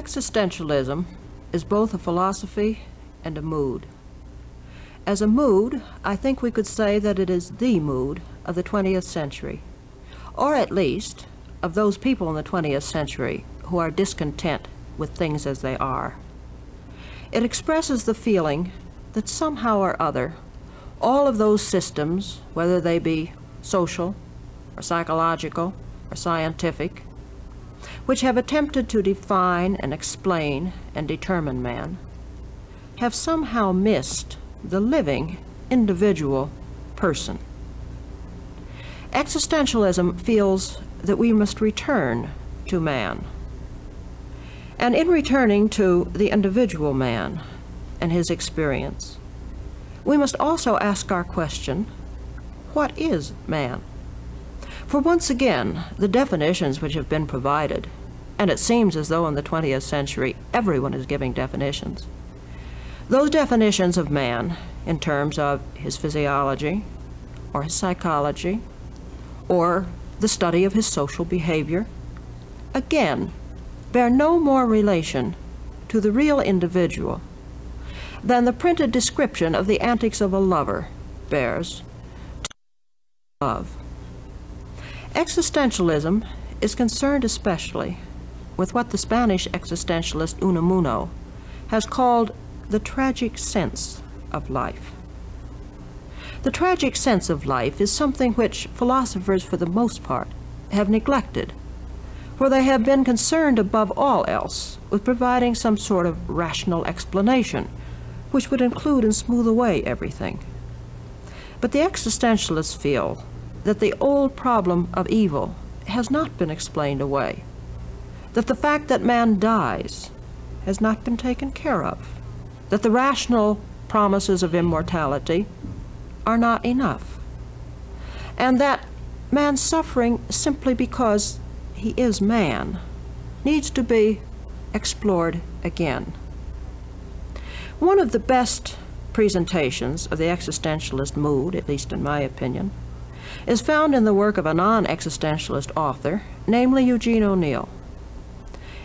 Existentialism is both a philosophy and a mood. As a mood, I think we could say that it is the mood of the 20th century, or at least of those people in the 20th century who are discontent with things as they are. It expresses the feeling that somehow or other, all of those systems, whether they be social or psychological or scientific, which have attempted to define and explain and determine man, have somehow missed the living individual person. Existentialism feels that we must return to man. And in returning to the individual man and his experience, we must also ask our question, what is man? For once again, the definitions which have been provided, and it seems as though in the 20th century everyone is giving definitions, those definitions of man in terms of his physiology or his psychology or the study of his social behavior, again, bear no more relation to the real individual than the printed description of the antics of a lover bears to love. Existentialism is concerned especially with what the Spanish existentialist Unamuno has called the tragic sense of life. The tragic sense of life is something which philosophers, for the most part, have neglected, for they have been concerned above all else with providing some sort of rational explanation, which would include and smooth away everything. But the existentialists feel that the old problem of evil has not been explained away, that the fact that man dies has not been taken care of, that the rational promises of immortality are not enough, and that man's suffering simply because he is man needs to be explored again. One of the best presentations of the existentialist mood, at least in my opinion, is found in the work of a non-existentialist author, namely Eugene O'Neill.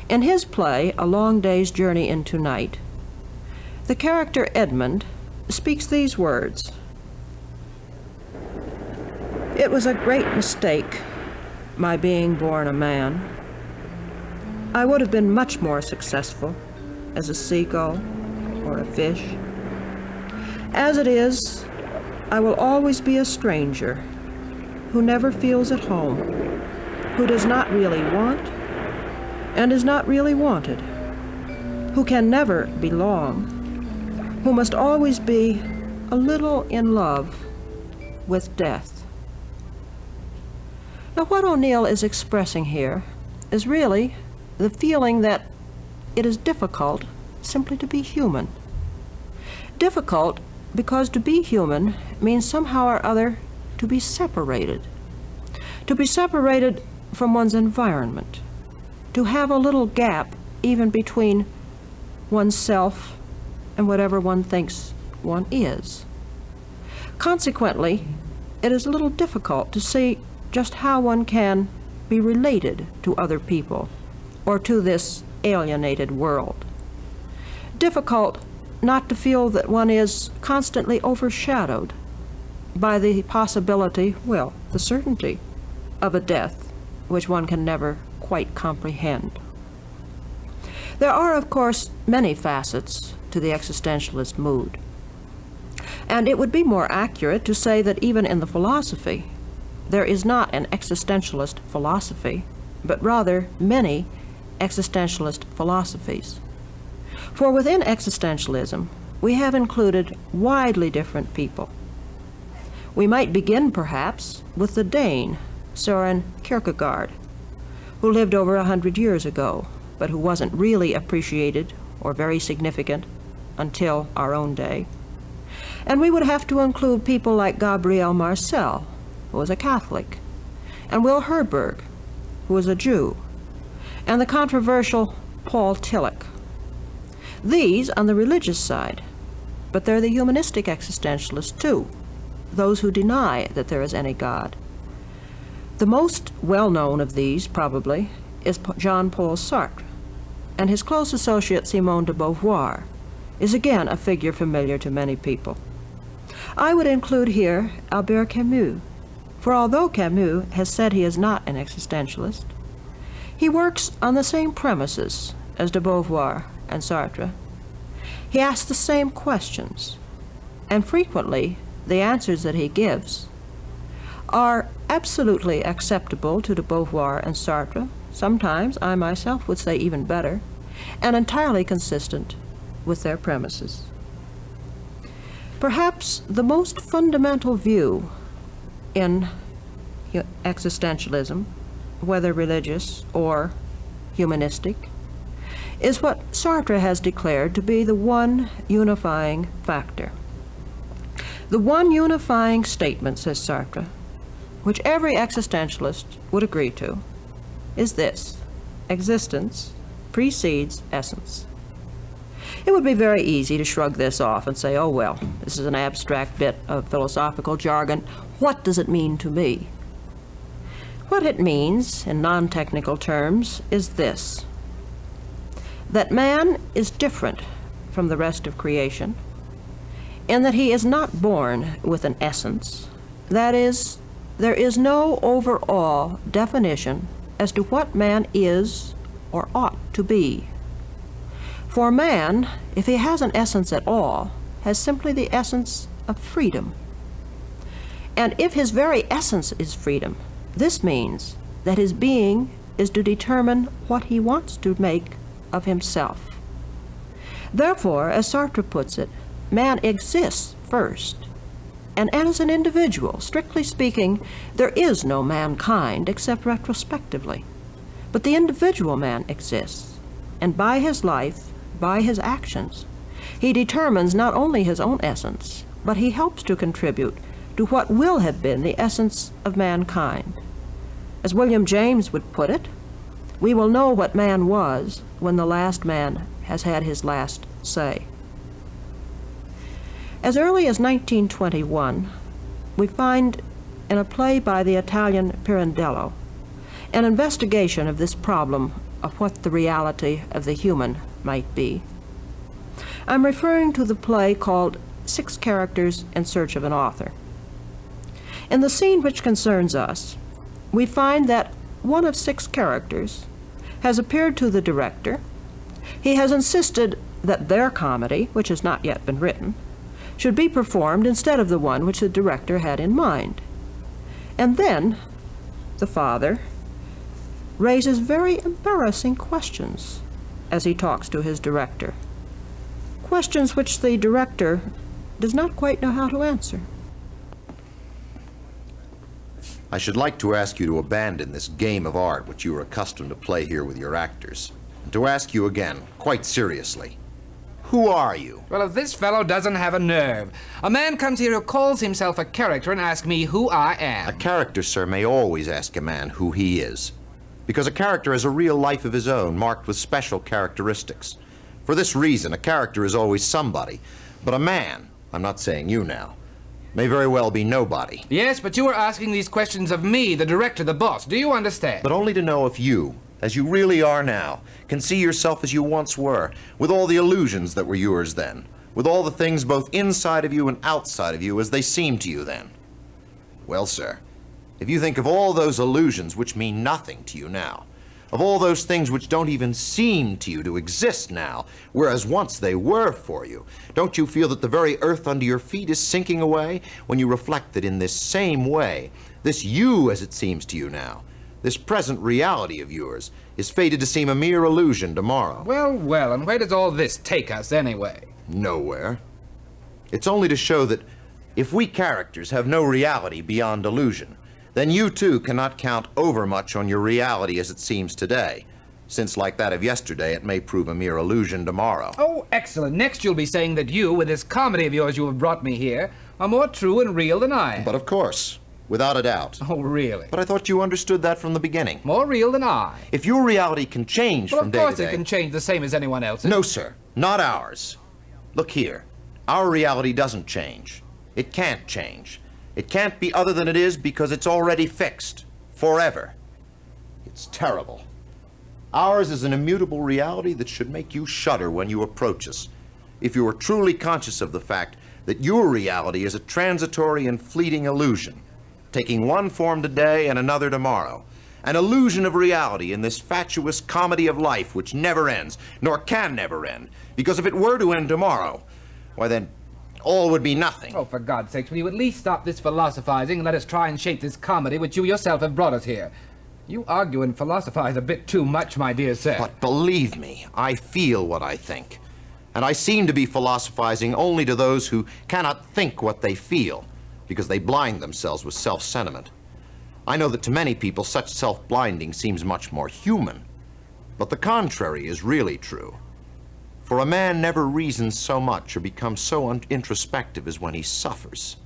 In his play, A Long Day's Journey into Night, the character Edmund speaks these words: "It was a great mistake, my being born a man. I would have been much more successful as a seagull or a fish. As it is, I will always be a stranger who never feels at home, who does not really want and is not really wanted, who can never belong, who must always be a little in love with death." Now, what O'Neill is expressing here is really the feeling that it is difficult simply to be human. Difficult because to be human means somehow or other to be separated from one's environment, to have a little gap even between oneself and whatever one thinks one is. Consequently, it is a little difficult to see just how one can be related to other people or to this alienated world. Difficult not to feel that one is constantly overshadowed by the possibility, well, the certainty of a death which one can never quite comprehend. There are, of course, many facets to the existentialist mood, and it would be more accurate to say that even in the philosophy, there is not an existentialist philosophy, but rather many existentialist philosophies. For within existentialism, we have included widely different people. We might begin, perhaps, with the Dane, Søren Kierkegaard, who lived over 100 years ago, but who wasn't really appreciated or very significant until our own day. And we would have to include people like Gabriel Marcel, who was a Catholic, and Will Herberg, who was a Jew, and the controversial Paul Tillich. These on the religious side, but they're the humanistic existentialists too, those who deny that there is any God. The most well-known of these, probably, is Jean-Paul Sartre, and his close associate Simone de Beauvoir is again a figure familiar to many people. I would include here Albert Camus, for although Camus has said he is not an existentialist, he works on the same premises as de Beauvoir and Sartre. He asks the same questions, and frequently the answers that he gives are absolutely acceptable to de Beauvoir and Sartre. Sometimes I myself would say even better, and entirely consistent with their premises. Perhaps the most fundamental view in existentialism, whether religious or humanistic, is what Sartre has declared to be the one unifying factor. The one unifying statement, says Sartre, which every existentialist would agree to, is this: existence precedes essence. It would be very easy to shrug this off and say, oh well, this is an abstract bit of philosophical jargon. What does it mean to me? What it means, in non-technical terms, is this: that man is different from the rest of creation, in that he is not born with an essence. That is, there is no overall definition as to what man is or ought to be. For man, if he has an essence at all, has simply the essence of freedom. And if his very essence is freedom, this means that his being is to determine what he wants to make of himself. Therefore, as Sartre puts it, man exists first, and as an individual, strictly speaking, there is no mankind except retrospectively. But the individual man exists, and by his life, by his actions, he determines not only his own essence, but he helps to contribute to what will have been the essence of mankind. As William James would put it, we will know what man was when the last man has had his last say. As early as 1921, we find in a play by the Italian Pirandello an investigation of this problem of what the reality of the human might be. I'm referring to the play called 6 Characters in Search of an Author. In the scene which concerns us, we find that one of 6 characters has appeared to the director. He has insisted that their comedy, which has not yet been written, should be performed instead of the one which the director had in mind. And then the father raises very embarrassing questions as he talks to his director, questions which the director does not quite know how to answer. I should like to ask you to abandon this game of art which you are accustomed to play here with your actors, and to ask you again, quite seriously, who are you? Well, if this fellow doesn't have a nerve. A man comes here who calls himself a character and asks me who I am. A character, sir, may always ask a man who he is, because a character has a real life of his own, marked with special characteristics. For this reason, a character is always somebody, but a man, I'm not saying you now, may very well be nobody. Yes, but you are asking these questions of me, the director, the boss. Do you understand? But only to know if you, as you really are now, can see yourself as you once were, with all the illusions that were yours then, with all the things both inside of you and outside of you as they seemed to you then. Well, sir, if you think of all those illusions which mean nothing to you now, of all those things which don't even seem to you to exist now, whereas once they were for you, don't you feel that the very earth under your feet is sinking away when you reflect that in this same way, this you as it seems to you now, this present reality of yours, is fated to seem a mere illusion tomorrow? Well, well, and where does all this take us anyway? Nowhere. It's only to show that if we characters have no reality beyond illusion, then you too cannot count overmuch on your reality as it seems today, since like that of yesterday it may prove a mere illusion tomorrow. Oh, excellent. Next you'll be saying that you, with this comedy of yours you have brought me here, are more true and real than I am. But of course, without a doubt. Oh, really? But I thought you understood that from the beginning. More real than I. If your reality can change from day to day... Well, of course it can change the same as anyone else's. No, sir. Not ours. Look here. Our reality doesn't change. It can't change. It can't be other than it is because it's already fixed. Forever. It's terrible. Ours is an immutable reality that should make you shudder when you approach us, if you are truly conscious of the fact that your reality is a transitory and fleeting illusion, taking one form today and another tomorrow. An illusion of reality in this fatuous comedy of life which never ends, nor can never end. Because if it were to end tomorrow, why then, all would be nothing. Oh, for God's sakes, will you at least stop this philosophizing and let us try and shape this comedy which you yourself have brought us here? You argue and philosophize a bit too much, my dear sir. But believe me, I feel what I think. And I seem to be philosophizing only to those who cannot think what they feel, because they blind themselves with self-sentiment. I know that to many people such self-blinding seems much more human, but the contrary is really true. For a man never reasons so much or becomes so introspective as when he suffers.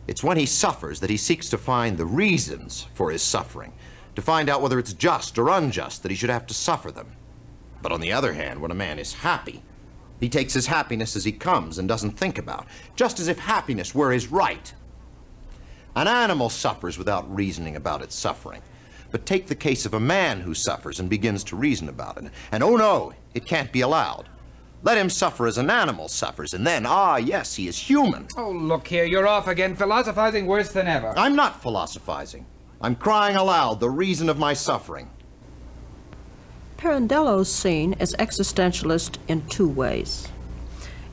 It's when he suffers that he seeks to find the reasons for his suffering, to find out whether it's just or unjust that he should have to suffer them. But on the other hand, when a man is happy, he takes his happiness as he comes and doesn't think about, just as if happiness were his right. An animal suffers without reasoning about its suffering. But take the case of a man who suffers and begins to reason about it, and oh no, it can't be allowed. Let him suffer as an animal suffers, and then, ah, yes, he is human. Oh, look here, you're off again, philosophizing worse than ever. I'm not philosophizing. I'm crying aloud the reason of my suffering. Pirandello's seen as existentialist in two ways.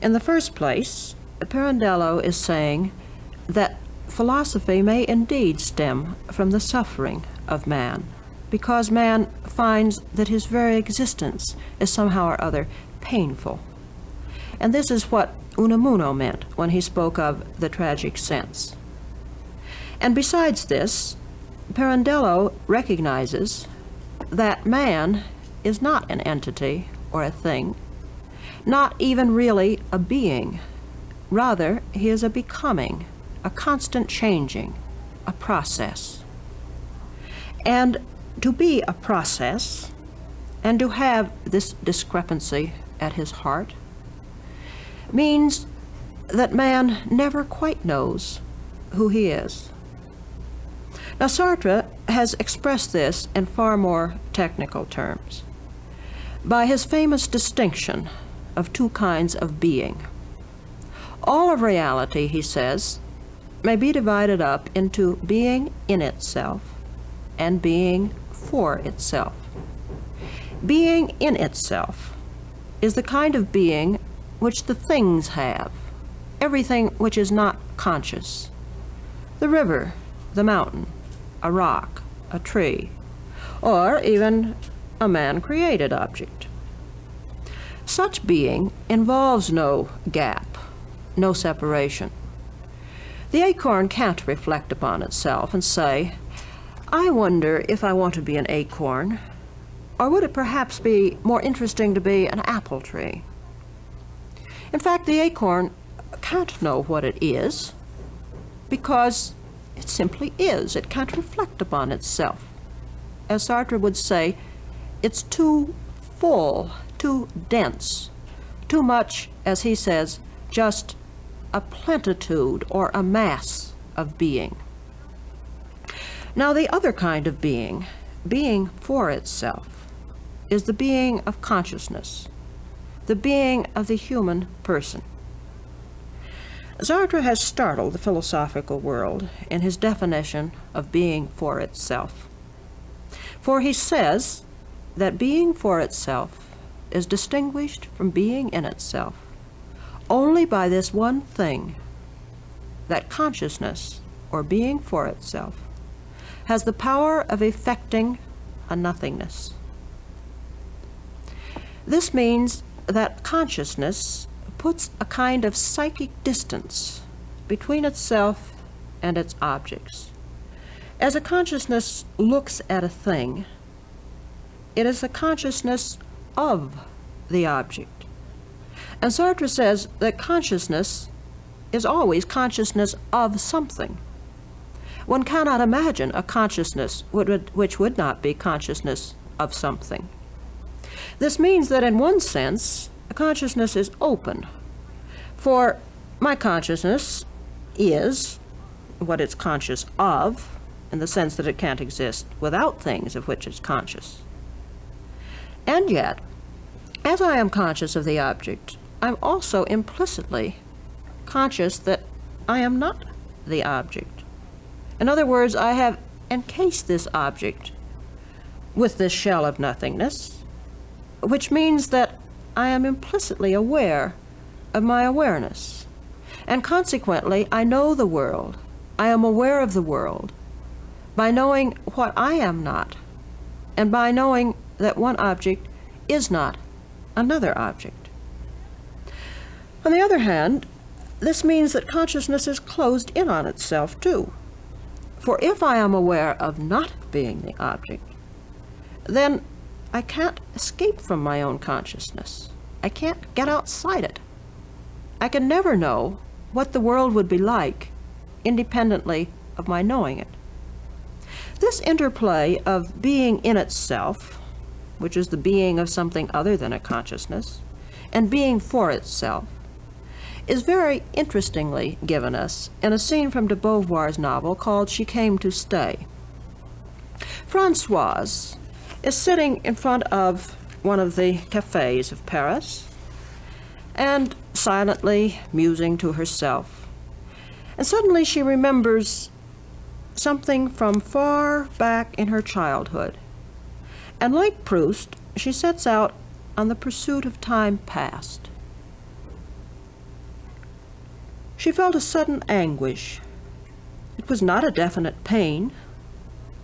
In the first place, Pirandello is saying that philosophy may indeed stem from the suffering of man, because man finds that his very existence is somehow or other painful. And this is what Unamuno meant when he spoke of the tragic sense. And besides this, Pirandello recognizes that man is not an entity or a thing, not even really a being. Rather, he is a becoming, a constant changing, a process. And to be a process, and to have this discrepancy at his heart, means that man never quite knows who he is. Now, Sartre has expressed this in far more technical terms by his famous distinction of two kinds of being. All of reality, he says, may be divided up into being in itself and being for itself. Being in itself is the kind of being which the things have, everything which is not conscious. The river, the mountain, a rock, a tree, or even a man-created object. Such being involves no gap, no separation. The acorn can't reflect upon itself and say, I wonder if I want to be an acorn, or would it perhaps be more interesting to be an apple tree? In fact, the acorn can't know what it is, because it simply is. It can't reflect upon itself. As Sartre would say, it's too full, too dense, too much, as he says, just a plenitude or a mass of being. Now, the other kind of being for itself, is the being of consciousness, the being of the human person. Sartre has startled the philosophical world in his definition of being for itself. For he says that being for itself is distinguished from being in itself only by this one thing, that consciousness, or being for itself, has the power of effecting a nothingness. This means that consciousness puts a kind of psychic distance between itself and its objects. As a consciousness looks at a thing, it is a consciousness of the object. And Sartre says that consciousness is always consciousness of something. One cannot imagine a consciousness which would not be consciousness of something. This means that in one sense, a consciousness is open. For my consciousness is what it's conscious of, in the sense that it can't exist without things of which it's conscious. And yet, as I am conscious of the object, I'm also implicitly conscious that I am not the object. In other words, I have encased this object with this shell of nothingness, which means that I am implicitly aware of my awareness. And consequently, I know the world. I am aware of the world by knowing what I am not, and by knowing that one object is not another object. On the other hand, this means that consciousness is closed in on itself too. For if I am aware of not being the object, then I can't escape from my own consciousness. I can't get outside it. I can never know what the world would be like independently of my knowing it. This interplay of being in itself, which is the being of something other than a consciousness, and being for itself, is very interestingly given us in a scene from de Beauvoir's novel called She Came to Stay. Françoise is sitting in front of one of the cafes of Paris and silently musing to herself. And suddenly she remembers something from far back in her childhood. And like Proust, she sets out on the pursuit of time past. She felt a sudden anguish. It was not a definite pain,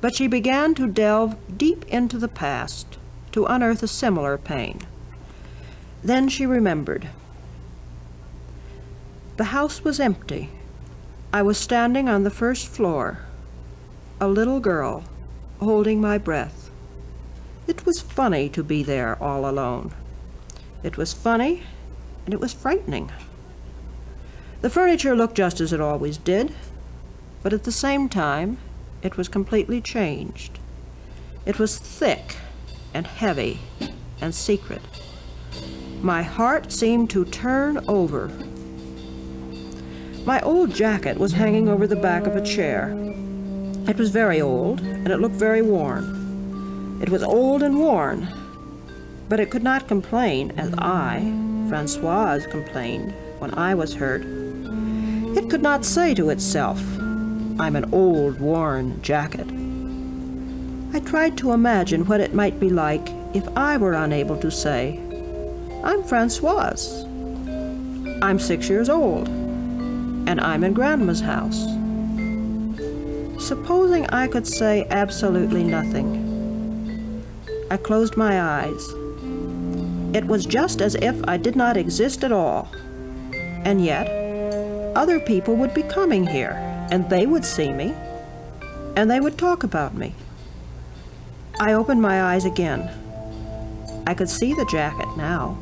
but she began to delve deep into the past to unearth a similar pain. Then she remembered. The house was empty. I was standing on the first floor, a little girl, holding my breath. It was funny to be there all alone. It was funny, and it was frightening. The furniture looked just as it always did, but at the same time, it was completely changed. It was thick and heavy and secret. My heart seemed to turn over. My old jacket was hanging over the back of a chair. It was very old, and it looked very worn. It was old and worn, but it could not complain as I, Françoise, complained when I was hurt. It could not say to itself, I'm an old, worn jacket. I tried to imagine what it might be like if I were unable to say, I'm Françoise. I'm 6 years old, and I'm in Grandma's house. Supposing I could say absolutely nothing. I closed my eyes. It was just as if I did not exist at all. And yet, other people would be coming here, and they would see me, and they would talk about me. I opened my eyes again. I could see the jacket now.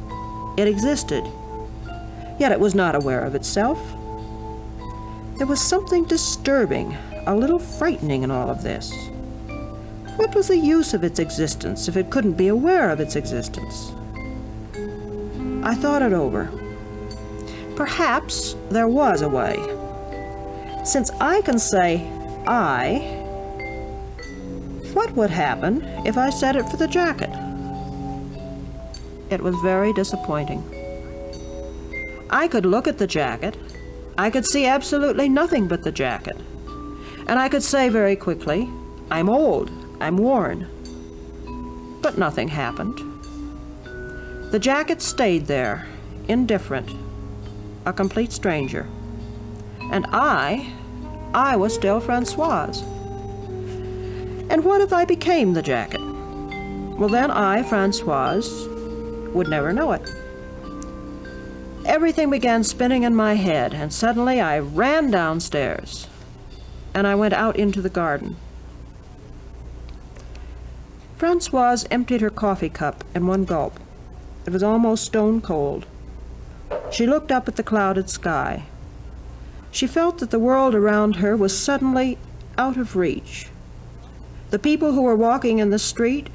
It existed, yet it was not aware of itself. There was something disturbing, a little frightening in all of this. What was the use of its existence if it couldn't be aware of its existence? I thought it over. Perhaps there was a way. Since I can say I, what would happen if I said it for the jacket? It was very disappointing. I could look at the jacket. I could see absolutely nothing but the jacket. And I could say very quickly, I'm old, I'm worn. But nothing happened. The jacket stayed there, indifferent, a complete stranger. And I was still Françoise. And what if I became the jacket? Well, then I, Françoise, would never know it. Everything began spinning in my head, and suddenly I ran downstairs, and I went out into the garden. Françoise emptied her coffee cup in one gulp. It was almost stone cold. She looked up at the clouded sky. She felt that the world around her was suddenly out of reach. The people who were walking in the street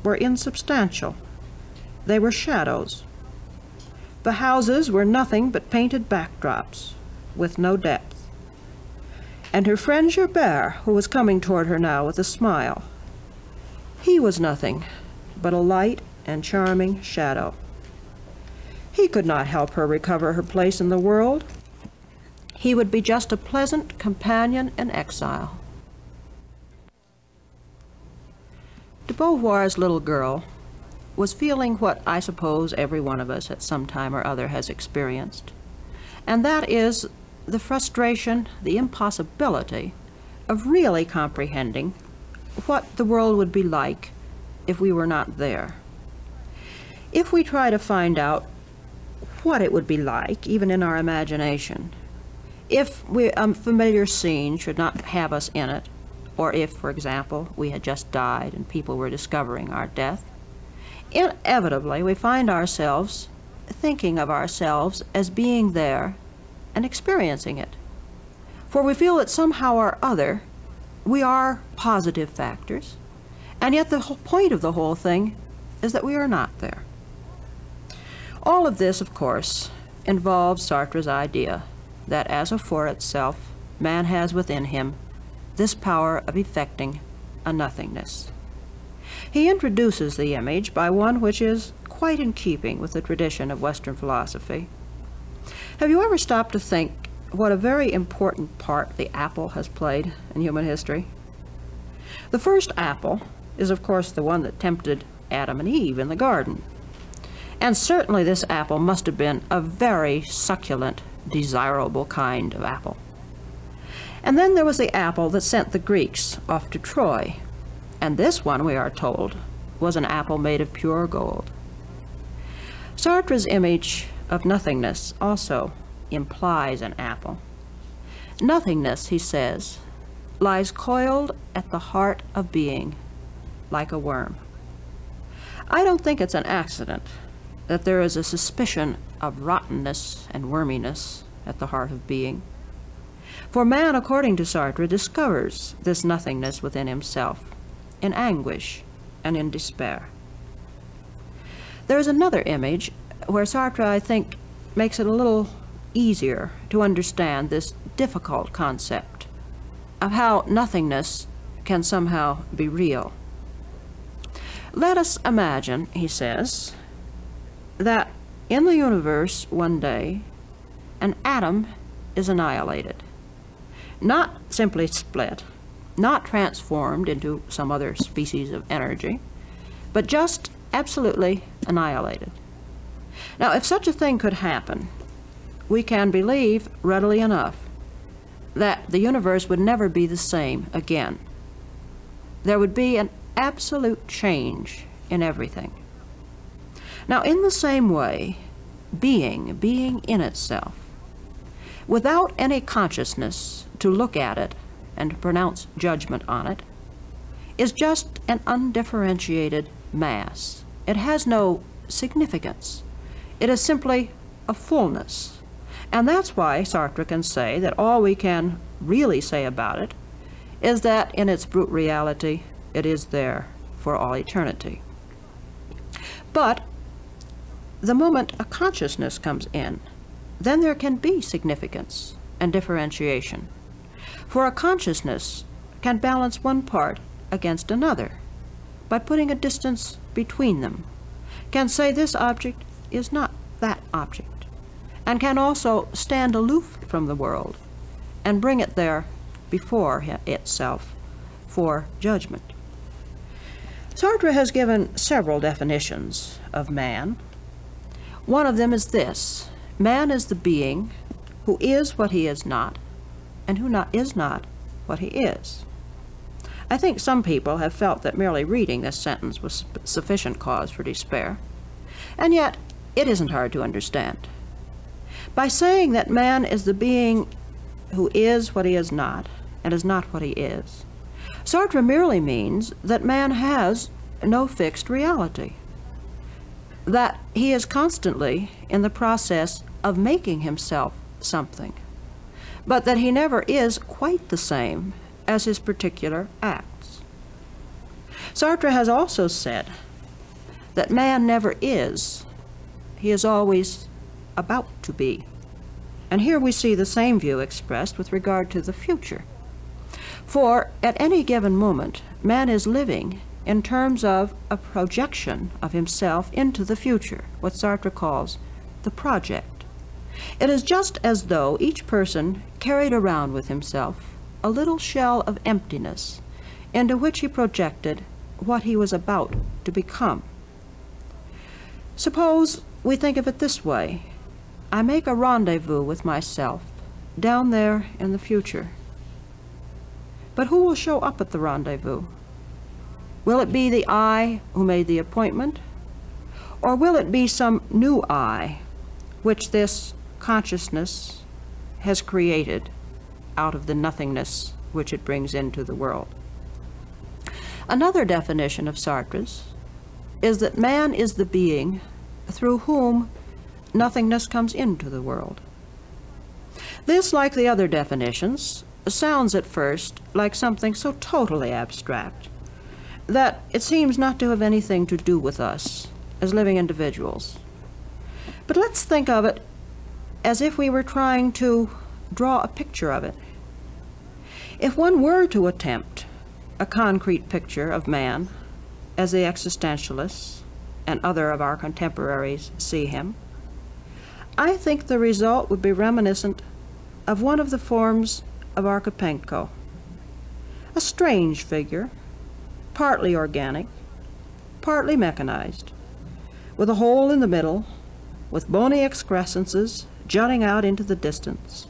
were insubstantial. They were shadows. The houses were nothing but painted backdrops, with no depth. And her friend Gerbert, who was coming toward her now with a smile, he was nothing but a light and charming shadow. He could not help her recover her place in the world. He would be just a pleasant companion in exile. De Beauvoir's little girl was feeling what I suppose every one of us at some time or other has experienced, and that is the frustration, the impossibility of really comprehending what the world would be like if we were not there. If we try to find out what it would be like, even in our imagination, if a familiar scene should not have us in it, or if, for example, we had just died and people were discovering our death, inevitably we find ourselves thinking of ourselves as being there and experiencing it. For we feel that somehow or other we are positive factors, and yet the whole point of the whole thing is that we are not there. All of this, of course, involves Sartre's idea that as a for itself, man has within him this power of effecting a nothingness. He introduces the image by one which is quite in keeping with the tradition of Western philosophy. Have you ever stopped to think what a very important part the apple has played in human history? The first apple is, of course, the one that tempted Adam and Eve in the garden. And certainly this apple must have been a very succulent, desirable kind of apple. And then there was the apple that sent the Greeks off to Troy. And this one, we are told, was an apple made of pure gold. Sartre's image of nothingness also implies an apple. Nothingness, he says, lies coiled at the heart of being, like a worm. I don't think it's an accident that there is a suspicion of rottenness and worminess at the heart of being. For man, according to Sartre, discovers this nothingness within himself in anguish and in despair. There is another image where Sartre, I think, makes it a little easier to understand this difficult concept of how nothingness can somehow be real. Let us imagine, he says, that in the universe one day an atom is annihilated, not simply split, not transformed into some other species of energy, but just absolutely annihilated. Now, if such a thing could happen, we can believe readily enough that the universe would never be the same again. There would be an absolute change in everything. Now, in the same way, being in itself, without any consciousness to look at it and to pronounce judgment on it, is just an undifferentiated mass. It has no significance. It is simply a fullness. And that's why Sartre can say that all we can really say about it is that in its brute reality, it is there for all eternity. But the moment a consciousness comes in, then there can be significance and differentiation. For a consciousness can balance one part against another by putting a distance between them, can say this object is not that object, and can also stand aloof from the world and bring it there before itself for judgment. Sartre has given several definitions of man. One of them is this: man is the being who is what he is not, and who is not what he is. I think some people have felt that merely reading this sentence was sufficient cause for despair, and yet it isn't hard to understand. By saying that man is the being who is what he is not, and is not what he is, Sartre merely means that man has no fixed reality, that he is constantly in the process of making himself something, but that he never is quite the same as his particular acts. Sartre has also said that man never is, he is always about to be. And here we see the same view expressed with regard to the future. For at any given moment, man is living in terms of a projection of himself into the future, what Sartre calls the project. It is just as though each person carried around with himself a little shell of emptiness into which he projected what he was about to become. Suppose we think of it this way. I make a rendezvous with myself down there in the future. But who will show up at the rendezvous? Will it be the I who made the appointment? Or will it be some new I which this consciousness has created out of the nothingness which it brings into the world? Another definition of Sartre's is that man is the being through whom nothingness comes into the world. This, like the other definitions, sounds at first like something so totally abstract that it seems not to have anything to do with us as living individuals. But let's think of it as if we were trying to draw a picture of it. If one were to attempt a concrete picture of man as the existentialists and other of our contemporaries see him, I think the result would be reminiscent of one of the forms of Archipenko, a strange figure, partly organic, partly mechanized, with a hole in the middle, with bony excrescences jutting out into the distance.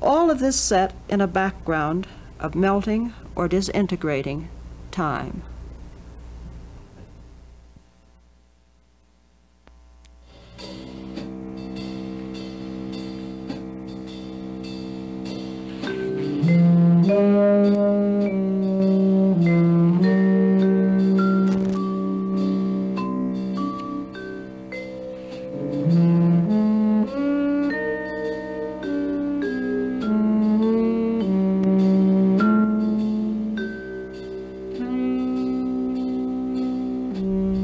All of this set in a background of melting or disintegrating time.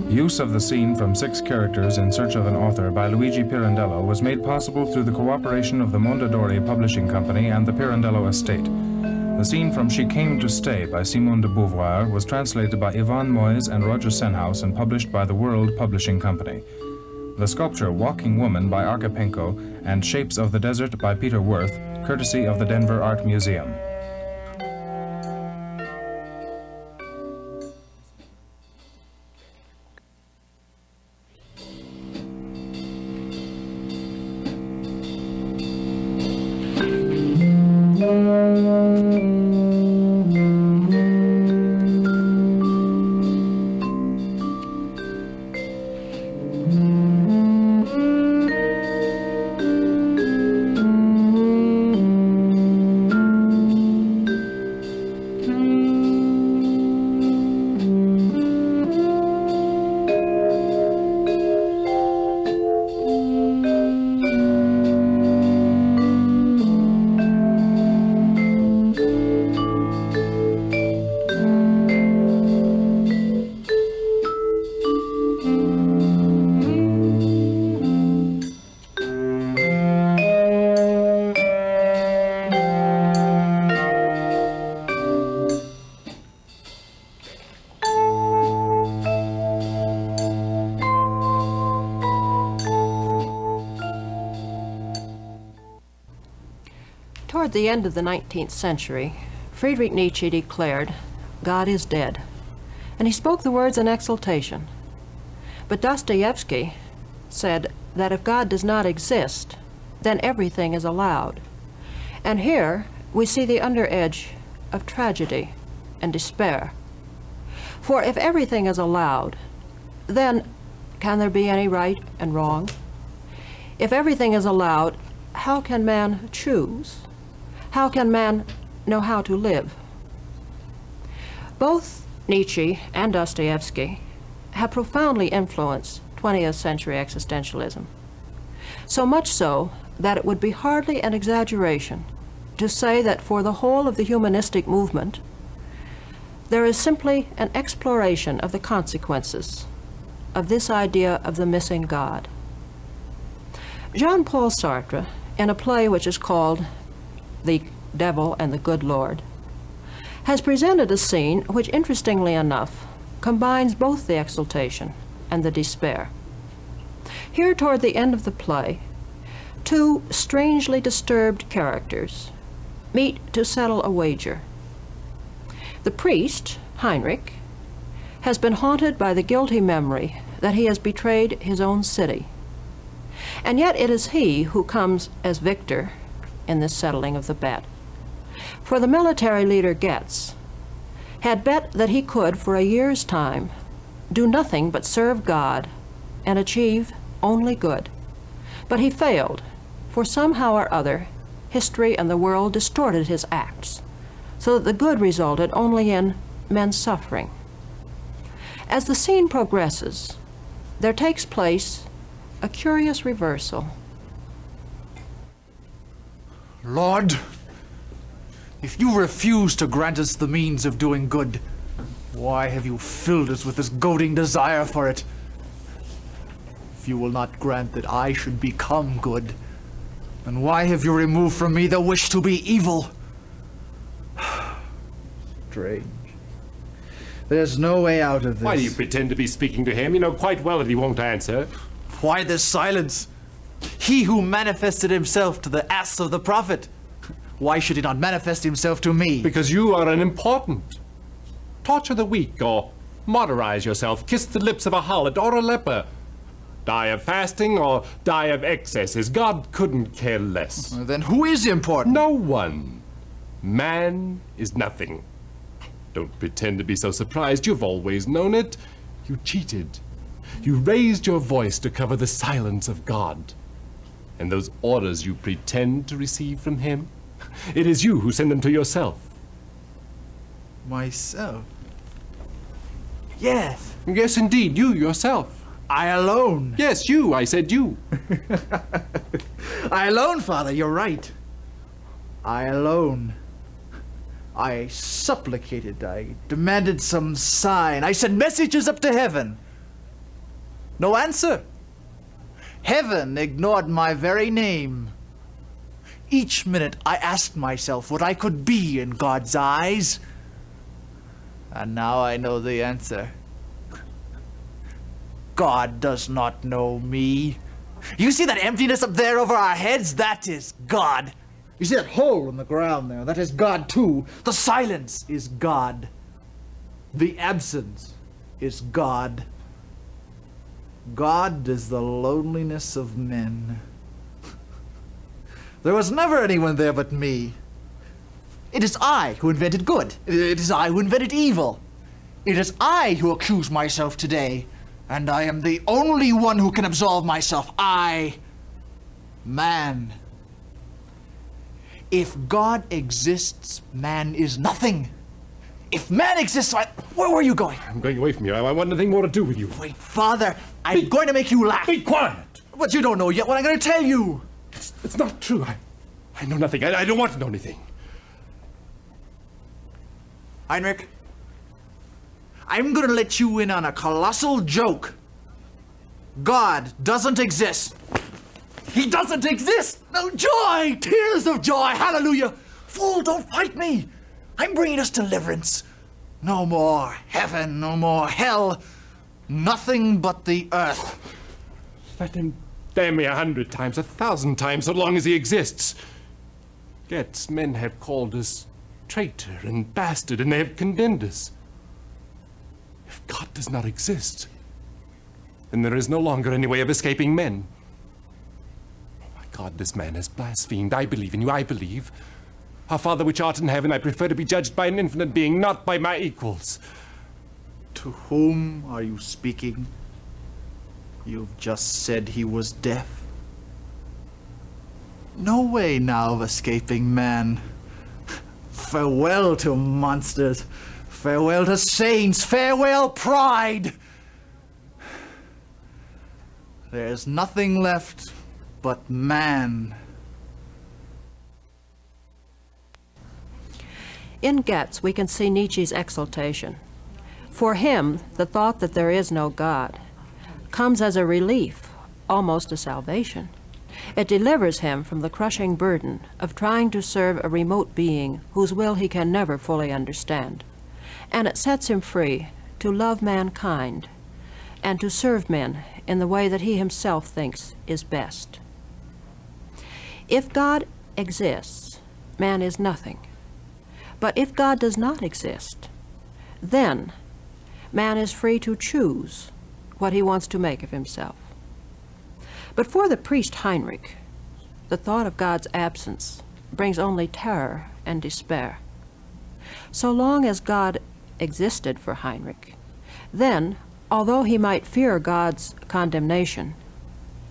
Use of the scene from 6 characters in search of an author by Luigi Pirandello was made possible through the cooperation of the Mondadori Publishing Company and the Pirandello estate. The scene from She Came to Stay by Simone de Beauvoir was translated by Yvonne Moyes and Roger Senhouse and published by the World Publishing Company. The sculpture Walking Woman by Archipenko and Shapes of the Desert by Peter Worth, courtesy of the Denver Art Museum. Toward the end of the 19th century, Friedrich Nietzsche declared, "God is dead," and he spoke the words in exultation. But Dostoyevsky said that if God does not exist, then everything is allowed. And here we see the underedge of tragedy and despair. For if everything is allowed, then can there be any right and wrong? If everything is allowed, how can man choose? How can man know how to live? Both Nietzsche and Dostoyevsky have profoundly influenced 20th century existentialism. So much so that it would be hardly an exaggeration to say that for the whole of the humanistic movement, there is simply an exploration of the consequences of this idea of the missing God. Jean-Paul Sartre, in a play which is called The Devil and the Good Lord, has presented a scene which, interestingly enough, combines both the exultation and the despair. Here, toward the end of the play, two strangely disturbed characters meet to settle a wager. The priest, Heinrich, has been haunted by the guilty memory that he has betrayed his own city. And yet it is he who comes as victor in this settling of the bet. For the military leader Goetz had bet that he could, for a year's time, do nothing but serve God and achieve only good. But he failed, for somehow or other, history and the world distorted his acts, so that the good resulted only in men's suffering. As the scene progresses, there takes place a curious reversal. Lord, if you refuse to grant us the means of doing good, why have you filled us with this goading desire for it? If you will not grant that I should become good, then why have you removed from me the wish to be evil? Strange. There's no way out of this. Why do you pretend to be speaking to him? You know quite well that he won't answer. Why this silence? He who manifested himself to the ass of the prophet, why should he not manifest himself to me? Because you are unimportant. Torture the weak, or martyrize yourself, kiss the lips of a harlot or a leper. Die of fasting or die of excesses. God couldn't care less. Then who is important? No one. Man is nothing. Don't pretend to be so surprised. You've always known it. You cheated. You raised your voice to cover the silence of God. And those orders you pretend to receive from him, it is you who send them to yourself. Myself? Yes. Yes, indeed, you yourself. I alone. Yes, you. I said you. I alone, Father, you're right. I alone. I supplicated, I demanded some sign, I sent messages up to heaven. No answer. Heaven ignored my very name. Each minute I asked myself what I could be in God's eyes. And now I know the answer. God does not know me. You see that emptiness up there over our heads? That is God. You see that hole in the ground there? That is God too. The silence is God. The absence is God. God is the loneliness of men. There was never anyone there but me. It is I who invented good. It is I who invented evil. It is I who accuse myself today. And I am the only one who can absolve myself. I, man. If God exists, man is nothing. If man exists, where were you going? I'm going away from you. I want nothing more to do with you. Wait, Father, I'm going to make you laugh. Be quiet! But you don't know yet what I'm going to tell you. It's not true. I know nothing. I don't want to know anything. Heinrich, I'm going to let you in on a colossal joke. God doesn't exist. He doesn't exist! No joy! Tears of joy! Hallelujah! Fool, don't fight me! I'm bringing us deliverance. No more heaven, no more hell. Nothing but the earth. Let him damn me 100 times, 1,000 times, so long as he exists. Yet men have called us traitor and bastard, and they have condemned us. If God does not exist, then there is no longer any way of escaping men. God, this man has blasphemed. I believe in you, I believe. Our Father which art in heaven, I prefer to be judged by an infinite being, not by my equals. To whom are you speaking? You've just said he was deaf. No way now of escaping man. Farewell to monsters. Farewell to saints. Farewell pride. There's nothing left but man. In Goetz, we can see Nietzsche's exaltation. For him, the thought that there is no God comes as a relief, almost a salvation. It delivers him from the crushing burden of trying to serve a remote being whose will he can never fully understand. And it sets him free to love mankind and to serve men in the way that he himself thinks is best. If God exists, man is nothing. But if God does not exist, then man is free to choose what he wants to make of himself. But for the priest Heinrich, the thought of God's absence brings only terror and despair. So long as God existed for Heinrich, then, although he might fear God's condemnation,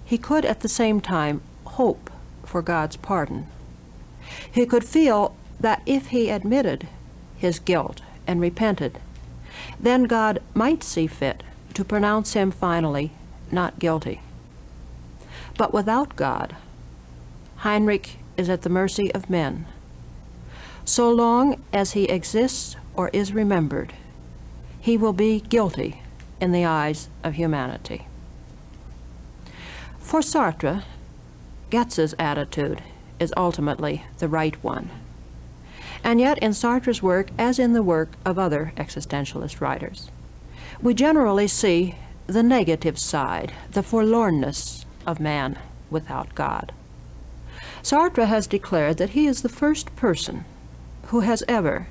he could at the same time hope for God's pardon. He could feel that if he admitted his guilt and repented, then God might see fit to pronounce him finally not guilty. But without God, Heinrich is at the mercy of men. So long as he exists or is remembered, he will be guilty in the eyes of humanity. For Sartre, Getz's attitude is ultimately the right one. And yet in Sartre's work, as in the work of other existentialist writers, we generally see the negative side, the forlornness of man without God. Sartre has declared that he is the first person who has ever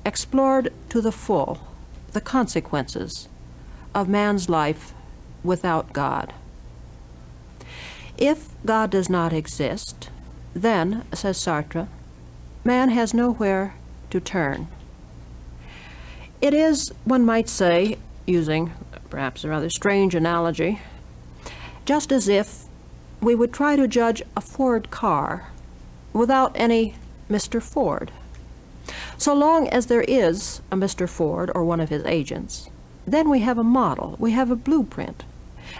explored to the full the consequences of man's life without God. If God does not exist, then, says Sartre, man has nowhere to turn. It is, one might say, using perhaps a rather strange analogy, just as if we would try to judge a Ford car without any Mr. Ford. So long as there is a Mr. Ford or one of his agents, then we have a model, we have a blueprint,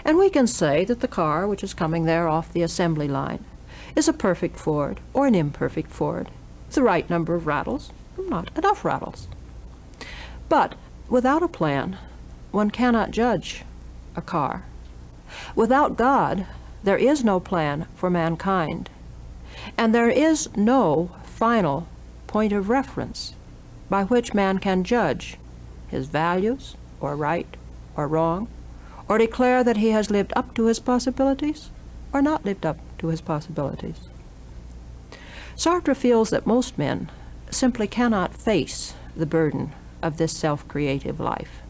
and we can say that the car which is coming there off the assembly line is a perfect Ford or an imperfect Ford, the right number of rattles, or not enough rattles. But without a plan, one cannot judge a car. Without God, there is no plan for mankind, and there is no final point of reference by which man can judge his values, or right, or wrong, or declare that he has lived up to his possibilities, or not lived up to his possibilities. Sartre feels that most men simply cannot face the burden of this self-creative life.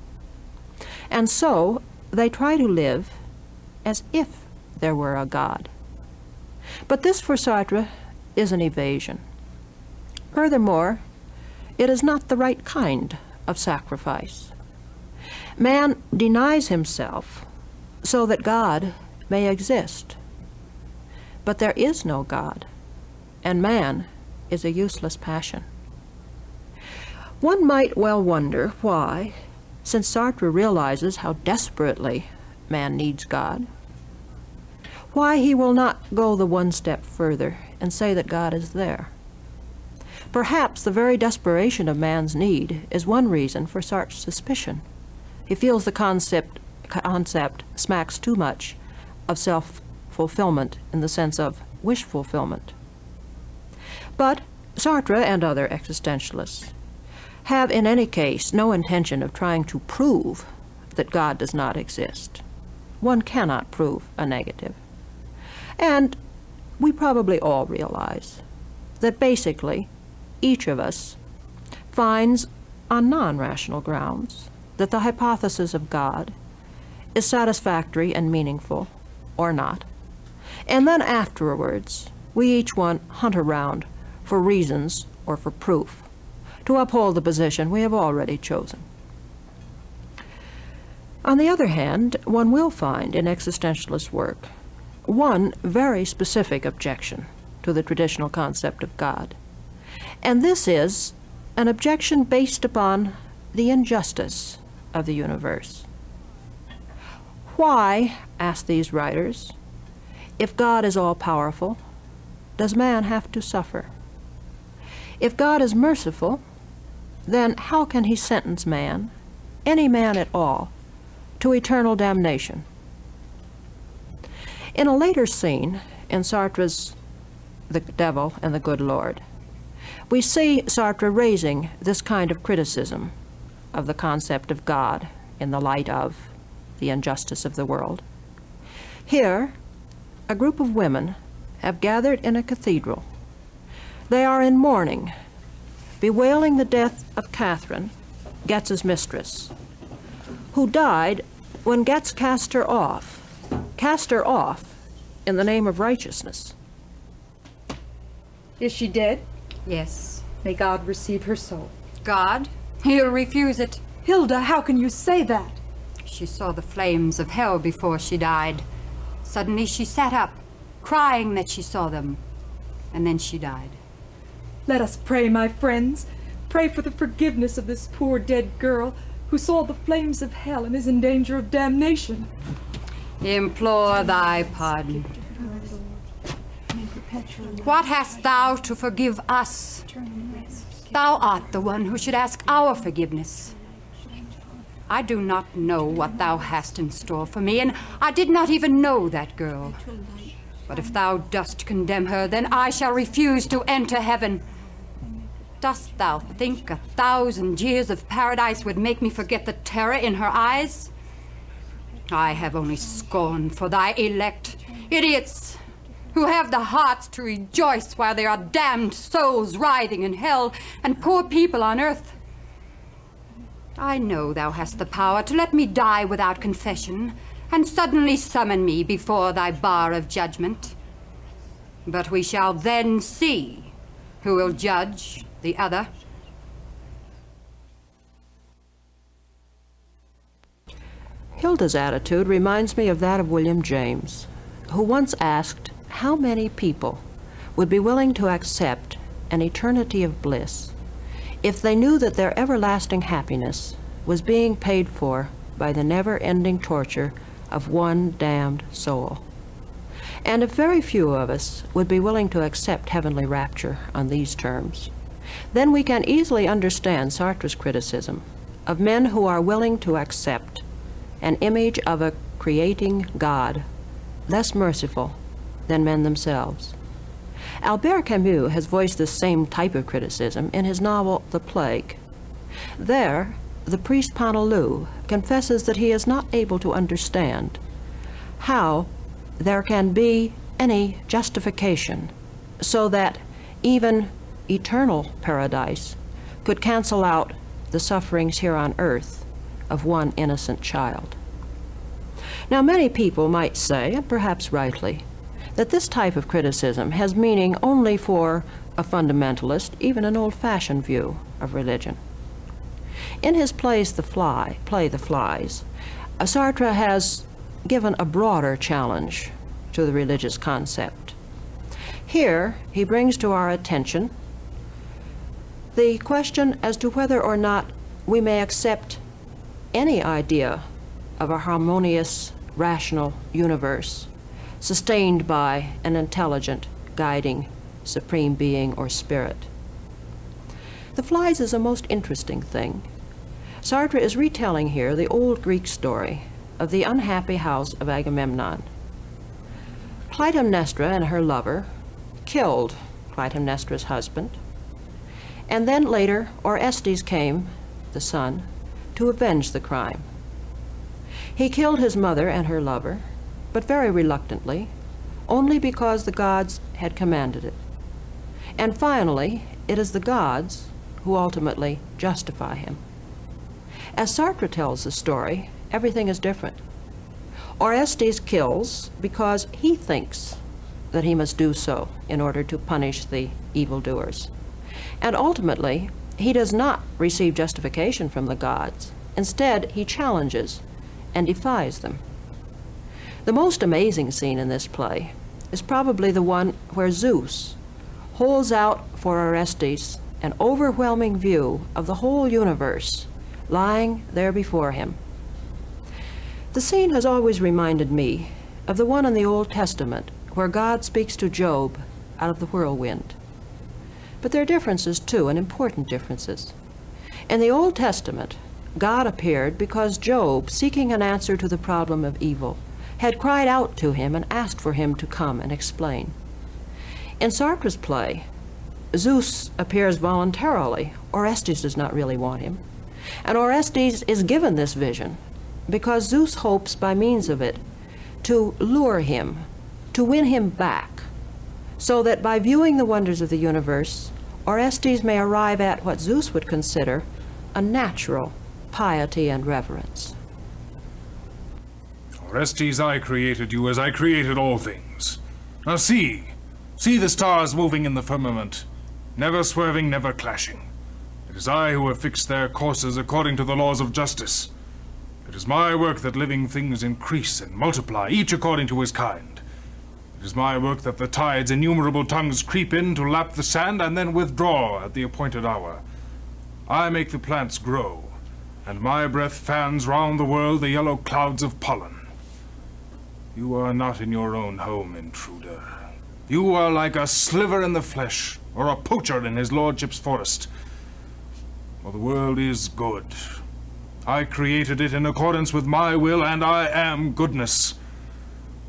And so they try to live as if there were a God. But this, for Sartre, is an evasion. Furthermore, it is not the right kind of sacrifice. Man denies himself so that God may exist. But there is no God, and man is a useless passion. One might well wonder why, since Sartre realizes how desperately man needs God, why he will not go the one step further and say that God is there. Perhaps the very desperation of man's need is one reason for Sartre's suspicion. He feels the concept smacks too much of self-fulfillment in the sense of wish fulfillment. But Sartre and other existentialists have in any case no intention of trying to prove that God does not exist. One cannot prove a negative. And we probably all realize that basically each of us finds on non-rational grounds that the hypothesis of God is satisfactory and meaningful, or not. And then afterwards, we each one hunt around for reasons or for proof to uphold the position we have already chosen. On the other hand, one will find in existentialist work one very specific objection to the traditional concept of God. And this is an objection based upon the injustice of the universe. Why, ask these writers, if God is all-powerful, does man have to suffer? If God is merciful, then how can he sentence man, any man at all, to eternal damnation? In a later scene in Sartre's The Devil and the Good Lord, we see Sartre raising this kind of criticism of the concept of God in the light of the injustice of the world. Here, a group of women have gathered in a cathedral. They are in mourning, bewailing the death of Catherine, Getz's mistress, who died when Getz cast her off in the name of righteousness. Is she dead? Yes. May God receive her soul. God? He'll refuse it. Hilda, how can you say that? She saw the flames of hell before she died. Suddenly she sat up, crying that she saw them. And then she died. Let us pray, my friends. Pray for the forgiveness of this poor dead girl who saw the flames of hell and is in danger of damnation. Implore thy pardon. What hast thou to forgive us? Thou art the one who should ask our forgiveness. I do not know what thou hast in store for me, and I did not even know that girl. But if thou dost condemn her, then I shall refuse to enter heaven. Dost thou think 1,000 years of paradise would make me forget the terror in her eyes? I have only scorn for thy elect, idiots, who have the hearts to rejoice while there are damned souls writhing in hell and poor people on earth. I know thou hast the power to let me die without confession and suddenly summon me before thy bar of judgment. But we shall then see who will judge the other. Hilda's attitude reminds me of that of William James, who once asked how many people would be willing to accept an eternity of bliss if they knew that their everlasting happiness was being paid for by the never-ending torture of one damned soul. And if very few of us would be willing to accept heavenly rapture on these terms, then we can easily understand Sartre's criticism of men who are willing to accept an image of a creating God less merciful than men themselves. Albert Camus has voiced this same type of criticism in his novel The Plague. There, the priest Panalou confesses that he is not able to understand how there can be any justification so that even eternal paradise could cancel out the sufferings here on earth of one innocent child. Now, many people might say, and perhaps rightly, that this type of criticism has meaning only for a fundamentalist, even an old-fashioned view of religion. In his play The Flies, Sartre has given a broader challenge to the religious concept. Here, he brings to our attention the question as to whether or not we may accept any idea of a harmonious, rational universe sustained by an intelligent, guiding, supreme being or spirit. The Flies is a most interesting thing. Sartre is retelling here the old Greek story of the unhappy house of Agamemnon. Clytemnestra and her lover killed Clytemnestra's husband, and then later Orestes came, the son, to avenge the crime. He killed his mother and her lover, but very reluctantly, only because the gods had commanded it. And finally, it is the gods who ultimately justify him. As Sartre tells the story, everything is different. Orestes kills because he thinks that he must do so in order to punish the evildoers. And ultimately, he does not receive justification from the gods. Instead, he challenges and defies them. The most amazing scene in this play is probably the one where Zeus holds out for Orestes an overwhelming view of the whole universe lying there before him. The scene has always reminded me of the one in the Old Testament where God speaks to Job out of the whirlwind. But there are differences too, and important differences. In the Old Testament, God appeared because Job, seeking an answer to the problem of evil, had cried out to him and asked for him to come and explain. In Sartre's play, Zeus appears voluntarily. Orestes does not really want him. And Orestes is given this vision because Zeus hopes by means of it to lure him, to win him back, so that by viewing the wonders of the universe, Orestes may arrive at what Zeus would consider a natural piety and reverence. Orestes, I created you as I created all things. Now see the stars moving in the firmament, never swerving, never clashing. It is I who have fixed their courses according to the laws of justice. It is my work that living things increase and multiply, each according to his kind. It is my work that the tide's innumerable tongues creep in to lap the sand and then withdraw at the appointed hour. I make the plants grow, and my breath fans round the world the yellow clouds of pollen. You are not in your own home, intruder. You are like a sliver in the flesh, or a poacher in his lordship's forest. For the world is good. I created it in accordance with my will, and I am goodness.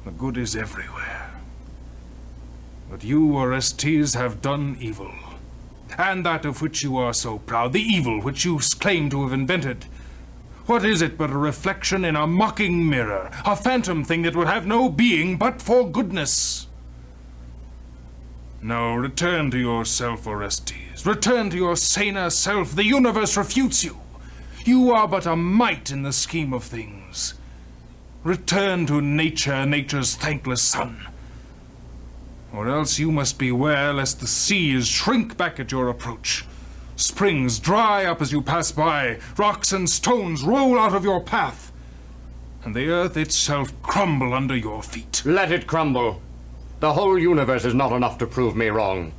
The good is everywhere. But you, Orestes, have done evil. And that of which you are so proud, the evil which you claim to have invented. What is it but a reflection in a mocking mirror, a phantom thing that would have no being but for goodness? No, return to yourself, Orestes. Return to your saner self. The universe refutes you. You are but a mite in the scheme of things. Return to nature, nature's thankless son. Or else you must beware lest the seas shrink back at your approach. Springs dry up as you pass by, rocks and stones roll out of your path, and the earth itself crumble under your feet. Let it crumble. The whole universe is not enough to prove me wrong.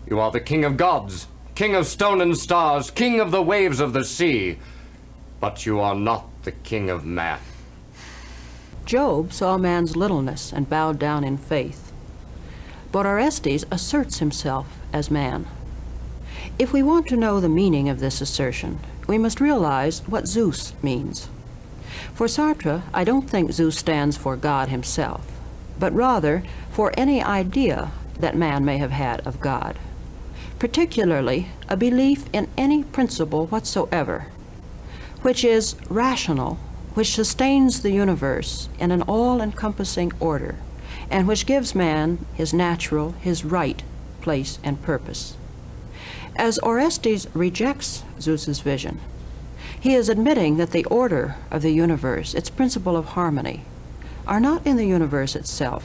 You are the king of gods, king of stone and stars, king of the waves of the sea, but you are not the king of man. Job saw man's littleness and bowed down in faith, but Orestes asserts himself as man. If we want to know the meaning of this assertion, we must realize what Zeus means. For Sartre, I don't think Zeus stands for God himself, but rather for any idea that man may have had of God, particularly a belief in any principle whatsoever, which is rational, which sustains the universe in an all-encompassing order, and which gives man his natural, his right place and purpose. As Orestes rejects Zeus's vision, he is admitting that the order of the universe, its principle of harmony, are not in the universe itself,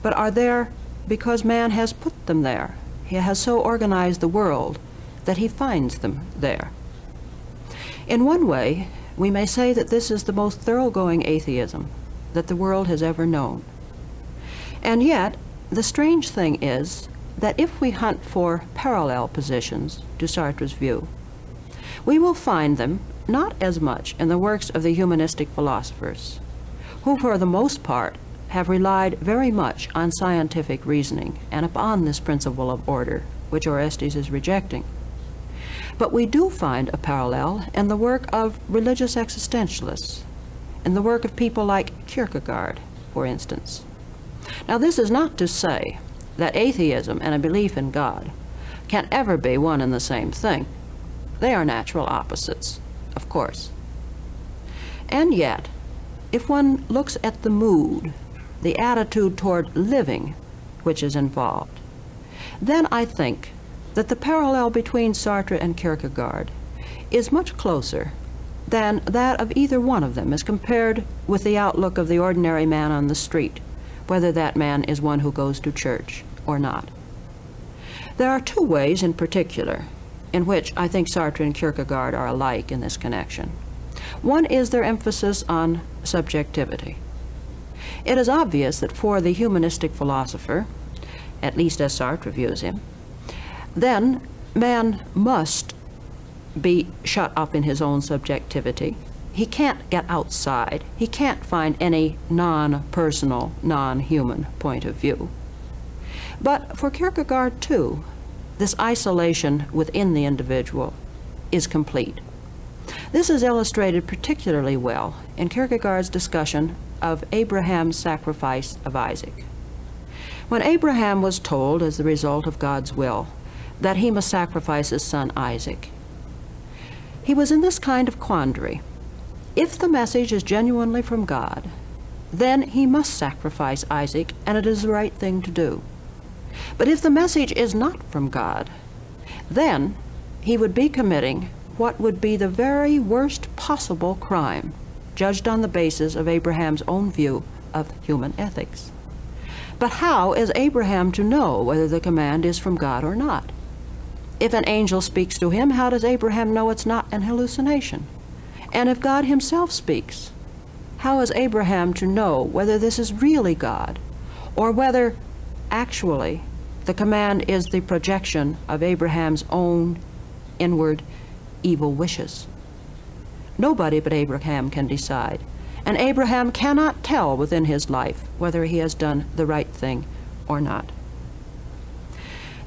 but are there because man has put them there. He has so organized the world that he finds them there. In one way, we may say that this is the most thoroughgoing atheism that the world has ever known. And yet, the strange thing is that if we hunt for parallel positions to Sartre's view, we will find them not as much in the works of the humanistic philosophers, who for the most part have relied very much on scientific reasoning and upon this principle of order, which Orestes is rejecting. But we do find a parallel in the work of religious existentialists, in the work of people like Kierkegaard, for instance. Now, this is not to say that atheism and a belief in God can ever be one and the same thing. They are natural opposites, of course. And yet, if one looks at the mood, the attitude toward living which is involved, then I think that the parallel between Sartre and Kierkegaard is much closer than that of either one of them as compared with the outlook of the ordinary man on the street, whether that man is one who goes to church or not. There are two ways in particular in which I think Sartre and Kierkegaard are alike in this connection. One is their emphasis on subjectivity. It is obvious that for the humanistic philosopher, at least as Sartre views him, then man must be shut up in his own subjectivity. He can't get outside. He can't find any non-personal, non-human point of view. But for Kierkegaard, too, this isolation within the individual is complete. This is illustrated particularly well in Kierkegaard's discussion of Abraham's sacrifice of Isaac. When Abraham was told, as the result of God's will, that he must sacrifice his son Isaac, he was in this kind of quandary. If the message is genuinely from God, then he must sacrifice Isaac, and it is the right thing to do. But if the message is not from God, then he would be committing what would be the very worst possible crime, judged on the basis of Abraham's own view of human ethics. But how is Abraham to know whether the command is from God or not? If an angel speaks to him, how does Abraham know it's not an hallucination? And if God himself speaks, how is Abraham to know whether this is really God, or whether actually the command is the projection of Abraham's own inward evil wishes? Nobody but Abraham can decide, and Abraham cannot tell within his life whether he has done the right thing or not.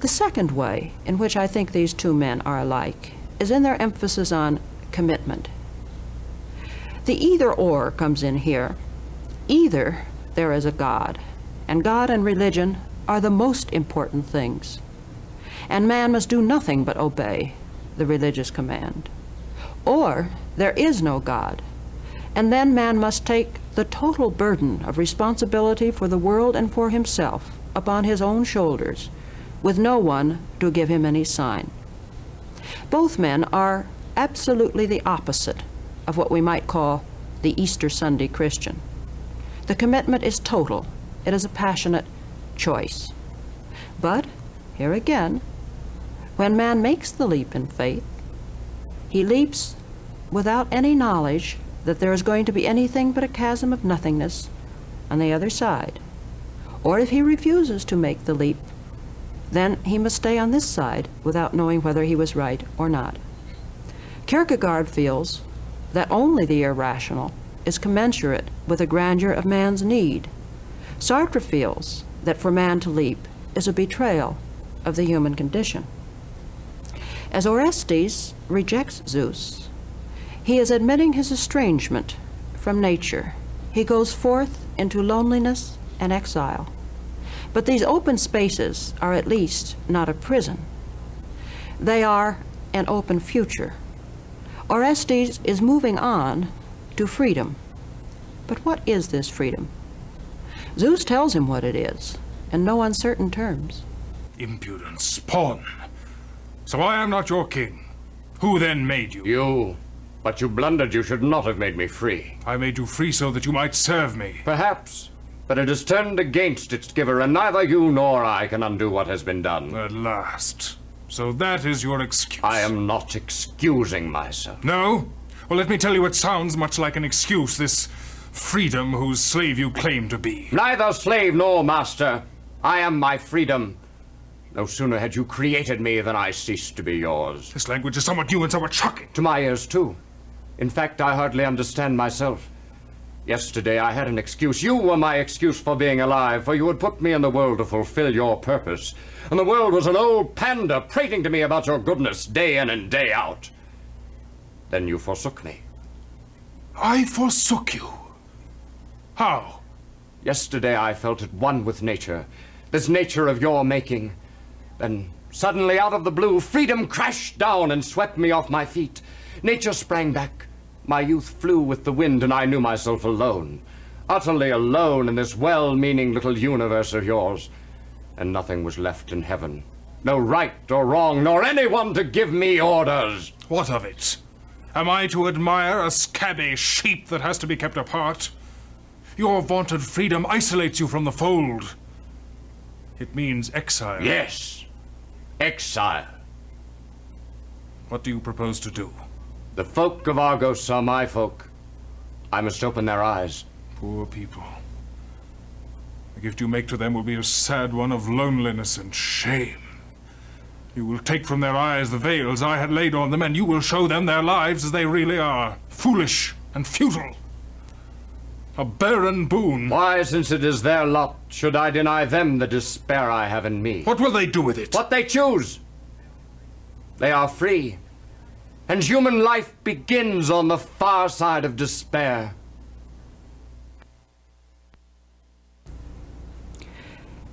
The second way in which I think these two men are alike is in their emphasis on commitment. The either-or comes in here. Either there is a God, and God and religion are the most important things, and man must do nothing but obey the religious command. Or there is no God, and then man must take the total burden of responsibility for the world and for himself upon his own shoulders, with no one to give him any sign. Both men are absolutely the opposite of what we might call the Easter Sunday Christian. The commitment is total. It is a passionate choice. But, here again, when man makes the leap in faith, he leaps without any knowledge that there is going to be anything but a chasm of nothingness on the other side. Or if he refuses to make the leap, then he must stay on this side without knowing whether he was right or not. Kierkegaard feels that only the irrational is commensurate with the grandeur of man's need. Sartre feels that for man to leap is a betrayal of the human condition. As Orestes rejects Zeus, he is admitting his estrangement from nature. He goes forth into loneliness and exile. But these open spaces are at least not a prison. They are an open future. Orestes is moving on to freedom. But what is this freedom? Zeus tells him what it is, in no uncertain terms. Impudence, pawn. So I am not your king. Who then made you? You. But you blundered. You should not have made me free. I made you free so that you might serve me. Perhaps. But it has turned against its giver, and neither you nor I can undo what has been done. At last. So that is your excuse. I am not excusing myself. No? Well, let me tell you, it sounds much like an excuse, this freedom whose slave you claim to be. Neither slave nor master. I am my freedom. No sooner had you created me than I ceased to be yours. This language is somewhat new and somewhat shocking. To my ears, too. In fact, I hardly understand myself. Yesterday I had an excuse. You were my excuse for being alive, for you had put me in the world to fulfill your purpose. And the world was an old panda prating to me about your goodness day in and day out. Then you forsook me. I forsook you? How? Yesterday I felt at one with nature, this nature of your making. Then suddenly out of the blue, freedom crashed down and swept me off my feet. Nature sprang back. My youth flew with the wind, and I knew myself alone. Utterly alone in this well-meaning little universe of yours. And nothing was left in heaven. No right or wrong, nor anyone to give me orders. What of it? Am I to admire a scabby sheep that has to be kept apart? Your vaunted freedom isolates you from the fold. It means exile. Yes, exile. What do you propose to do? The folk of Argos are my folk. I must open their eyes. Poor people. The gift you make to them will be a sad one of loneliness and shame. You will take from their eyes the veils I had laid on them, and you will show them their lives as they really are. Foolish and futile. A barren boon. Why, since it is their lot, should I deny them the despair I have in me? What will they do with it? What they choose. They are free. And human life begins on the far side of despair.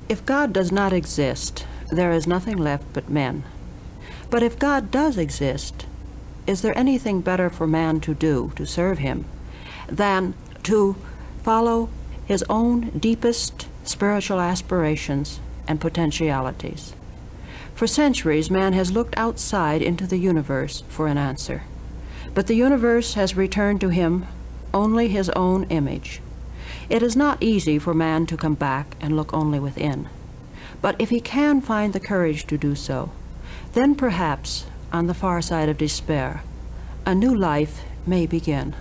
If God does not exist, there is nothing left but men. But if God does exist, is there anything better for man to do to serve him than to follow his own deepest spiritual aspirations and potentialities. For centuries, man has looked outside into the universe for an answer, but the universe has returned to him only his own image. It is not easy for man to come back and look only within, but if he can find the courage to do so, then perhaps, on the far side of despair, a new life may begin.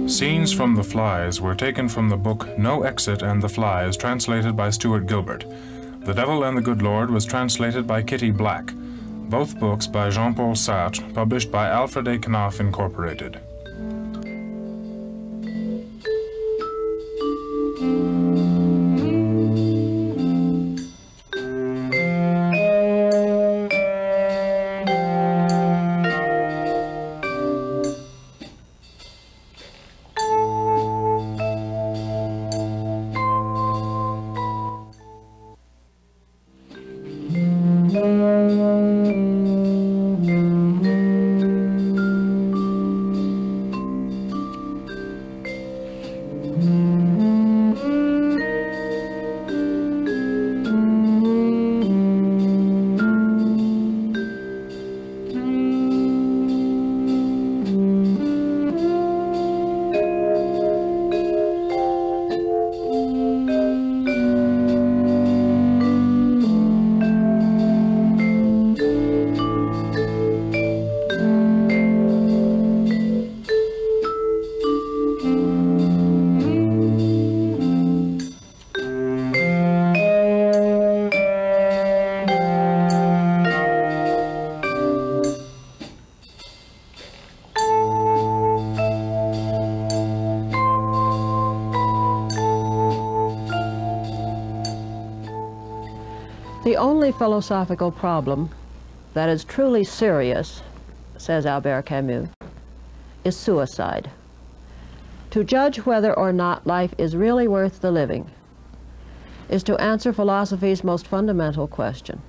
Scenes from The Flies were taken from the book No Exit and the Flies, translated by Stuart Gilbert. The Devil and the Good Lord was translated by Kitty Black. Both books by Jean-Paul Sartre, published by Alfred A. Knopf Incorporated. The only philosophical problem that is truly serious, says Albert Camus, is suicide. To judge whether or not life is really worth the living is to answer philosophy's most fundamental question.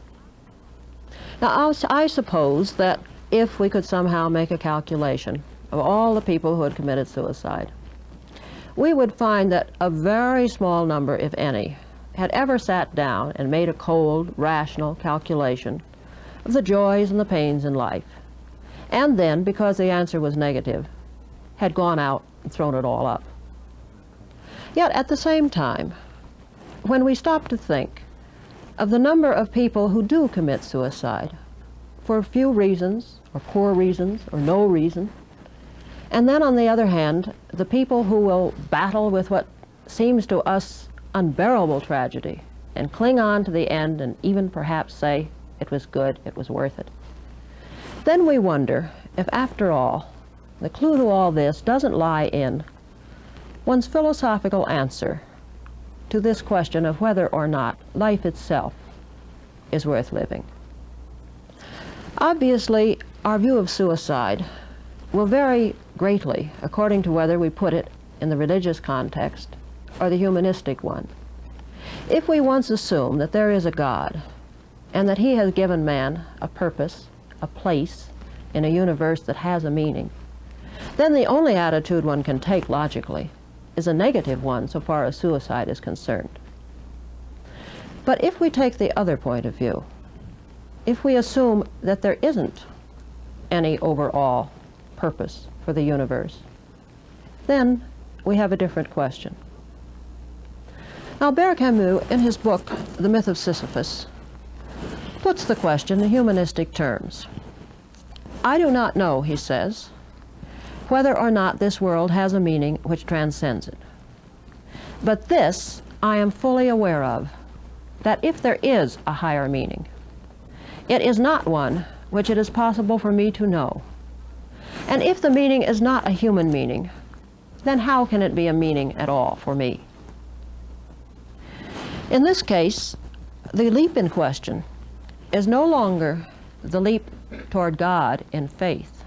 Now, I suppose that if we could somehow make a calculation of all the people who had committed suicide, we would find that a very small number, if any, had ever sat down and made a cold, rational calculation of the joys and the pains in life, and then, because the answer was negative, had gone out and thrown it all up. Yet at the same time, when we stop to think of the number of people who do commit suicide for a few reasons, or poor reasons, or no reason, and then on the other hand, the people who will battle with what seems to us unbearable tragedy and cling on to the end and even perhaps say it was good, it was worth it, then we wonder if, after all, the clue to all this doesn't lie in one's philosophical answer to this question of whether or not life itself is worth living. Obviously, our view of suicide will vary greatly according to whether we put it in the religious context or the humanistic one. If we once assume that there is a God and that he has given man a purpose, a place in a universe that has a meaning, then the only attitude one can take logically is a negative one so far as suicide is concerned. But if we take the other point of view, if we assume that there isn't any overall purpose for the universe, then we have a different question. Albert Camus, in his book, The Myth of Sisyphus, puts the question in humanistic terms. I do not know, he says, whether or not this world has a meaning which transcends it. But this I am fully aware of, that if there is a higher meaning, it is not one which it is possible for me to know. And if the meaning is not a human meaning, then how can it be a meaning at all for me? In this case, the leap in question is no longer the leap toward God in faith.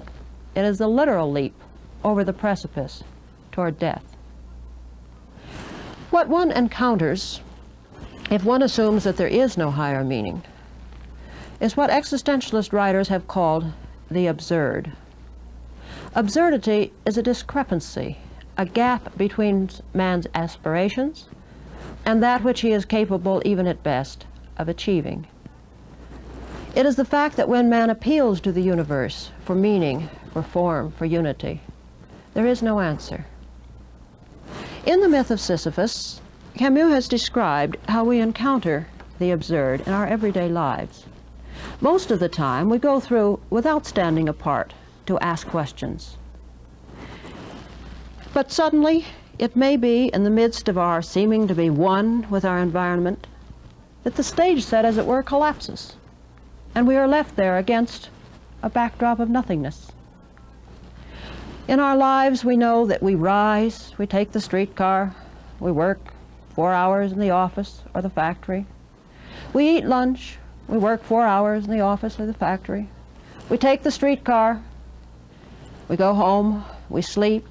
It is the literal leap over the precipice toward death. What one encounters, if one assumes that there is no higher meaning, is what existentialist writers have called the absurd. Absurdity is a discrepancy, a gap between man's aspirations and that which he is capable, even at best, of achieving. It is the fact that when man appeals to the universe for meaning, for form, for unity, there is no answer. In the myth of Sisyphus, Camus has described how we encounter the absurd in our everyday lives. Most of the time, we go through without standing apart to ask questions. But suddenly, it may be in the midst of our seeming to be one with our environment that the stage set, as it were, collapses, and we are left there against a backdrop of nothingness. In our lives, we know that we rise, we take the streetcar, we work 4 hours in the office or the factory. We eat lunch, we work 4 hours in the office or the factory. We take the streetcar, we go home, we sleep.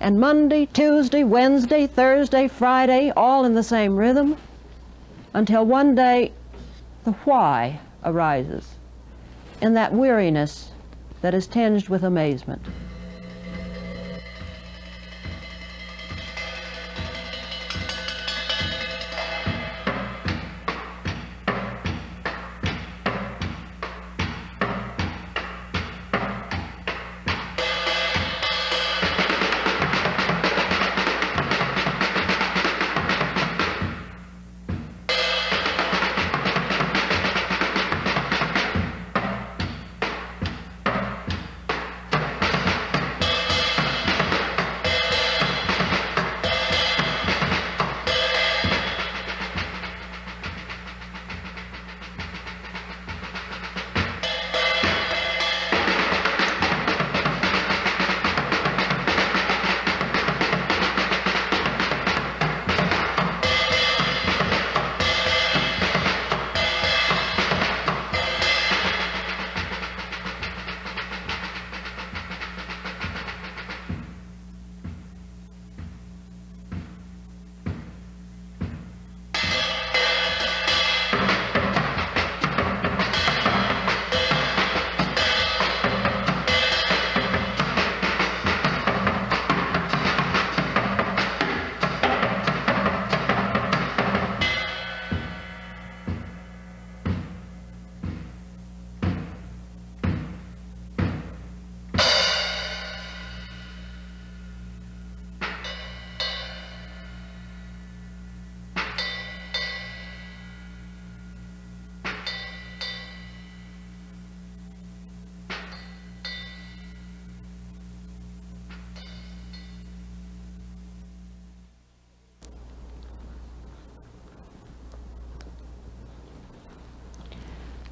And Monday, Tuesday, Wednesday, Thursday, Friday, all in the same rhythm, until one day the why arises in that weariness that is tinged with amazement.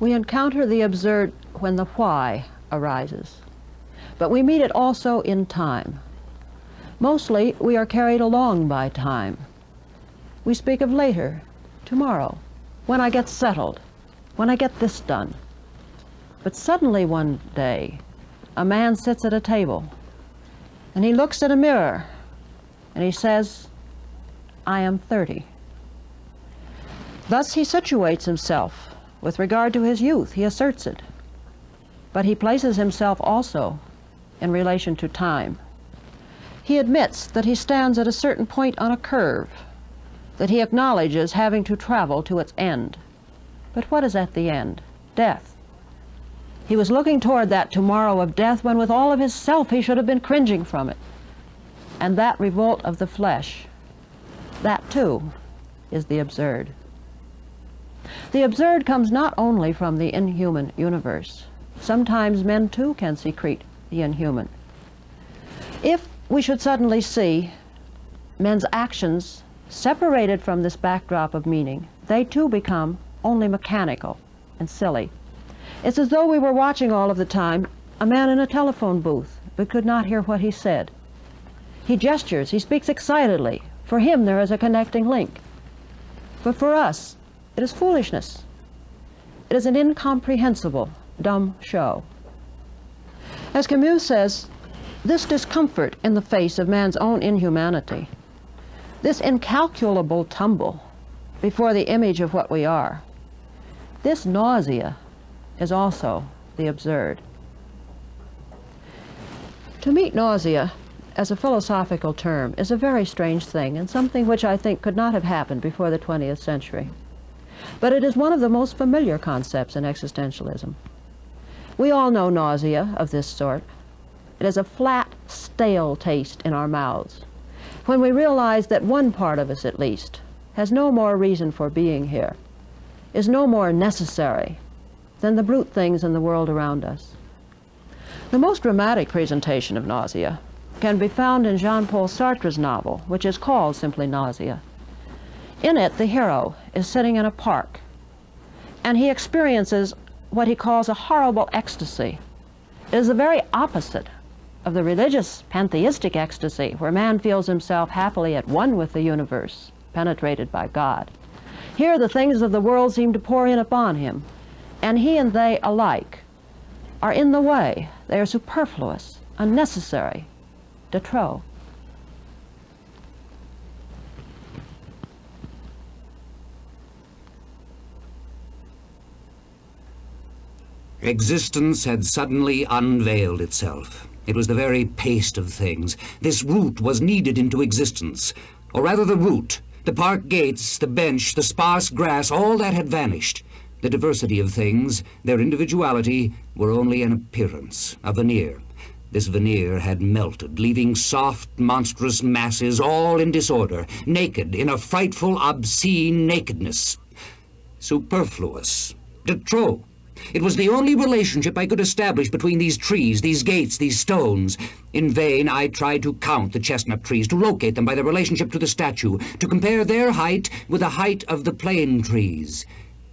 We encounter the absurd when the why arises, but we meet it also in time. Mostly, we are carried along by time. We speak of later, tomorrow, when I get settled, when I get this done. But suddenly one day, a man sits at a table, and he looks at a mirror, and he says, "I am 30. Thus he situates himself. With regard to his youth, he asserts it. But he places himself also in relation to time. He admits that he stands at a certain point on a curve, that he acknowledges having to travel to its end. But what is at the end? Death. He was looking toward that tomorrow of death when with all of his self he should have been cringing from it. And that revolt of the flesh, that too is the absurd. The absurd comes not only from the inhuman universe. Sometimes men too can secrete the inhuman. If we should suddenly see men's actions separated from this backdrop of meaning, they too become only mechanical and silly. It's as though we were watching all of the time a man in a telephone booth but could not hear what he said. He gestures, he speaks excitedly. For him, there is a connecting link. But for us, it is foolishness. It is an incomprehensible, dumb show. As Camus says, this discomfort in the face of man's own inhumanity, this incalculable tumble before the image of what we are, this nausea is also the absurd. To meet nausea as a philosophical term is a very strange thing, and something which I think could not have happened before the 20th century. But it is one of the most familiar concepts in existentialism. We all know nausea of this sort. It is a flat, stale taste in our mouths, when we realize that one part of us, at least, has no more reason for being here, is no more necessary than the brute things in the world around us. The most dramatic presentation of nausea can be found in Jean-Paul Sartre's novel, which is called simply Nausea. In it, the hero is sitting in a park, and he experiences what he calls a horrible ecstasy. It is the very opposite of the religious pantheistic ecstasy, where man feels himself happily at one with the universe, penetrated by God. Here the things of the world seem to pour in upon him, and he and they alike are in the way. They are superfluous, unnecessary, de trop. Existence had suddenly unveiled itself. It was the very paste of things. This root was kneaded into existence, or rather the root, the park gates, the bench, the sparse grass, all that had vanished. The diversity of things, their individuality, were only an appearance, a veneer. This veneer had melted, leaving soft, monstrous masses all in disorder, naked, in a frightful, obscene nakedness. Superfluous, de trop. It was the only relationship I could establish between these trees, these gates, these stones. In vain I tried to count the chestnut trees, to locate them by their relationship to the statue, to compare their height with the height of the plane trees.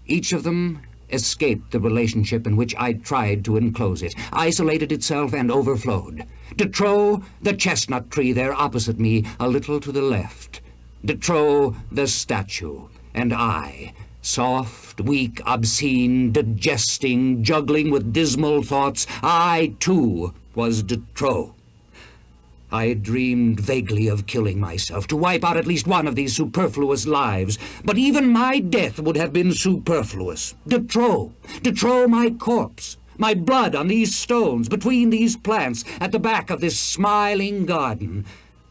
Each of them escaped the relationship in which I tried to enclose it, isolated itself and overflowed. De trop, the chestnut tree there opposite me, a little to the left. De trop, the statue, and I, soft, weak, obscene, digesting, juggling with dismal thoughts, I, too, was de trop. I had dreamed vaguely of killing myself, to wipe out at least one of these superfluous lives, but even my death would have been superfluous. De trop my corpse, my blood on these stones, between these plants, at the back of this smiling garden.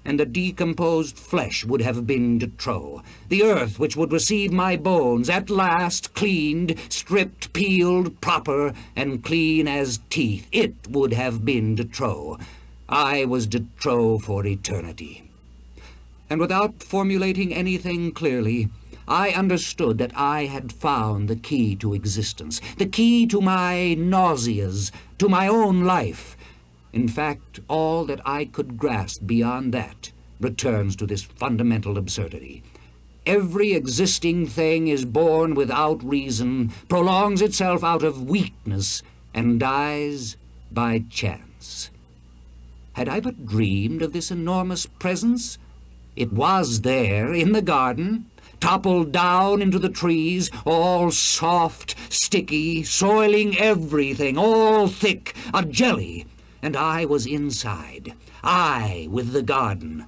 And the decomposed flesh would have been de trop. The earth which would receive my bones, at last cleaned, stripped, peeled, proper, and clean as teeth, it would have been de trop. I was de trop for eternity. And without formulating anything clearly, I understood that I had found the key to existence, the key to my nauseas, to my own life. In fact, all that I could grasp beyond that returns to this fundamental absurdity. Every existing thing is born without reason, prolongs itself out of weakness, and dies by chance. Had I but dreamed of this enormous presence? It was there, in the garden, toppled down into the trees, all soft, sticky, soiling everything, all thick, a jelly. And I was inside, I with the garden.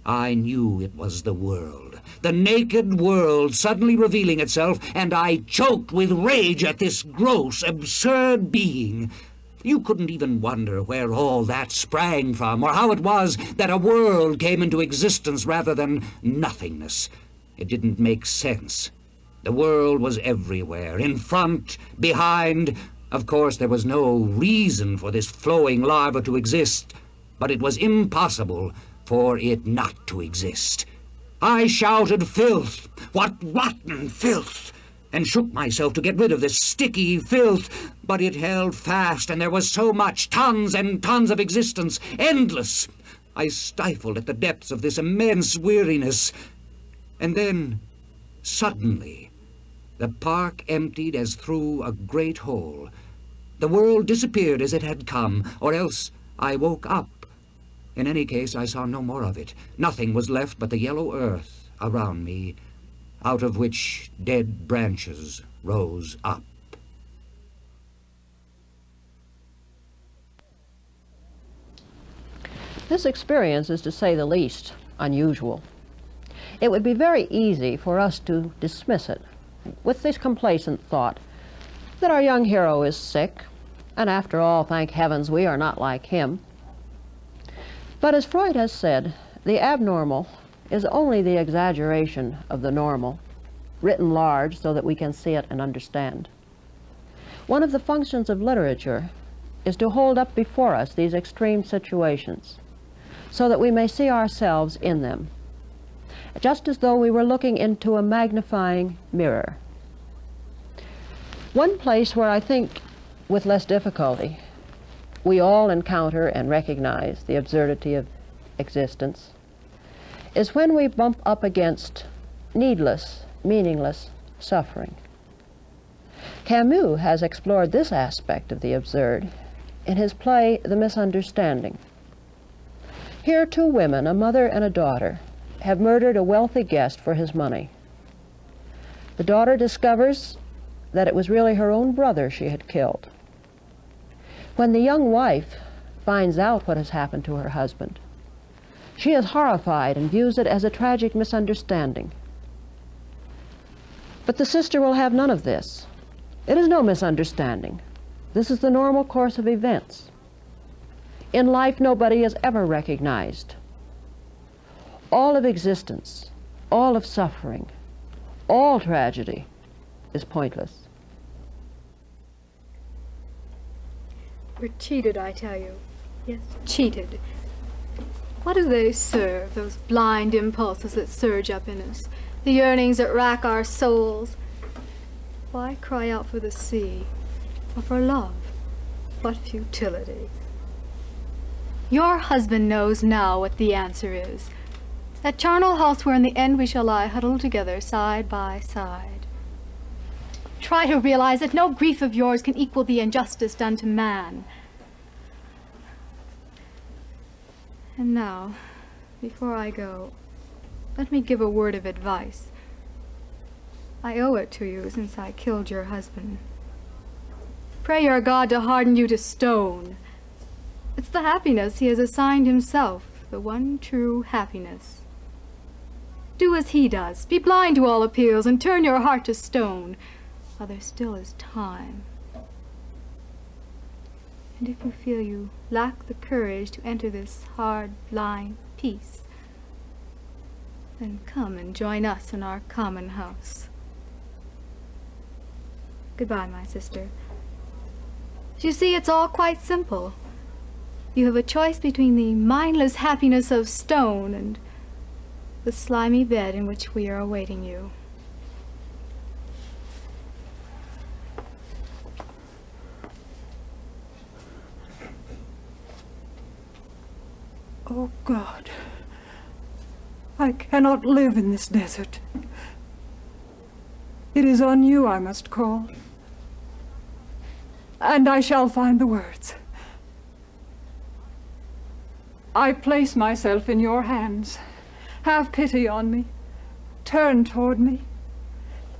I knew it was the world, the naked world suddenly revealing itself, and I choked with rage at this gross, absurd being. You couldn't even wonder where all that sprang from, or how it was that a world came into existence rather than nothingness. It didn't make sense. The world was everywhere, in front, behind. Of course, there was no reason for this flowing lava to exist, but it was impossible for it not to exist. I shouted, "Filth! What rotten filth!" and shook myself to get rid of this sticky filth, but it held fast, and there was so much, tons and tons of existence, endless. I stifled at the depths of this immense weariness, and then, suddenly, the park emptied as through a great hole. The world disappeared as it had come, or else I woke up. In any case, I saw no more of it. Nothing was left but the yellow earth around me, out of which dead branches rose up. This experience is, to say the least, unusual. It would be very easy for us to dismiss it with this complacent thought that our young hero is sick, and after all, thank heavens, we are not like him. But as Freud has said, the abnormal is only the exaggeration of the normal, written large so that we can see it and understand. One of the functions of literature is to hold up before us these extreme situations so that we may see ourselves in them, just as though we were looking into a magnifying mirror. One place where I think, with less difficulty, we all encounter and recognize the absurdity of existence is when we bump up against needless, meaningless suffering. Camus has explored this aspect of the absurd in his play The Misunderstanding. Here, two women, a mother and a daughter, have murdered a wealthy guest for his money. The daughter discovers that it was really her own brother she had killed. When the young wife finds out what has happened to her husband, she is horrified and views it as a tragic misunderstanding. But the sister will have none of this. It is no misunderstanding. This is the normal course of events. In life, nobody is ever recognized. All of existence, all of suffering, all tragedy is pointless. We're cheated, I tell you. Yes, cheated. What do they serve, those blind impulses that surge up in us, the yearnings that rack our souls? Why cry out for the sea, or for love? What futility. Your husband knows now what the answer is. That charnel house where in the end we shall lie huddled together side by side. Try to realize that no grief of yours can equal the injustice done to man. And now, before I go, let me give a word of advice. I owe it to you since I killed your husband. Pray your God to harden you to stone. It's the happiness he has assigned himself, the one true happiness. Do as he does. Be blind to all appeals and turn your heart to stone, while there still is time. And if you feel you lack the courage to enter this hard line peace, then come and join us in our common house. Goodbye, my sister. You see, it's all quite simple. You have a choice between the mindless happiness of stone and the slimy bed in which we are awaiting you. Oh, God, I cannot live in this desert. It is on you I must call, and I shall find the words. I place myself in your hands. Have pity on me. Turn toward me.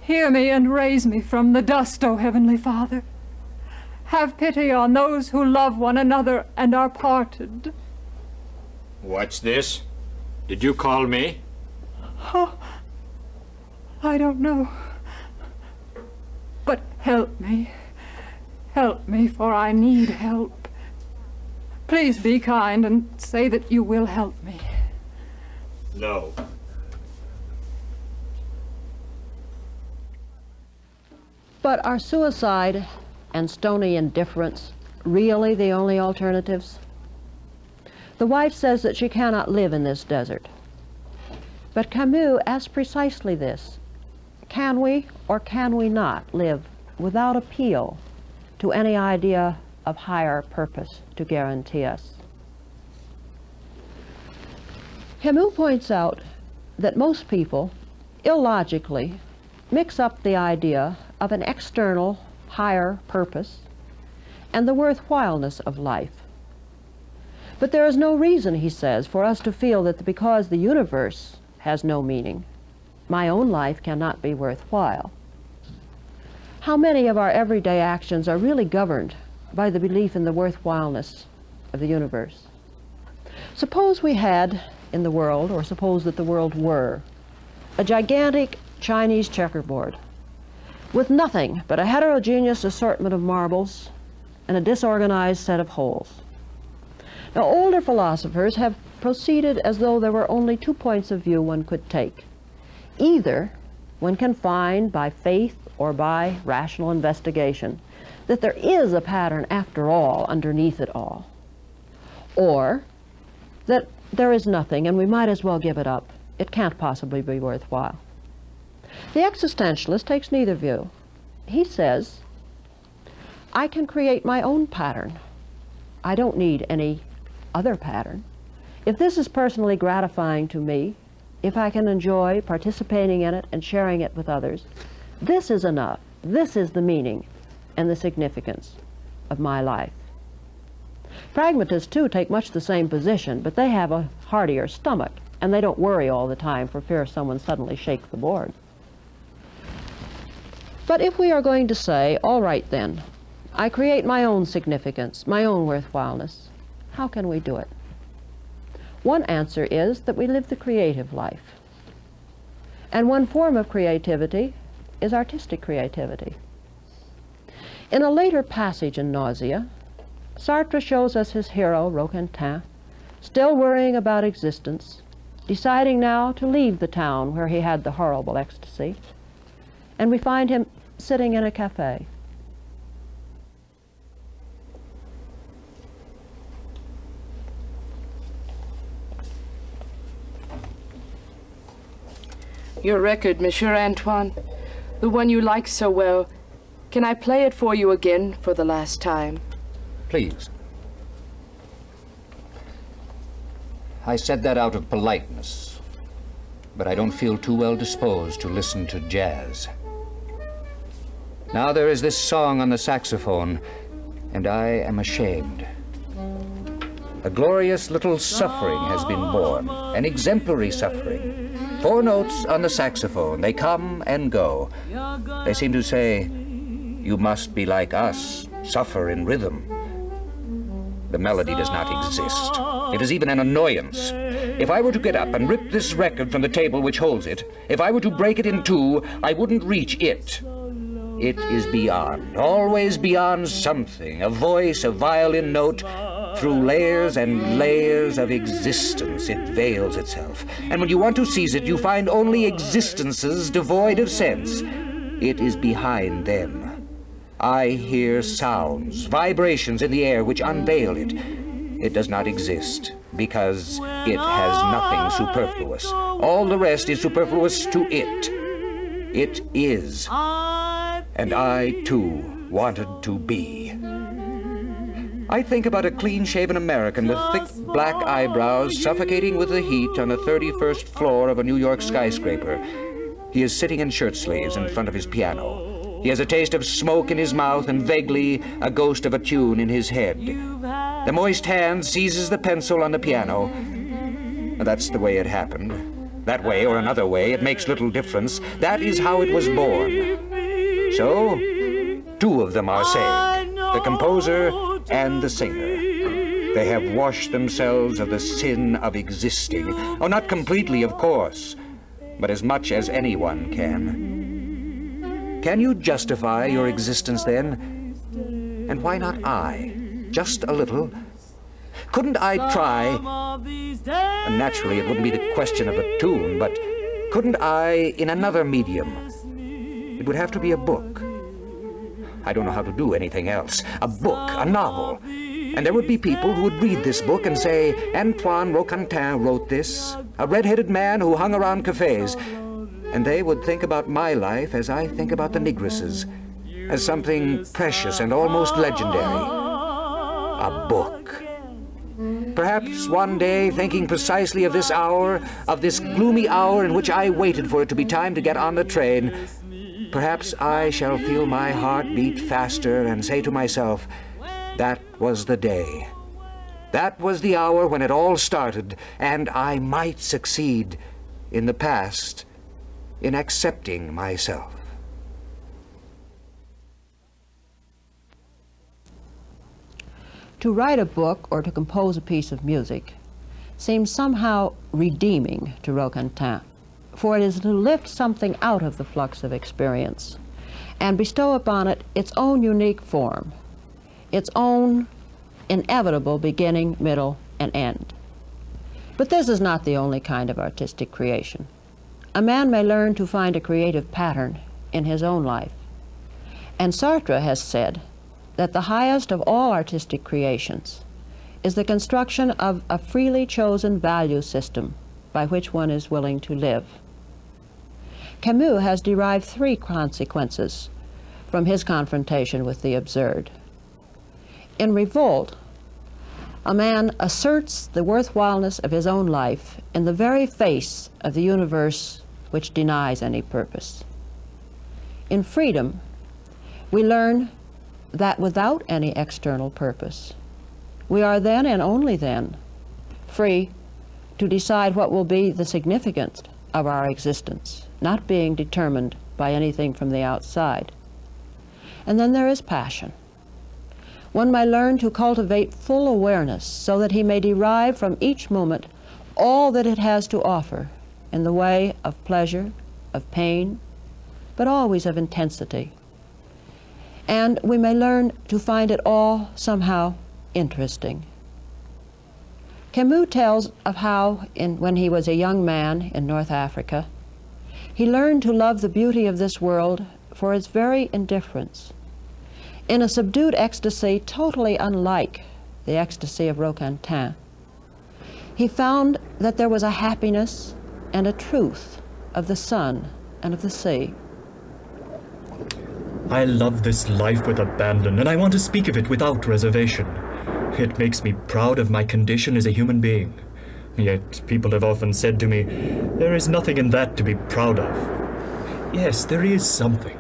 Hear me and raise me from the dust, O Heavenly Father. Have pity on those who love one another and are parted. What's this? Did you call me? Oh, I don't know. But help me. Help me, for I need help. Please be kind and say that you will help me. No. But are suicide and stony indifference really the only alternatives? The wife says that she cannot live in this desert. But Camus asks precisely this. Can we or can we not live without appeal to any idea of higher purpose to guarantee us? Camus points out that most people, illogically, mix up the idea of an external higher purpose and the worthwhileness of life. But there is no reason, he says, for us to feel that because the universe has no meaning, my own life cannot be worthwhile. How many of our everyday actions are really governed by the belief in the worthwhileness of the universe? Suppose we had in the world, or suppose that the world were, a gigantic Chinese checkerboard with nothing but a heterogeneous assortment of marbles and a disorganized set of holes. Now, older philosophers have proceeded as though there were only 2 points of view one could take. Either one can find by faith or by rational investigation that there is a pattern after all underneath it all, or that there is nothing and we might as well give it up. It can't possibly be worthwhile. The existentialist takes neither view. He says, I can create my own pattern. I don't need any other pattern. If this is personally gratifying to me, if I can enjoy participating in it and sharing it with others, this is enough. This is the meaning and the significance of my life. Pragmatists, too, take much the same position, but they have a heartier stomach, and they don't worry all the time for fear someone suddenly shakes the board. But if we are going to say, all right then, I create my own significance, my own worthwhileness, how can we do it? One answer is that we live the creative life. And one form of creativity is artistic creativity. In a later passage in Nausea, Sartre shows us his hero, Roquentin, still worrying about existence, deciding now to leave the town where he had the horrible ecstasy, and we find him sitting in a cafe. Your record, Monsieur Antoine, the one you like so well. Can I play it for you again for the last time? Please. I said that out of politeness, but I don't feel too well disposed to listen to jazz. Now there is this song on the saxophone, and I am ashamed. A glorious little suffering has been born, an exemplary suffering. 4 notes on the saxophone, they come and go. They seem to say, you must be like us, suffer in rhythm. The melody does not exist. It is even an annoyance. If I were to get up and rip this record from the table which holds it, if I were to break it in 2, I wouldn't reach it. It is beyond, always beyond something, a voice, a violin note. Through layers and layers of existence, it veils itself. And when you want to seize it, you find only existences devoid of sense. It is behind them. I hear sounds, vibrations in the air which unveil it. It does not exist because it has nothing superfluous. All the rest is superfluous to it. It is. And I, too, wanted to be. I think about a clean-shaven American with thick black eyebrows suffocating with the heat on the 31st floor of a New York skyscraper. He is sitting in shirt sleeves in front of his piano. He has a taste of smoke in his mouth and vaguely a ghost of a tune in his head. The moist hand seizes the pencil on the piano. That's the way it happened. That way or another way, it makes little difference. That is how it was born. So, 2 of them are saved, the composer and the singer. They have washed themselves of the sin of existing. Oh, not completely, of course, but as much as anyone can. Can you justify your existence then? And why not I? Just a little. Couldn't I try, and naturally it wouldn't be the question of a tune, but couldn't I, in another medium? It would have to be a book. I don't know how to do anything else. A book, a novel. And there would be people who would read this book and say, Antoine Roquentin wrote this, a red-headed man who hung around cafes. And they would think about my life as I think about the Negresses, as something precious and almost legendary. A book. Perhaps one day, thinking precisely of this hour, of this gloomy hour in which I waited for it to be time to get on the train, perhaps I shall feel my heart beat faster and say to myself, that was the day That was the hour when it all started, and I might succeed in the past in accepting myself. To write a book or to compose a piece of music seems somehow redeeming to Roquentin, for it is to lift something out of the flux of experience and bestow upon it its own unique form, its own inevitable beginning, middle, and end. But this is not the only kind of artistic creation. A man may learn to find a creative pattern in his own life. And Sartre has said that the highest of all artistic creations is the construction of a freely chosen value system by which one is willing to live. Camus has derived 3 consequences from his confrontation with the absurd. In Revolt, a man asserts the worthwhileness of his own life in the very face of the universe which denies any purpose. In Freedom, we learn that without any external purpose, we are then and only then free to decide what will be the significance of our existence, not being determined by anything from the outside. And then there is passion. One may learn to cultivate full awareness so that he may derive from each moment all that it has to offer in the way of pleasure, of pain, but always of intensity. And we may learn to find it all somehow interesting. Camus tells of how, when he was a young man in North Africa, he learned to love the beauty of this world for its very indifference, in a subdued ecstasy totally unlike the ecstasy of Roquentin. He found that there was a happiness and a truth of the sun and of the sea. I love this life with abandon, and I want to speak of it without reservation. It makes me proud of my condition as a human being. Yet people have often said to me, there is nothing in that to be proud of. Yes, there is something.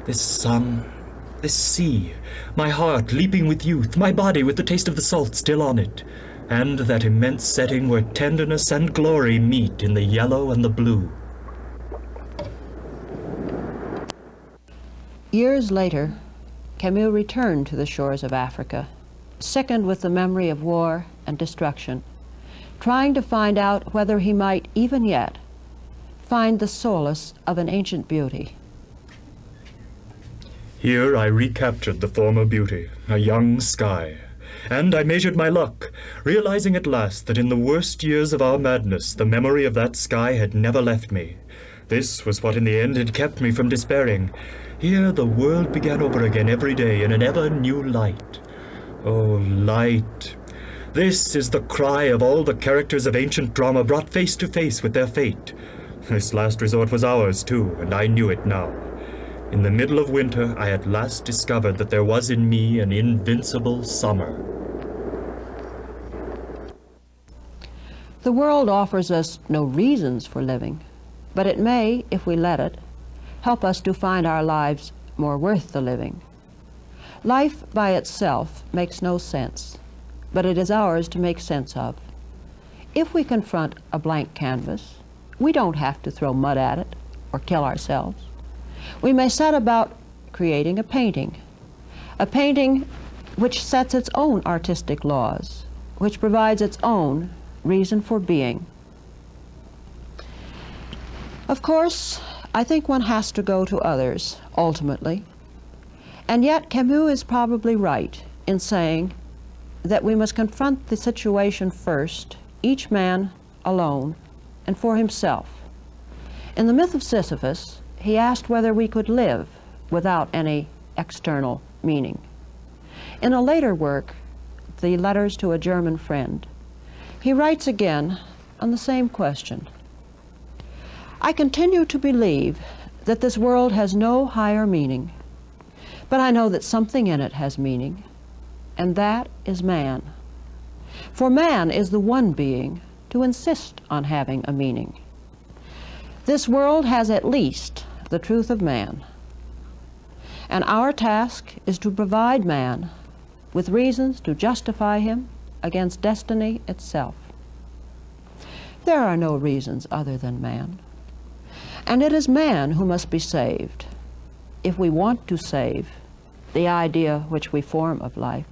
This sun, this sea, my heart leaping with youth, my body with the taste of the salt still on it, and that immense setting where tenderness and glory meet in the yellow and the blue. Years later, Camus returned to the shores of Africa, sickened with the memory of war and destruction, trying to find out whether he might, even yet, find the solace of an ancient beauty. Here I recaptured the former beauty, a young sky, and I measured my luck, realizing at last that in the worst years of our madness, the memory of that sky had never left me. This was what in the end had kept me from despairing. Here the world began over again every day in an ever new light. Oh, light! This is the cry of all the characters of ancient drama brought face to face with their fate. This last resort was ours, too, and I knew it now. In the middle of winter, I at last discovered that there was in me an invincible summer. The world offers us no reasons for living, but it may, if we let it, help us to find our lives more worth the living. Life by itself makes no sense, but it is ours to make sense of. If we confront a blank canvas, we don't have to throw mud at it or kill ourselves. We may set about creating a painting which sets its own artistic laws, which provides its own reason for being. Of course, I think one has to go to others, ultimately. And yet Camus is probably right in saying that we must confront the situation first, each man alone, and for himself. In the myth of Sisyphus, he asked whether we could live without any external meaning. In a later work, The Letters to a German Friend, he writes again on the same question. I continue to believe that this world has no higher meaning, but I know that something in it has meaning, and that is man. For man is the one being to insist on having a meaning. This world has at least the truth of man, and our task is to provide man with reasons to justify him against destiny itself. There are no reasons other than man. And it is man who must be saved, if we want to save the idea which we form of life.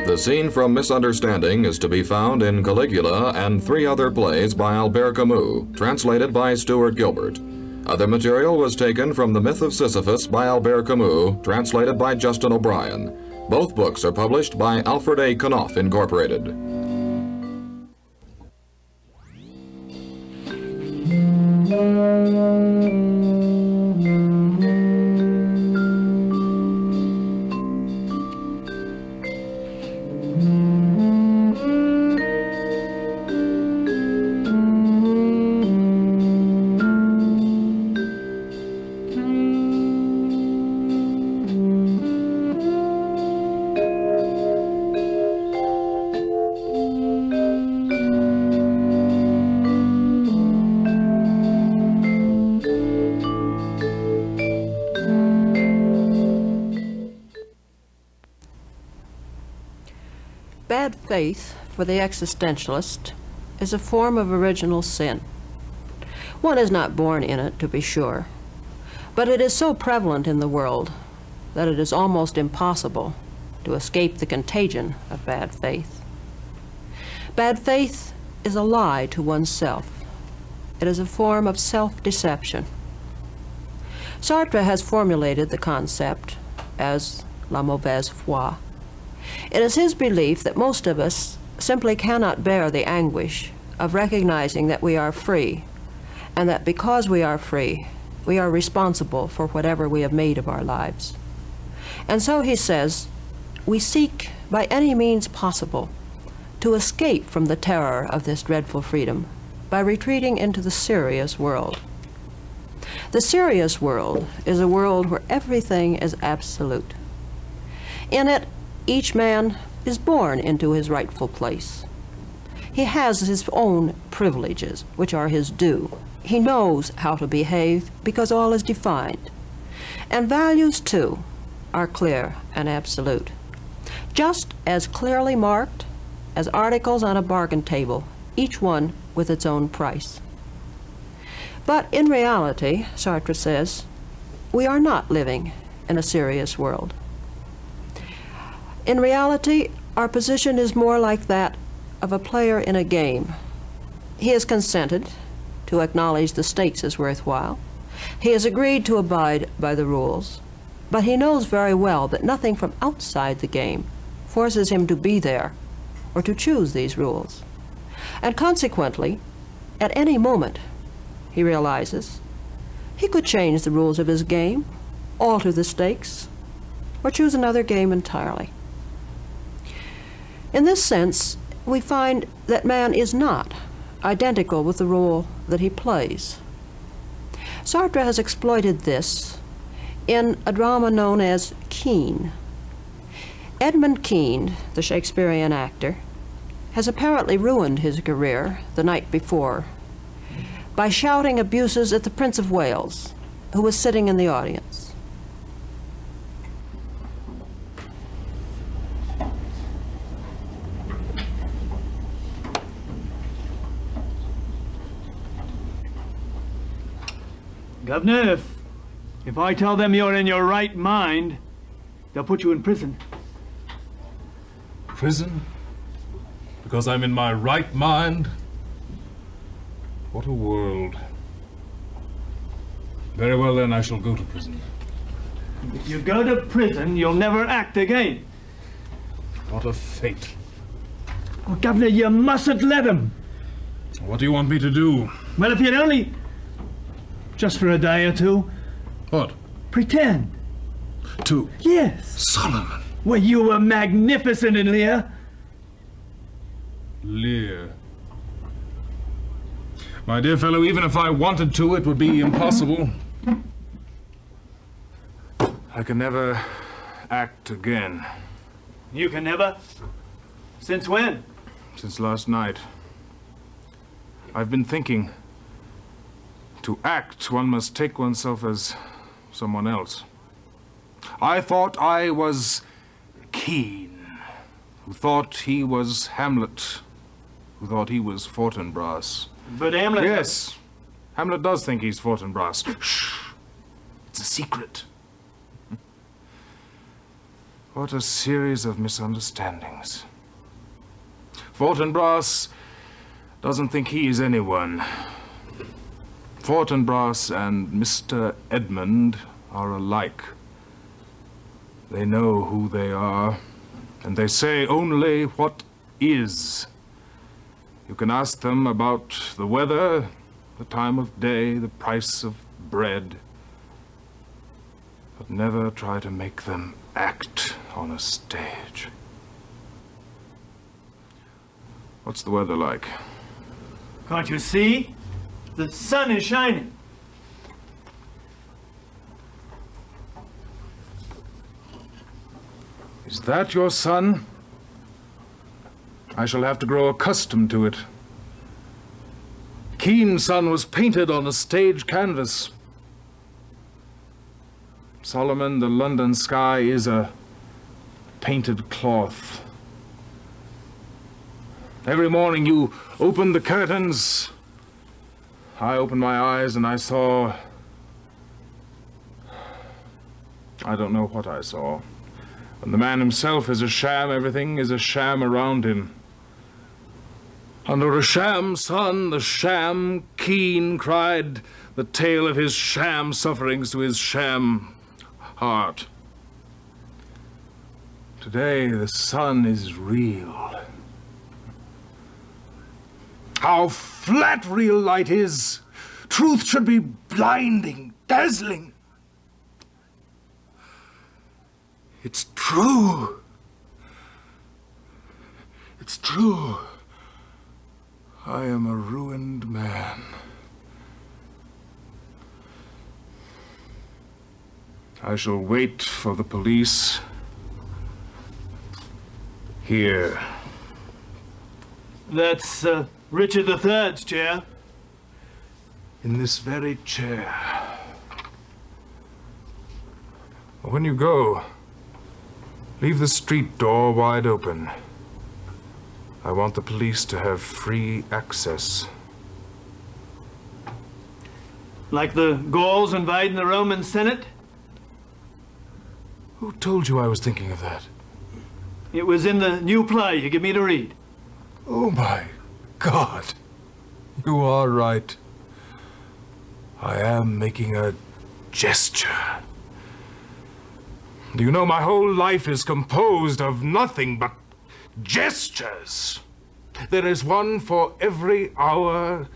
The scene from Misunderstanding is to be found in Caligula and 3 other plays by Albert Camus, translated by Stuart Gilbert. Other material was taken from The Myth of Sisyphus by Albert Camus, translated by Justin O'Brien. Both books are published by Alfred A. Knopf, Incorporated. Bad faith, for the existentialist, is a form of original sin. One is not born in it, to be sure, but it is so prevalent in the world that it is almost impossible to escape the contagion of bad faith. Bad faith is a lie to oneself. It is a form of self-deception. Sartre has formulated the concept as la mauvaise foi. It is his belief that most of us simply cannot bear the anguish of recognizing that we are free, and that because we are free, we are responsible for whatever we have made of our lives. And so he says, we seek by any means possible to escape from the terror of this dreadful freedom by retreating into the serious world. The serious world is a world where everything is absolute. In it, each man is born into his rightful place. He has his own privileges, which are his due. He knows how to behave because all is defined. And values, too, are clear and absolute, just as clearly marked as articles on a bargain table, each one with its own price. But in reality, Sartre says, we are not living in a serious world. In reality, our position is more like that of a player in a game. He has consented to acknowledge the stakes as worthwhile. He has agreed to abide by the rules, but he knows very well that nothing from outside the game forces him to be there or to choose these rules. And consequently, at any moment, he realizes, he could change the rules of his game, alter the stakes, or choose another game entirely. In this sense, we find that man is not identical with the role that he plays. Sartre has exploited this in a drama known as Kean. Edmund Kean, the Shakespearean actor, has apparently ruined his career the night before by shouting abuses at the Prince of Wales, who was sitting in the audience. Governor, if I tell them you're in your right mind, they'll put you in prison. Prison? Because I'm in my right mind? What a world. Very well then, I shall go to prison. If you go to prison, you'll never act again. What a fate. Well, Governor, you mustn't let him. What do you want me to do? Well, if you'd only... just for a day or two. What? Pretend. To? Yes. Solomon. Well, you were magnificent in Lear. Lear. My dear fellow, even if I wanted to, it would be impossible. I can never act again. You can never? Since when? since last night. I've been thinking. To act, one must take oneself as someone else. I thought I was Kean, who thought he was Hamlet, who thought he was Fortinbras. But Hamlet... Yes, Hamlet does think he's Fortinbras. Shh! It's a secret. What a series of misunderstandings. Fortinbras doesn't think he is anyone. Fortinbras and Mr. Edmund are alike. They know who they are, and they say only what is. You can ask them about the weather, the time of day, the price of bread, but never try to make them act on a stage. What's the weather like? Can't you see? The sun is shining. Is that your sun? I shall have to grow accustomed to it. Kean's sun was painted on a stage canvas. Solomon, the London sky is a painted cloth. Every morning you open the curtains. I opened my eyes and I saw... I don't know what I saw. When the man himself is a sham, everything is a sham around him. Under a sham sun, the sham Kean cried the tale of his sham sufferings to his sham heart. Today the sun is real. How flat real light is! Truth should be blinding, dazzling. It's true. It's true. I am a ruined man. I shall wait for the police here. That's Richard III's chair. In this very chair. When you go, leave the street door wide open. I want the police to have free access. Like the Gauls invading the Roman Senate? Who told you I was thinking of that? It was in the new play you give me to read. Oh my God. You are right. I am making a gesture. Do you know my whole life is composed of nothing but gestures? There is one for every hour,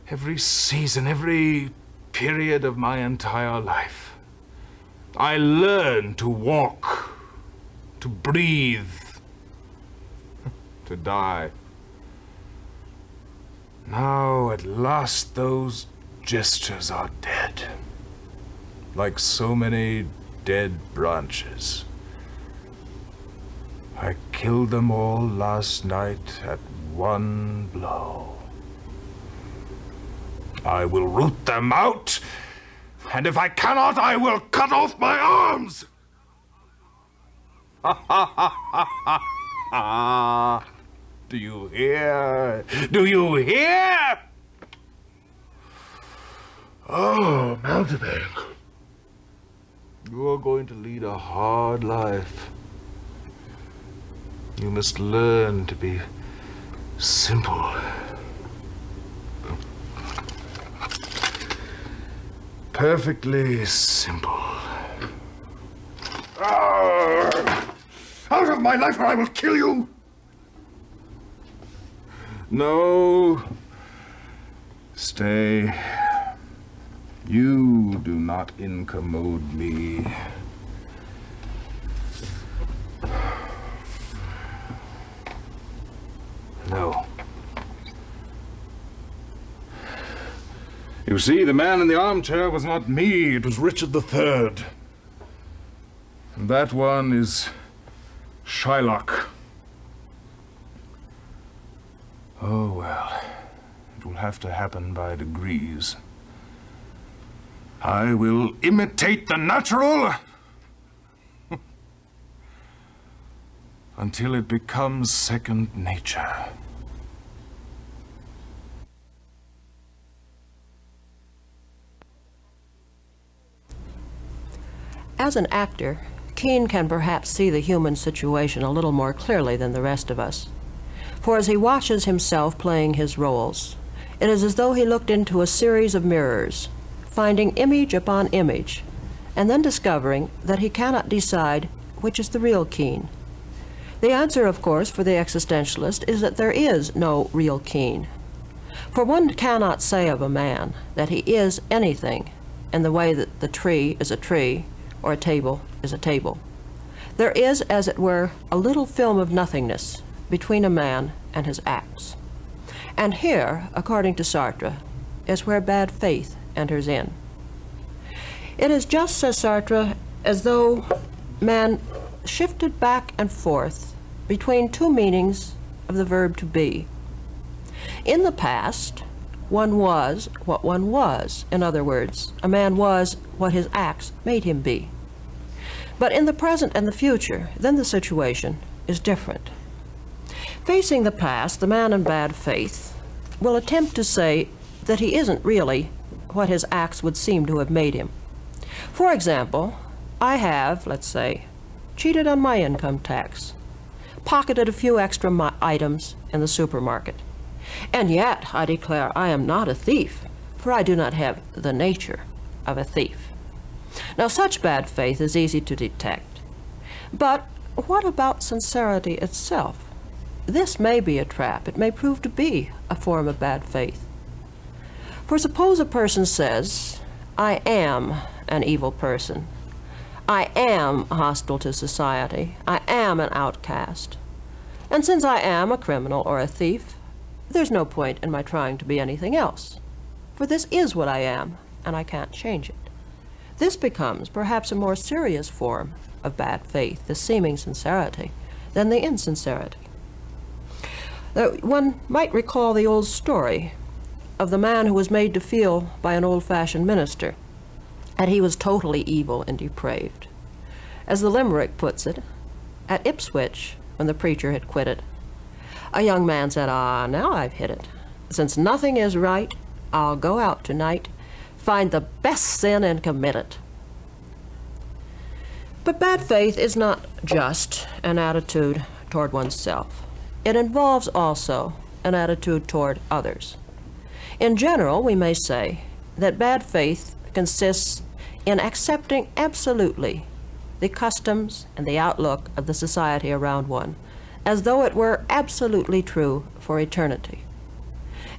every season, every period of my entire life. I learn to walk, to breathe, to die. Now, at last, those gestures are dead, like so many dead branches. I killed them all last night at one blow. I will root them out, and if I cannot, I will cut off my arms! Do you hear? Do you hear? Oh, Mountebank. You are going to lead a hard life. You must learn to be simple. Perfectly simple. Out of my life or I will kill you! No. Stay. You do not incommode me. No. You see, the man in the armchair was not me, it was Richard III. And that one is Shylock. Oh, well, it will have to happen by degrees. I will imitate the natural until it becomes second nature. As an actor, Keene can perhaps see the human situation a little more clearly than the rest of us. For as he watches himself playing his roles, it is as though he looked into a series of mirrors, finding image upon image, and then discovering that he cannot decide which is the real Keene. The answer, of course, for the existentialist is that there is no real Keene. For one cannot say of a man that he is anything in the way that the tree is a tree or a table is a table. There is, as it were, a little film of nothingness between a man and his acts. And here, according to Sartre, is where bad faith enters in. It is just, says Sartre, as though man shifted back and forth between two meanings of the verb to be. In the past, one was what one was. In other words, a man was what his acts made him be. But in the present and the future, then the situation is different. Facing the past, the man in bad faith will attempt to say that he isn't really what his acts would seem to have made him. For example, I have, let's say, cheated on my income tax, pocketed a few extra items in the supermarket. And yet, I declare, I am not a thief, for I do not have the nature of a thief. Now, such bad faith is easy to detect. But what about sincerity itself? This may be a trap. It may prove to be a form of bad faith. For suppose a person says, I am an evil person. I am hostile to society. I am an outcast. And since I am a criminal or a thief, there's no point in my trying to be anything else. For this is what I am, and I can't change it. This becomes perhaps a more serious form of bad faith, the seeming sincerity, than the insincerity. One might recall the old story of the man who was made to feel by an old-fashioned minister that he was totally evil and depraved. As the limerick puts it, at Ipswich, when the preacher had quitted, a young man said, "Ah, now I've hit it. Since nothing is right, I'll go out tonight, find the best sin and commit it." But bad faith is not just an attitude toward oneself. It involves also an attitude toward others. In general, we may say that bad faith consists in accepting absolutely the customs and the outlook of the society around one, as though it were absolutely true for eternity.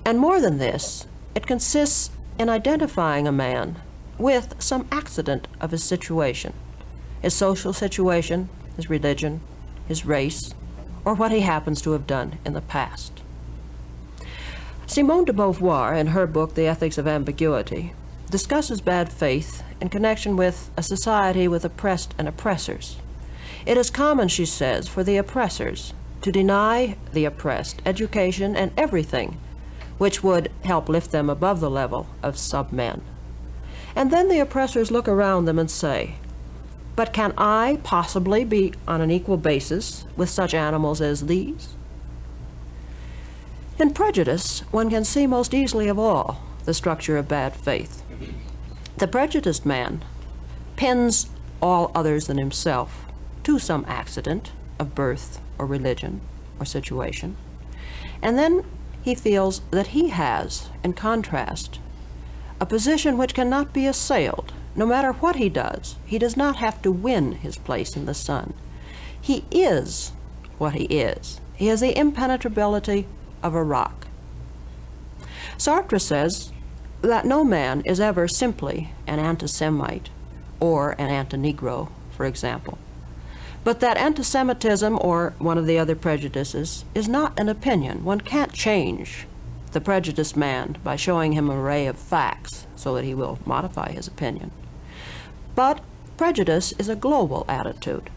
And more than this, it consists in identifying a man with some accident of his situation, his social situation, his religion, his race, or what he happens to have done in the past. Simone de Beauvoir, in her book, The Ethics of Ambiguity, discusses bad faith in connection with a society with oppressed and oppressors. It is common, she says, for the oppressors to deny the oppressed education and everything which would help lift them above the level of sub-men. And then the oppressors look around them and say, "But can I possibly be on an equal basis with such animals as these?" In prejudice, one can see most easily of all the structure of bad faith. The prejudiced man pins all others than himself to some accident of birth or religion or situation, and then he feels that he has, in contrast, a position which cannot be assailed. No matter what he does not have to win his place in the sun. He is what he is. He has the impenetrability of a rock. Sartre says that no man is ever simply an anti-Semite or an anti-Negro, for example, but that anti-Semitism or one of the other prejudices is not an opinion. One can't change the prejudiced man by showing him an array of facts so that he will modify his opinion. But prejudice is a global attitude.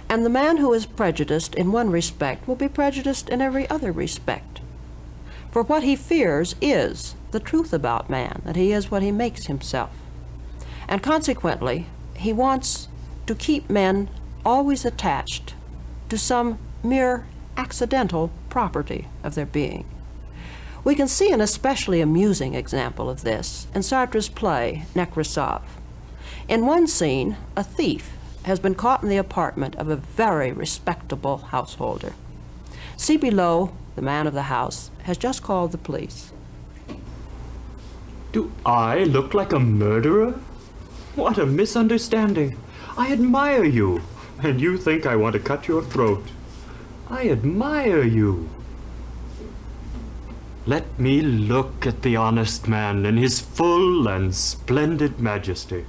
And the man who is prejudiced in one respect will be prejudiced in every other respect. For what he fears is the truth about man, that he is what he makes himself. And consequently, he wants to keep men always attached to some mere accidental property of their being. We can see an especially amusing example of this in Sartre's play, Nekrasov. In one scene, a thief has been caught in the apartment of a very respectable householder. See below, the man of the house has just called the police. Do I look like a murderer? What a misunderstanding. I admire you, and you think I want to cut your throat. I admire you. Let me look at the honest man in his full and splendid majesty.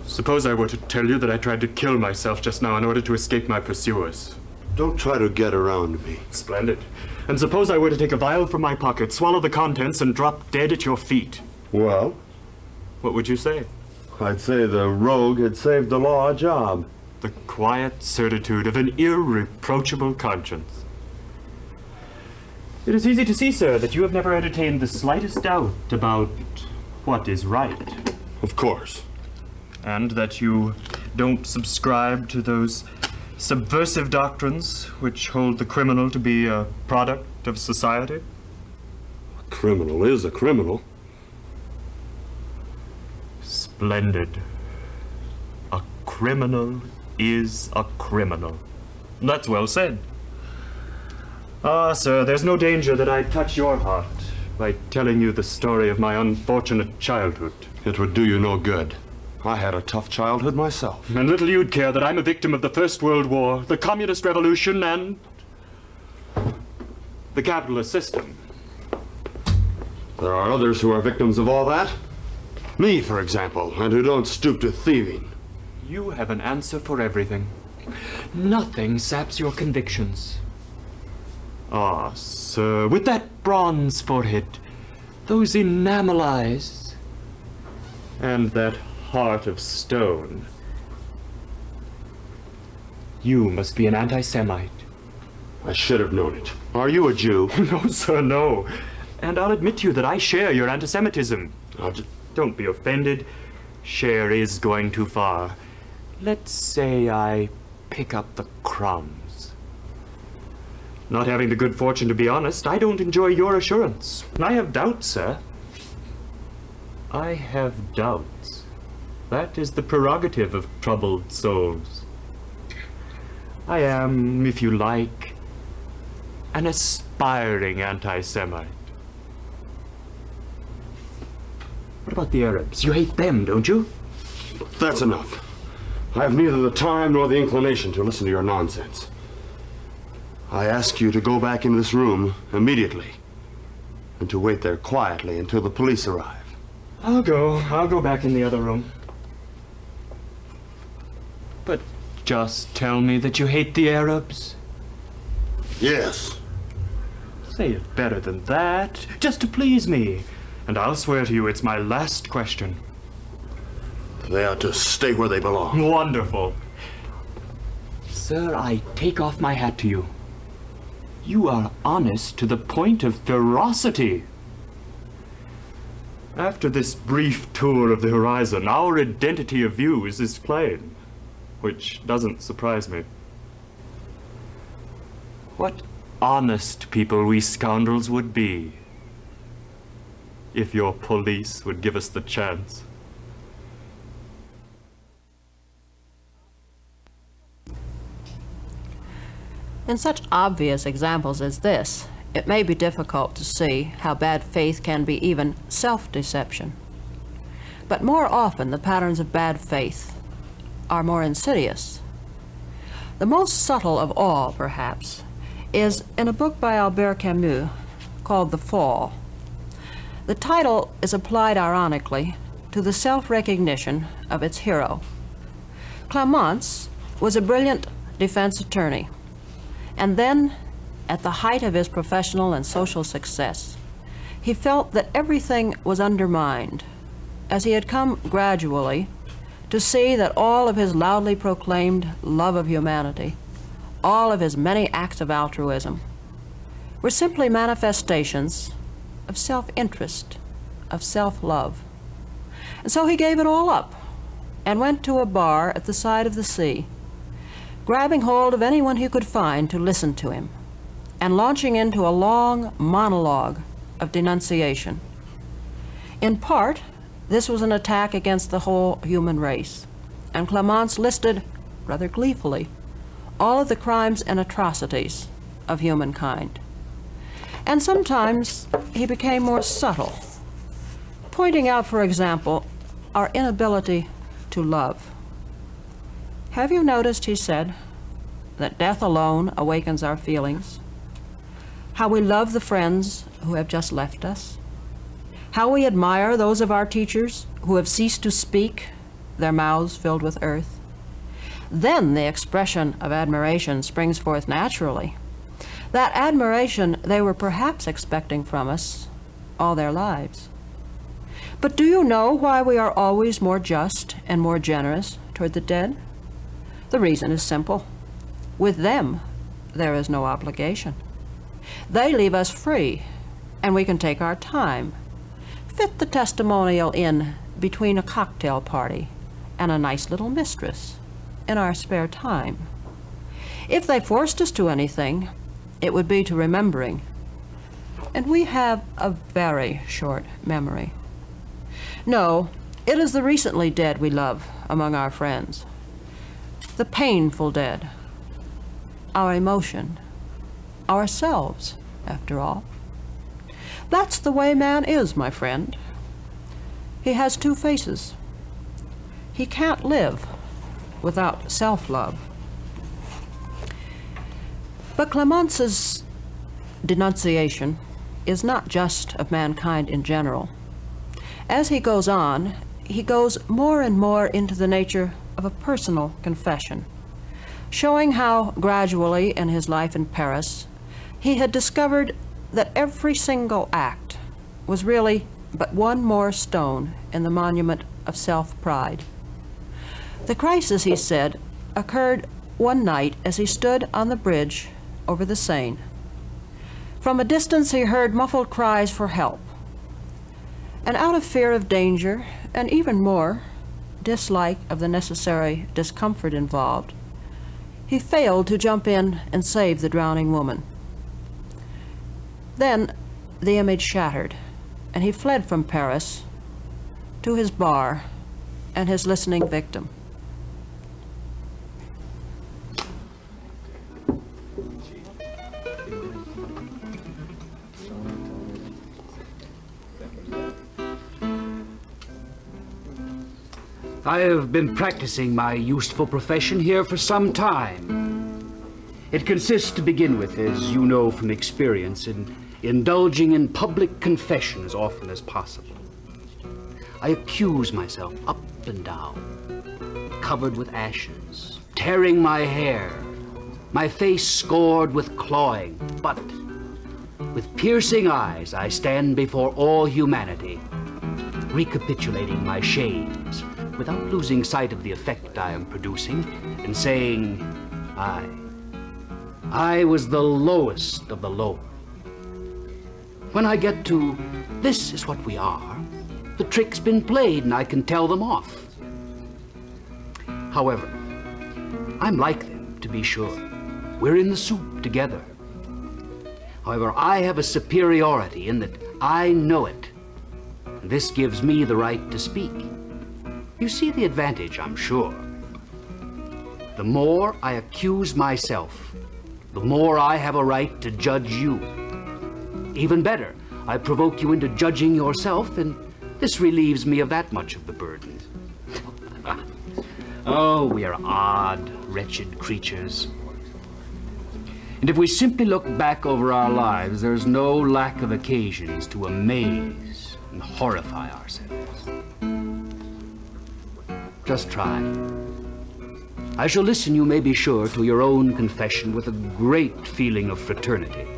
Suppose I were to tell you that I tried to kill myself just now in order to escape my pursuers. Don't try to get around me. Splendid. And suppose I were to take a vial from my pocket, swallow the contents, and drop dead at your feet. Well? What would you say? I'd say the rogue had saved the law a job. The quiet certitude of an irreproachable conscience. It is easy to see, sir, that you have never entertained the slightest doubt about what is right. Of course. And that you don't subscribe to those subversive doctrines which hold the criminal to be a product of society? A criminal is a criminal. Splendid. A criminal is a criminal. That's well said. Ah, sir, there's no danger that I touch your heart by telling you the story of my unfortunate childhood. It would do you no good. I had a tough childhood myself. And little you'd care that I'm a victim of the First World War, the Communist Revolution, and the capitalist system. There are others who are victims of all that. Me, for example, and who don't stoop to thieving. You have an answer for everything. Nothing saps your convictions. Ah, sir, with that bronze forehead, those enamel eyes, and that heart of stone, you must be an anti-Semite. I should have known it. Are you a Jew? No, sir, no. And I'll admit to you that I share your anti-Semitism. Don't be offended. Share is going too far. Let's say I pick up the crumbs. Not having the good fortune to be honest, I don't enjoy your assurance. I have doubts, sir. I have doubts. That is the prerogative of troubled souls. I am, if you like, an aspiring anti-Semite. What about the Arabs? You hate them, don't you? That's enough. I have neither the time nor the inclination to listen to your nonsense. I ask you to go back into this room immediately and to wait there quietly until the police arrive. I'll go back in the other room. But just tell me that you hate the Arabs. Yes. Say it better than that, just to please me. And I'll swear to you it's my last question. They ought to stay where they belong. Wonderful. Sir, I take off my hat to you. You are honest to the point of ferocity. After this brief tour of the horizon, our identity of views is plain, which doesn't surprise me. What honest people we scoundrels would be if your police would give us the chance. In such obvious examples as this, it may be difficult to see how bad faith can be even self-deception. But more often, the patterns of bad faith are more insidious. The most subtle of all, perhaps, is in a book by Albert Camus called The Fall. The title is applied ironically to the self-recognition of its hero. Clemence was a brilliant defense attorney, and then, at the height of his professional and social success, he felt that everything was undermined, as he had come gradually to see that all of his loudly proclaimed love of humanity, all of his many acts of altruism were simply manifestations of self-interest, of self-love. And so he gave it all up and went to a bar at the side of the sea, grabbing hold of anyone he could find to listen to him, and launching into a long monologue of denunciation. In part, this was an attack against the whole human race, and Clemence listed, rather gleefully, all of the crimes and atrocities of humankind. And sometimes he became more subtle, pointing out, for example, our inability to love. Have you noticed, he said, that death alone awakens our feelings? How we love the friends who have just left us? How we admire those of our teachers who have ceased to speak, their mouths filled with earth? Then the expression of admiration springs forth naturally. That admiration they were perhaps expecting from us all their lives. But do you know why we are always more just and more generous toward the dead? The reason is simple. With them, there is no obligation. They leave us free, and we can take our time, fit the testimonial in between a cocktail party and a nice little mistress in our spare time. If they forced us to anything, it would be to remembering. And we have a very short memory. No, it is the recently dead we love among our friends. The painful dead. Our emotion. Ourselves, after all. That's the way man is, my friend. He has two faces. He can't live without self-love. But Clemence's denunciation is not just of mankind in general. As he goes on, he goes more and more into the nature of a personal confession, showing how gradually in his life in Paris he had discovered that every single act was really but one more stone in the monument of self-pride. The crisis, he said, occurred one night as he stood on the bridge over the Seine. From a distance he heard muffled cries for help, and out of fear of danger, and even more, dislike of the necessary discomfort involved, he failed to jump in and save the drowning woman. Then the image shattered, and he fled from Paris to his bar and his listening victim. I have been practicing my useful profession here for some time. It consists, to begin with, as you know from experience, in indulging in public confession as often as possible. I accuse myself up and down, covered with ashes, tearing my hair, my face scored with clawing, but with piercing eyes I stand before all humanity, recapitulating my shames, without losing sight of the effect I am producing, and saying, I was the lowest of the low. When I get to, this is what we are, the trick's been played and I can tell them off. However, I'm like them, to be sure. We're in the soup together. However, I have a superiority in that I know it. And this gives me the right to speak. You see the advantage, I'm sure. The more I accuse myself, the more I have a right to judge you. Even better, I provoke you into judging yourself, and this relieves me of that much of the burden. Oh, we are odd, wretched creatures. And if we simply look back over our lives, there's no lack of occasions to amaze and horrify ourselves. Just try. I shall listen, you may be sure, to your own confession with a great feeling of fraternity.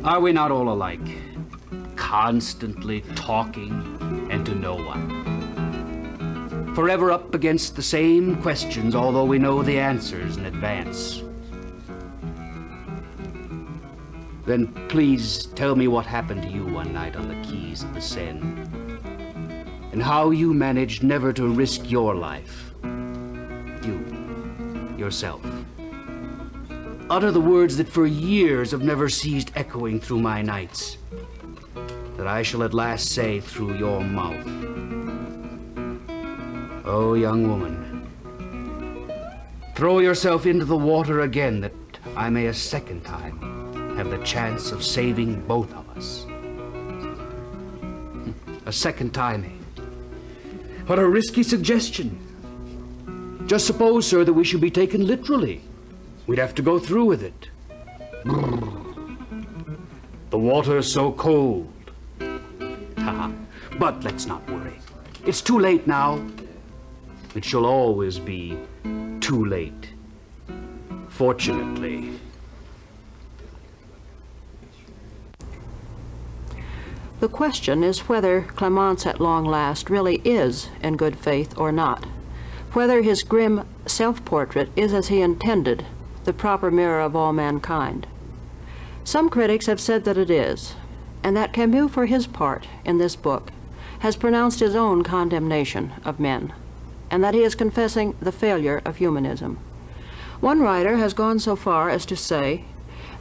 Are we not all alike? constantly talking and to no one. Forever up against the same questions, although we know the answers in advance. Then please tell me what happened to you one night on the quays of the Seine, and how you managed never to risk your life. Yourself. Utter the words that for years have never ceased echoing through my nights, that I shall at last say through your mouth. Oh, young woman, throw yourself into the water again, that I may a second time have the chance of saving both of us. A second time, eh? What a risky suggestion. Just suppose, sir, that we should be taken literally. We'd have to go through with it. The water's so cold. But let's not worry. It's too late now. It shall always be too late. Fortunately. The question is whether Clemence at long last really is in good faith or not. Whether his grim self-portrait is as he intended, the proper mirror of all mankind. Some critics have said that it is, and that Camus, for his part in this book, has pronounced his own condemnation of men, and that he is confessing the failure of humanism. One writer has gone so far as to say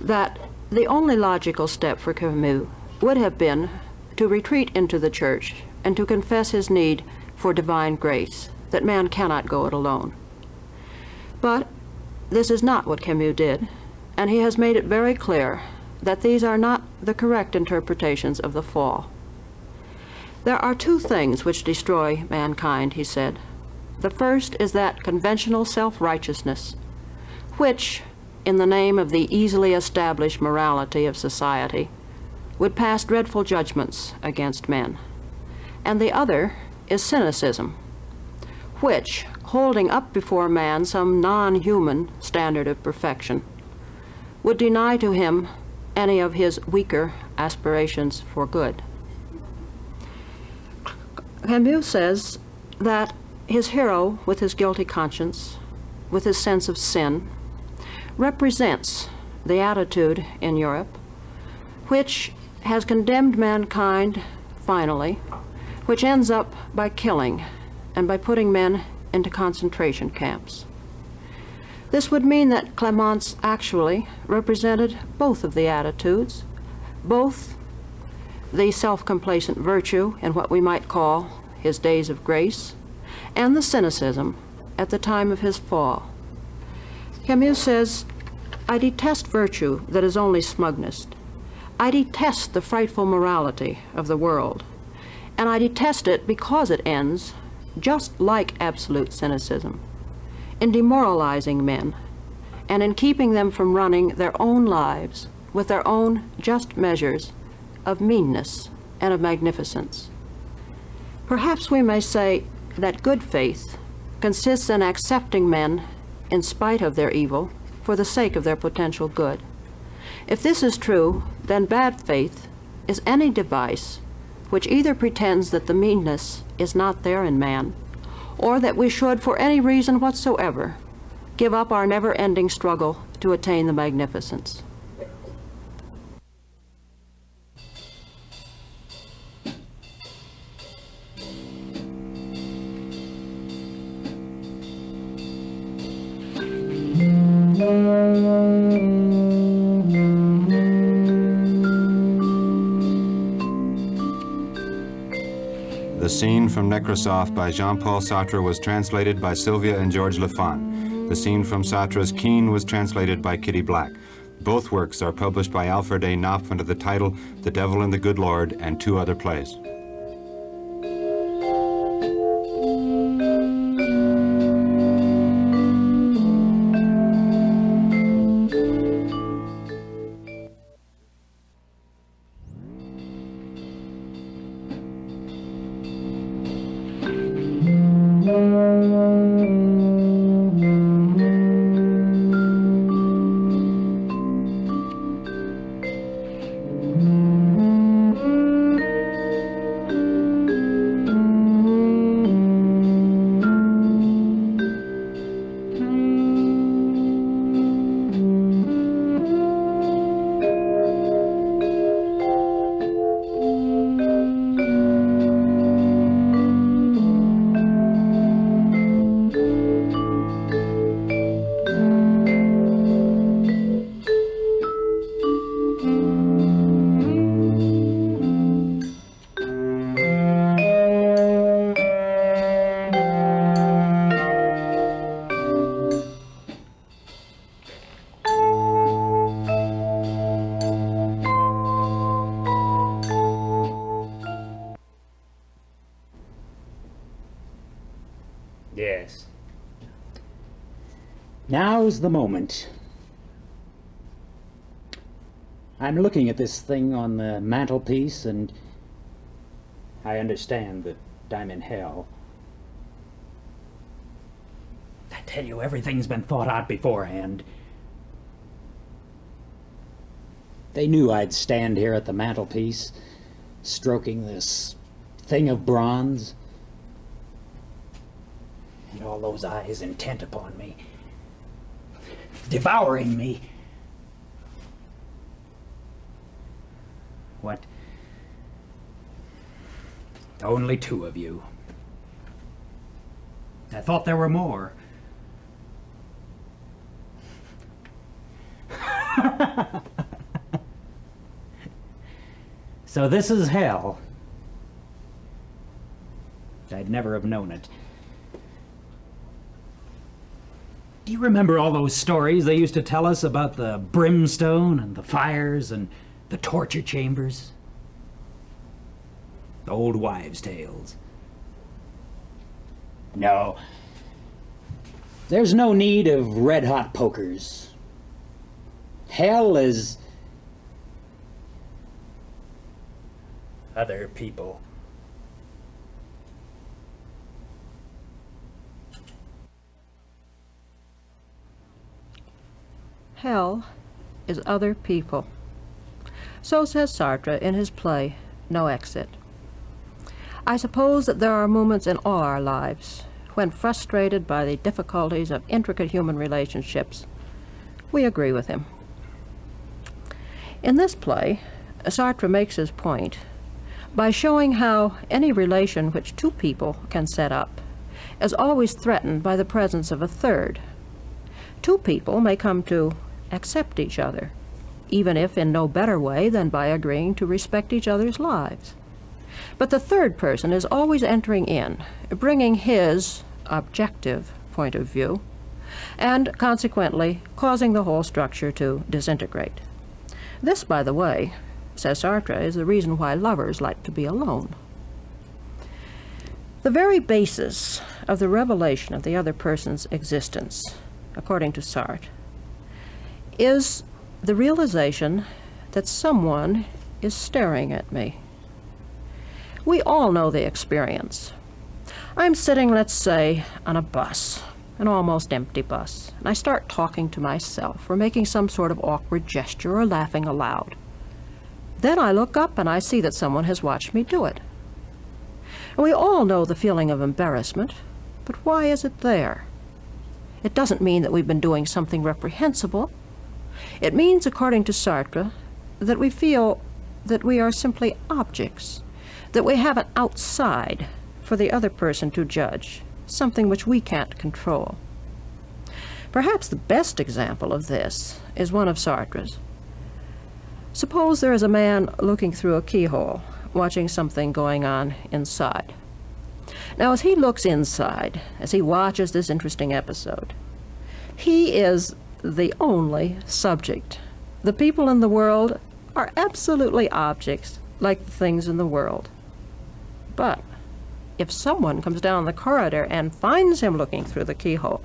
that the only logical step for Camus would have been to retreat into the church and to confess his need for divine grace, that man cannot go it alone. But this is not what Camus did, and he has made it very clear that these are not the correct interpretations of the fall. There are two things which destroy mankind, he said. The first is that conventional self-righteousness, which, in the name of the easily established morality of society, would pass dreadful judgments against men. And the other is cynicism, which, holding up before man some non-human standard of perfection, would deny to him any of his weaker aspirations for good. Camus says that his hero, with his guilty conscience, with his sense of sin, represents the attitude in Europe which has condemned mankind finally, which ends up by killing and by putting men into concentration camps. This would mean that Clemence actually represented both of the attitudes, both the self-complacent virtue in what we might call his days of grace, and the cynicism at the time of his fall. Camus says, "I detest virtue that is only smugness. I detest the frightful morality of the world, and I detest it because it ends, just like absolute cynicism, in demoralizing men and in keeping them from running their own lives with their own just measures of meanness and of magnificence." Perhaps we may say that good faith consists in accepting men in spite of their evil for the sake of their potential good. If this is true, then bad faith is any device which either pretends that the meanness is not there in man, or that we should, for any reason whatsoever, give up our never-ending struggle to attain the magnificence. The scene from Nekrasov by Jean-Paul Sartre was translated by Sylvia and George Lafon. The scene from Sartre's Keene was translated by Kitty Black. Both works are published by Alfred A. Knopf under the title The Devil and the Good Lord and two other plays. Now's the moment. I'm looking at this thing on the mantelpiece, and I understand that I'm in hell. I tell you, everything's been thought out beforehand. They knew I'd stand here at the mantelpiece, stroking this thing of bronze, and all those eyes intent upon me, devouring me. What? Only two of you. I thought there were more. So this is hell. I'd never have known it. Do you remember all those stories they used to tell us about the brimstone and the fires and the torture chambers? The old wives' tales. No. There's no need of red-hot pokers. Hell is other people. Hell is other people. So says Sartre in his play, No Exit. I suppose that there are moments in all our lives when, frustrated by the difficulties of intricate human relationships, we agree with him. In this play, Sartre makes his point by showing how any relation which two people can set up is always threatened by the presence of a third. Two people may come to accept each other, even if in no better way than by agreeing to respect each other's lives. But the third person is always entering in, bringing his objective point of view, and consequently causing the whole structure to disintegrate. This, by the way, says Sartre, is the reason why lovers like to be alone. The very basis of the revelation of the other person's existence, according to Sartre, is the realization that someone is staring at me. We all know the experience. I'm sitting, let's say, on a bus, an almost empty bus, and I start talking to myself or making some sort of awkward gesture or laughing aloud. Then I look up and I see that someone has watched me do it. And we all know the feeling of embarrassment, but why is it there? It doesn't mean that we've been doing something reprehensible. It means, according to Sartre, that we feel that we are simply objects, that we have an outside for the other person to judge, something which we can't control. Perhaps the best example of this is one of Sartre's. Suppose there is a man looking through a keyhole, watching something going on inside. Now, as he looks inside, as he watches this interesting episode, he is the only subject. The people in the world are absolutely objects, like the things in the world. But if someone comes down the corridor and finds him looking through the keyhole,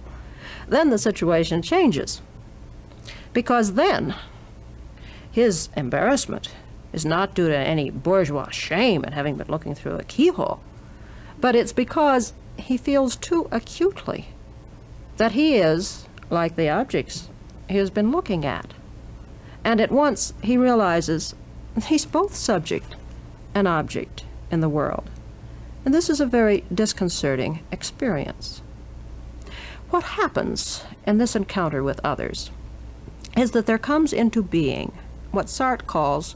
then the situation changes. Because then his embarrassment is not due to any bourgeois shame at having been looking through a keyhole, but it's because he feels too acutely that he is like the objects he has been looking at. And at once he realizes he's both subject and object in the world. And this is a very disconcerting experience. What happens in this encounter with others is that there comes into being what Sartre calls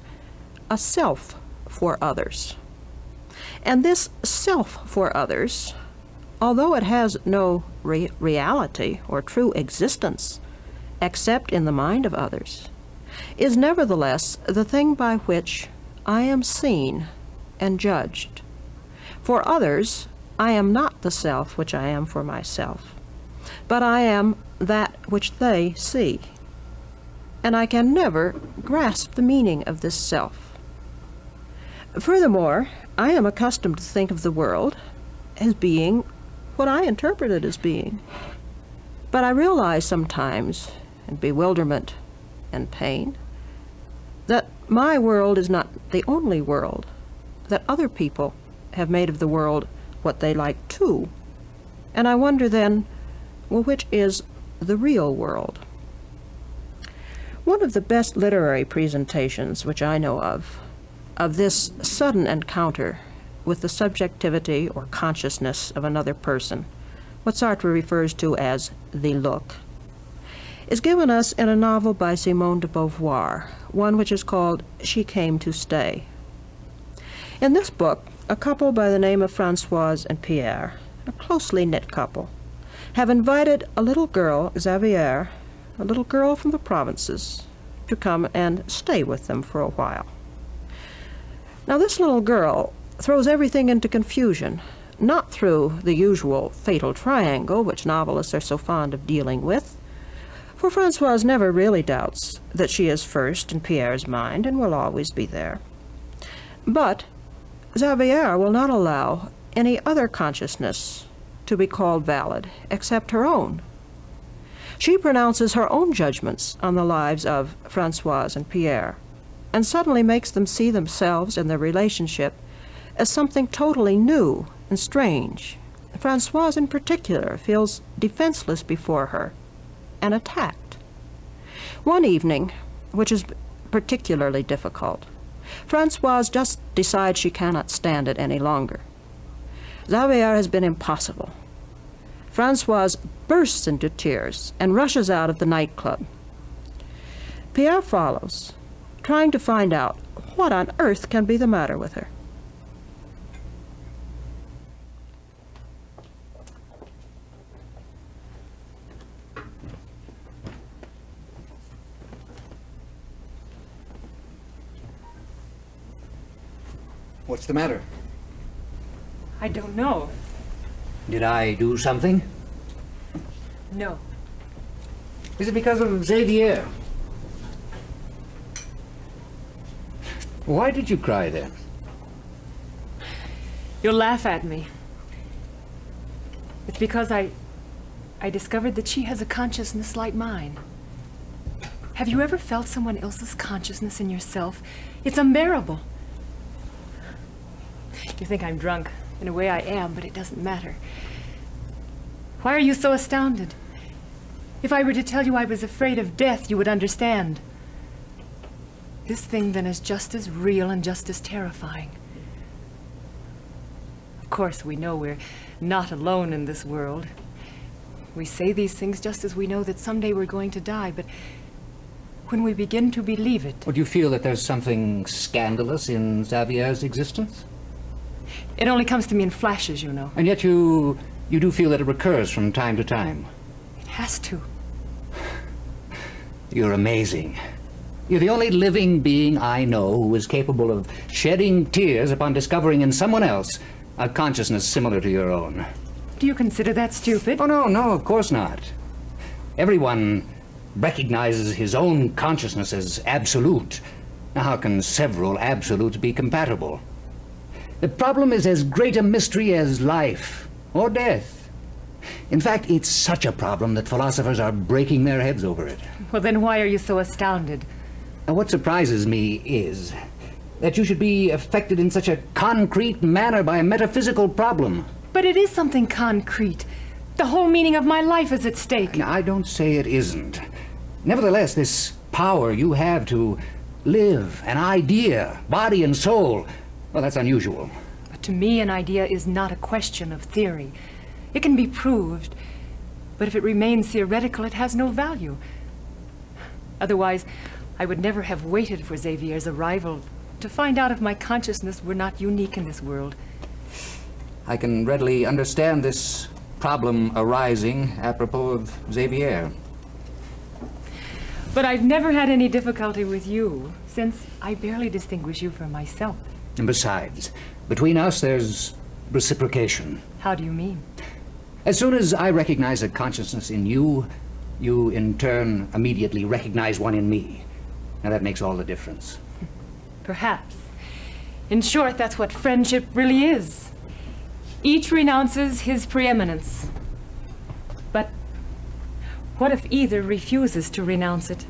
a self for others. And this self for others, although it has no reality or true existence except in the mind of others, is nevertheless the thing by which I am seen and judged. For others, I am not the self which I am for myself, but I am that which they see. And I can never grasp the meaning of this self. Furthermore, I am accustomed to think of the world as being what I interpret it as being. But I realize sometimes, in bewilderment and pain, that my world is not the only world, that other people have made of the world what they like too. And I wonder then, well, which is the real world? One of the best literary presentations which I know of this sudden encounter with the subjectivity or consciousness of another person, what Sartre refers to as the look, is given us in a novel by Simone de Beauvoir, one which is called She Came to Stay. In this book, a couple by the name of Françoise and Pierre, a closely knit couple, have invited a little girl, Xavier, a little girl from the provinces, to come and stay with them for a while. Now this little girl throws everything into confusion, not through the usual fatal triangle which novelists are so fond of dealing with, for Françoise never really doubts that she is first in Pierre's mind and will always be there. But Xavier will not allow any other consciousness to be called valid except her own. She pronounces her own judgments on the lives of Françoise and Pierre, and suddenly makes them see themselves and their relationship as something totally new and strange. Françoise in particular feels defenseless before her and attacked. One evening, which is particularly difficult, Françoise just decides she cannot stand it any longer. Xavier has been impossible. Françoise bursts into tears and rushes out of the nightclub. Pierre follows, trying to find out what on earth can be the matter with her. What's the matter? I don't know. Did I do something? No. Is it because of Xavier? Why did you cry then? You'll laugh at me. It's because I discovered that she has a consciousness like mine. Have you ever felt someone else's consciousness in yourself? It's unbearable. You think I'm drunk. In a way I am, but it doesn't matter. Why are you so astounded? If I were to tell you I was afraid of death, you would understand. This thing then is just as real and just as terrifying. Of course, we know we're not alone in this world. We say these things just as we know that someday we're going to die, but when we begin to believe it... Would you feel that there's something scandalous in Xavier's existence? It only comes to me in flashes, you know. And yet you do feel that it recurs from time to time. It has to. You're amazing. You're the only living being I know who is capable of shedding tears upon discovering in someone else a consciousness similar to your own. Do you consider that stupid? Oh, no, of course not. Everyone recognizes his own consciousness as absolute. Now, how can several absolutes be compatible? The problem is as great a mystery as life or death. In fact, it's such a problem that philosophers are breaking their heads over it. Well, then why are you so astounded? Now, what surprises me is that you should be affected in such a concrete manner by a metaphysical problem. But it is something concrete. The whole meaning of my life is at stake. Now, I don't say it isn't. Nevertheless, this power you have to live, an idea, body and soul, well, that's unusual. But to me, an idea is not a question of theory. It can be proved, but if it remains theoretical, it has no value. Otherwise, I would never have waited for Xavier's arrival to find out if my consciousness were not unique in this world. I can readily understand this problem arising apropos of Xavier. But I've never had any difficulty with you, since I barely distinguish you from myself. And besides, between us there's reciprocation. How do you mean? As soon as I recognize a consciousness in you, you in turn immediately recognize one in me. Now that makes all the difference. Perhaps. In short, that's what friendship really is. Each renounces his preeminence. But What if either refuses to renounce it?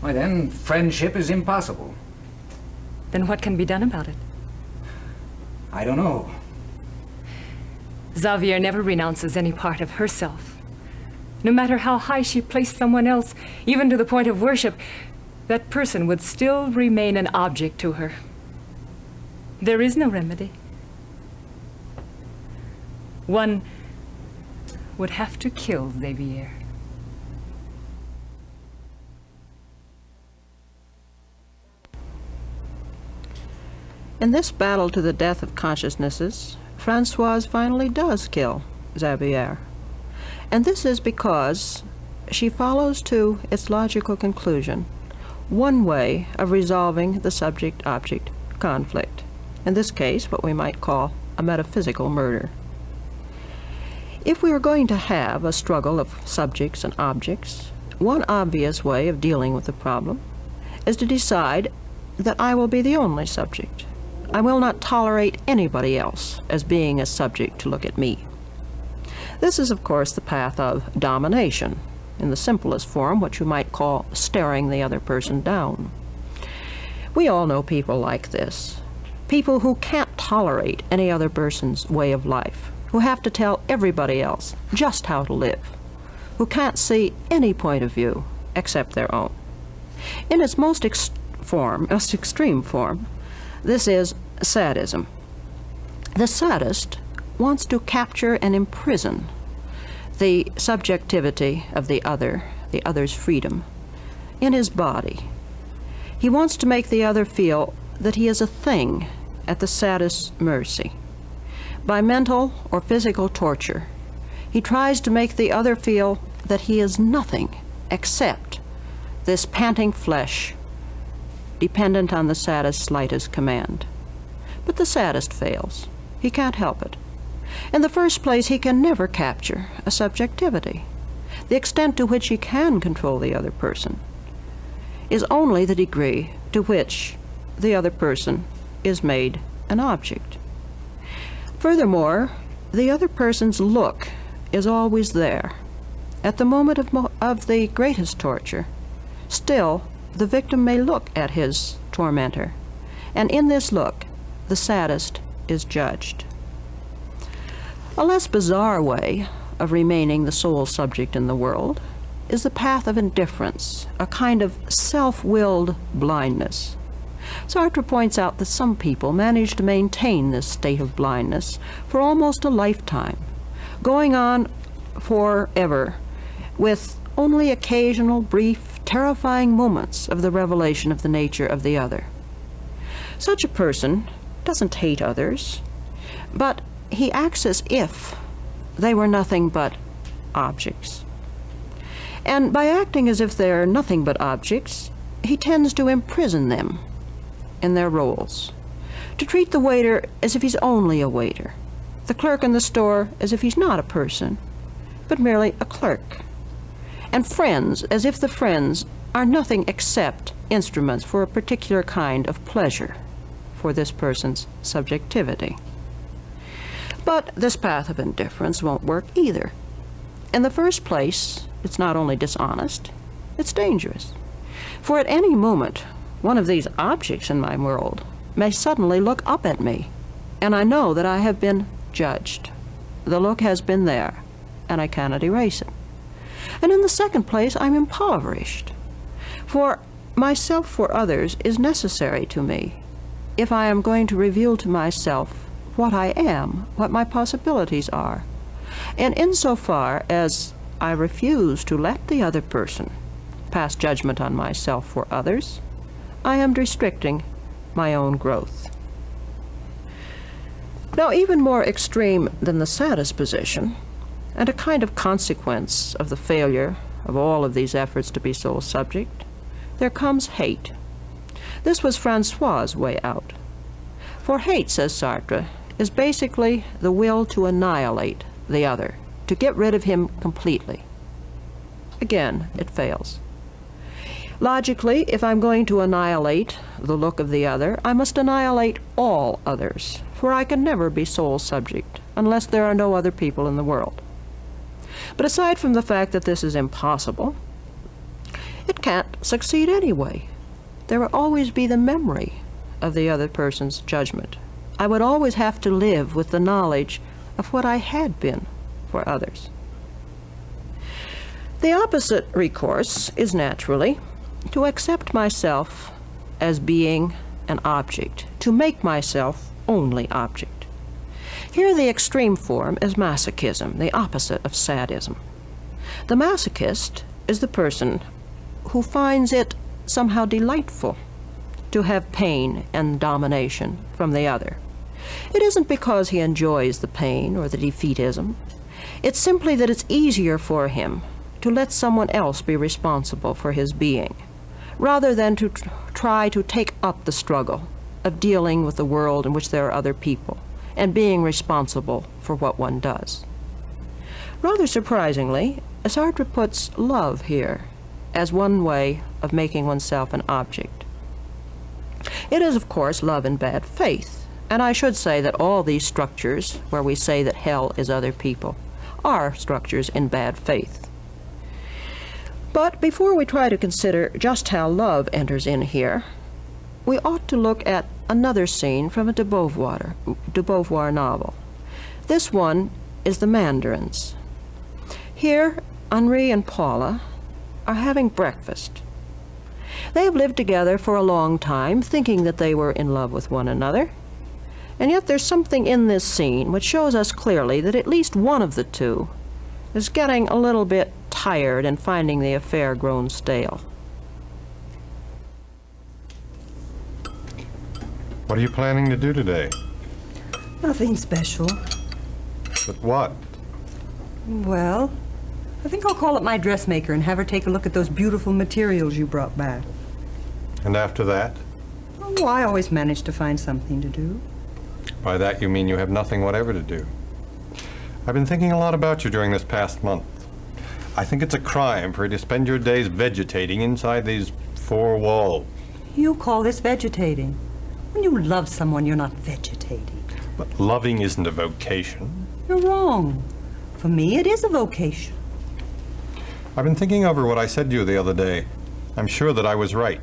Why, then friendship is impossible. Then what can be done about it? I don't know. Xavier never renounces any part of herself. No matter how high she placed someone else, even to the point of worship, that person would still remain an object to her. There is no remedy. One would have to kill Xavier. In this battle to the death of consciousnesses, Françoise finally does kill Xavier. And this is because she follows to its logical conclusion one way of resolving the subject-object conflict. In this case, what we might call a metaphysical murder. If we are going to have a struggle of subjects and objects, one obvious way of dealing with the problem is to decide that I will be the only subject. I will not tolerate anybody else as being a subject to look at me. This is, of course, the path of domination, in the simplest form, what you might call staring the other person down. We all know people like this, people who can't tolerate any other person's way of life, who have to tell everybody else just how to live, who can't see any point of view except their own. In its most extreme form, this is sadism. The sadist wants to capture and imprison the subjectivity of the other's freedom, in his body. He wants to make the other feel that he is a thing at the sadist's mercy. By mental or physical torture, he tries to make the other feel that he is nothing except this panting flesh, dependent on the sadist's slightest command. But the sadist fails. He can't help it. In the first place, he can never capture a subjectivity. The extent to which he can control the other person is only the degree to which the other person is made an object. Furthermore, the other person's look is always there. At the moment of the greatest torture, still the victim may look at his tormentor, and in this look, the sadist is judged. A less bizarre way of remaining the sole subject in the world is the path of indifference, a kind of self-willed blindness. Sartre points out that some people manage to maintain this state of blindness for almost a lifetime, going on forever with only occasional, brief, terrifying moments of the revelation of the nature of the other. Such a person doesn't hate others, but he acts as if they were nothing but objects. And by acting as if they're nothing but objects, he tends to imprison them in their roles, to treat the waiter as if he's only a waiter, the clerk in the store as if he's not a person, but merely a clerk, and friends as if the friends are nothing except instruments for a particular kind of pleasure for this person's subjectivity. But this path of indifference won't work either. In the first place, it's not only dishonest, it's dangerous. For at any moment, one of these objects in my world may suddenly look up at me, and I know that I have been judged. The look has been there, and I cannot erase it. And in the second place, I'm impoverished. For myself for others is necessary to me if I am going to reveal to myself what I am, what my possibilities are. And insofar as I refuse to let the other person pass judgment on myself for others, I am restricting my own growth. Now, even more extreme than the saddest position, and a kind of consequence of the failure of all of these efforts to be sole subject, there comes hate. This was François' way out. For hate, says Sartre, is basically the will to annihilate the other, to get rid of him completely. Again, it fails. Logically, if I'm going to annihilate the look of the other, I must annihilate all others, for I can never be sole subject unless there are no other people in the world. But aside from the fact that this is impossible, it can't succeed anyway. There will always be the memory of the other person's judgment. I would always have to live with the knowledge of what I had been for others. The opposite recourse is naturally to accept myself as being an object, to make myself only object. Here the extreme form is masochism, the opposite of sadism. The masochist is the person who finds it somehow delightful to have pain and domination from the other. It isn't because he enjoys the pain or the defeatism. It's simply that it's easier for him to let someone else be responsible for his being, rather than to try to take up the struggle of dealing with the world in which there are other people and being responsible for what one does. Rather surprisingly, Sartre puts love here as one way of making oneself an object. It is, of course, love in bad faith, and I should say that all these structures where we say that hell is other people are structures in bad faith. But before we try to consider just how love enters in here, we ought to look at another scene from a de Beauvoir novel. This one is The Mandarins. Here, Henri and Paula are having breakfast. They have lived together for a long time, thinking that they were in love with one another. And yet there's something in this scene which shows us clearly that at least one of the two is getting a little bit tired and finding the affair grown stale. What are you planning to do today? Nothing special. But what? Well, I think I'll call up my dressmaker and have her take a look at those beautiful materials you brought back. And after that? Oh, I always manage to find something to do. By that you mean you have nothing whatever to do. I've been thinking a lot about you during this past month. I think it's a crime for you to spend your days vegetating inside these four walls. You call this vegetating? When you love someone, you're not vegetating. But loving isn't a vocation. You're wrong. For me, it is a vocation. I've been thinking over what I said to you the other day. I'm sure that I was right.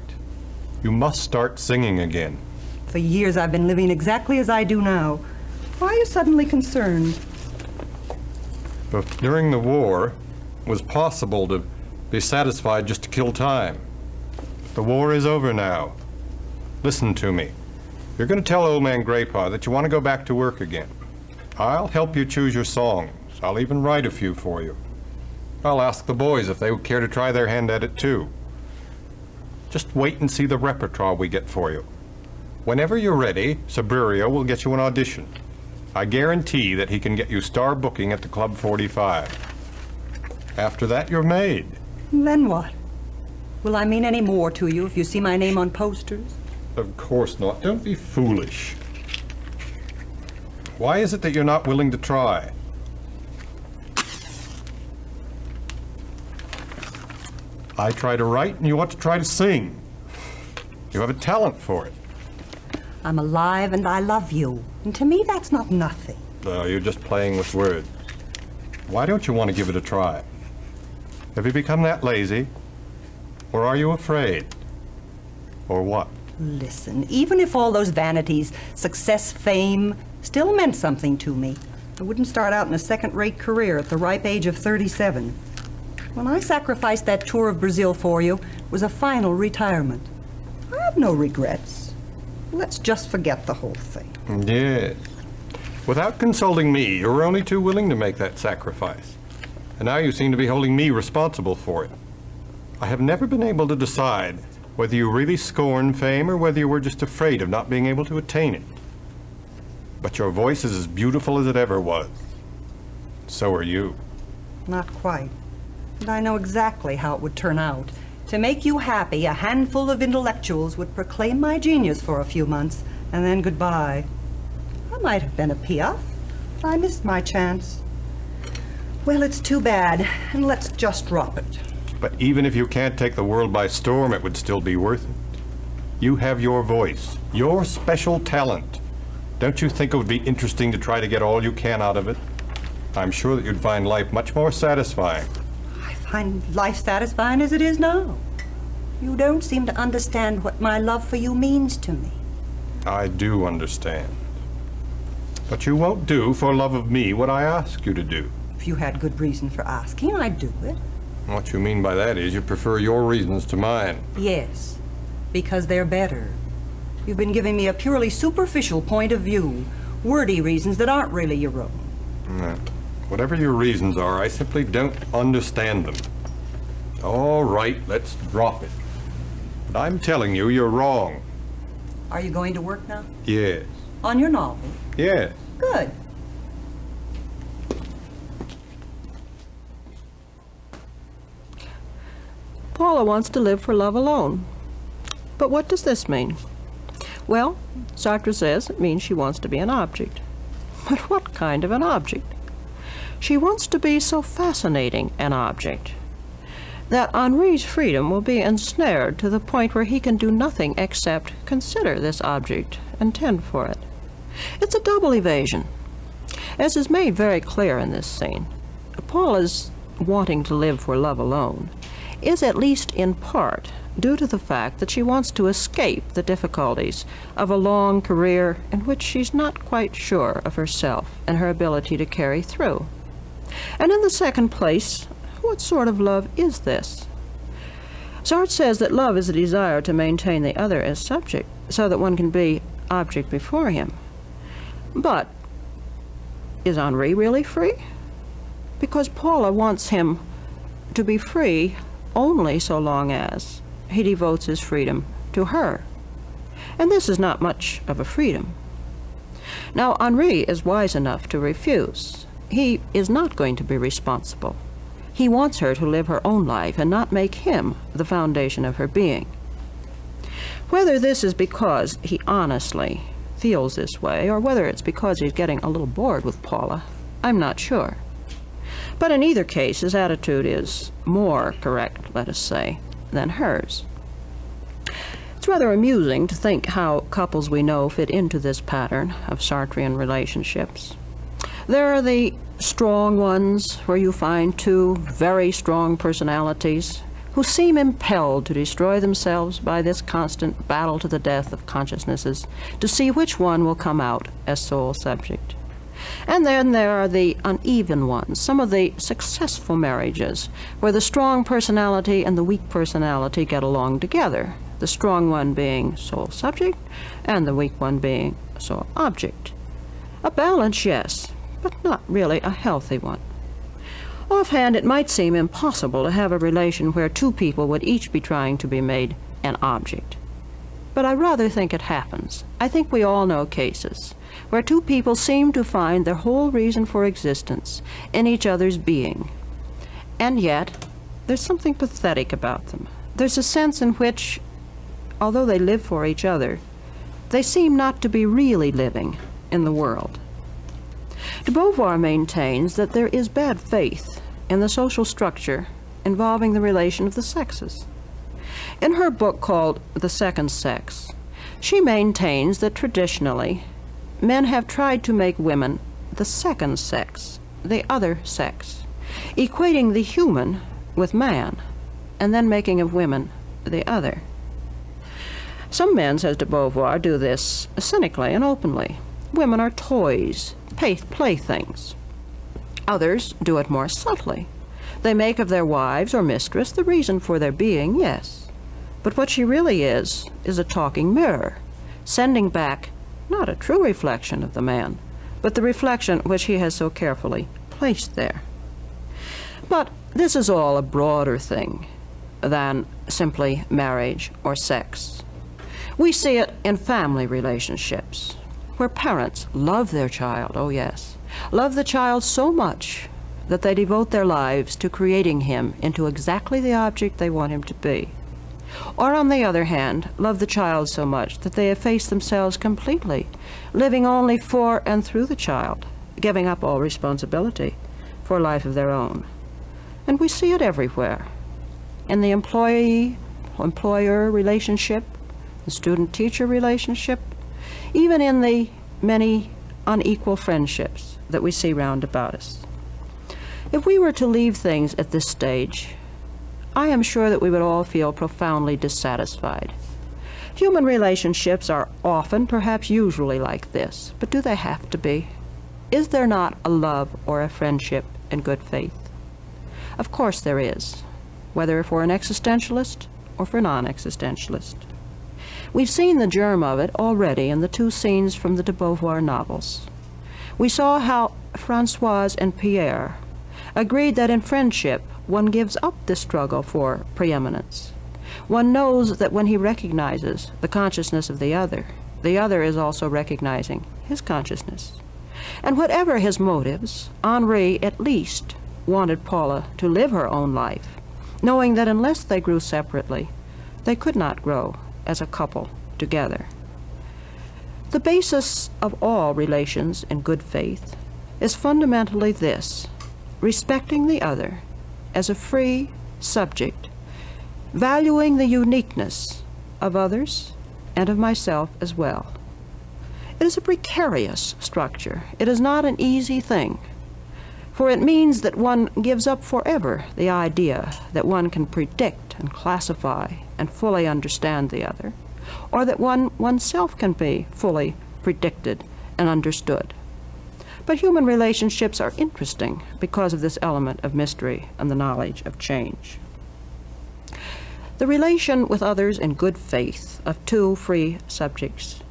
You must start singing again. For years I've been living exactly as I do now. Why are you suddenly concerned? But during the war, it was possible to be satisfied just to kill time. The war is over now. Listen to me. You're going to tell old man Graypaw that you want to go back to work again. I'll help you choose your songs. I'll even write a few for you. I'll ask the boys if they would care to try their hand at it too. Just wait and see the repertoire we get for you. Whenever you're ready, Sabrio will get you an audition. I guarantee that he can get you star booking at the Club 45. After that, you're made. Then what? Will I mean any more to you if you see my name on posters? Of course not. Don't be foolish. Why is it that you're not willing to try? I try to write, and you ought to try to sing. You have a talent for it. I'm alive and I love you. And to me, that's not nothing. You're just playing with words. Why don't you want to give it a try? Have you become that lazy? Or are you afraid? Or what? Listen, even if all those vanities, success, fame, still meant something to me, I wouldn't start out in a second-rate career at the ripe age of 37. When I sacrificed that tour of Brazil for you, it was a final retirement. I have no regrets. Let's just forget the whole thing. Yes. Without consulting me, you were only too willing to make that sacrifice. And now you seem to be holding me responsible for it. I have never been able to decide whether you really scorn fame or whether you were just afraid of not being able to attain it. But your voice is as beautiful as it ever was. So are you. Not quite. And I know exactly how it would turn out. To make you happy, a handful of intellectuals would proclaim my genius for a few months, and then goodbye. I might have been a Piaf, but I missed my chance. Well, it's too bad, and let's just drop it. But even if you can't take the world by storm, it would still be worth it. You have your voice, your special talent. Don't you think it would be interesting to try to get all you can out of it? I'm sure that you'd find life much more satisfying. I find life satisfying as it is now. You don't seem to understand what my love for you means to me. I do understand. But you won't do for love of me what I ask you to do. If you had good reason for asking, I'd do it. What you mean by that is you prefer your reasons to mine. Yes, because they're better. You've been giving me a purely superficial point of view, wordy reasons that aren't really your own. Whatever your reasons are, I simply don't understand them. All right, let's drop it. But I'm telling you, you're wrong. Are you going to work now? Yes. On your novel? Yes. Good. Paula wants to live for love alone. But what does this mean? Well, Sartre says it means she wants to be an object. But what kind of an object? She wants to be so fascinating an object that Henri's freedom will be ensnared to the point where he can do nothing except consider this object and tend for it. It's a double evasion. As is made very clear in this scene, Paula's wanting to live for love alone is at least in part due to the fact that she wants to escape the difficulties of a long career in which she's not quite sure of herself and her ability to carry through. And in the second place, what sort of love is this? Sartre says that love is a desire to maintain the other as subject, so that one can be object before him. But is Henri really free? Because Paula wants him to be free only so long as he devotes his freedom to her. And this is not much of a freedom. Now, Henri is wise enough to refuse. He is not going to be responsible. He wants her to live her own life and not make him the foundation of her being. Whether this is because he honestly feels this way, or whether it's because he's getting a little bored with Paula, I'm not sure. But in either case, his attitude is more correct, let us say, than hers. It's rather amusing to think how couples we know fit into this pattern of Sartrean relationships. There are the strong ones where you find two very strong personalities who seem impelled to destroy themselves by this constant battle to the death of consciousnesses to see which one will come out as sole subject. And then there are the uneven ones, some of the successful marriages where the strong personality and the weak personality get along together, the strong one being sole subject and the weak one being sole object. A balance, yes, but not really a healthy one. Offhand, it might seem impossible to have a relation where two people would each be trying to be made an object. But I rather think it happens. I think we all know cases where two people seem to find their whole reason for existence in each other's being. And yet, there's something pathetic about them. There's a sense in which, although they live for each other, they seem not to be really living in the world. De Beauvoir maintains that there is bad faith in the social structure involving the relation of the sexes. In her book called The Second Sex, she maintains that traditionally men have tried to make women the second sex, the other sex, equating the human with man, and then making of women the other. Some men, says de Beauvoir, do this cynically and openly. Women are toys, playthings. Others do it more subtly. They make of their wives or mistress the reason for their being, yes. But what she really is a talking mirror, sending back not a true reflection of the man, but the reflection which he has so carefully placed there. But this is all a broader thing than simply marriage or sex. We see it in family relationships, where parents love their child, oh yes, love the child so much that they devote their lives to creating him into exactly the object they want him to be. Or, on the other hand, love the child so much that they efface themselves completely, living only for and through the child, giving up all responsibility for a life of their own. And we see it everywhere. In the employee-employer relationship, the student-teacher relationship, even in the many unequal friendships that we see round about us. If we were to leave things at this stage, I am sure that we would all feel profoundly dissatisfied. Human relationships are often, perhaps usually, like this, but do they have to be? Is there not a love or a friendship in good faith? Of course there is, whether for an existentialist or for a non-existentialist. We've seen the germ of it already in the two scenes from the de Beauvoir novels. We saw how Françoise and Pierre agreed that in friendship one gives up the struggle for preeminence. One knows that when he recognizes the consciousness of the other is also recognizing his consciousness. And whatever his motives, Henri at least wanted Paula to live her own life, knowing that unless they grew separately, they could not grow as a couple together. The basis of all relations in good faith is fundamentally this: respecting the other as a free subject, valuing the uniqueness of others and of myself as well. It is a precarious structure. It is not an easy thing, for it means that one gives up forever the idea that one can predict and classify and fully understand the other, or that oneself can be fully predicted and understood. But human relationships are interesting because of this element of mystery and the knowledge of change. The relation with others in good faith of two free subjects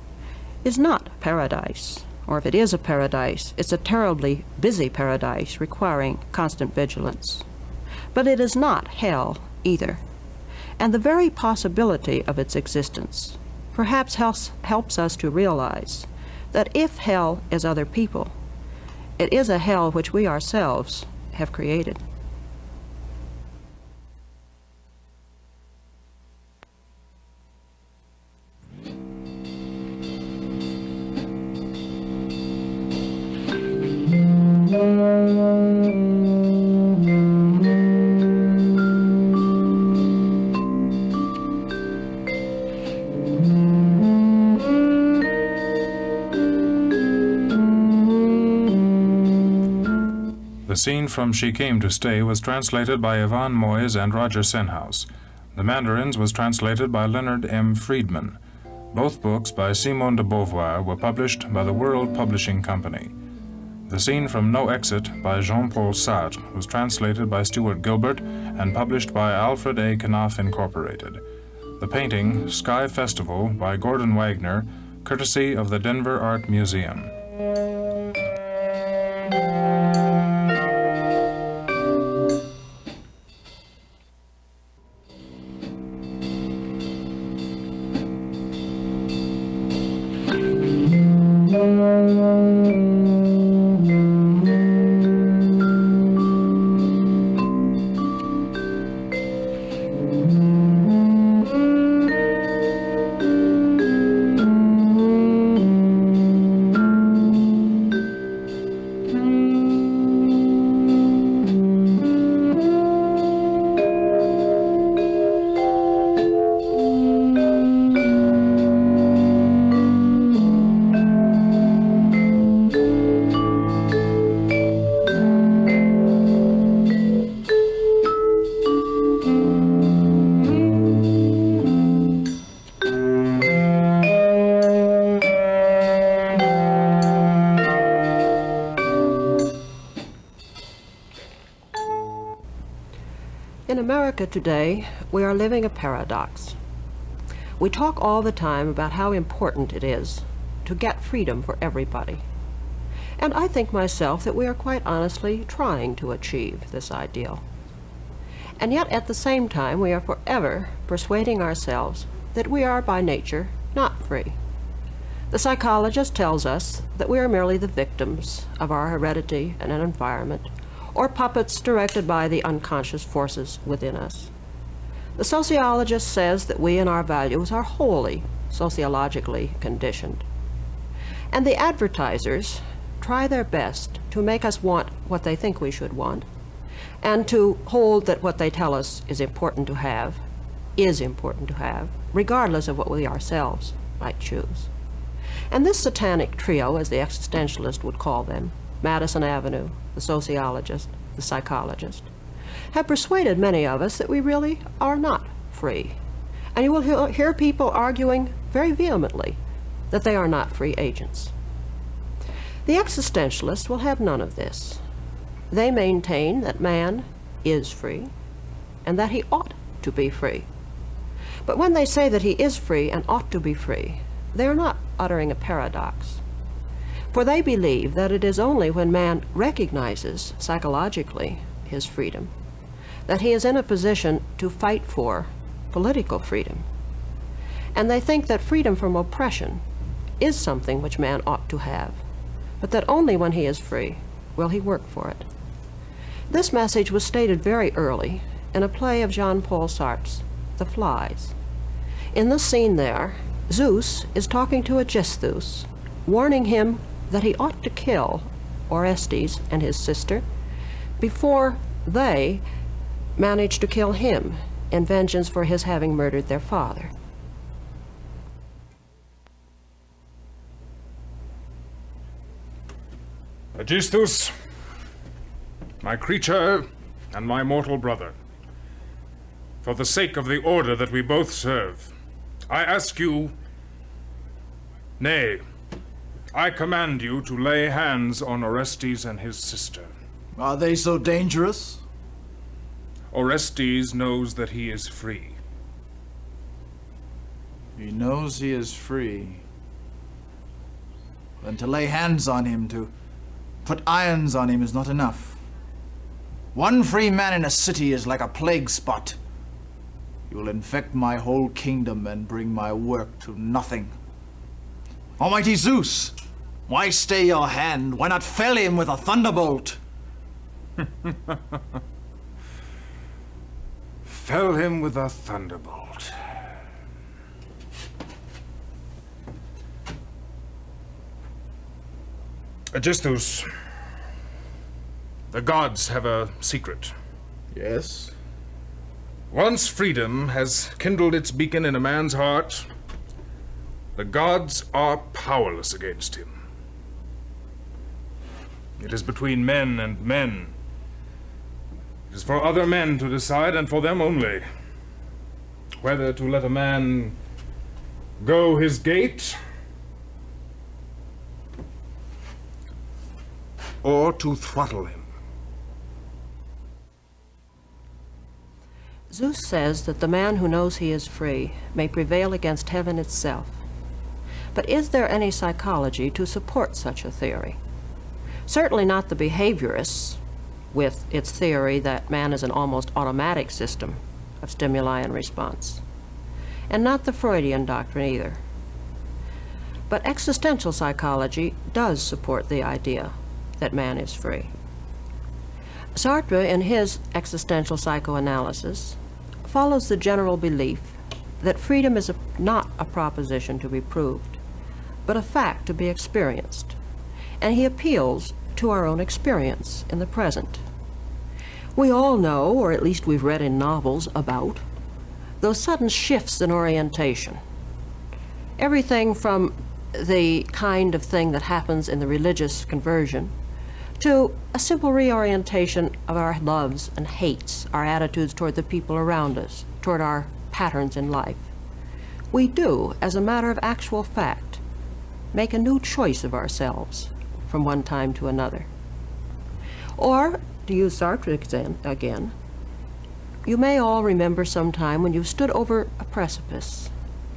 is not paradise, or if it is a paradise, it's a terribly busy paradise requiring constant vigilance. But it is not hell either, and the very possibility of its existence perhaps helps us to realize that if hell is other people, it is a hell which we ourselves have created. The scene from She Came to Stay was translated by Yvonne Moyes and Roger Senhouse. The Mandarins was translated by Leonard M. Friedman. Both books by Simone de Beauvoir were published by the World Publishing Company. The scene from No Exit by Jean-Paul Sartre was translated by Stuart Gilbert and published by Alfred A. Knopf Incorporated. The painting Sky Festival by Gordon Wagner, courtesy of the Denver Art Museum. In America today, we are living a paradox. We talk all the time about how important it is to get freedom for everybody. And I think myself that we are quite honestly trying to achieve this ideal. And yet at the same time, we are forever persuading ourselves that we are by nature not free. The psychologist tells us that we are merely the victims of our heredity and an environment, or puppets directed by the unconscious forces within us. The sociologist says that we and our values are wholly sociologically conditioned. And the advertisers try their best to make us want what they think we should want, and to hold that what they tell us is important to have, regardless of what we ourselves might choose. And this satanic trio, as the existentialist would call them, Madison Avenue, the sociologist, the psychologist, have persuaded many of us that we really are not free. And you will hear people arguing very vehemently that they are not free agents. The existentialists will have none of this. They maintain that man is free and that he ought to be free. But when they say that he is free and ought to be free, they are not uttering a paradox. For they believe that it is only when man recognizes psychologically his freedom that he is in a position to fight for political freedom. And they think that freedom from oppression is something which man ought to have, but that only when he is free will he work for it. This message was stated very early in a play of Jean-Paul Sartre's, The Flies. In the scene there, Zeus is talking to Aegisthus, warning him that he ought to kill Orestes and his sister before they manage to kill him in vengeance for his having murdered their father. Aegisthus, my creature and my mortal brother, for the sake of the order that we both serve, I ask you, nay, I command you to lay hands on Orestes and his sister. Are they so dangerous? Orestes knows that he is free. He knows he is free. Then to lay hands on him, to put irons on him is not enough. One free man in a city is like a plague spot. You will infect my whole kingdom and bring my work to nothing. Almighty Zeus, why stay your hand? Why not fell him with a thunderbolt? Fell him with a thunderbolt. Aegisthus, the gods have a secret. Yes? Once freedom has kindled its beacon in a man's heart, the gods are powerless against him. It is between men and men. It is for other men to decide, and for them only, whether to let a man go his gait or to throttle him. Zeus says that the man who knows he is free may prevail against heaven itself. But is there any psychology to support such a theory? Certainly not the behaviorists, with its theory that man is an almost automatic system of stimuli and response, and not the Freudian doctrine either. But existential psychology does support the idea that man is free. Sartre, in his existential psychoanalysis, follows the general belief that freedom is not a proposition to be proved, but a fact to be experienced, and he appeals to our own experience in the present. We all know, or at least we've read in novels about, those sudden shifts in orientation. Everything from the kind of thing that happens in the religious conversion to a simple reorientation of our loves and hates, our attitudes toward the people around us, toward our patterns in life. We do, as a matter of actual fact, make a new choice of ourselves from one time to another. Or, to use Sartre again, you may all remember some time when you stood over a precipice,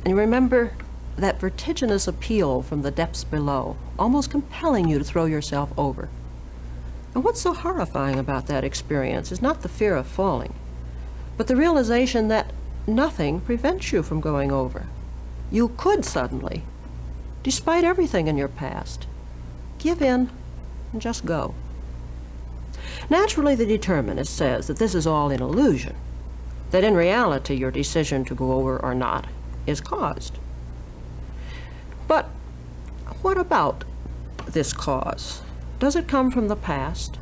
and you remember that vertiginous appeal from the depths below, almost compelling you to throw yourself over. And what's so horrifying about that experience is not the fear of falling, but the realization that nothing prevents you from going over. You could suddenly, despite everything in your past, give in and just go. Naturally, the determinist says that this is all an illusion, that in reality your decision to go over or not is caused. But what about this cause? Does it come from the past?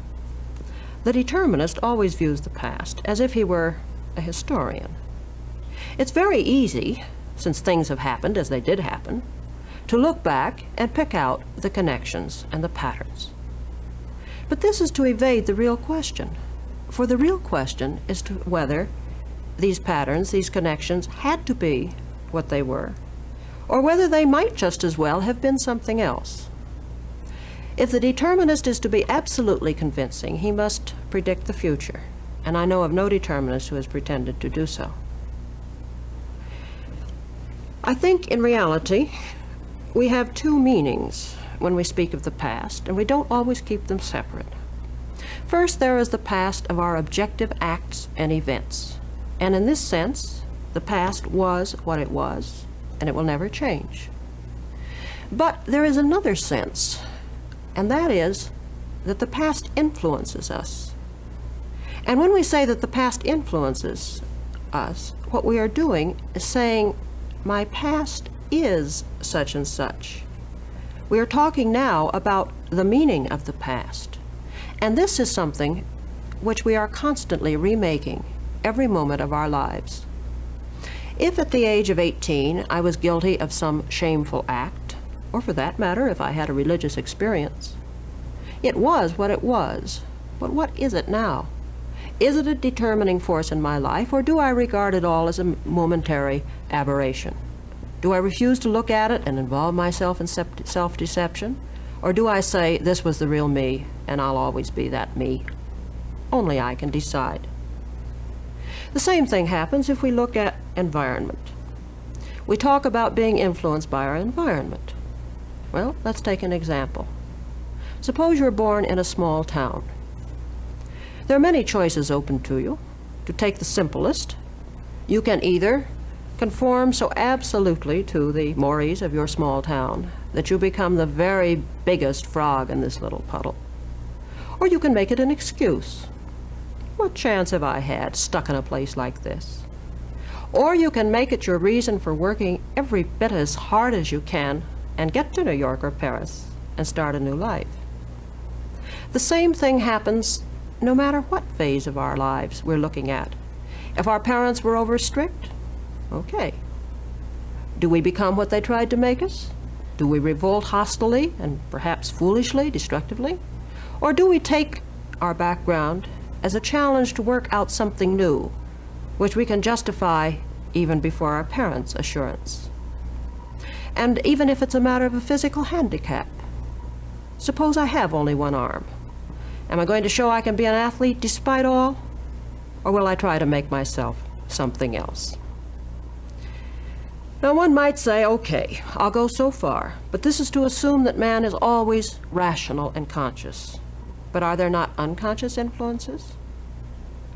The determinist always views the past as if he were a historian. It's very easy, since things have happened as they did happen, to look back and pick out the connections and the patterns. But this is to evade the real question. For the real question is to whether these patterns, these connections, had to be what they were, or whether they might just as well have been something else. If the determinist is to be absolutely convincing, he must predict the future, and I know of no determinist who has pretended to do so. I think in reality we have two meanings when we speak of the past, and we don't always keep them separate. First, there is the past of our objective acts and events, and in this sense the past was what it was, and it will never change. But there is another sense, and that is that the past influences us. And when we say that the past influences us, what we are doing is saying, my past is such and such. We are talking now about the meaning of the past. And this is something which we are constantly remaking every moment of our lives. If at the age of 18 I was guilty of some shameful act, or for that matter, if I had a religious experience, it was what it was. But what is it now? Is it a determining force in my life, or do I regard it all as a momentary aberration? Do I refuse to look at it and involve myself in self-deception? Or do I say, this was the real me, and I'll always be that me? Only I can decide. The same thing happens if we look at environment. We talk about being influenced by our environment. Well, let's take an example. Suppose you're born in a small town. There are many choices open to you. To take the simplest, you can either conform so absolutely to the mores of your small town that you become the very biggest frog in this little puddle. Or you can make it an excuse. What chance have I had stuck in a place like this? Or you can make it your reason for working every bit as hard as you can and get to New York or Paris and start a new life. The same thing happens no matter what phase of our lives we're looking at. If our parents were over strict, okay. Do we become what they tried to make us? Do we revolt hostilely and perhaps foolishly, destructively? Or do we take our background as a challenge to work out something new, which we can justify even before our parents' assurance? And even if it's a matter of a physical handicap, suppose I have only one arm. Am I going to show I can be an athlete despite all? Or will I try to make myself something else? Now one might say, okay, I'll go so far, but this is to assume that man is always rational and conscious. But are there not unconscious influences?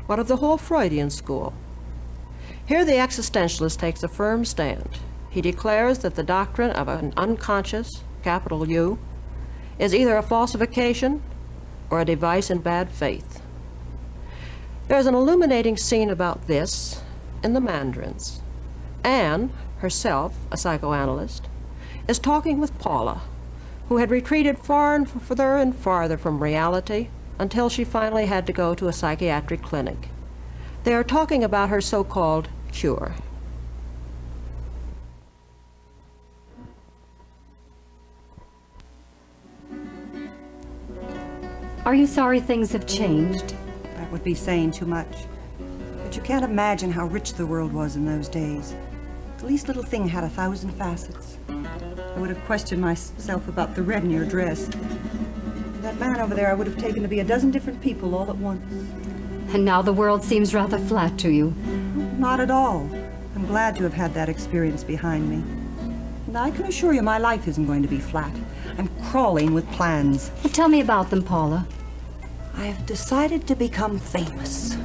What of the whole Freudian school? Here the existentialist takes a firm stand. He declares that the doctrine of an unconscious, capital U, is either a falsification or a device in bad faith. There's an illuminating scene about this in The Mandarins. Anne, herself a psychoanalyst, is talking with Paula, who had retreated further and farther from reality until she finally had to go to a psychiatric clinic. They are talking about her so-called cure. Are you sorry things have changed? That would be saying too much. But you can't imagine how rich the world was in those days. The least little thing had 1,000 facets. I would have questioned myself about the red in your dress. That man over there I would have taken to be a dozen different people all at once. And now the world seems rather flat to you. Not at all. I'm glad to have had that experience behind me. And I can assure you my life isn't going to be flat. I'm crawling with plans. Well, tell me about them, Paula. I have decided to become famous.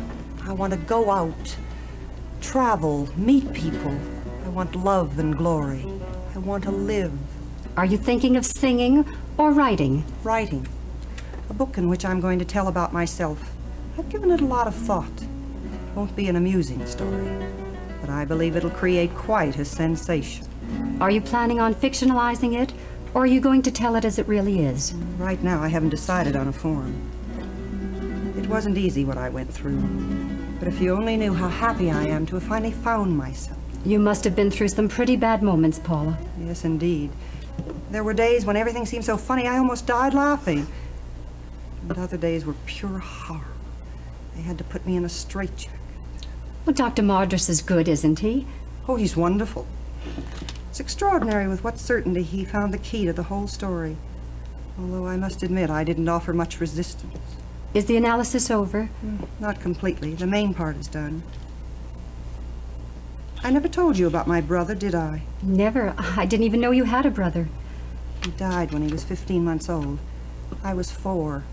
I want to go out, travel, meet people. I want love and glory. I want to live. Are you thinking of singing or writing? Writing. A book in which I'm going to tell about myself. I've given it a lot of thought. It won't be an amusing story, but I believe it'll create quite a sensation. Are you planning on fictionalizing it, or are you going to tell it as it really is? Right now, I haven't decided on a form. It wasn't easy what I went through, but if you only knew how happy I am to have finally found myself. You must have been through some pretty bad moments, Paula. Yes, indeed. There were days when everything seemed so funny I almost died laughing. And other days were pure horror. They had to put me in a straitjacket. Well, Dr. Madras is good, isn't he? Oh, he's wonderful. It's extraordinary with what certainty he found the key to the whole story. Although I must admit I didn't offer much resistance. Is the analysis over? Not completely. The main part is done. I never told you about my brother, did I? Never. I didn't even know you had a brother. He died when he was 15 months old. I was 4.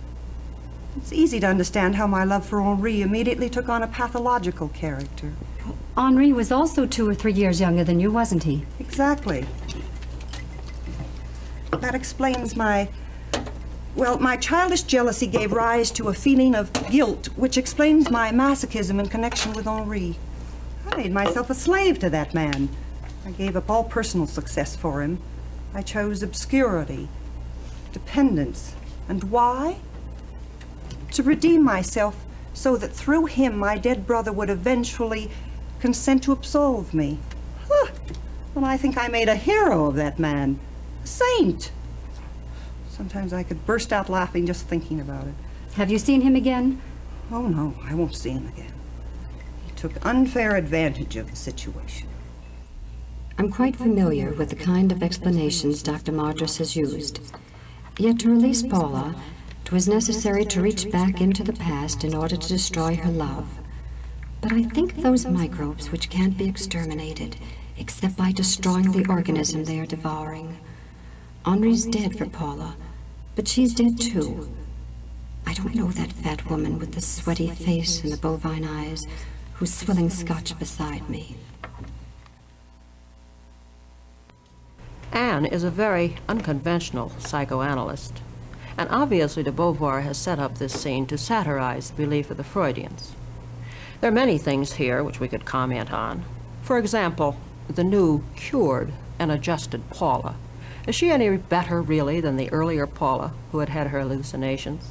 It's easy to understand how my love for Henri immediately took on a pathological character. Henri was also 2 or 3 years younger than you, wasn't he? Exactly. That explains my childish jealousy gave rise to a feeling of guilt, which explains my masochism in connection with Henri. I made myself a slave to that man. I gave up all personal success for him. I chose obscurity, dependence. And why? To redeem myself so that through him my dead brother would eventually consent to absolve me. Well, I think I made a hero of that man. A saint. Sometimes I could burst out laughing just thinking about it. Have you seen him again? Oh, no, I won't see him again. He took unfair advantage of the situation. I'm quite familiar with the kind of explanations Dr. Madras has used. Yet to release Paula, it was necessary to reach back into the past in order to destroy her love. But I think those microbes which can't be exterminated except by destroying the organism they are devouring. Henri's dead for Paula, but she's dead too. I don't know that fat woman with the sweaty face and the bovine eyes who's swilling scotch beside me. Anne is a very unconventional psychoanalyst, and obviously de Beauvoir has set up this scene to satirize the belief of the Freudians. There are many things here which we could comment on. For example, the new, cured, and adjusted Paula. Is she any better, really, than the earlier Paula who had had her hallucinations?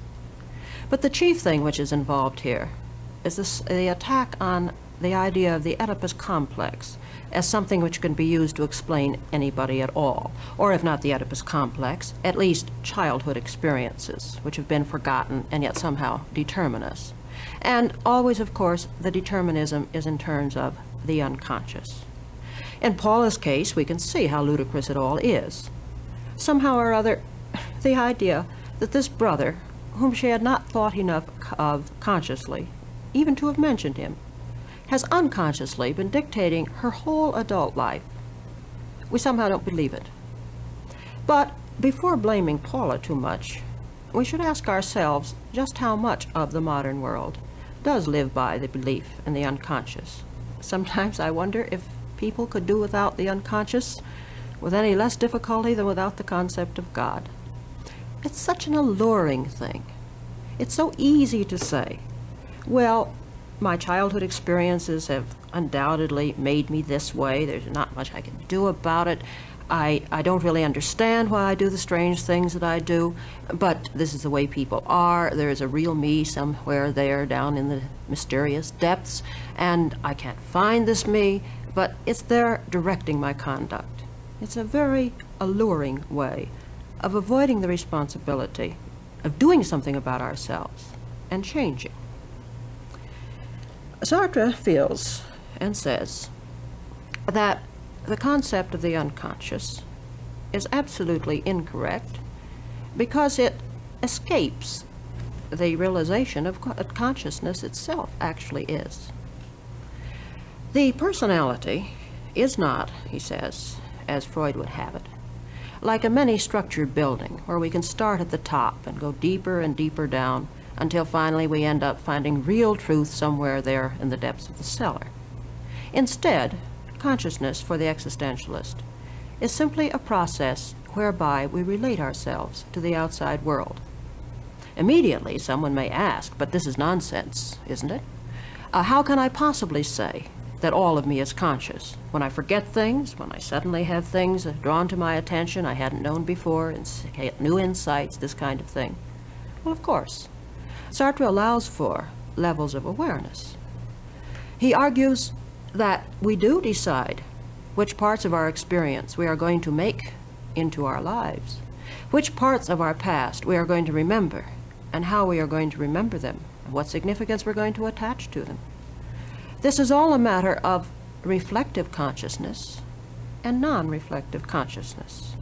But the chief thing which is involved here is the attack on the idea of the Oedipus complex as something which can be used to explain anybody at all, or if not the Oedipus complex, at least childhood experiences which have been forgotten and yet somehow determine us. And always, of course, the determinism is in terms of the unconscious. In Paula's case, we can see how ludicrous it all is. Somehow or other, the idea that this brother, whom she had not thought enough of consciously, even to have mentioned him, has unconsciously been dictating her whole adult life. We somehow don't believe it. But before blaming Paula too much, we should ask ourselves just how much of the modern world does live by the belief in the unconscious. Sometimes I wonder if people could do without the unconscious with any less difficulty than without the concept of God. It's such an alluring thing. It's so easy to say, well, my childhood experiences have undoubtedly made me this way. There's not much I can do about it. I don't really understand why I do the strange things that I do, but this is the way people are. There is a real me somewhere there down in the mysterious depths, and I can't find this me, but it's there directing my conduct. It's a very alluring way of avoiding the responsibility of doing something about ourselves and changing. Sartre feels and says that the concept of the unconscious is absolutely incorrect because it escapes the realization of what consciousness itself actually is. The personality is not, he says, as Freud would have it, like a many-structured building where we can start at the top and go deeper and deeper down until finally we end up finding real truth somewhere there in the depths of the cellar. Instead, consciousness for the existentialist is simply a process whereby we relate ourselves to the outside world. Immediately, someone may ask, but this is nonsense, isn't it? How can I possibly say that all of me is conscious when I forget things, when I suddenly have things drawn to my attention I hadn't known before, and get new insights, this kind of thing? Well, of course. Sartre allows for levels of awareness. He argues that we do decide which parts of our experience we are going to make into our lives, which parts of our past we are going to remember, and how we are going to remember them, what significance we're going to attach to them. This is all a matter of reflective consciousness and non-reflective consciousness,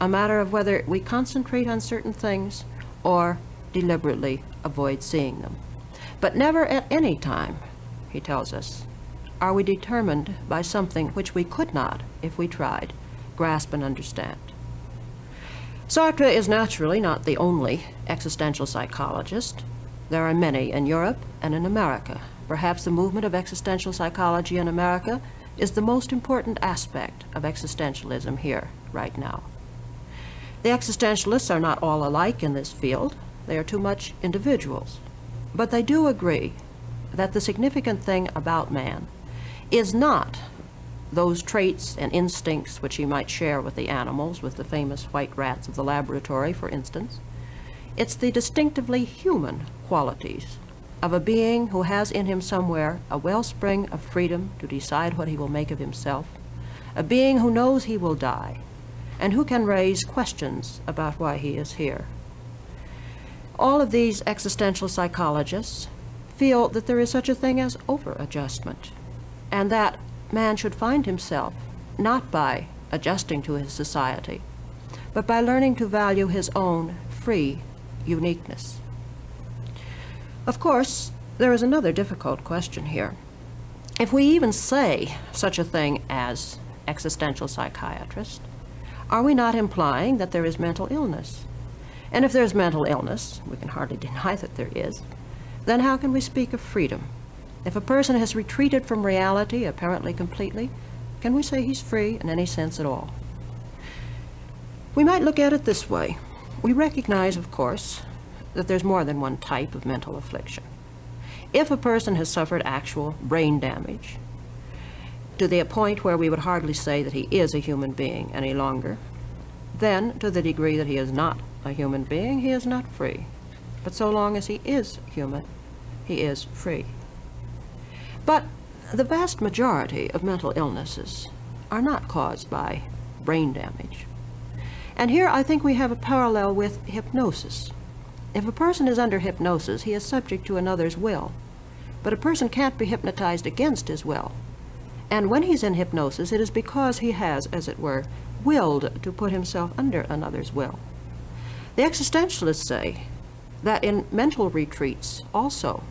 a matter of whether we concentrate on certain things or deliberately avoid seeing them. But never at any time, he tells us, are we determined by something which we could not, if we tried, grasp and understand. Sartre is naturally not the only existential psychologist. There are many in Europe and in America. Perhaps the movement of existential psychology in America is the most important aspect of existentialism here, right now. The existentialists are not all alike in this field. They are too much individuals. But they do agree that the significant thing about man is not those traits and instincts which he might share with the animals, with the famous white rats of the laboratory, for instance. It's the distinctively human qualities of a being who has in him somewhere a wellspring of freedom to decide what he will make of himself, a being who knows he will die, and who can raise questions about why he is here. All of these existential psychologists feel that there is such a thing as over-adjustment, and that man should find himself not by adjusting to his society, but by learning to value his own free uniqueness. Of course, there is another difficult question here. If we even say such a thing as existential psychiatrist, are we not implying that there is mental illness? And if there's mental illness, we can hardly deny that there is, then how can we speak of freedom? If a person has retreated from reality apparently completely, can we say he's free in any sense at all? We might look at it this way. We recognize, of course, that there's more than one type of mental affliction. If a person has suffered actual brain damage, to the point where we would hardly say that he is a human being any longer, then to the degree that he is not a human being, he is not free. But so long as he is human, he is free. But the vast majority of mental illnesses are not caused by brain damage. And here I think we have a parallel with hypnosis. If a person is under hypnosis, he is subject to another's will. But a person can't be hypnotized against his will. And when he's in hypnosis, it is because he has, as it were, willed to put himself under another's will. The existentialists say that in mental retreats also,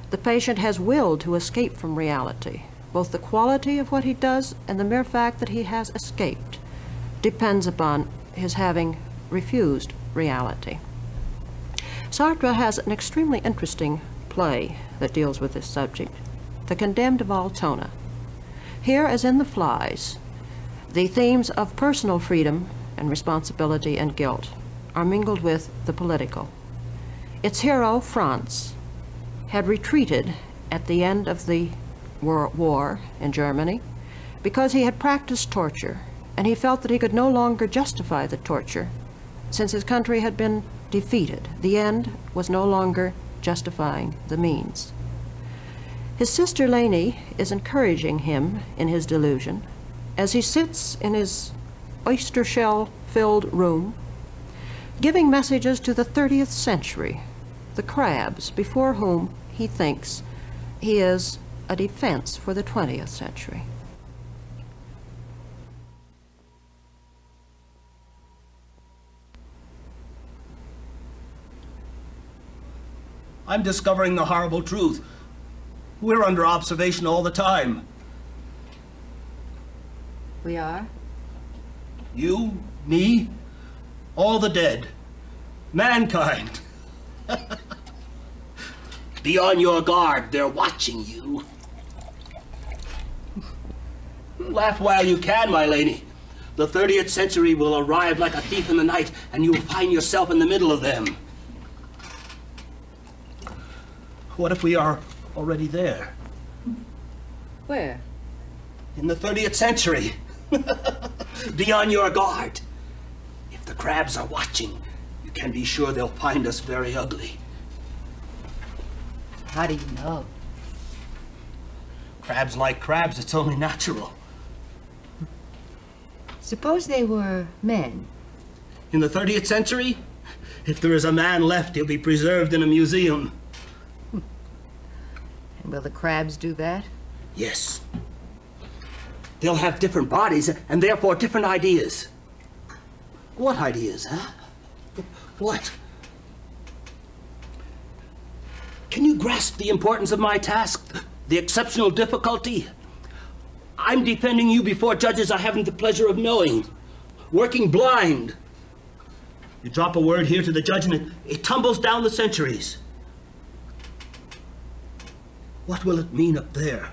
the patient has willed to escape from reality. Both the quality of what he does and the mere fact that he has escaped depends upon his having refused reality. Sartre has an extremely interesting play that deals with this subject, The Condemned of Altona. Here, as in The Flies, the themes of personal freedom and responsibility and guilt are mingled with the political. Its hero, Franz, had retreated at the end of the war in Germany because he had practiced torture, and he felt that he could no longer justify the torture since his country had been defeated. The end was no longer justifying the means. His sister Leni is encouraging him in his delusion as he sits in his oyster shell-filled room, giving messages to the 30th century, the crabs before whom he thinks he is a defense for the 20th century. I'm discovering the horrible truth. We're under observation all the time. We are? You, me, all the dead. Mankind. Be on your guard. They're watching you. Laugh while you can, my lady. The 30th century will arrive like a thief in the night, and you'll find yourself in the middle of them. What if we are already there? Where? In the 30th century. Be on your guard. If the crabs are watching, you can be sure they'll find us very ugly. How do you know? Crabs like crabs, it's only natural. Suppose they were men. In the 30th century, if there is a man left, he'll be preserved in a museum. Will the crabs do that? Yes. They'll have different bodies and therefore different ideas. What ideas, huh? What? Can you grasp the importance of my task? The exceptional difficulty? I'm defending you before judges I haven't the pleasure of knowing. Working blind. You drop a word here to the judge and it tumbles down the centuries. What will it mean up there?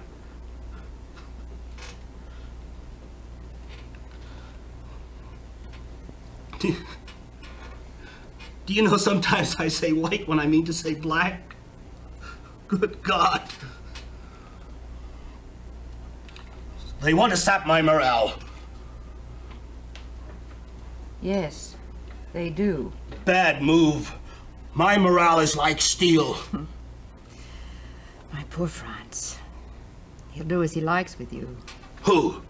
Do you know sometimes I say white when I mean to say black? Good God. They want to sap my morale. Yes, they do. Bad move. My morale is like steel. My poor Franz. He'll do as he likes with you. Who?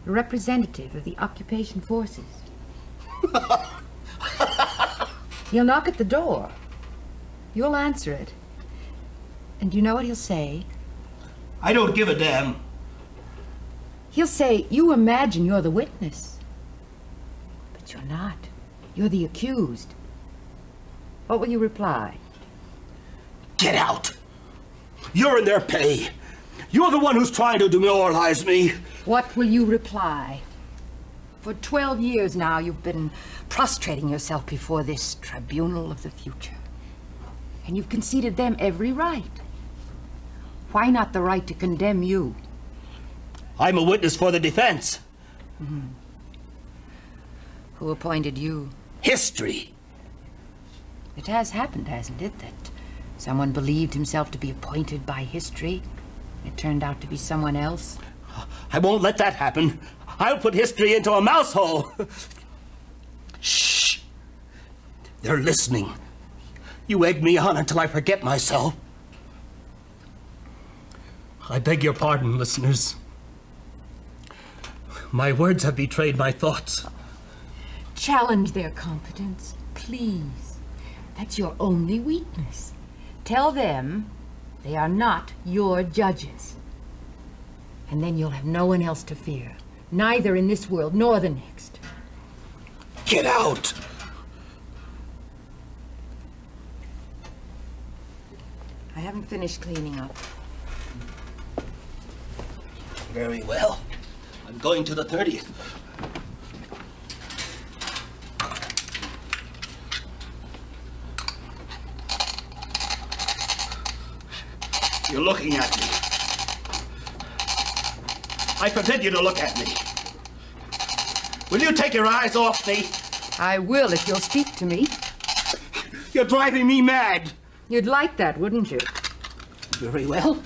The representative of the occupation forces. He'll knock at the door. You'll answer it. And you know what he'll say? I don't give a damn. He'll say, you imagine you're the witness. But you're not. You're the accused. What will you reply? Get out! You're in their pay. You're the one who's trying to demoralize me. What will you reply? For 12 years now, you've been prostrating yourself before this tribunal of the future. And you've conceded them every right. Why not the right to condemn you? I'm a witness for the defense. Mm-hmm. Who appointed you? History. It has happened, hasn't it, that someone believed himself to be appointed by history. It turned out to be someone else. I won't let that happen. I'll put history into a mouse hole. Shh. They're listening. You egg me on until I forget myself. I beg your pardon, listeners. My words have betrayed my thoughts. Challenge their competence, please. That's your only weakness. Tell them they are not your judges. And then you'll have no one else to fear, neither in this world nor the next. Get out! I haven't finished cleaning up. Very well. I'm going to the 30th. You're looking at me. I forbid you to look at me. Will you take your eyes off me? I will if you'll speak to me. You're driving me mad. You'd like that, wouldn't you? Very well.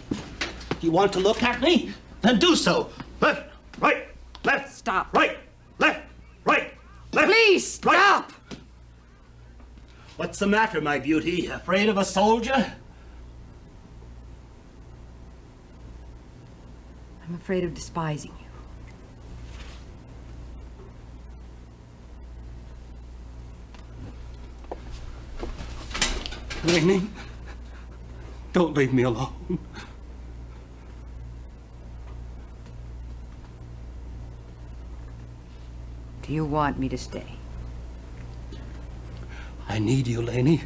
You want to look at me? Then do so. Left, right, left. Stop. Right, left, right, left. Please, stop! Right. What's the matter, my beauty? Afraid of a soldier? I'm afraid of despising you. Lainey, don't leave me alone. Do you want me to stay? I need you, Lainey.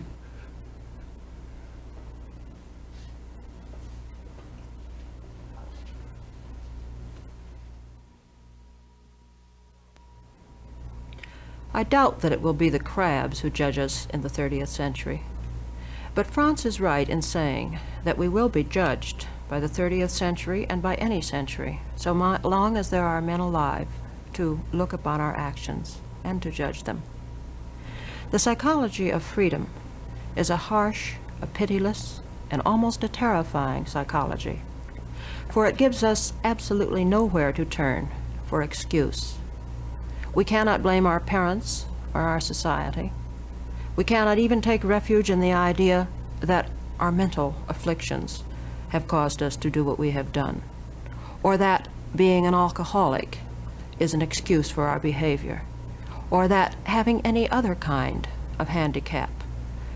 I doubt that it will be the crabs who judge us in the 30th century. But Franz is right in saying that we will be judged by the 30th century and by any century, so long as there are men alive to look upon our actions and to judge them. The psychology of freedom is a harsh, a pitiless, and almost a terrifying psychology, for it gives us absolutely nowhere to turn for excuse. We cannot blame our parents or our society. We cannot even take refuge in the idea that our mental afflictions have caused us to do what we have done, or that being an alcoholic is an excuse for our behavior, or that having any other kind of handicap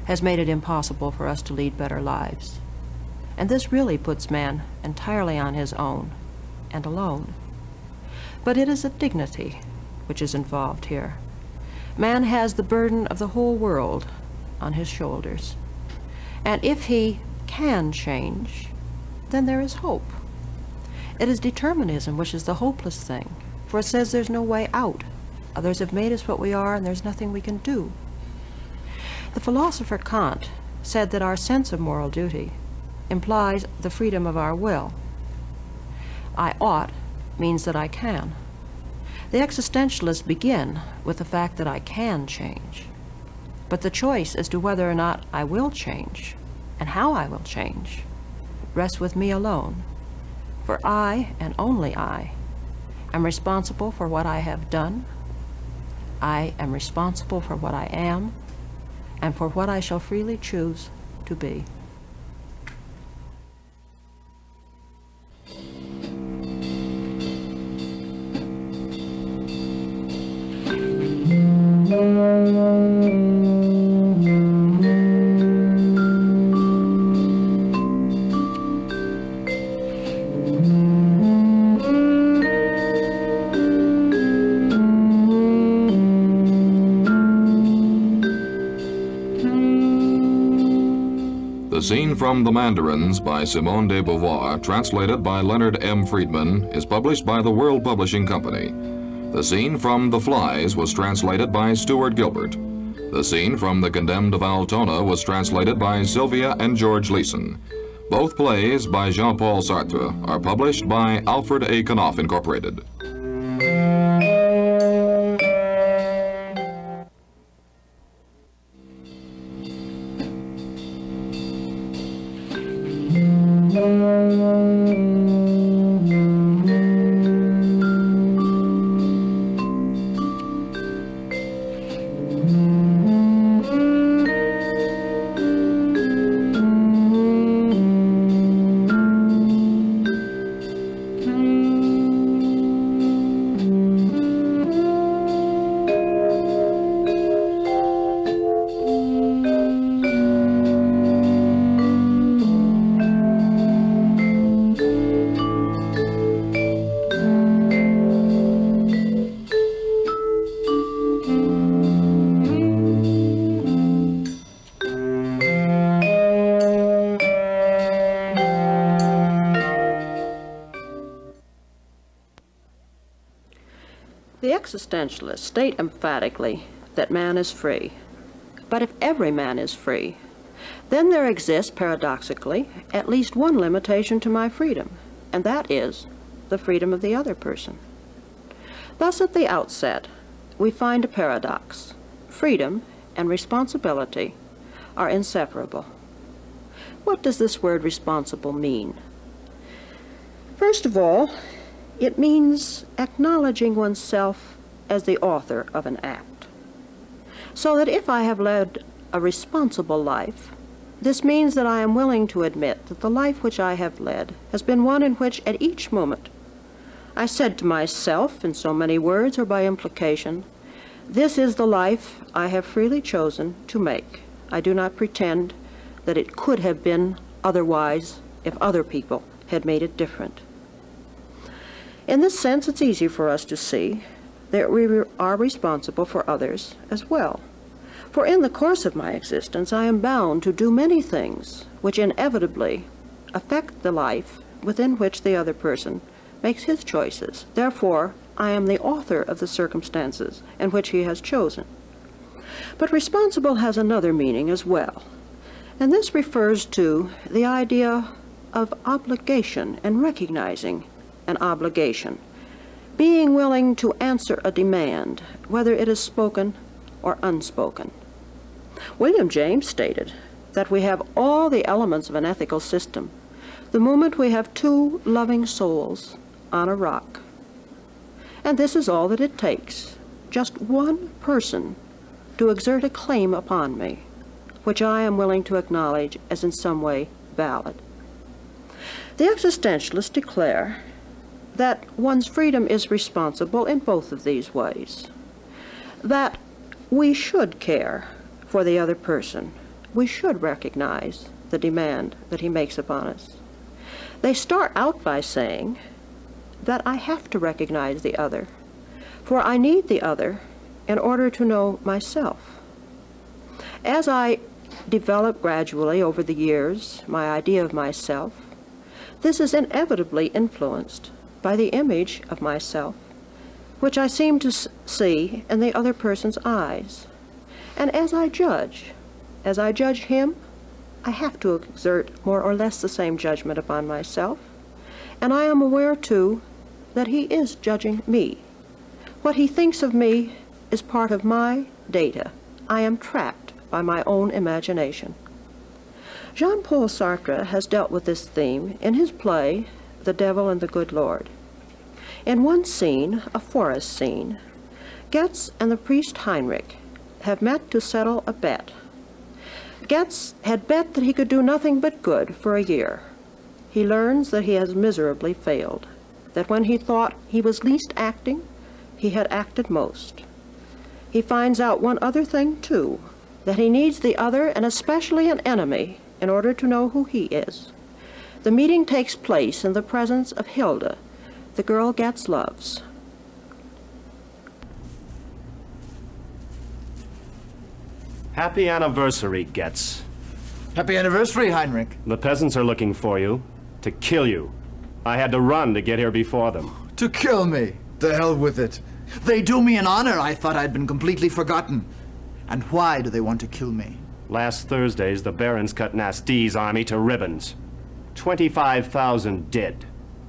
has made it impossible for us to lead better lives. and this really puts man entirely on his own and alone. But it is a dignity which is involved here. Man has the burden of the whole world on his shoulders, and if he can change, then there is hope. It is determinism which is the hopeless thing, for it says there's no way out. Others have made us what we are, and there's nothing we can do. The philosopher Kant said that our sense of moral duty implies the freedom of our will. I ought means that I can. The existentialists begin with the fact that I can change, but the choice as to whether or not I will change and how I will change rests with me alone, for I, and only I, am responsible for what I have done. I am responsible for what I am and for what I shall freely choose to be. The scene from The Mandarins by Simone de Beauvoir, translated by Leonard M. Friedman, is published by the World Publishing Company. The scene from The Flies was translated by Stuart Gilbert. The scene from The Condemned of Altona was translated by Sylvia and George Leeson. Both plays by Jean-Paul Sartre are published by Alfred A. Knopf Incorporated. The existentialists state emphatically that man is free. But if every man is free, then there exists, paradoxically, at least one limitation to my freedom, and that is the freedom of the other person. Thus, at the outset, we find a paradox. Freedom and responsibility are inseparable. What does this word responsible mean? First of all, it means acknowledging oneself as the author of an act. So that if I have led a responsible life, this means that I am willing to admit that the life which I have led has been one in which at each moment I said to myself in so many words or by implication, this is the life I have freely chosen to make. I do not pretend that it could have been otherwise if other people had made it different. In this sense, it's easy for us to see that we are responsible for others as well. For in the course of my existence, I am bound to do many things which inevitably affect the life within which the other person makes his choices. Therefore, I am the author of the circumstances in which he has chosen. But responsible has another meaning as well, and this refers to the idea of obligation and recognizing an obligation, being willing to answer a demand, whether it is spoken or unspoken. William James stated that we have all the elements of an ethical system the moment we have two loving souls on a rock. And this is all that it takes, just one person to exert a claim upon me, which I am willing to acknowledge as in some way valid. The existentialists declare that one's freedom is responsible in both of these ways, that we should care for the other person, we should recognize the demand that he makes upon us. They start out by saying that I have to recognize the other, for I need the other in order to know myself. As I develop gradually over the years my idea of myself, this is inevitably influenced by the image of myself, which I seem to see in the other person's eyes. And as I judge him, I have to exert more or less the same judgment upon myself, and I am aware, too, that he is judging me. What he thinks of me is part of my data. I am trapped by my own imagination. Jean-Paul Sartre has dealt with this theme in his play, The Devil and the Good Lord. In one scene, a forest scene, Goetz and the priest Heinrich have met to settle a bet. Goetz had bet that he could do nothing but good for a year. He learns that he has miserably failed, that when he thought he was least acting, he had acted most. He finds out one other thing, too, that he needs the other, and especially an enemy, in order to know who he is. The meeting takes place in the presence of Hilda, the girl Goetz loves. Happy anniversary, Goetz. Happy anniversary, Heinrich. The peasants are looking for you, to kill you. I had to run to get here before them. To kill me? To hell with it. They do me an honor. I thought I'd been completely forgotten. And why do they want to kill me? Last Thursdays, the barons cut Nastee's army to ribbons. 25,000 dead.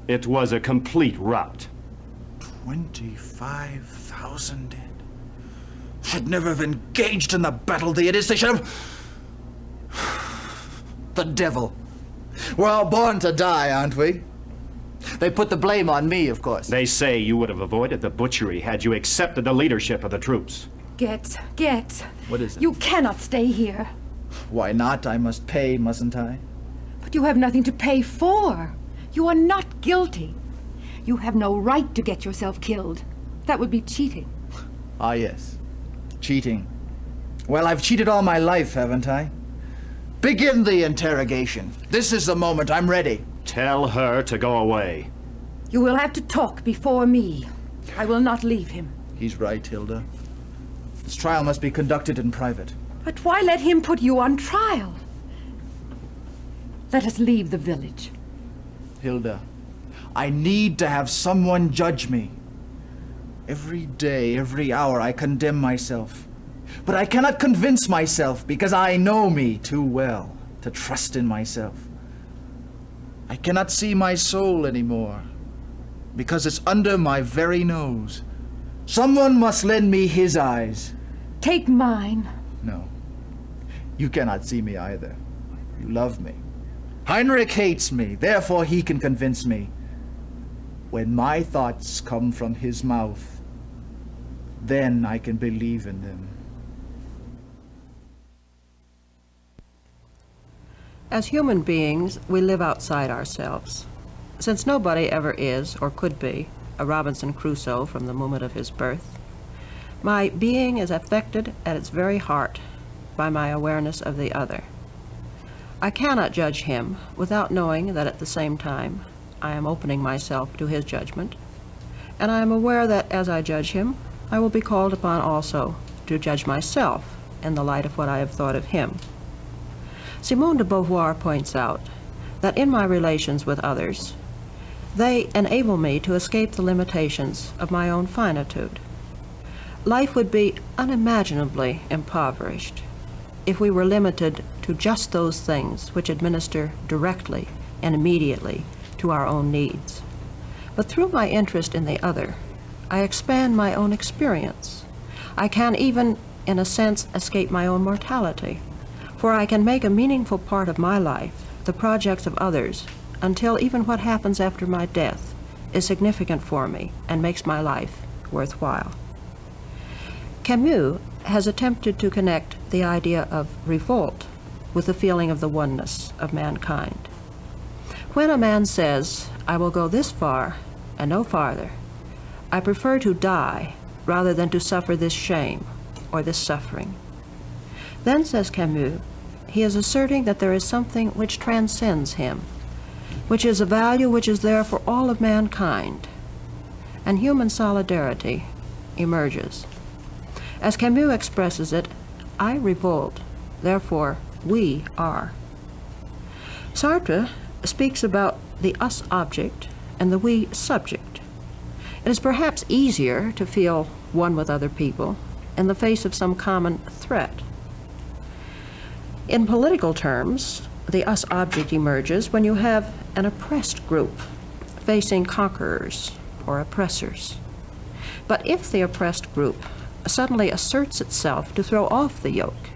It was a complete rout. 25,000 dead. Should never have engaged in the battle. The idiots, they should have... The devil. We're all born to die, aren't we? They put the blame on me, of course. They say you would have avoided the butchery had you accepted the leadership of the troops. Goetz. What is it? You cannot stay here. Why not? I must pay, mustn't I? But you have nothing to pay for. You are not guilty. You have no right to get yourself killed. That would be cheating. Ah, yes. Cheating. Well, I've cheated all my life, haven't I? Begin the interrogation. This is the moment. I'm ready. Tell her to go away. You will have to talk before me. I will not leave him. He's right, Hilda. This trial must be conducted in private. But why let him put you on trial? Let us leave the village. Hilda, I need to have someone judge me. Every day, every hour, I condemn myself. But I cannot convince myself because I know me too well to trust in myself. I cannot see my soul anymore because it's under my very nose. Someone must lend me his eyes. Take mine. No. You cannot see me either. You love me. Heinrich hates me, therefore he can convince me. When my thoughts come from his mouth, then I can believe in them. As human beings, we live outside ourselves. Since nobody ever is, or could be, a Robinson Crusoe from the moment of his birth, my being is affected at its very heart by my awareness of the other. I cannot judge him without knowing that at the same time I am opening myself to his judgment, and I am aware that as I judge him, I will be called upon also to judge myself in the light of what I have thought of him. Simone de Beauvoir points out that in my relations with others, they enable me to escape the limitations of my own finitude. Life would be unimaginably impoverished if we were limited to just those things which administer directly and immediately to our own needs. But through my interest in the other, I expand my own experience. I can even, in a sense, escape my own mortality, for I can make a meaningful part of my life the projects of others until even what happens after my death is significant for me and makes my life worthwhile. Camus has attempted to connect the idea of revolt with the feeling of the oneness of mankind. When a man says, "I will go this far and no farther. I prefer to die rather than to suffer this shame or this suffering," then, says Camus, he is asserting that there is something which transcends him, which is a value which is there for all of mankind, and human solidarity emerges. As Camus expresses it, I revolt, therefore we are. Sartre speaks about the us object and the we subject. It is perhaps easier to feel one with other people in the face of some common threat. In political terms, the us object emerges when you have an oppressed group facing conquerors or oppressors. But if the oppressed group suddenly asserts itself to throw off the yoke,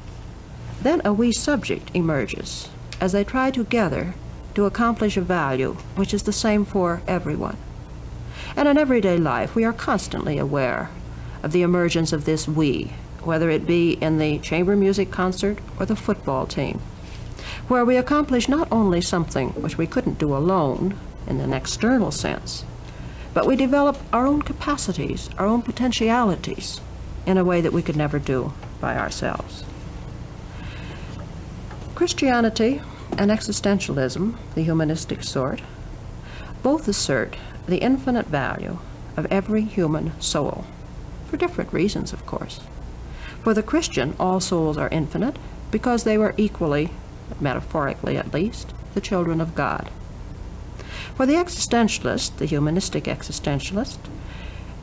then a we subject emerges as they try together to accomplish a value which is the same for everyone. And in everyday life, we are constantly aware of the emergence of this we, whether it be in the chamber music concert or the football team, where we accomplish not only something which we couldn't do alone in an external sense, but we develop our own capacities, our own potentialities, in a way that we could never do by ourselves. Christianity and existentialism, the humanistic sort, both assert the infinite value of every human soul, for different reasons, of course. For the Christian, all souls are infinite because they were equally, metaphorically at least, the children of God. For the existentialist, the humanistic existentialist,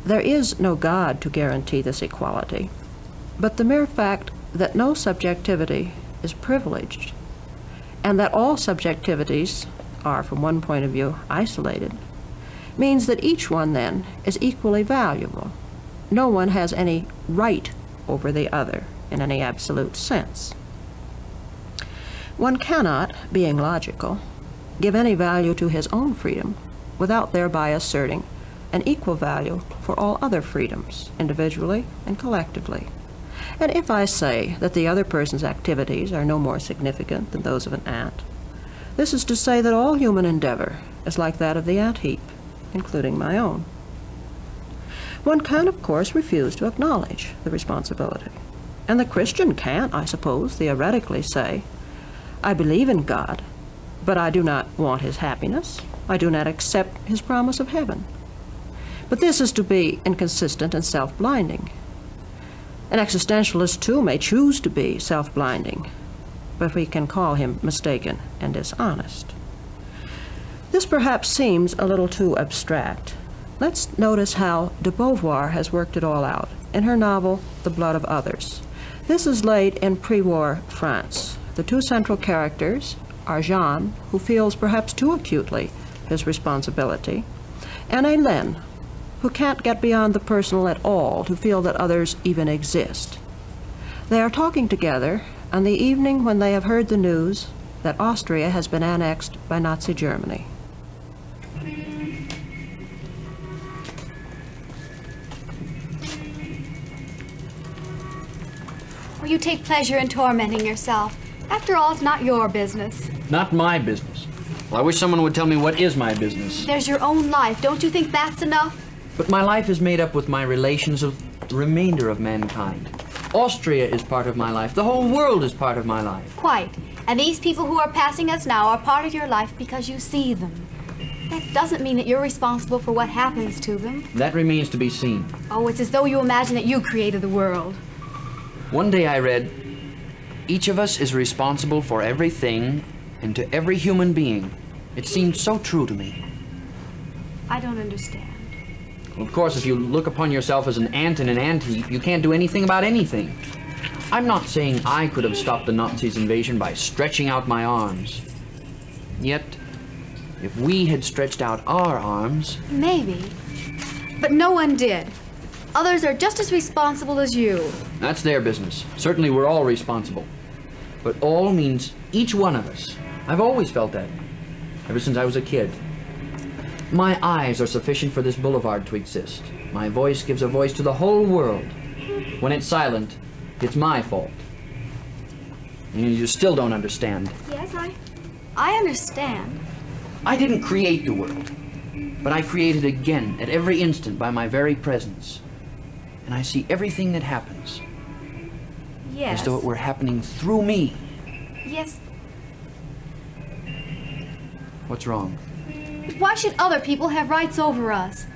there is no God to guarantee this equality, but the mere fact that no subjectivity is privileged, and that all subjectivities are, from one point of view, isolated, means that each one, then, is equally valuable. No one has any right over the other in any absolute sense. One cannot, being logical, give any value to his own freedom without thereby asserting an equal value for all other freedoms, individually and collectively. And if I say that the other person's activities are no more significant than those of an ant, this is to say that all human endeavor is like that of the ant heap, including my own. One can, of course, refuse to acknowledge the responsibility. And the Christian can, I suppose, theoretically say, I believe in God, but I do not want his happiness. I do not accept his promise of heaven. But this is to be inconsistent and self-blinding. An existentialist, too, may choose to be self-blinding, but we can call him mistaken and dishonest. This perhaps seems a little too abstract. Let's notice how de Beauvoir has worked it all out in her novel, The Blood of Others. This is laid in pre-war France. The two central characters are Jean, who feels perhaps too acutely his responsibility, and Hélène, who can't get beyond the personal at all to feel that others even exist. They are talking together on the evening when they have heard the news that Austria has been annexed by Nazi Germany. Or you take pleasure in tormenting yourself. After all, it's not your business. Not my business. Well, I wish someone would tell me what is my business. There's your own life. Don't you think that's enough? But my life is made up with my relations of the remainder of mankind. Austria is part of my life. The whole world is part of my life. Quite. And these people who are passing us now are part of your life because you see them. That doesn't mean that you're responsible for what happens to them. That remains to be seen. Oh, it's as though you imagine that you created the world. One day I read, each of us is responsible for everything and to every human being. It seemed so true to me. I don't understand. Well, of course, if you look upon yourself as an ant in an ant heap, you can't do anything about anything. I'm not saying I could have stopped the Nazis' invasion by stretching out my arms. Yet, if we had stretched out our arms... Maybe. But no one did. Others are just as responsible as you. That's their business. Certainly we're all responsible. But all means each one of us. I've always felt that, ever since I was a kid. My eyes are sufficient for this boulevard to exist. My voice gives a voice to the whole world. When it's silent, it's my fault. And you still don't understand. Yes, I understand. I didn't create the world, but I create it again at every instant by my very presence. And I see everything that happens Yes. as though it were happening through me. Yes. What's wrong? Why should other people have rights over us?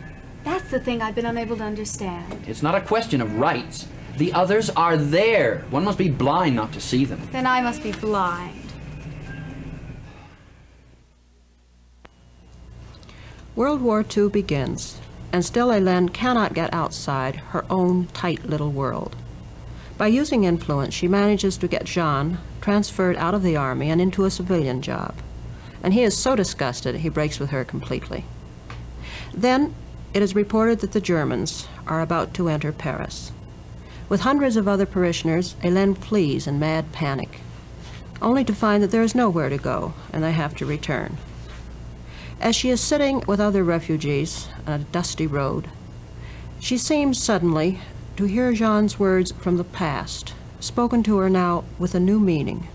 That's the thing I've been unable to understand. It's not a question of rights. The others are there. One must be blind not to see them. Then I must be blind. World War II begins, and still Hélène cannot get outside her own tight little world. By using influence, she manages to get Jean transferred out of the army and into a civilian job. And he is so disgusted he breaks with her completely. Then it is reported that the Germans are about to enter Paris. With hundreds of other parishioners, Hélène flees in mad panic, only to find that there is nowhere to go and they have to return. As she is sitting with other refugees on a dusty road, she seems suddenly to hear Jean's words from the past, spoken to her now with a new meaning.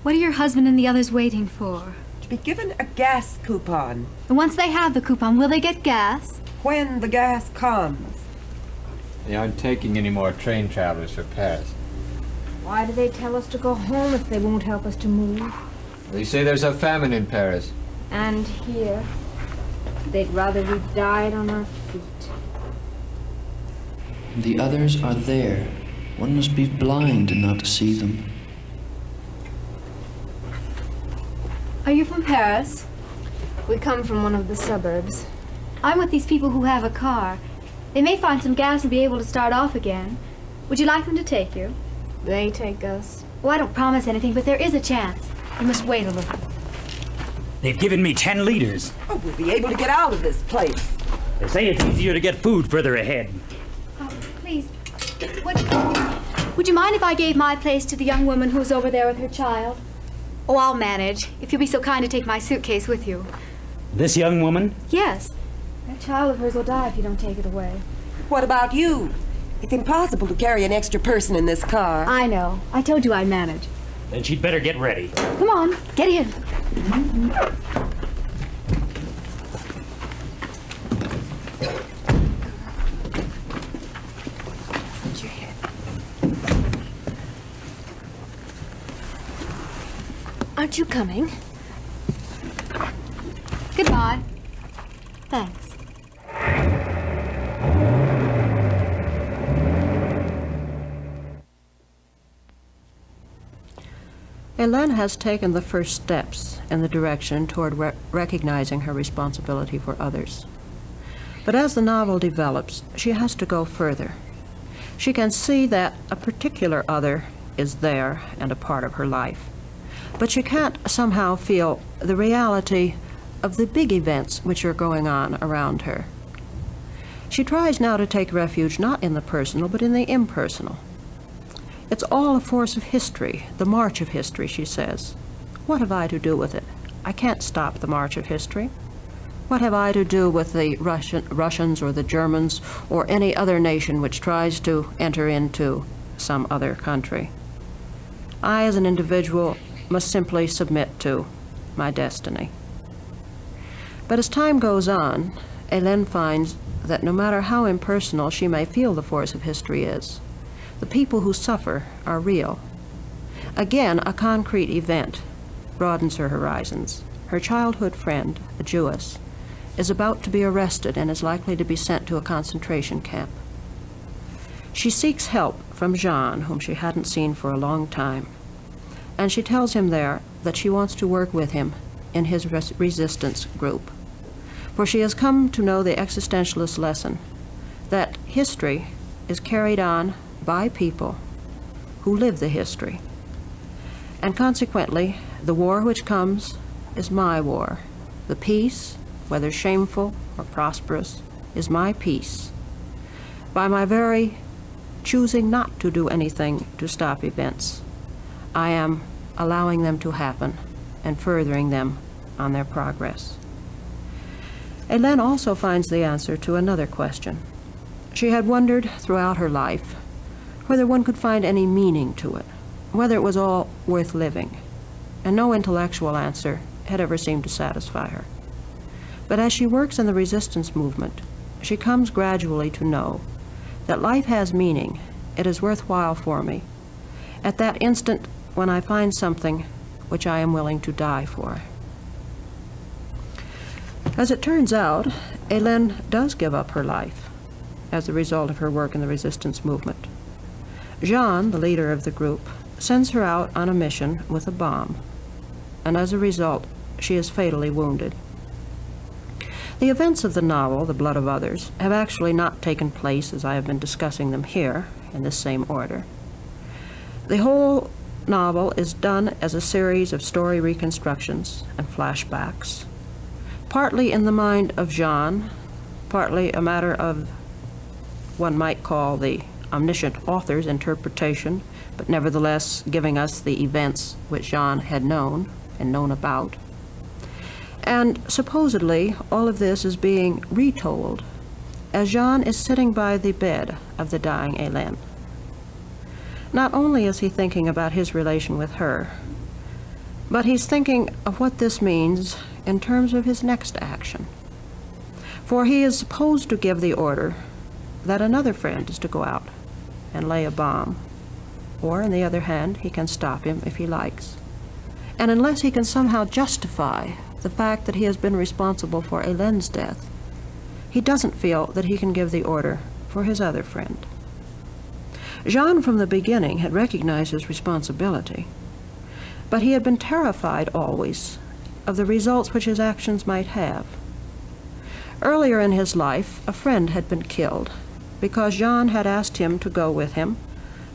What are your husband and the others waiting for? To be given a gas coupon. And once they have the coupon, will they get gas? When the gas comes. They aren't taking any more train travelers for Paris. Why do they tell us to go home if they won't help us to move? They say there's a famine in Paris. And here, they'd rather we died on our feet. The others are there. One must be blind not to see them. Are you from Paris? We come from one of the suburbs. I'm with these people who have a car. They may find some gas and be able to start off again. Would you like them to take you? They take us. Well, I don't promise anything, but there is a chance. You must wait a little. They've given me 10 liters. Oh, we'll be able to get out of this place. They say it's easier to get food further ahead. Oh, please. Would you mind if I gave my place to the young woman who's over there with her child? Oh, I'll manage, if you'll be so kind to take my suitcase with you. This young woman? Yes. That child of hers will die if you don't take it away. What about you? It's impossible to carry an extra person in this car. I know. I told you I'd manage. Then she'd better get ready. Come on, get in. Put your head. Aren't you coming? Goodbye. Thanks. Hélène has taken the first steps in the direction toward recognizing her responsibility for others. But as the novel develops, she has to go further. She can see that a particular other is there and a part of her life. But she can't somehow feel the reality of the big events which are going on around her. She tries now to take refuge not in the personal, but in the impersonal. It's all a force of history, the march of history, she says. What have I to do with it? I can't stop the march of history. What have I to do with the Russians or the Germans or any other nation which tries to enter into some other country? I, as an individual, must simply submit to my destiny. But as time goes on, Hélène finds that no matter how impersonal she may feel the force of history is, the people who suffer are real. Again, a concrete event broadens her horizons. Her childhood friend, a Jewess, is about to be arrested and is likely to be sent to a concentration camp. She seeks help from Jean, whom she hadn't seen for a long time, and she tells him there that she wants to work with him in his resistance group. For she has come to know the existentialist lesson that history is carried on by people who live the history. And consequently, the war which comes is my war. The peace, whether shameful or prosperous, is my peace. By my very choosing not to do anything to stop events, I am allowing them to happen and furthering them on their progress. Hélène also finds the answer to another question. She had wondered throughout her life whether one could find any meaning to it, whether it was all worth living, and no intellectual answer had ever seemed to satisfy her. But as she works in the resistance movement, she comes gradually to know that life has meaning, it is worthwhile for me, at that instant when I find something which I am willing to die for. As it turns out, Hélène does give up her life as a result of her work in the resistance movement. Jean, the leader of the group, sends her out on a mission with a bomb, and as a result, she is fatally wounded. The events of the novel, The Blood of Others, have actually not taken place as I have been discussing them here, in this same order. The whole novel is done as a series of story reconstructions and flashbacks, partly in the mind of Jean, partly a matter of one might call the omniscient author's interpretation, but nevertheless giving us the events which Jean had known and known about. And supposedly all of this is being retold as Jean is sitting by the bed of the dying Hélène. Not only is he thinking about his relation with her, but he's thinking of what this means in terms of his next action. For he is supposed to give the order that another friend is to go out and lay a bomb, or on the other hand, he can stop him if he likes. And unless he can somehow justify the fact that he has been responsible for Hélène's death, he doesn't feel that he can give the order for his other friend. Jean from the beginning had recognized his responsibility, but he had been terrified always of the results which his actions might have. Earlier in his life, a friend had been killed because Jean had asked him to go with him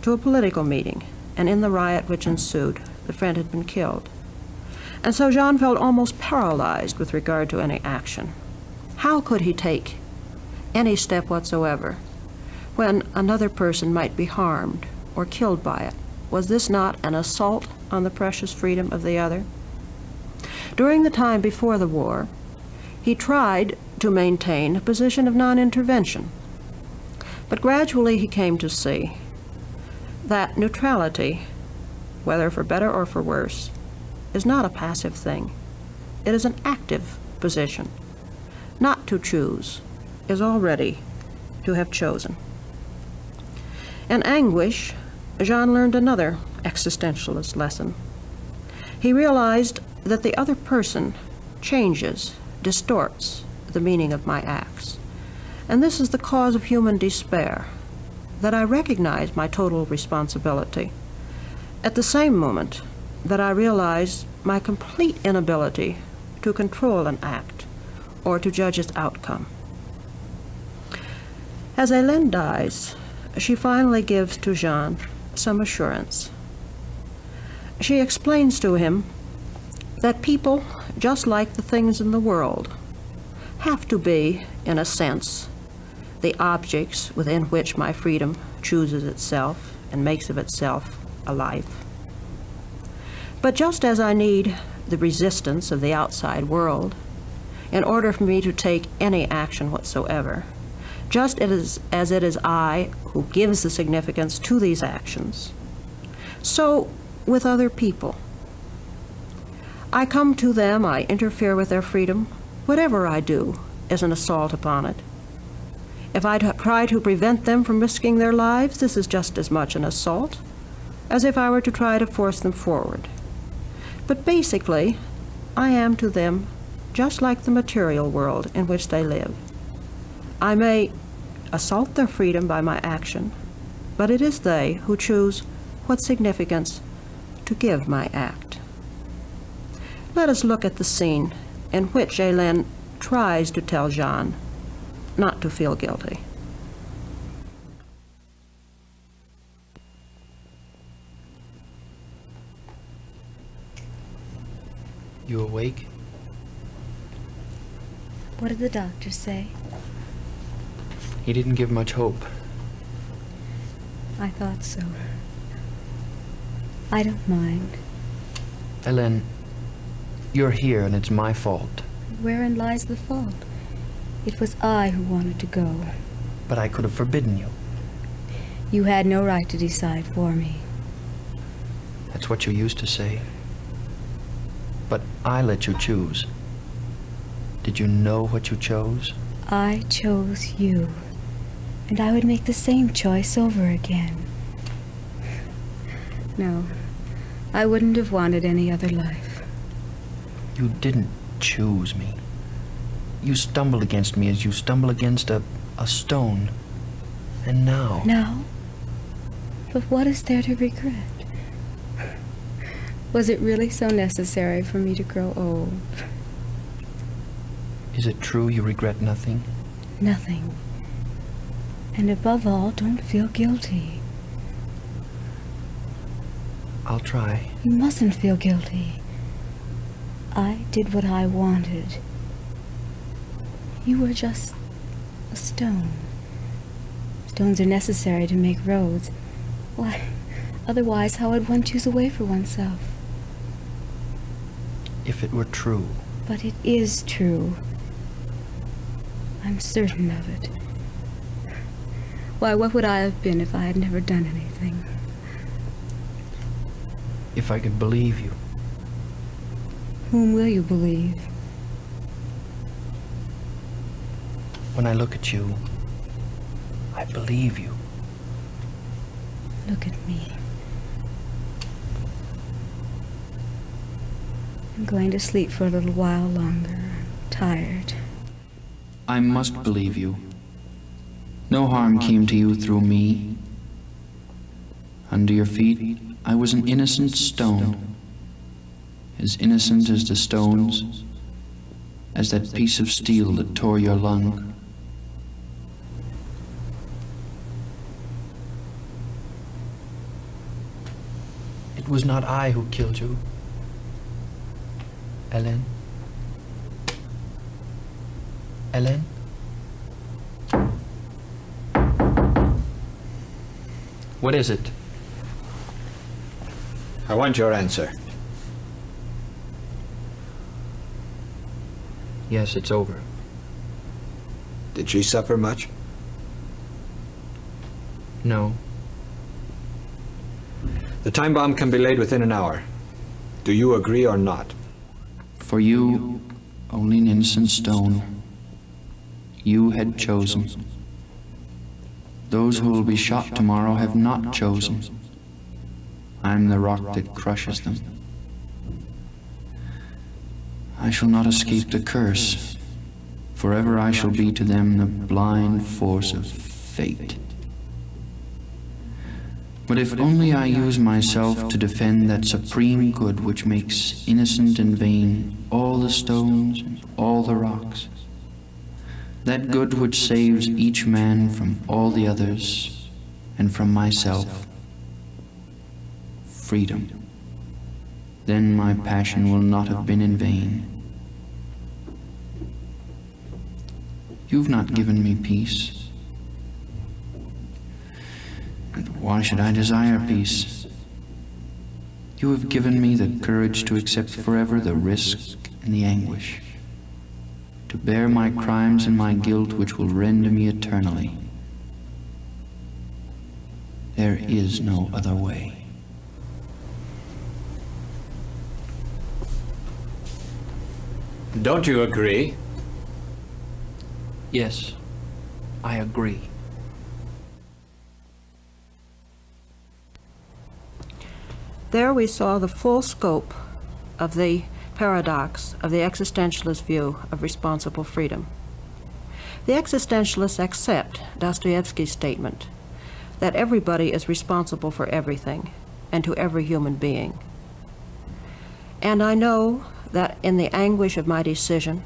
to a political meeting, and in the riot which ensued, the friend had been killed. And so Jean felt almost paralyzed with regard to any action. How could he take any step whatsoever when another person might be harmed or killed by it? Was this not an assault on the precious freedom of the other? During the time before the war, he tried to maintain a position of non-intervention, but gradually he came to see that neutrality, whether for better or for worse, is not a passive thing. It is an active position. Not to choose is already to have chosen. In anguish, Jean learned another existentialist lesson. He realized that the other person changes, distorts the meaning of my acts. And this is the cause of human despair, that I recognize my total responsibility at the same moment that I realize my complete inability to control an act or to judge its outcome. As Hélène dies, she finally gives to Jean some assurance. She explains to him that people, just like the things in the world, have to be, in a sense, the objects within which my freedom chooses itself and makes of itself a life. But just as I need the resistance of the outside world in order for me to take any action whatsoever, just as it is I who gives the significance to these actions, so with other people. I come to them, I interfere with their freedom. Whatever I do is an assault upon it. If I try to prevent them from risking their lives, this is just as much an assault as if I were to try to force them forward. But basically, I am to them just like the material world in which they live. I may assault their freedom by my action, but it is they who choose what significance to give my act. Let us look at the scene in which Hélène tries to tell Jean not to feel guilty. You awake? What did the doctor say? He didn't give much hope. I thought so. I don't mind. Hélène, you're here and it's my fault. Wherein lies the fault? It was I who wanted to go. But I could have forbidden you. You had no right to decide for me. That's what you used to say. But I let you choose. Did you know what you chose? I chose you. And I would make the same choice over again. No, I wouldn't have wanted any other life. You didn't choose me. You stumbled against me as you stumble against a stone. And now... Now? But what is there to regret? Was it really so necessary for me to grow old? Is it true you regret nothing? Nothing. And above all, don't feel guilty. I'll try. You mustn't feel guilty. I did what I wanted. You were just a stone. Stones are necessary to make roads. Why, otherwise how would one choose a way for oneself? If it were true. But it is true. I'm certain of it. Why, what would I have been if I had never done anything? If I could believe you. Whom will you believe? When I look at you, I believe you. Look at me. I'm going to sleep for a little while longer. I'm tired. I must believe you. No harm came to you through me. Under your feet, I was an innocent stone. As innocent as the stones, as that piece of steel that tore your lung. It was not I who killed you, Ellen. Ellen? What is it? I want your answer. Yes, it's over. Did she suffer much? No. The time bomb can be laid within an hour. Do you agree or not? For you, only an innocent stone. You had chosen. Those who will be shot tomorrow have not chosen. I'm the rock that crushes them. I shall not escape the curse. Forever I shall be to them the blind force of fate. But if only I use myself to defend that supreme good which makes innocent and vain all the stones and all the rocks, that good which saves each man from all the others and from myself, freedom, then my passion will not have been in vain. You've not given me peace. And why should I desire peace? You have given me the courage to accept forever the risk and the anguish, to bear my crimes and my guilt which will rend me eternally. There is no other way. Don't you agree? Yes, I agree. There we saw the full scope of the paradox of the existentialist view of responsible freedom. The existentialists accept Dostoyevsky's statement that everybody is responsible for everything and to every human being. And I know that in the anguish of my decision,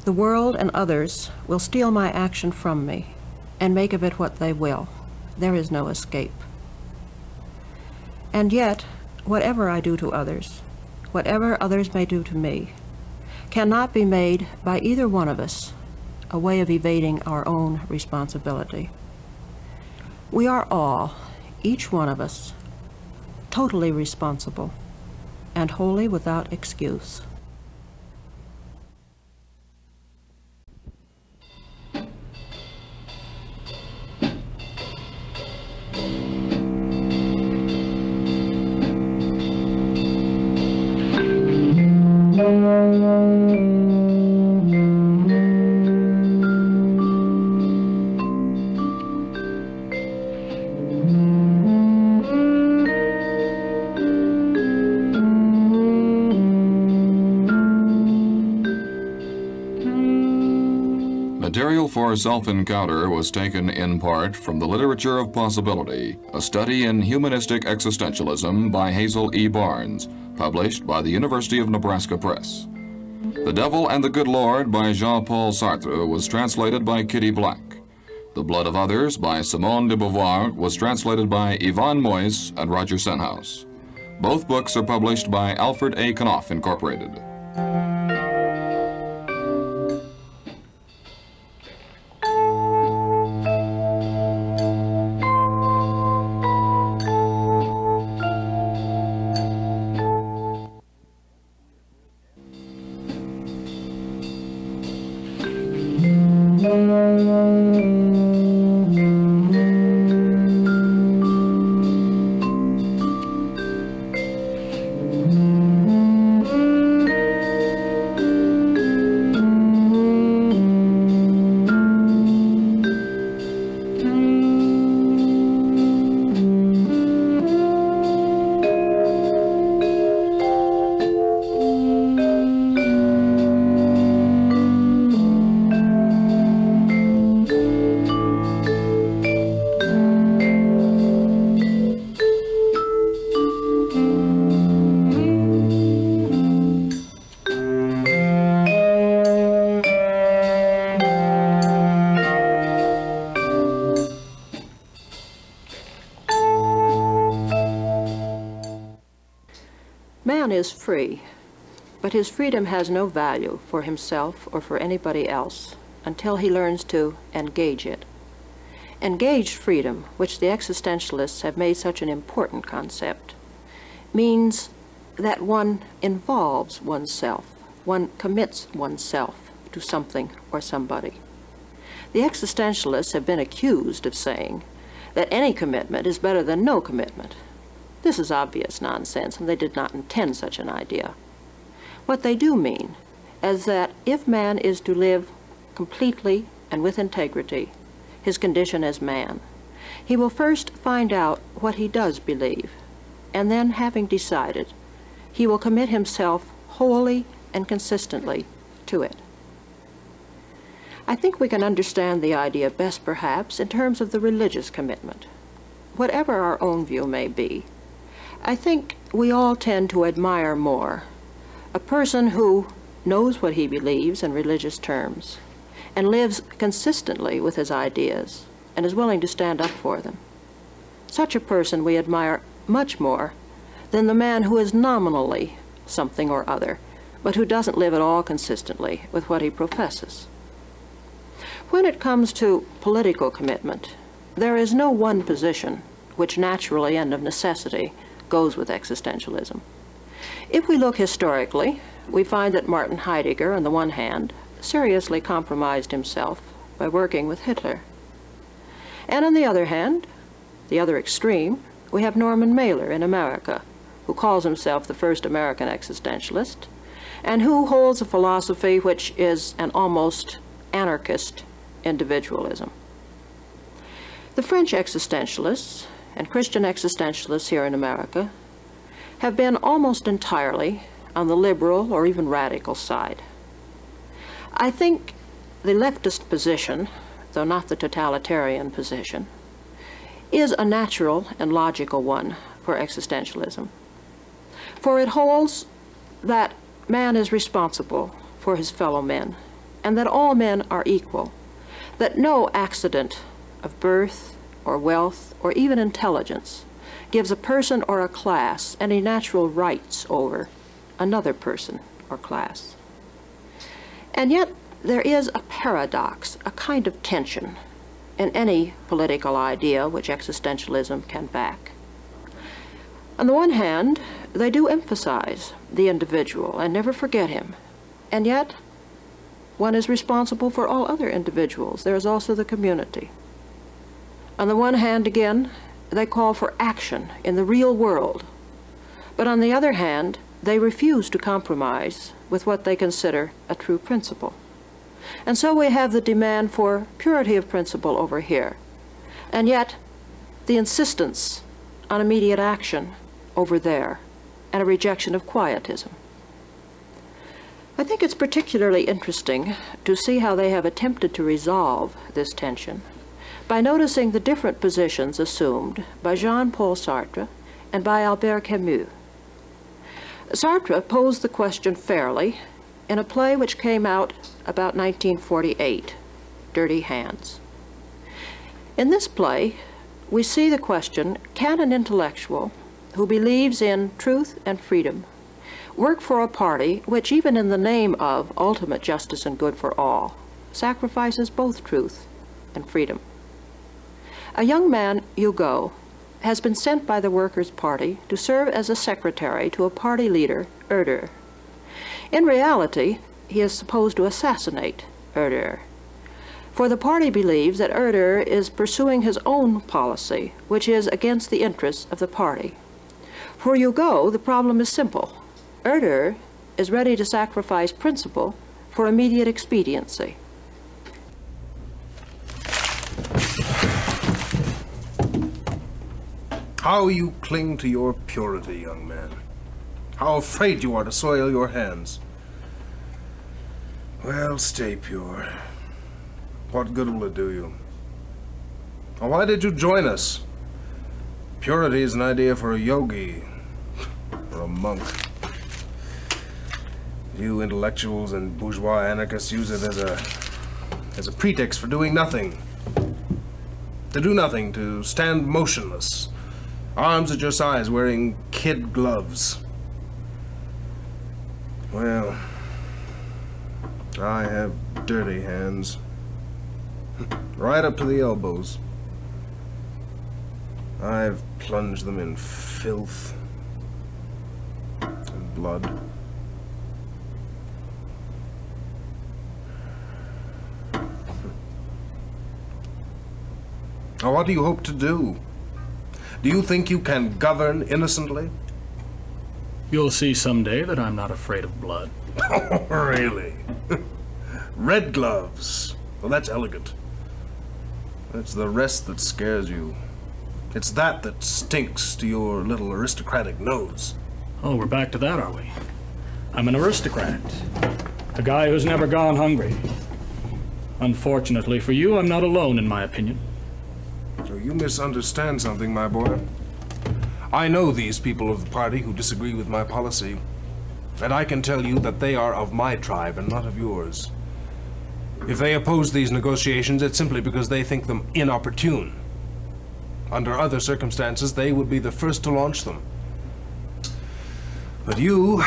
the world and others will steal my action from me and make of it what they will. There is no escape. And yet, whatever I do to others, whatever others may do to me, cannot be made by either one of us a way of evading our own responsibility. We are all, each one of us, totally responsible and wholly without excuse. Material for Self-Encounter was taken in part from The Literature of Possibility, a study in humanistic existentialism by Hazel E. Barnes, published by the University of Nebraska Press. The Devil and the Good Lord by Jean-Paul Sartre was translated by Kitty Black. The Blood of Others by Simone de Beauvoir was translated by Yvonne Moyes and Roger Senhouse. Both books are published by Alfred A. Knopf, Incorporated. Man is free, but his freedom has no value for himself or for anybody else until he learns to engage it. Engaged freedom, which the existentialists have made such an important concept, means that one involves oneself, one commits oneself to something or somebody. The existentialists have been accused of saying that any commitment is better than no commitment. This is obvious nonsense, and they did not intend such an idea. What they do mean is that if man is to live completely and with integrity his condition as man, he will first find out what he does believe, and then, having decided, he will commit himself wholly and consistently to it. I think we can understand the idea best, perhaps, in terms of the religious commitment. Whatever our own view may be, I think we all tend to admire more a person who knows what he believes in religious terms and lives consistently with his ideas and is willing to stand up for them. Such a person we admire much more than the man who is nominally something or other, but who doesn't live at all consistently with what he professes. When it comes to political commitment, there is no one position which naturally and of necessity goes with existentialism. If we look historically, we find that Martin Heidegger, on the one hand, seriously compromised himself by working with Hitler. And on the other hand, the other extreme, we have Norman Mailer in America, who calls himself the first American existentialist, and who holds a philosophy which is an almost anarchist individualism. The French existentialists and Christian existentialists here in America have been almost entirely on the liberal or even radical side. I think the leftist position, though not the totalitarian position, is a natural and logical one for existentialism, for it holds that man is responsible for his fellow men, and that all men are equal, that no accident of birth or wealth or even intelligence gives a person or a class any natural rights over another person or class. And yet there is a paradox, a kind of tension in any political idea which existentialism can back. On the one hand, they do emphasize the individual and never forget him, and yet one is responsible for all other individuals. There is also the community. On the one hand, again, they call for action in the real world, but on the other hand, they refuse to compromise with what they consider a true principle. And so we have the demand for purity of principle over here, and yet the insistence on immediate action over there, and a rejection of quietism. I think it's particularly interesting to see how they have attempted to resolve this tension by noticing the different positions assumed by Jean-Paul Sartre and by Albert Camus. Sartre posed the question fairly in a play which came out about 1948, Dirty Hands. In this play, we see the question, can an intellectual who believes in truth and freedom work for a party which, even in the name of ultimate justice and good for all, sacrifices both truth and freedom? A young man, Hugo, has been sent by the Workers' Party to serve as a secretary to a party leader, Herder. In reality, he is supposed to assassinate Herder, for the party believes that Herder is pursuing his own policy, which is against the interests of the party. For Hugo, the problem is simple. Herder is ready to sacrifice principle for immediate expediency. How you cling to your purity, young man. How afraid you are to soil your hands. Well, stay pure. What good will it do you? Well, why did you join us? Purity is an idea for a yogi or a monk. You intellectuals and bourgeois anarchists use it as a pretext for doing nothing. To do nothing, to stand motionless. Arms at your sides, wearing kid gloves. Well, I have dirty hands. Right up to the elbows. I've plunged them in filth and blood. Now, what do you hope to do? Do you think you can govern innocently? You'll see someday that I'm not afraid of blood. Oh, really? Red gloves. Well, that's elegant. It's the rest that scares you. It's that that stinks to your little aristocratic nose. Oh, we're back to that, are we? I'm an aristocrat. A guy who's never gone hungry. Unfortunately for you, I'm not alone in my opinion. So you misunderstand something, my boy. I know these people of the party who disagree with my policy, and I can tell you that they are of my tribe and not of yours. If they oppose these negotiations, it's simply because they think them inopportune. Under other circumstances, they would be the first to launch them. But you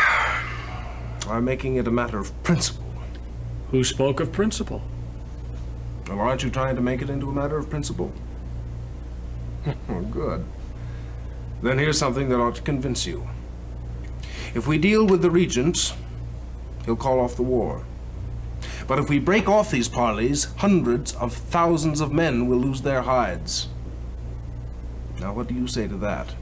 are making it a matter of principle. Who spoke of principle? Well, aren't you trying to make it into a matter of principle? Oh, good. Then here's something that ought to convince you. If we deal with the regent, he'll call off the war. But if we break off these parleys, hundreds of thousands of men will lose their hides. Now, what do you say to that?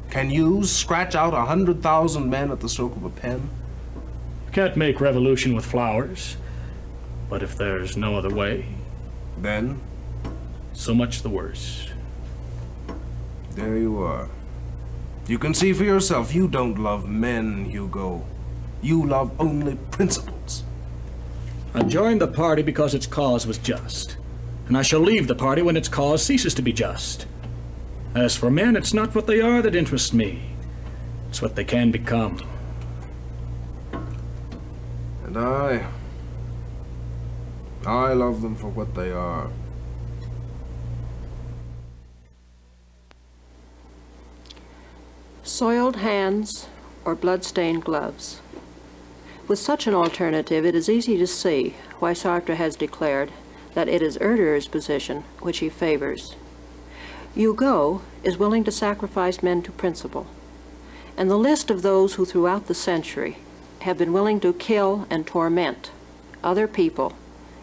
Can you scratch out 100,000 men at the stroke of a pen? Can't make revolution with flowers. But if there's no other way, then so much the worse. There you are. You can see for yourself, you don't love men, Hugo. You love only principles. I joined the party because its cause was just, and I shall leave the party when its cause ceases to be just. As for men, it's not what they are that interests me. It's what they can become. And I love them for what they are. Soiled hands or blood-stained gloves. With such an alternative, it is easy to see why Sartre has declared that it is Herder's position which he favors. Hugo is willing to sacrifice men to principle, and the list of those who throughout the century have been willing to kill and torment other people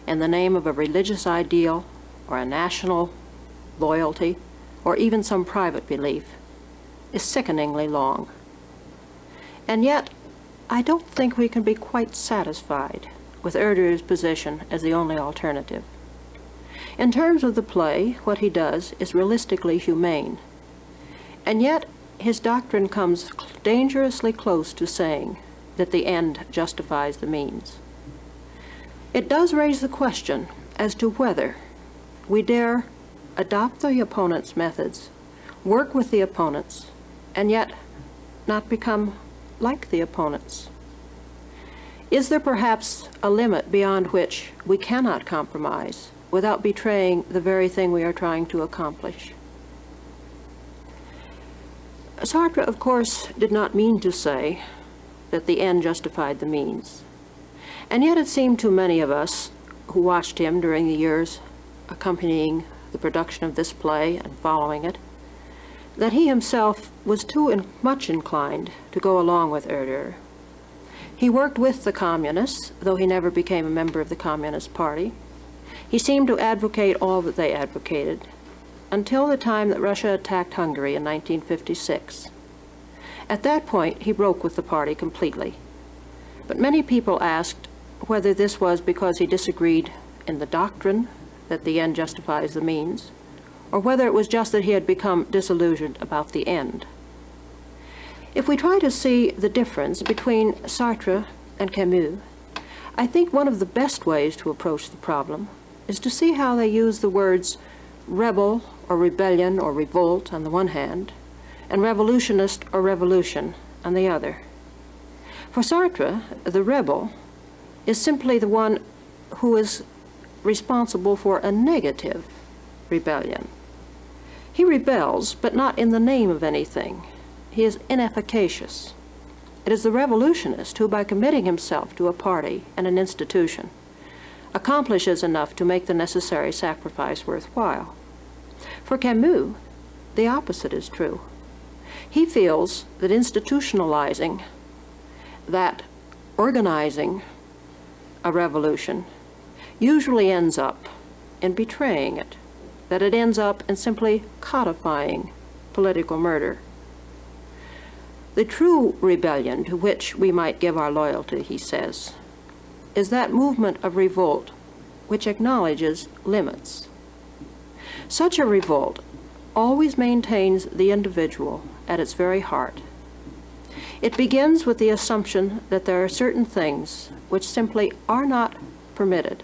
in the name of a religious ideal or a national loyalty or even some private belief is sickeningly long. And yet, I don't think we can be quite satisfied with Herder's position as the only alternative. In terms of the play, what he does is realistically humane. And yet, his doctrine comes dangerously close to saying that the end justifies the means. It does raise the question as to whether we dare adopt the opponent's methods, work with the opponents, and yet not become like the opponents. Is there perhaps a limit beyond which we cannot compromise without betraying the very thing we are trying to accomplish? Sartre, of course, did not mean to say that the end justified the means. And yet it seemed to many of us who watched him during the years accompanying the production of this play and following it, that he himself was too much inclined to go along with Herder. He worked with the communists, though he never became a member of the Communist Party. He seemed to advocate all that they advocated, until the time that Russia attacked Hungary in 1956. At that point, he broke with the party completely. But many people asked whether this was because he disagreed in the doctrine that the end justifies the means, or whether it was just that he had become disillusioned about the end. If we try to see the difference between Sartre and Camus, I think one of the best ways to approach the problem is to see how they use the words rebel or rebellion or revolt on the one hand, and revolutionist or revolution on the other. For Sartre, the rebel is simply the one who is responsible for a negative rebellion. He rebels, but not in the name of anything. He is inefficacious. It is the revolutionist who, by committing himself to a party and an institution, accomplishes enough to make the necessary sacrifice worthwhile. For Camus, the opposite is true. He feels that institutionalizing, that organizing a revolution usually ends up in betraying it, that it ends up in simply codifying political murder. The true rebellion to which we might give our loyalty, he says, is that movement of revolt which acknowledges limits. Such a revolt always maintains the individual at its very heart. It begins with the assumption that there are certain things which simply are not permitted,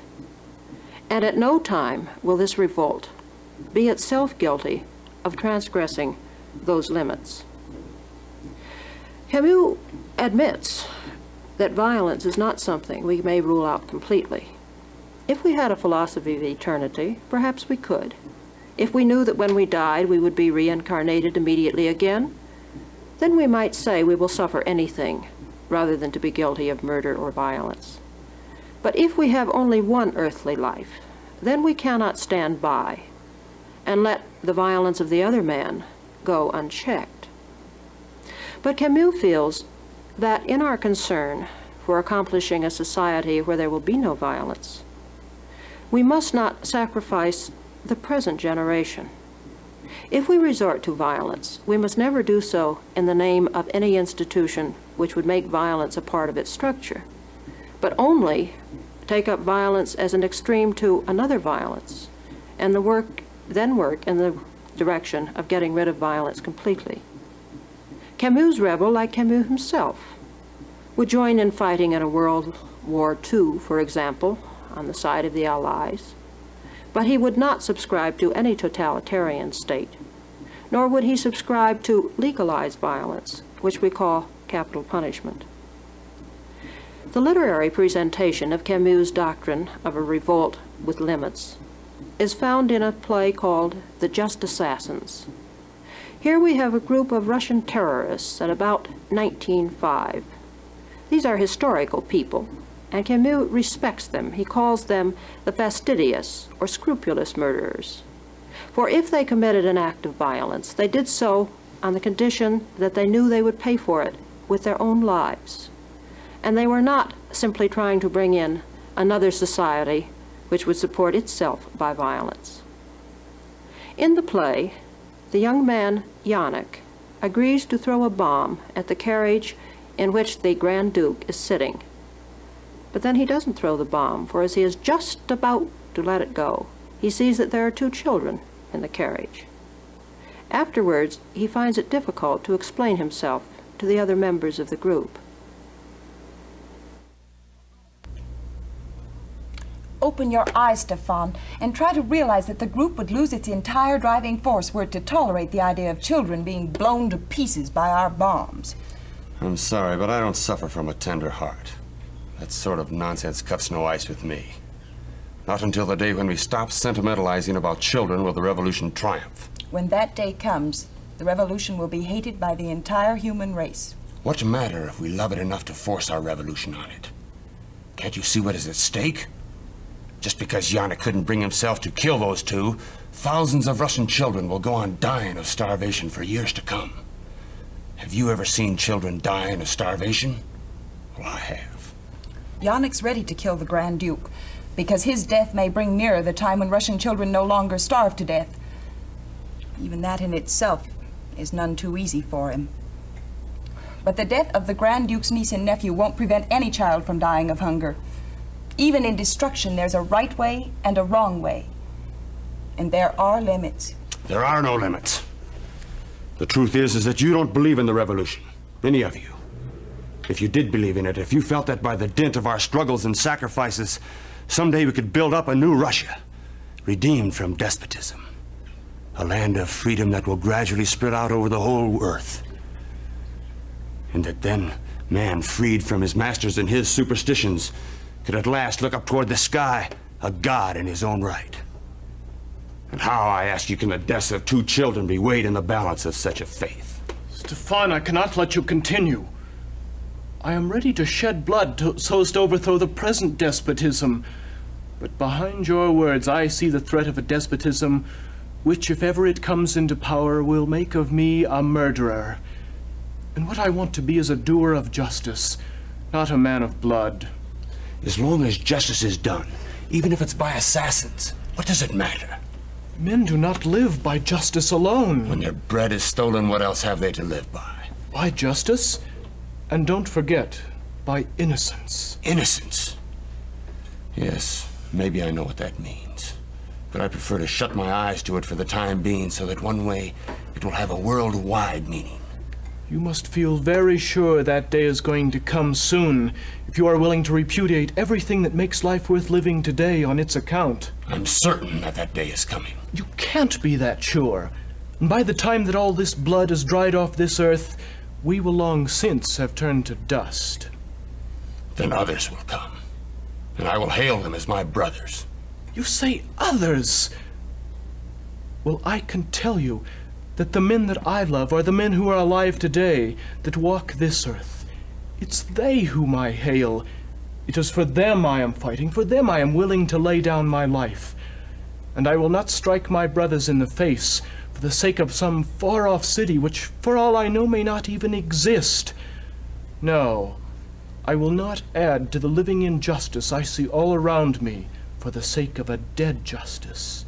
and at no time will this revolt be itself guilty of transgressing those limits. Camus admits that violence is not something we may rule out completely. If we had a philosophy of eternity, perhaps we could. If we knew that when we died we would be reincarnated immediately again, then we might say we will suffer anything rather than to be guilty of murder or violence. But if we have only one earthly life, then we cannot stand by and let the violence of the other man go unchecked. But Camus feels that in our concern for accomplishing a society where there will be no violence, we must not sacrifice the present generation. If we resort to violence, we must never do so in the name of any institution which would make violence a part of its structure, but only take up violence as an extreme to another violence, and then work in the direction of getting rid of violence completely. Camus' rebel, like Camus himself, would join in fighting in a World War II, for example, on the side of the Allies, but he would not subscribe to any totalitarian state, nor would he subscribe to legalized violence, which we call capital punishment. The literary presentation of Camus' doctrine of a revolt with limits is found in a play called The Just Assassins. Here we have a group of Russian terrorists at about 1905. These are historical people, and Camus respects them. He calls them the fastidious or scrupulous murderers. For if they committed an act of violence, they did so on the condition that they knew they would pay for it with their own lives. And they were not simply trying to bring in another society which would support itself by violence. In the play, the young man, Yannick, agrees to throw a bomb at the carriage in which the Grand Duke is sitting. But then he doesn't throw the bomb, for as he is just about to let it go, he sees that there are two children in the carriage. Afterwards, he finds it difficult to explain himself to the other members of the group. open your eyes, Stefan, and try to realize that the group would lose its entire driving force were it to tolerate the idea of children being blown to pieces by our bombs. I'm sorry, but I don't suffer from a tender heart. That sort of nonsense cuts no ice with me. Not until the day when we stop sentimentalizing about children will the revolution triumph. When that day comes, the revolution will be hated by the entire human race. What's the matter if we love it enough to force our revolution on it? Can't you see what is at stake? Just because Yana couldn't bring himself to kill those two, thousands of Russian children will go on dying of starvation for years to come. Have you ever seen children dying of starvation? Well, I have. Yannick's ready to kill the Grand Duke, because his death may bring nearer the time when Russian children no longer starve to death. Even that in itself is none too easy for him. But the death of the Grand Duke's niece and nephew won't prevent any child from dying of hunger. Even in destruction, there's a right way and a wrong way. And there are limits. There are no limits. The truth is that you don't believe in the revolution. Any of you. If you did believe in it, if you felt that by the dint of our struggles and sacrifices, someday we could build up a new Russia, redeemed from despotism. A land of freedom that will gradually spread out over the whole earth. And that then, man freed from his masters and his superstitions could at last look up toward the sky, a god in his own right. And how, I ask you, can the deaths of two children be weighed in the balance of such a faith? Stefan, I cannot let you continue. I am ready to shed blood so as to overthrow the present despotism. But behind your words, I see the threat of a despotism which, if ever it comes into power, will make of me a murderer. And what I want to be is a doer of justice, not a man of blood. As long as justice is done, even if it's by assassins, what does it matter? Men do not live by justice alone. When their bread is stolen, what else have they to live by? By justice, and don't forget, by innocence. Innocence? Yes, maybe I know what that means. But I prefer to shut my eyes to it for the time being so that one way it will have a worldwide meaning. You must feel very sure that day is going to come soon if you are willing to repudiate everything that makes life worth living today on its account. I'm certain that that day is coming. You can't be that sure. And by the time that all this blood is dried off this earth, we will long since have turned to dust. Then others will come, and I will hail them as my brothers. You say others? Well, I can tell you that the men that I love are the men who are alive today, that walk this earth. It's they whom I hail. It is for them I am fighting. For them I am willing to lay down my life. And I will not strike my brothers in the face for the sake of some far-off city which, for all I know, may not even exist. No, I will not add to the living injustice I see all around me for the sake of a dead justice.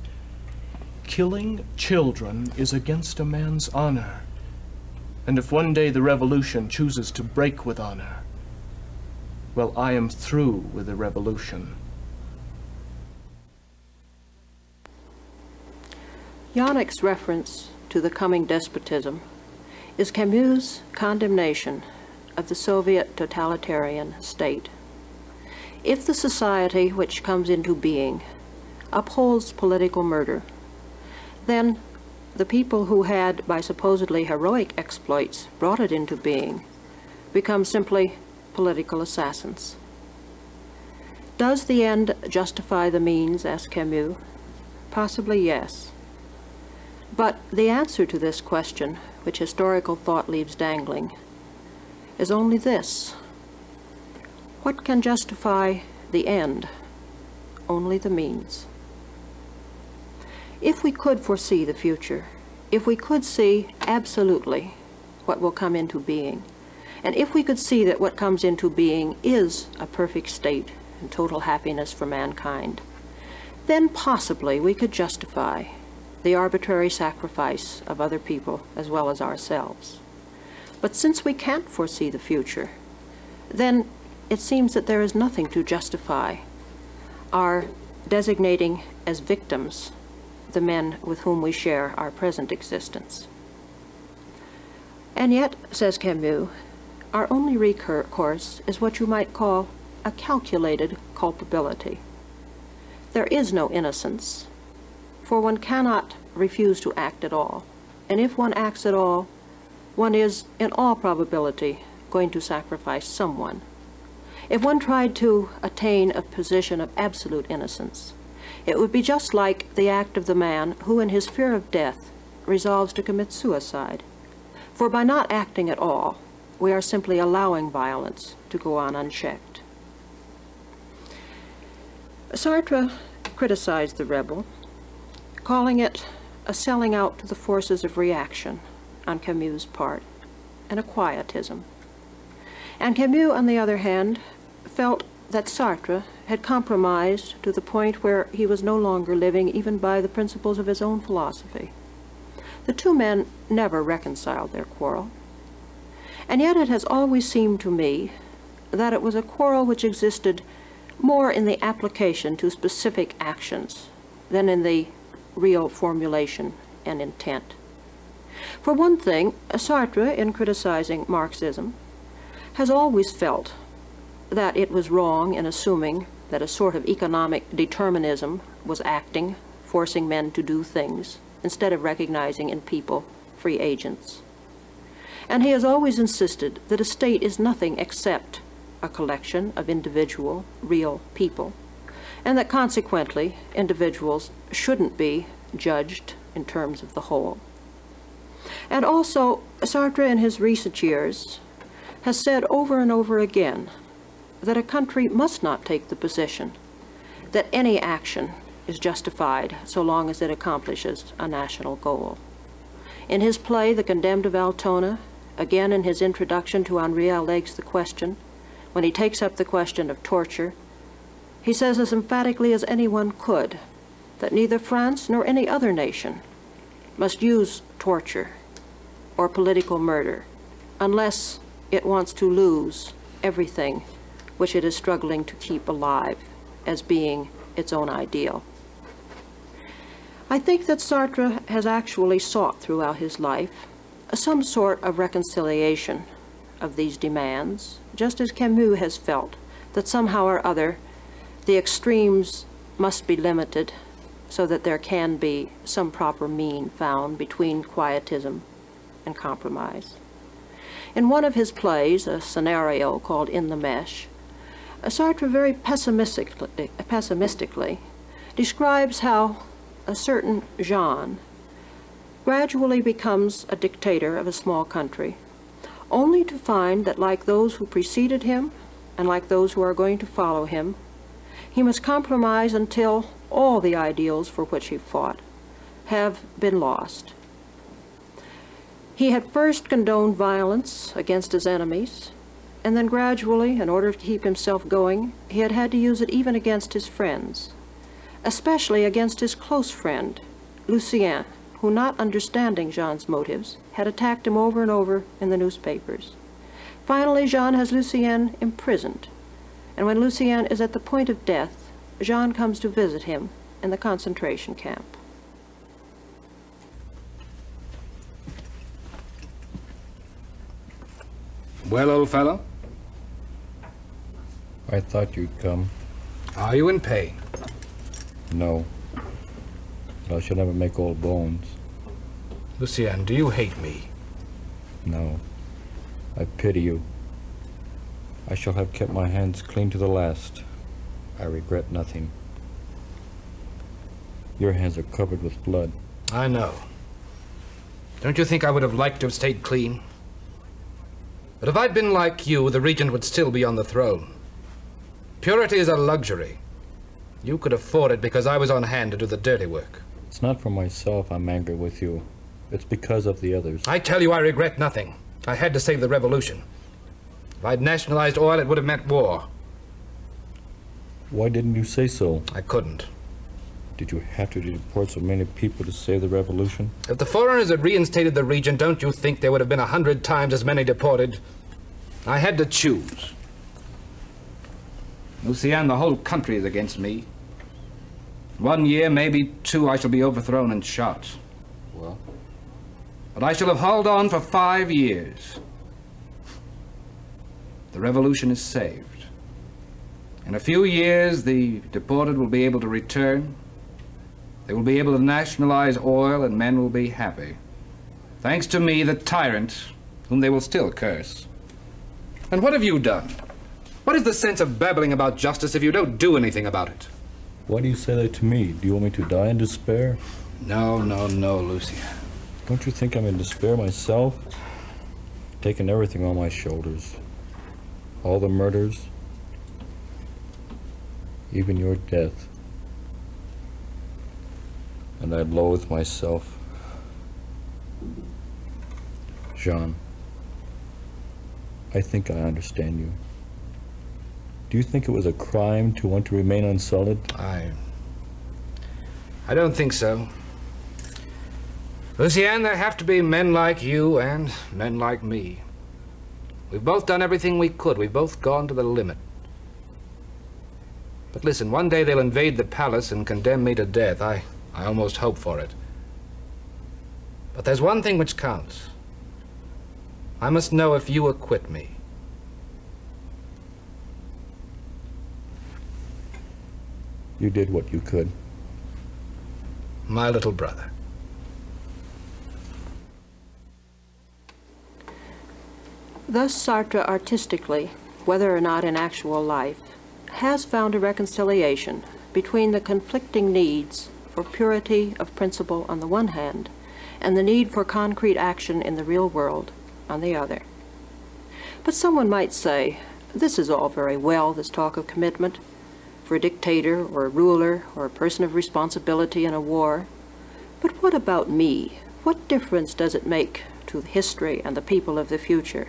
Killing children is against a man's honor. And if one day the revolution chooses to break with honor, well, I am through with the revolution. Yannick's reference to the coming despotism is Camus' condemnation of the Soviet totalitarian state. If the society which comes into being upholds political murder, then the people who had, by supposedly heroic exploits, brought it into being, become simply political assassins. Does the end justify the means, asked Camus? Possibly yes. But the answer to this question, which historical thought leaves dangling, is only this. What can justify the end? Only the means. If we could foresee the future, if we could see absolutely what will come into being, and if we could see that what comes into being is a perfect state and total happiness for mankind, then possibly we could justify the arbitrary sacrifice of other people as well as ourselves. But since we can't foresee the future, then it seems that there is nothing to justify our designating as victims the men with whom we share our present existence. And yet, says Camus, our only recourse is what you might call a calculated culpability. there is no innocence, for one cannot refuse to act at all. And if one acts at all, one is, in all probability, going to sacrifice someone. If one tried to attain a position of absolute innocence, it would be just like the act of the man who, in his fear of death, resolves to commit suicide. For by not acting at all, we are simply allowing violence to go on unchecked. Sartre criticized the rebel, calling it a selling out to the forces of reaction on Camus' part, and a quietism. And Camus, on the other hand, felt that Sartre had compromised to the point where he was no longer living even by the principles of his own philosophy. The two men never reconciled their quarrel, and yet it has always seemed to me that it was a quarrel which existed more in the application to specific actions than in the real formulation and intent. For one thing, Sartre, in criticizing Marxism, has always felt that it was wrong in assuming that a sort of economic determinism was acting, forcing men to do things, instead of recognizing in people free agents. And he has always insisted that a state is nothing except a collection of individual, real people, and that consequently individuals shouldn't be judged in terms of the whole. And also, Sartre in his recent years has said over and over again that a country must not take the position that any action is justified so long as it accomplishes a national goal. In his play, The Condemned of Altona, again in his introduction to Henri Alleg's The Question, when he takes up the question of torture, he says as emphatically as anyone could that neither France nor any other nation must use torture or political murder unless it wants to lose everything which it is struggling to keep alive as being its own ideal. I think that Sartre has actually sought throughout his life some sort of reconciliation of these demands, just as Camus has felt that somehow or other the extremes must be limited so that there can be some proper mean found between quietism and compromise. In one of his plays, a scenario called In the Mesh, Sartre very pessimistically describes how a certain Jean gradually becomes a dictator of a small country, only to find that like those who preceded him and like those who are going to follow him, he must compromise until all the ideals for which he fought have been lost. He had first condoned violence against his enemies, and then gradually, in order to keep himself going, he had had to use it even against his friends, especially against his close friend, Lucien, who, not understanding Jean's motives, had attacked him over and over in the newspapers. Finally, Jean has Lucien imprisoned, and when Lucien is at the point of death, Jean comes to visit him in the concentration camp. Well, old fellow? I thought you'd come. Are you in pain? No. I shall never make old bones. Lucien, do you hate me? No. I pity you. I shall have kept my hands clean to the last. I regret nothing. Your hands are covered with blood. I know. Don't you think I would have liked to have stayed clean? But if I'd been like you, the regent would still be on the throne. Purity is a luxury. You could afford it because I was on hand to do the dirty work. It's not for myself I'm angry with you. It's because of the others. I tell you, I regret nothing. I had to save the revolution. If I'd nationalized oil, it would have meant war. Why didn't you say so? I couldn't. Did you have to deport so many people to save the revolution? If the foreigners had reinstated the regent, don't you think there would have been 100 times as many deported? I had to choose. Lucien, the whole country is against me. 1 year, maybe 2, I shall be overthrown and shot. Well? But I shall have hauled on for 5 years. The revolution is saved. In a few years, the deported will be able to return. They will be able to nationalize oil, and men will be happy. Thanks to me, the tyrant, whom they will still curse. And what have you done? What is the sense of babbling about justice if you don't do anything about it? Why do you say that to me? Do you want me to die in despair? No, no, no, Lucia. Don't you think I'm in despair myself? Taking everything on my shoulders. All the murders. Even your death. And I loathe myself. Jean, I think I understand you. Do you think it was a crime to want to remain unsullied? I don't think so. Lucienne, there have to be men like you and men like me. We've both done everything we could. We've both gone to the limit. But listen, one day they'll invade the palace and condemn me to death. I almost hope for it. But there's one thing which counts. I must know if you acquit me. You did what you could. My little brother. Thus Sartre artistically, whether or not in actual life, has found a reconciliation between the conflicting needs for purity of principle on the one hand and the need for concrete action in the real world on the other. But someone might say, this is all very well, this talk of commitment, for a dictator or a ruler or a person of responsibility in a war. But what about me? What difference does it make to history and the people of the future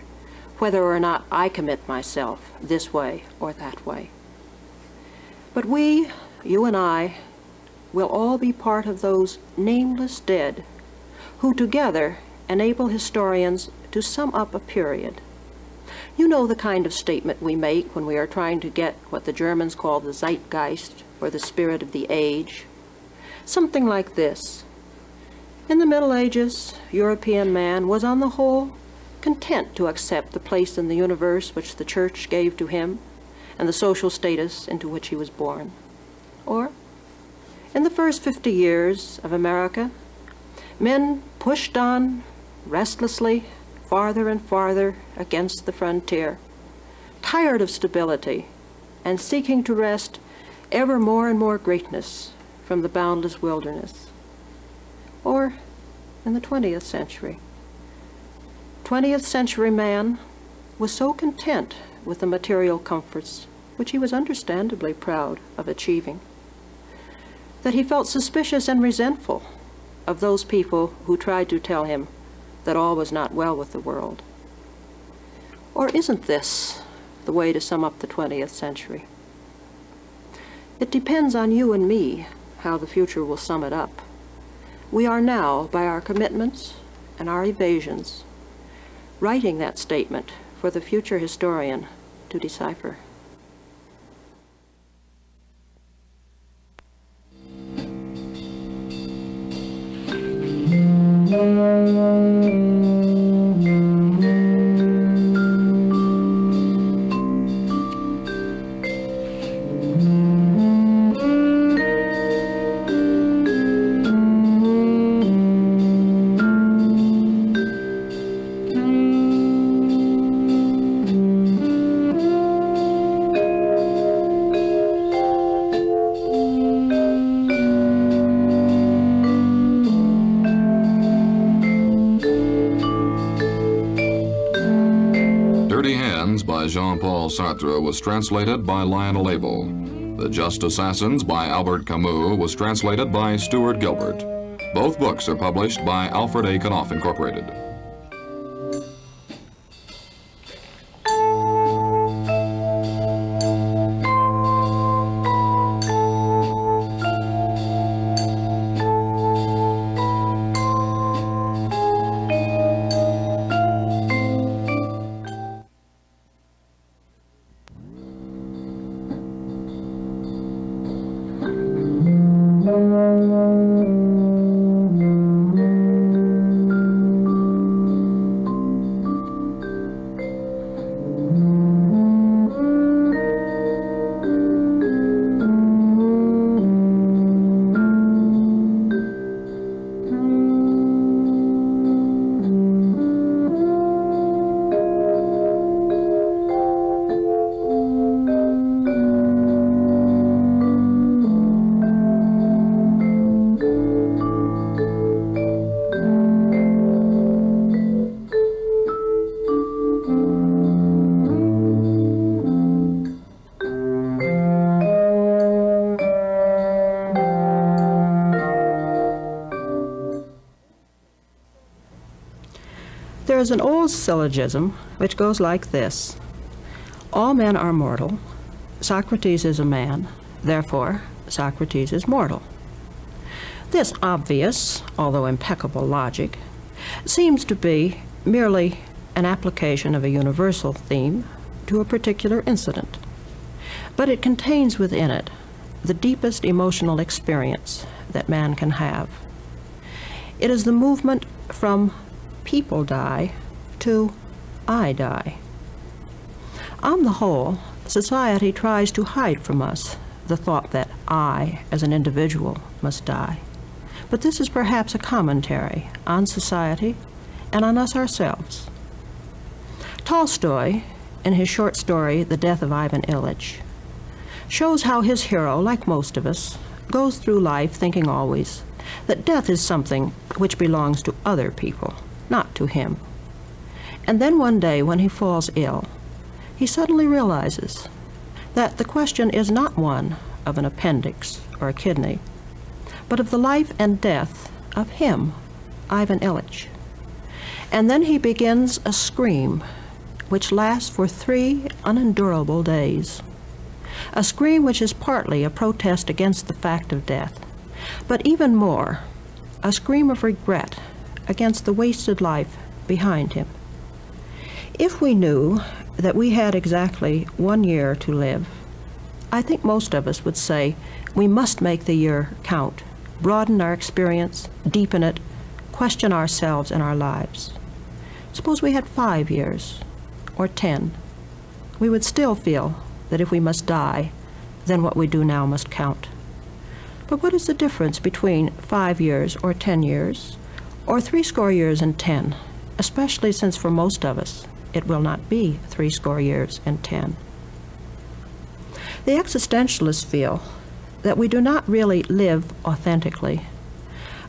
whether or not I commit myself this way or that way? But we, you and I, will all be part of those nameless dead who together enable historians to sum up a period. You know the kind of statement we make when we are trying to get what the Germans call the zeitgeist, or the spirit of the age. Something like this. In the Middle Ages, European man was on the whole content to accept the place in the universe which the Church gave to him and the social status into which he was born. Or, in the first 50 years of America, men pushed on restlessly farther and farther against the frontier, tired of stability and seeking to wrest ever more and more greatness from the boundless wilderness. Or in the 20th century. 20th century man was so content with the material comforts which he was understandably proud of achieving that he felt suspicious and resentful of those people who tried to tell him that all was not well with the world. Or isn't this the way to sum up the 20th century? It depends on you and me how the future will sum it up. We are now, by our commitments and our evasions, writing that statement for the future historian to decipher. Jean-Paul Sartre was translated by Lionel Abel. The Just Assassins by Albert Camus was translated by Stuart Gilbert. Both books are published by Alfred A. Knopf Incorporated. There is an old syllogism which goes like this: all men are mortal. Socrates is a man. Therefore, Socrates is mortal. This obvious, although impeccable logic, seems to be merely an application of a universal theme to a particular incident. But it contains within it the deepest emotional experience that man can have. It is the movement from people die to I die. On the whole, society tries to hide from us the thought that I, as an individual, must die. But this is perhaps a commentary on society and on us ourselves. Tolstoy, in his short story, The Death of Ivan Ilyich, shows how his hero, like most of us, goes through life thinking always that death is something which belongs to other people, not to him. And then one day when he falls ill, he suddenly realizes that the question is not one of an appendix or a kidney, but of the life and death of him, Ivan Ilyich. And then he begins a scream which lasts for 3 unendurable days. A scream which is partly a protest against the fact of death, but even more, a scream of regret against the wasted life behind him. If we knew that we had exactly 1 year to live, I think most of us would say we must make the year count, broaden our experience, deepen it, question ourselves and our lives. Suppose we had 5 years, or 10. We would still feel that if we must die, then what we do now must count. But what is the difference between 5 years or 10 years, or 70 years and 10, especially since for most of us it will not be 70 years and 10? The existentialists feel that we do not really live authentically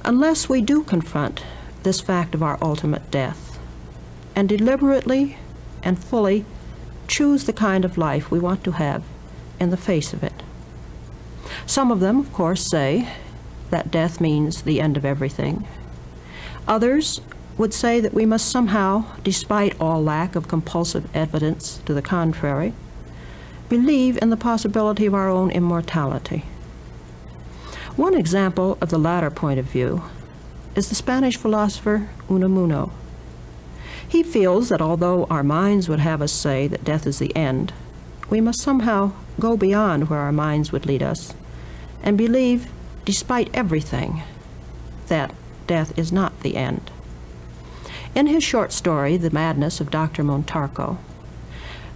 unless we do confront this fact of our ultimate death and deliberately and fully choose the kind of life we want to have in the face of it. Some of them, of course, say that death means the end of everything. Others would say that we must somehow, despite all lack of compulsive evidence to the contrary, believe in the possibility of our own immortality. One example of the latter point of view is the Spanish philosopher Unamuno. He feels that although our minds would have us say that death is the end, we must somehow go beyond where our minds would lead us and believe, despite everything, that death is not the end. In his short story, The Madness of Dr. Montarco,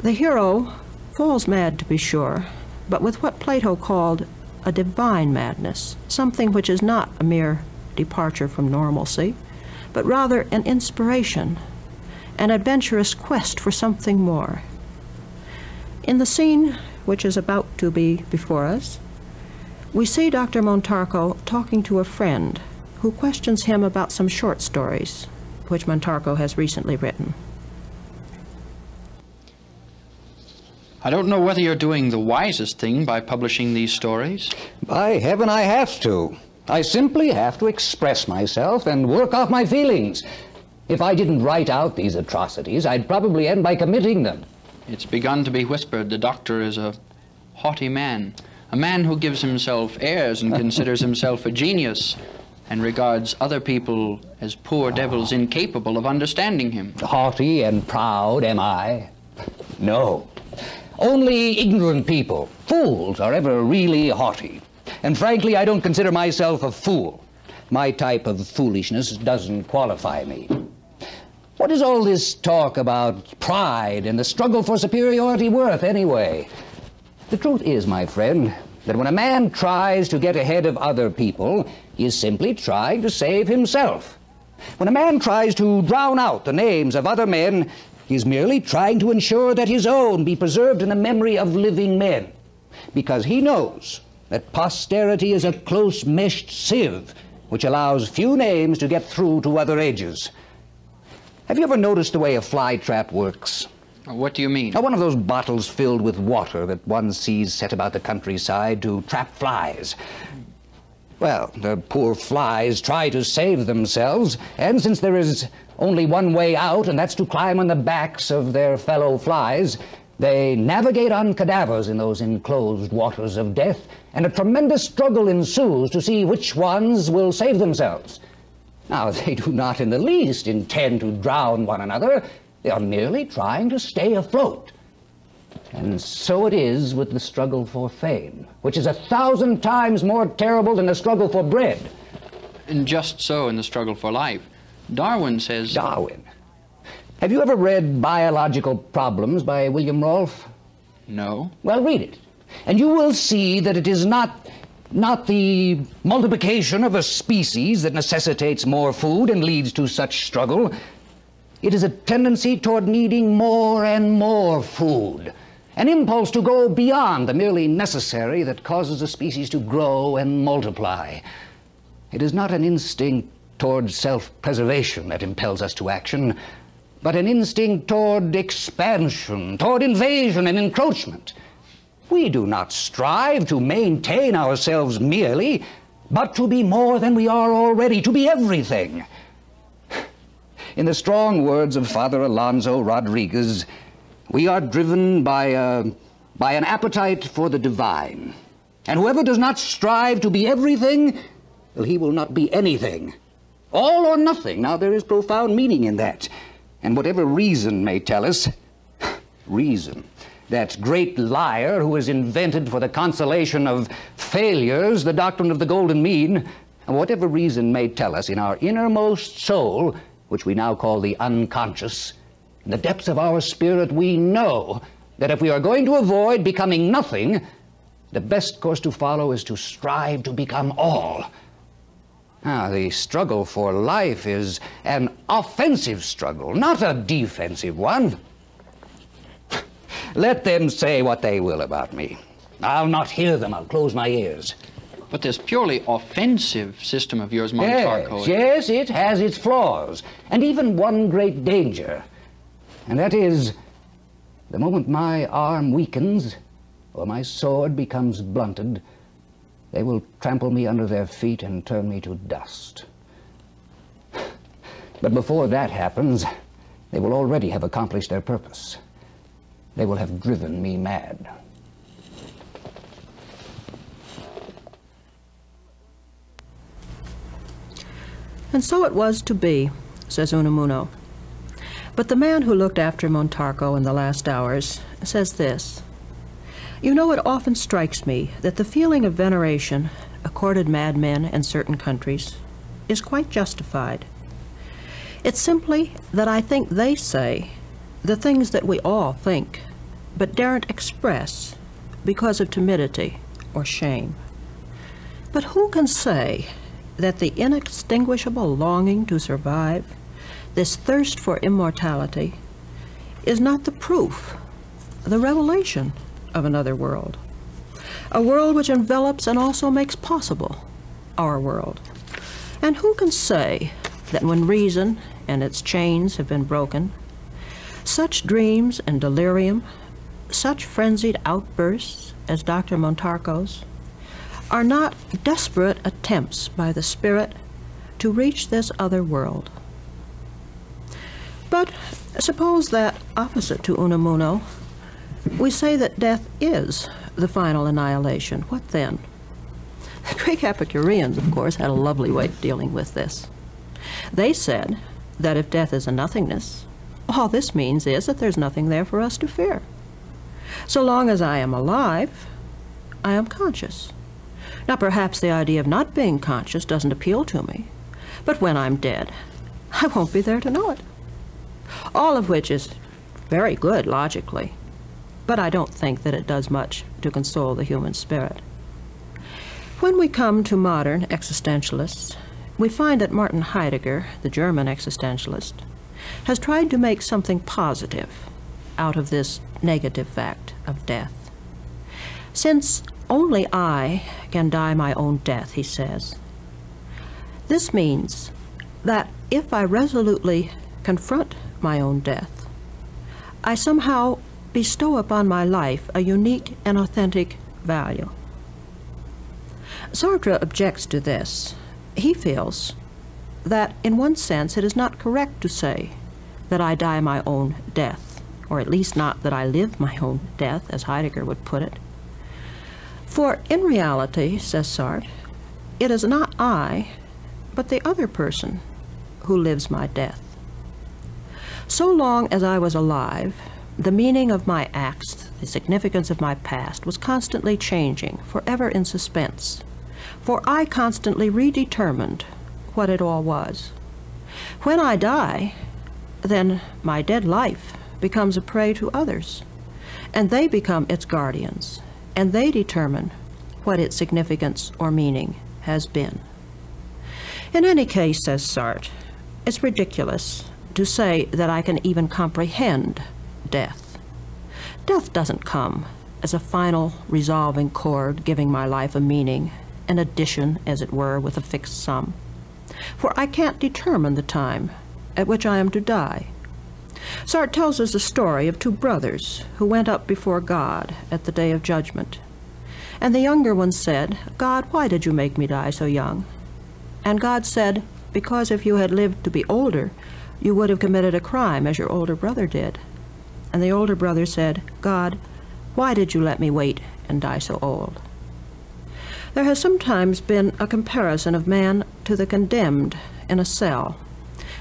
the hero falls mad, to be sure, but with what Plato called a divine madness, something which is not a mere departure from normalcy, but rather an inspiration, an adventurous quest for something more. In the scene which is about to be before us, we see Dr. Montarco talking to a friend who questions him about some short stories which Montarco has recently written. I don't know whether you're doing the wisest thing by publishing these stories. By heaven, I have to. I simply have to express myself and work off my feelings. If I didn't write out these atrocities, I'd probably end by committing them. It's begun to be whispered the doctor is a haughty man, a man who gives himself airs and considers himself a genius, and regards other people as poor devils incapable of understanding him. Haughty and proud, am I? No. Only ignorant people, fools, are ever really haughty. And frankly, I don't consider myself a fool. My type of foolishness doesn't qualify me. What is all this talk about pride and the struggle for superiority worth, anyway? The truth is, my friend, that when a man tries to get ahead of other people, he is simply trying to save himself. When a man tries to drown out the names of other men, he is merely trying to ensure that his own be preserved in the memory of living men, because he knows that posterity is a close-meshed sieve which allows few names to get through to other ages. Have you ever noticed the way a fly trap works? What do you mean? One of those bottles filled with water that one sees set about the countryside to trap flies. Well, the poor flies try to save themselves, and since there is only one way out, and that's to climb on the backs of their fellow flies, they navigate on cadavers in those enclosed waters of death, and a tremendous struggle ensues to see which ones will save themselves. Now, they do not in the least intend to drown one another. They are merely trying to stay afloat. And so it is with the struggle for fame, which is 1,000 times more terrible than the struggle for bread. And just so in the struggle for life. Darwin says... Darwin. Have you ever read Biological Problems by William Rolfe? No. Well, read it. And you will see that it is not the multiplication of a species that necessitates more food and leads to such struggle. It is a tendency toward needing more and more food. An impulse to go beyond the merely necessary that causes a species to grow and multiply. It is not an instinct toward self-preservation that impels us to action, but an instinct toward expansion, toward invasion and encroachment. We do not strive to maintain ourselves merely, but to be more than we are already, to be everything. In the strong words of Father Alonso Rodriguez, we are driven by an appetite for the divine. And whoever does not strive to be everything, well, he will not be anything. All or nothing. Now, there is profound meaning in that. And whatever reason may tell us, reason, that great liar who has invented for the consolation of failures the doctrine of the golden mean, and whatever reason may tell us in our innermost soul, which we now call the unconscious, in the depths of our spirit we know that if we are going to avoid becoming nothing, the best course to follow is to strive to become all. Now, the struggle for life is an offensive struggle, not a defensive one. Let them say what they will about me. I'll not hear them. I'll close my ears. But this purely offensive system of yours, Montarco... Yes, it has its flaws, and even one great danger. And that is, the moment my arm weakens, or my sword becomes blunted, they will trample me under their feet and turn me to dust. But before that happens, they will already have accomplished their purpose. They will have driven me mad. And so it was to be, says Unamuno. But the man who looked after Montarco in the last hours says this: "You know, it often strikes me that the feeling of veneration accorded madmen in certain countries is quite justified. It's simply that I think they say the things that we all think, but daren't express because of timidity or shame. But who can say that the inextinguishable longing to survive, this thirst for immortality, is not the proof, the revelation of another world, a world which envelops and also makes possible our world? And who can say that when reason and its chains have been broken, such dreams and delirium, such frenzied outbursts as Dr. Montarco's, are not desperate attempts by the spirit to reach this other world? But suppose that, opposite to Unamuno, we say that death is the final annihilation. What then? The Greek Epicureans, of course, had a lovely way of dealing with this. They said that if death is a nothingness, all this means is that there's nothing there for us to fear. So long as I am alive, I am conscious. Now, perhaps the idea of not being conscious doesn't appeal to me, but when I'm dead, I won't be there to know it. All of which is very good logically, but I don't think that it does much to console the human spirit. When we come to modern existentialists, we find that Martin Heidegger, the German existentialist, has tried to make something positive out of this negative fact of death. Since only I can die my own death, he says, this means that if I resolutely confront my own death, I somehow bestow upon my life a unique and authentic value. Sartre objects to this. He feels that, in one sense, it is not correct to say that I die my own death, or at least not that I live my own death, as Heidegger would put it. For in reality, says Sartre, it is not I, but the other person who lives my death. So long as I was alive, the meaning of my acts, the significance of my past, was constantly changing, forever in suspense, for I constantly redetermined what it all was. When I die, then my dead life becomes a prey to others, and they become its guardians, and they determine what its significance or meaning has been. In any case, says Sartre, it's ridiculous to say that I can even comprehend death. Death doesn't come as a final resolving chord giving my life a meaning, an addition, as it were, with a fixed sum. For I can't determine the time at which I am to die. Sartre tells us a story of two brothers who went up before God at the day of judgment. And the younger one said, "God, why did you make me die so young?" And God said, "Because if you had lived to be older, you would have committed a crime as your older brother did." And the older brother said, "God, why did you let me wait and die so old?" There has sometimes been a comparison of man to the condemned in a cell.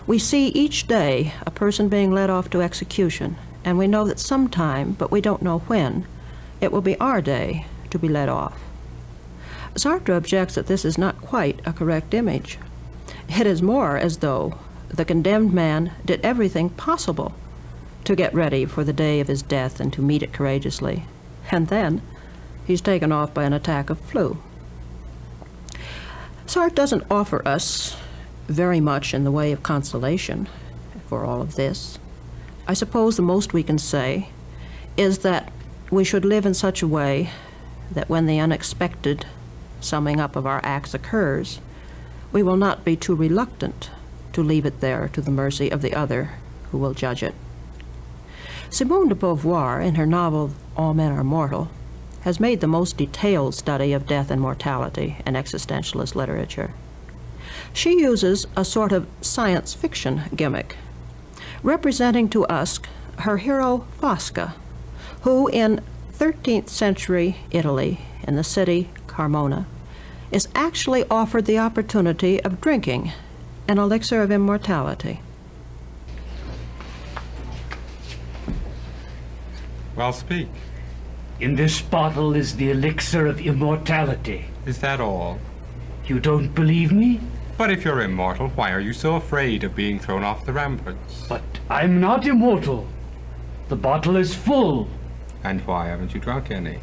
We see each day a person being led off to execution, and we know that sometime, but we don't know when, it will be our day to be led off. Sartre objects that this is not quite a correct image. It is more as though the condemned man did everything possible to get ready for the day of his death and to meet it courageously, and then he's taken off by an attack of flu. Sartre doesn't offer us very much in the way of consolation for all of this. I suppose the most we can say is that we should live in such a way that when the unexpected summing up of our acts occurs, we will not be too reluctant to leave it there to the mercy of the other who will judge it. Simone de Beauvoir, in her novel All Men Are Mortal, has made the most detailed study of death and mortality in existentialist literature. She uses a sort of science fiction gimmick, representing to us her hero Fosca, who in 13th century Italy, in the city Carmona, is actually offered the opportunity of drinking an elixir of immortality. Well, speak. In this bottle is the elixir of immortality. Is that all? You don't believe me? But if you're immortal, why are you so afraid of being thrown off the ramparts? But I'm not immortal. The bottle is full. And why haven't you drunk any?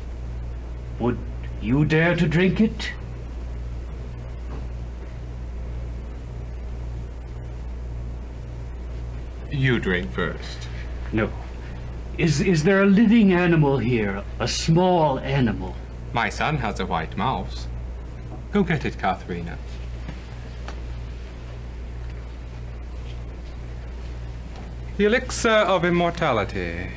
Would you dare to drink it? You drink first. No. Is there a living animal here? A small animal? My son has a white mouse. Go get it, Katharina. The elixir of immortality.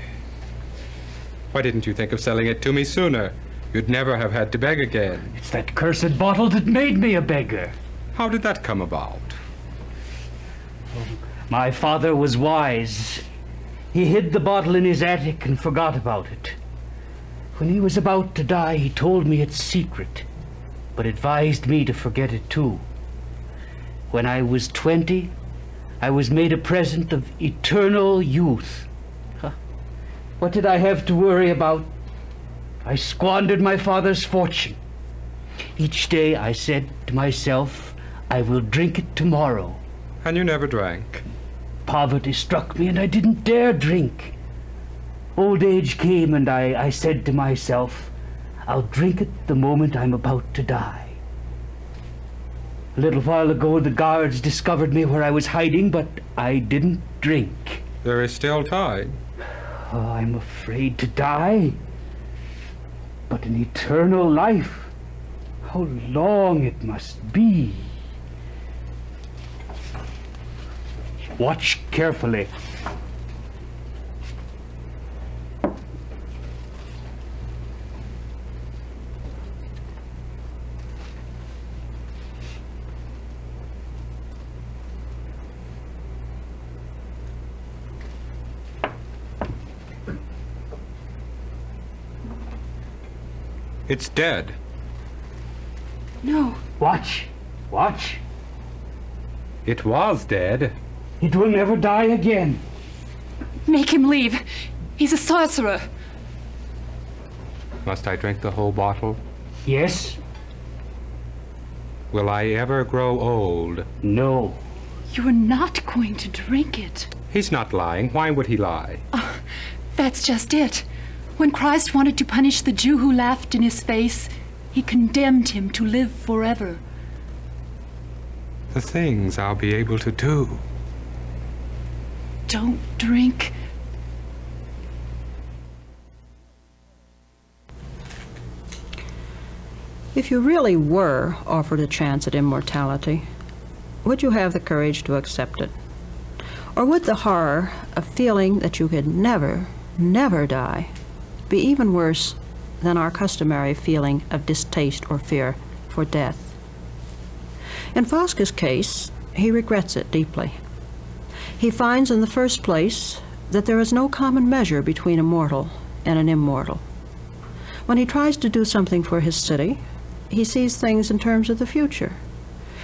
Why didn't you think of selling it to me sooner? You'd never have had to beg again. It's that cursed bottle that made me a beggar. How did that come about? My father was wise. He hid the bottle in his attic and forgot about it. When he was about to die, he told me its secret, but advised me to forget it too. When I was 20, I was made a present of eternal youth. What did I have to worry about? I squandered my father's fortune. Each day I said to myself, I will drink it tomorrow. And you never drank? Poverty struck me and I didn't dare drink. Old age came and I said to myself, I'll drink it the moment I'm about to die. A little while ago the guards discovered me where I was hiding, but I didn't drink. There is still time. Oh, I'm afraid to die. But an eternal life, how long it must be. Watch carefully. It's dead. No. Watch. Watch. It was dead. It will never die again. Make him leave. He's a sorcerer. Must I drink the whole bottle? Yes. Will I ever grow old? No. You're not going to drink it. He's not lying. Why would he lie? That's just it. When Christ wanted to punish the Jew who laughed in his face, he condemned him to live forever. The things I'll be able to do. Don't drink. If you really were offered a chance at immortality, would you have the courage to accept it? Or would the horror of feeling that you could never, never die be even worse than our customary feeling of distaste or fear for death? In Fosca's case, he regrets it deeply. He finds in the first place that there is no common measure between a mortal and an immortal. When he tries to do something for his city, he sees things in terms of the future.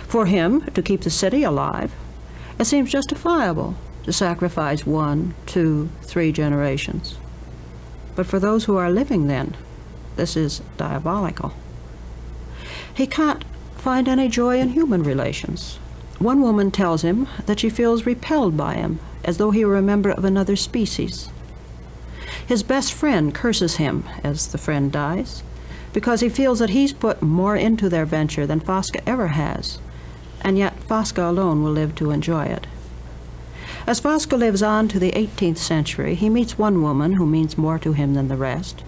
For him, to keep the city alive, it seems justifiable to sacrifice 1, 2, 3 generations. But for those who are living then, this is diabolical. He can't find any joy in human relations. One woman tells him that she feels repelled by him, as though he were a member of another species. His best friend curses him as the friend dies, because he feels that he's put more into their venture than Fosca ever has, and yet Fosca alone will live to enjoy it. As Fosca lives on to the 18th century, he meets one woman who means more to him than the rest,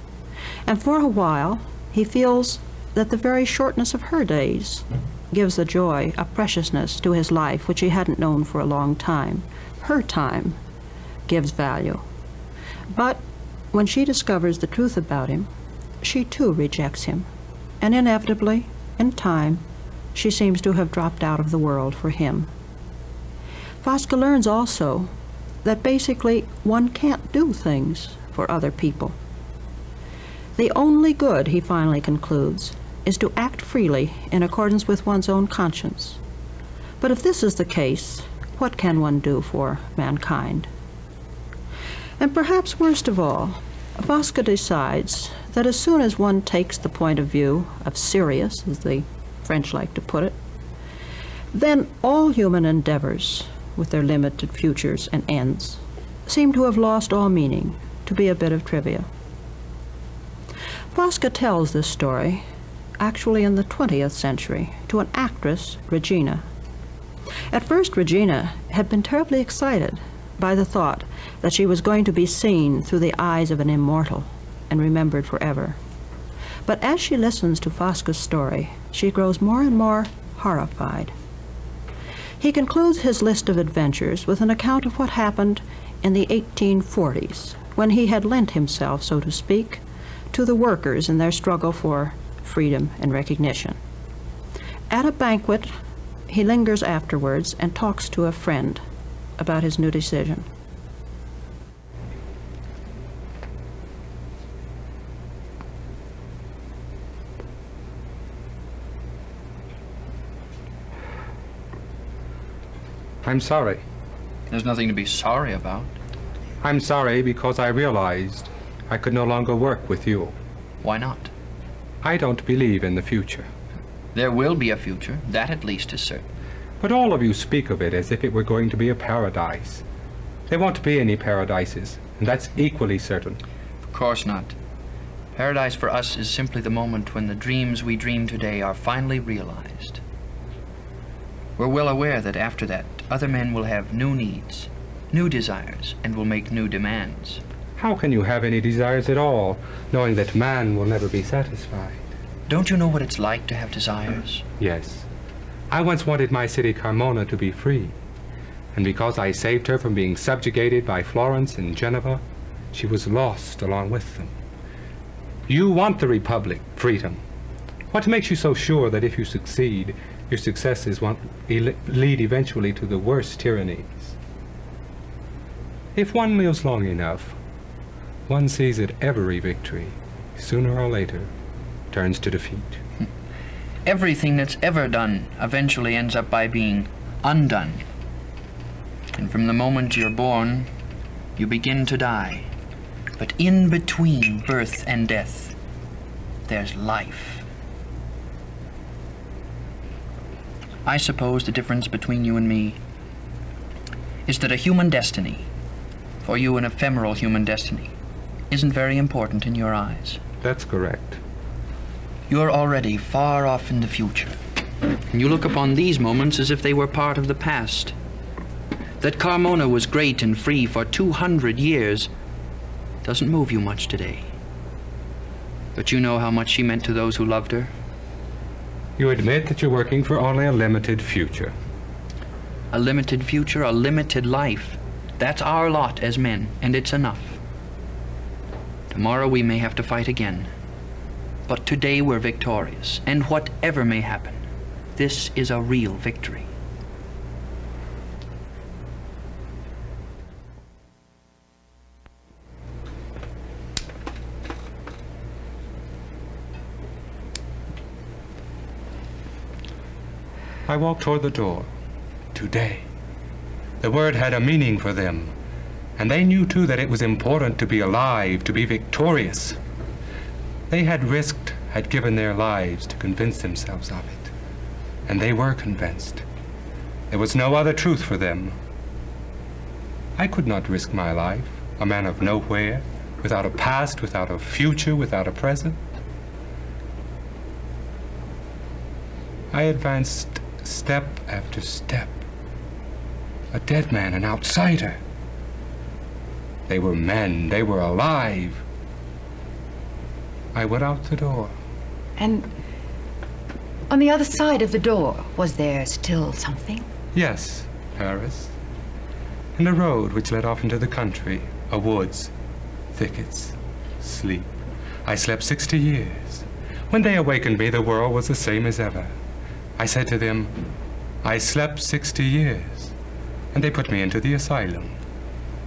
and for a while he feels that the very shortness of her days gives a joy, a preciousness to his life which he hadn't known for a long time. Her time gives value. But when she discovers the truth about him, she too rejects him, and inevitably, in time, she seems to have dropped out of the world for him. Fosca learns also that basically one can't do things for other people. The only good, he finally concludes, is to act freely in accordance with one's own conscience. But if this is the case, what can one do for mankind? And perhaps worst of all, Fosca decides that as soon as one takes the point of view of Sirius, as the French like to put it, then all human endeavors, with their limited futures and ends, seem to have lost all meaning, to be a bit of trivia. Fosca tells this story, actually in the 20th century, to an actress, Regina. At first, Regina had been terribly excited by the thought that she was going to be seen through the eyes of an immortal and remembered forever. But as she listens to Fosca's story, she grows more and more horrified. He concludes his list of adventures with an account of what happened in the 1840s, when he had lent himself, so to speak, to the workers in their struggle for freedom and recognition. At a banquet, he lingers afterwards and talks to a friend about his new decision. I'm sorry. There's nothing to be sorry about. I'm sorry because I realized I could no longer work with you. Why not? I don't believe in the future. There will be a future, that at least is certain. But all of you speak of it as if it were going to be a paradise. There won't be any paradises, and that's equally certain. Of course not. Paradise for us is simply the moment when the dreams we dream today are finally realized. We're well aware that after that, other men will have new needs, new desires, and will make new demands. How can you have any desires at all, knowing that man will never be satisfied? Don't you know what it's like to have desires? Yes. I once wanted my city Carmona to be free, and because I saved her from being subjugated by Florence and Geneva, she was lost along with them. You want the Republic, freedom. What makes you so sure that if you succeed, your successes won't lead eventually to the worst tyrannies? If one lives long enough, one sees that every victory, sooner or later, turns to defeat. Everything that's ever done eventually ends up by being undone. And from the moment you're born, you begin to die. But in between birth and death, there's life. I suppose the difference between you and me is that a human destiny, for you an ephemeral human destiny, isn't very important in your eyes. That's correct. You're already far off in the future, and you look upon these moments as if they were part of the past. That Carmona was great and free for 200 years doesn't move you much today. But you know how much she meant to those who loved her. You admit that you're working for only a limited future. A limited future, a limited life. That's our lot as men, and it's enough. Tomorrow we may have to fight again. But today we're victorious, and whatever may happen, this is a real victory. I walked toward the door. Today. The word had a meaning for them, and they knew too that it was important to be alive, to be victorious. They had risked, had given their lives to convince themselves of it, and they were convinced. There was no other truth for them. I could not risk my life, a man of nowhere, without a past, without a future, without a present. I advanced step after step. A dead man, an outsider. They were men, they were alive. I went out the door. And on the other side of the door, was there still something? Yes, Paris. And a road which led off into the country, a woods, thickets, sleep. I slept 60 years. When they awakened me, the world was the same as ever. I said to them, I slept 60 years. And they put me into the asylum.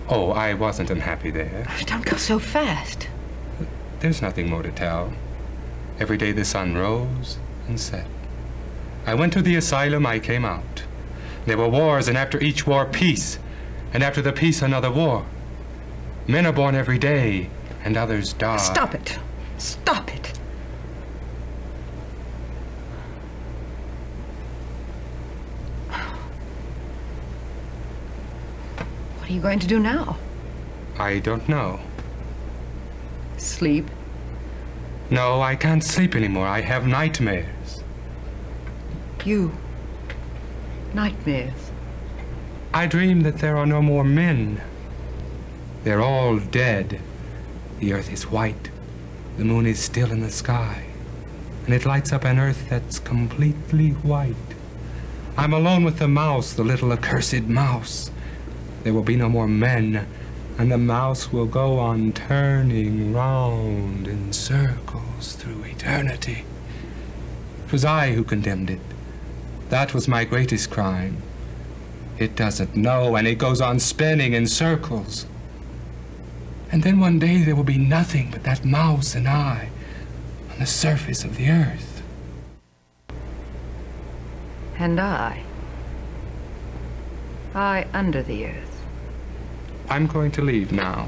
Oh, I wasn't unhappy there. Don't go so fast. There's nothing more to tell. Every day the sun rose and set. I went to the asylum, I came out. There were wars, and after each war, peace. And after the peace, another war. Men are born every day, and others die. Stop it. Stop it. What are you going to do now? I don't know. Sleep? No, I can't sleep anymore. I have nightmares. You? Nightmares? I dream that there are no more men. They're all dead. The earth is white. The moon is still in the sky. And it lights up an earth that's completely white. I'm alone with the mouse, the little accursed mouse. There will be no more men, and the mouse will go on turning round in circles through eternity. It was I who condemned it. That was my greatest crime. It doesn't know, and it goes on spinning in circles. And then one day there will be nothing but that mouse and I on the surface of the earth. And I under the earth. I'm going to leave now.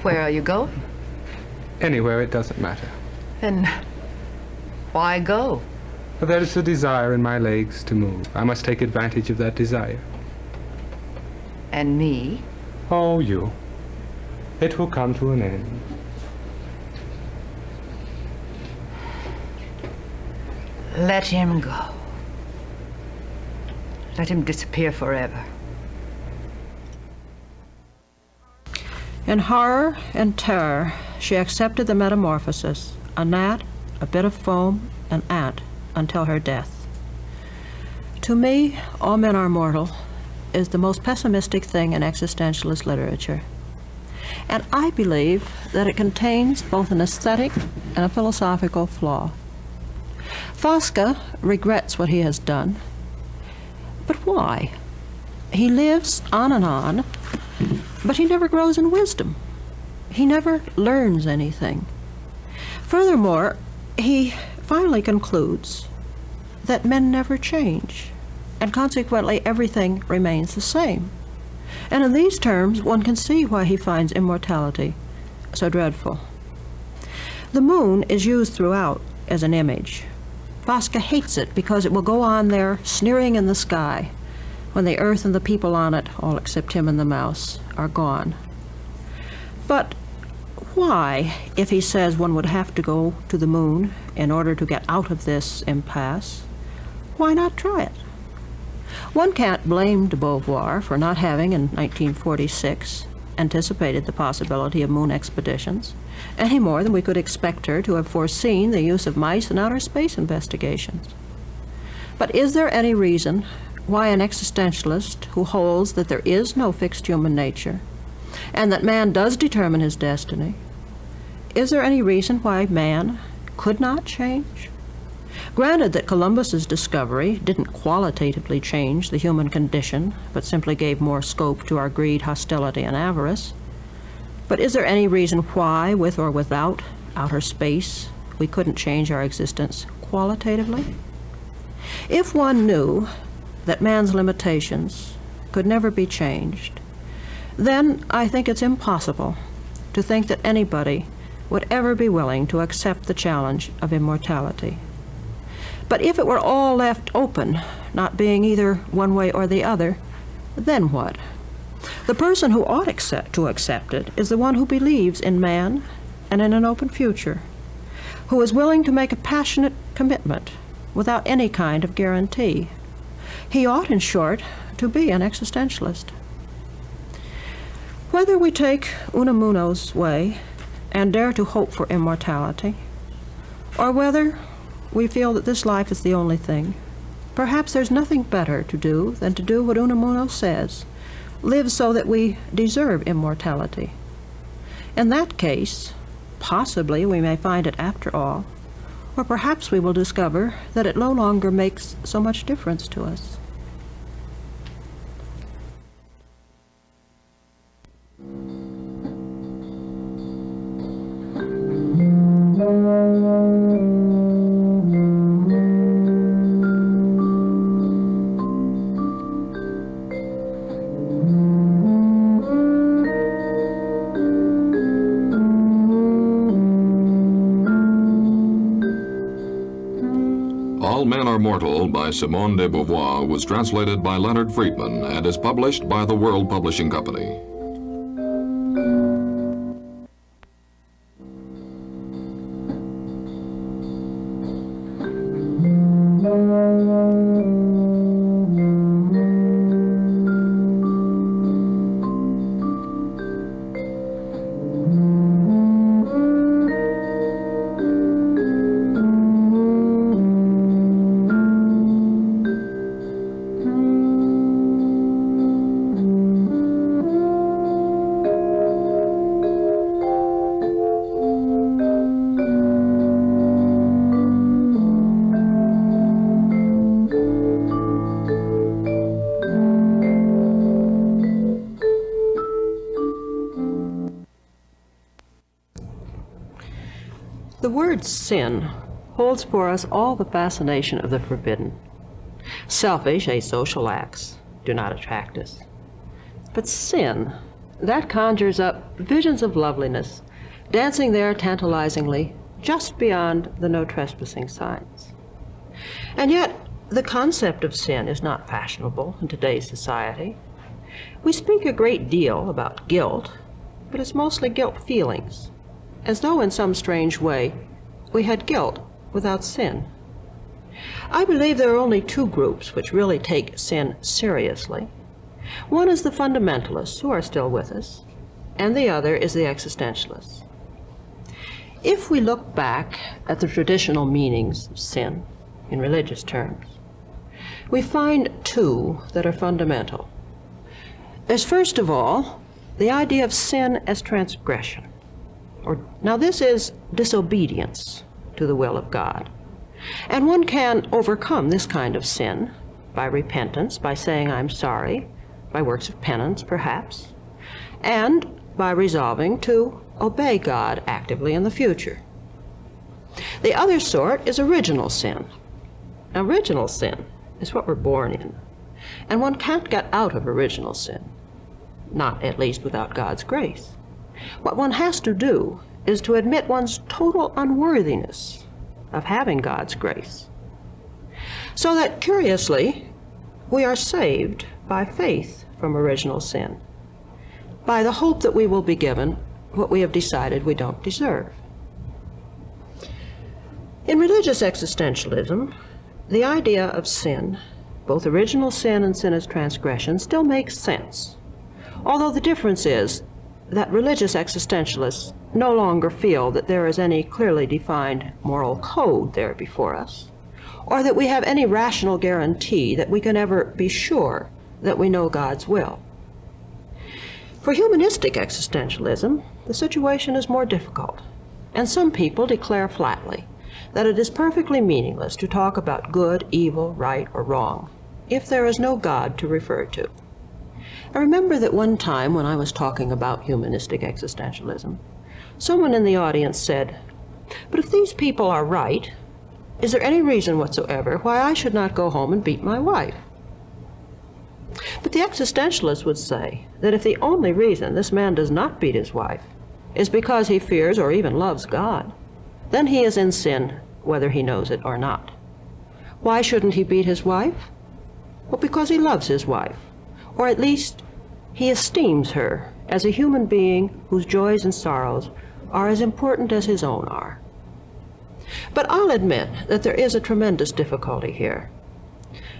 Where are you going? Anywhere, it doesn't matter. Then why go? There is a desire in my legs to move. I must take advantage of that desire. And me? Oh, you. It will come to an end. Let him go. Let him disappear forever. In horror and terror, she accepted the metamorphosis, a gnat, a bit of foam, an ant, until her death. To me, all men are mortal is the most pessimistic thing in existentialist literature. And I believe that it contains both an aesthetic and a philosophical flaw. Fosca regrets what he has done, but why? He lives on, but he never grows in wisdom. He never learns anything. Furthermore, he finally concludes that men never change, and consequently everything remains the same. And in these terms, one can see why he finds immortality so dreadful. The moon is used throughout as an image. Fosca hates it because it will go on there sneering in the sky when the earth and the people on it, all except him and the mouse, are gone. But why, if he says one would have to go to the moon in order to get out of this impasse, why not try it? One can't blame de Beauvoir for not having, in 1946, anticipated the possibility of moon expeditions, any more than we could expect her to have foreseen the use of mice in outer space investigations. But is there any reason why an existentialist who holds that there is no fixed human nature, and that man does determine his destiny, is there any reason why man could not change? Granted that Columbus's discovery didn't qualitatively change the human condition, but simply gave more scope to our greed, hostility, and avarice, but is there any reason why, with or without outer space, we couldn't change our existence qualitatively? If one knew that man's limitations could never be changed, then I think it's impossible to think that anybody would ever be willing to accept the challenge of immortality. But if it were all left open, not being either one way or the other, then what? The person who ought to accept it is the one who believes in man and in an open future, who is willing to make a passionate commitment without any kind of guarantee. He ought, in short, to be an existentialist. Whether we take Unamuno's way and dare to hope for immortality, or whether we feel that this life is the only thing, perhaps there's nothing better to do than to do what Unamuno says, live so that we deserve immortality. In that case, possibly we may find it after all, or perhaps we will discover that it no longer makes so much difference to us. All Men Are Mortal by Simone de Beauvoir was translated by Leonard Friedman and is published by the World Publishing Company. The word sin holds for us all the fascination of the forbidden. Selfish, asocial acts do not attract us. But sin, that conjures up visions of loveliness, dancing there tantalizingly, just beyond the no trespassing signs. And yet, the concept of sin is not fashionable in today's society. We speak a great deal about guilt, but it's mostly guilt feelings, as though in some strange way we had guilt without sin. I believe there are only two groups which really take sin seriously. One is the fundamentalists, who are still with us, and the other is the existentialists. If we look back at the traditional meanings of sin in religious terms, we find two that are fundamental. There's first of all the idea of sin as transgression. Now this is disobedience to the will of God. And one can overcome this kind of sin by repentance, by saying I'm sorry, by works of penance perhaps, and by resolving to obey God actively in the future. The other sort is original sin. Original sin is what we're born in, and one can't get out of original sin, not at least without God's grace. What one has to do is to admit one's total unworthiness of having God's grace, so that, curiously, we are saved by faith from original sin, by the hope that we will be given what we have decided we don't deserve. In religious existentialism, the idea of sin, both original sin and sin as transgression, still makes sense, although the difference is that religious existentialists no longer feel that there is any clearly defined moral code there before us, or that we have any rational guarantee that we can ever be sure that we know God's will. For humanistic existentialism, the situation is more difficult, and some people declare flatly that it is perfectly meaningless to talk about good, evil, right, or wrong if there is no God to refer to. I remember that one time when I was talking about humanistic existentialism, someone in the audience said, "But if these people are right, is there any reason whatsoever why I should not go home and beat my wife?" But the existentialist would say that if the only reason this man does not beat his wife is because he fears or even loves God, then he is in sin whether he knows it or not. Why shouldn't he beat his wife? Well, because he loves his wife, or at least he esteems her as a human being whose joys and sorrows are as important as his own are. But I'll admit that there is a tremendous difficulty here.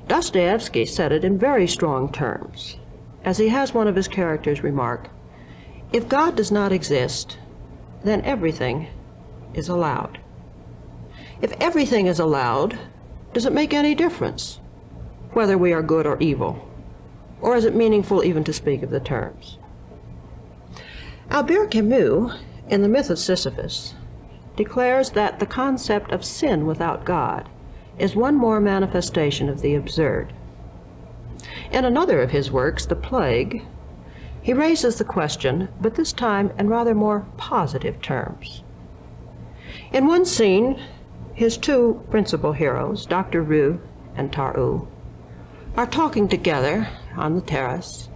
Dostoyevsky said it in very strong terms, as he has one of his characters remark, "If God does not exist, then everything is allowed." If everything is allowed, does it make any difference whether we are good or evil? Or is it meaningful even to speak of the terms? Albert Camus, in The Myth of Sisyphus, declares that the concept of sin without God is one more manifestation of the absurd. In another of his works, The Plague, he raises the question, but this time in rather more positive terms. In one scene, his two principal heroes, Dr. Roux and Tarot, are talking together on the terrace,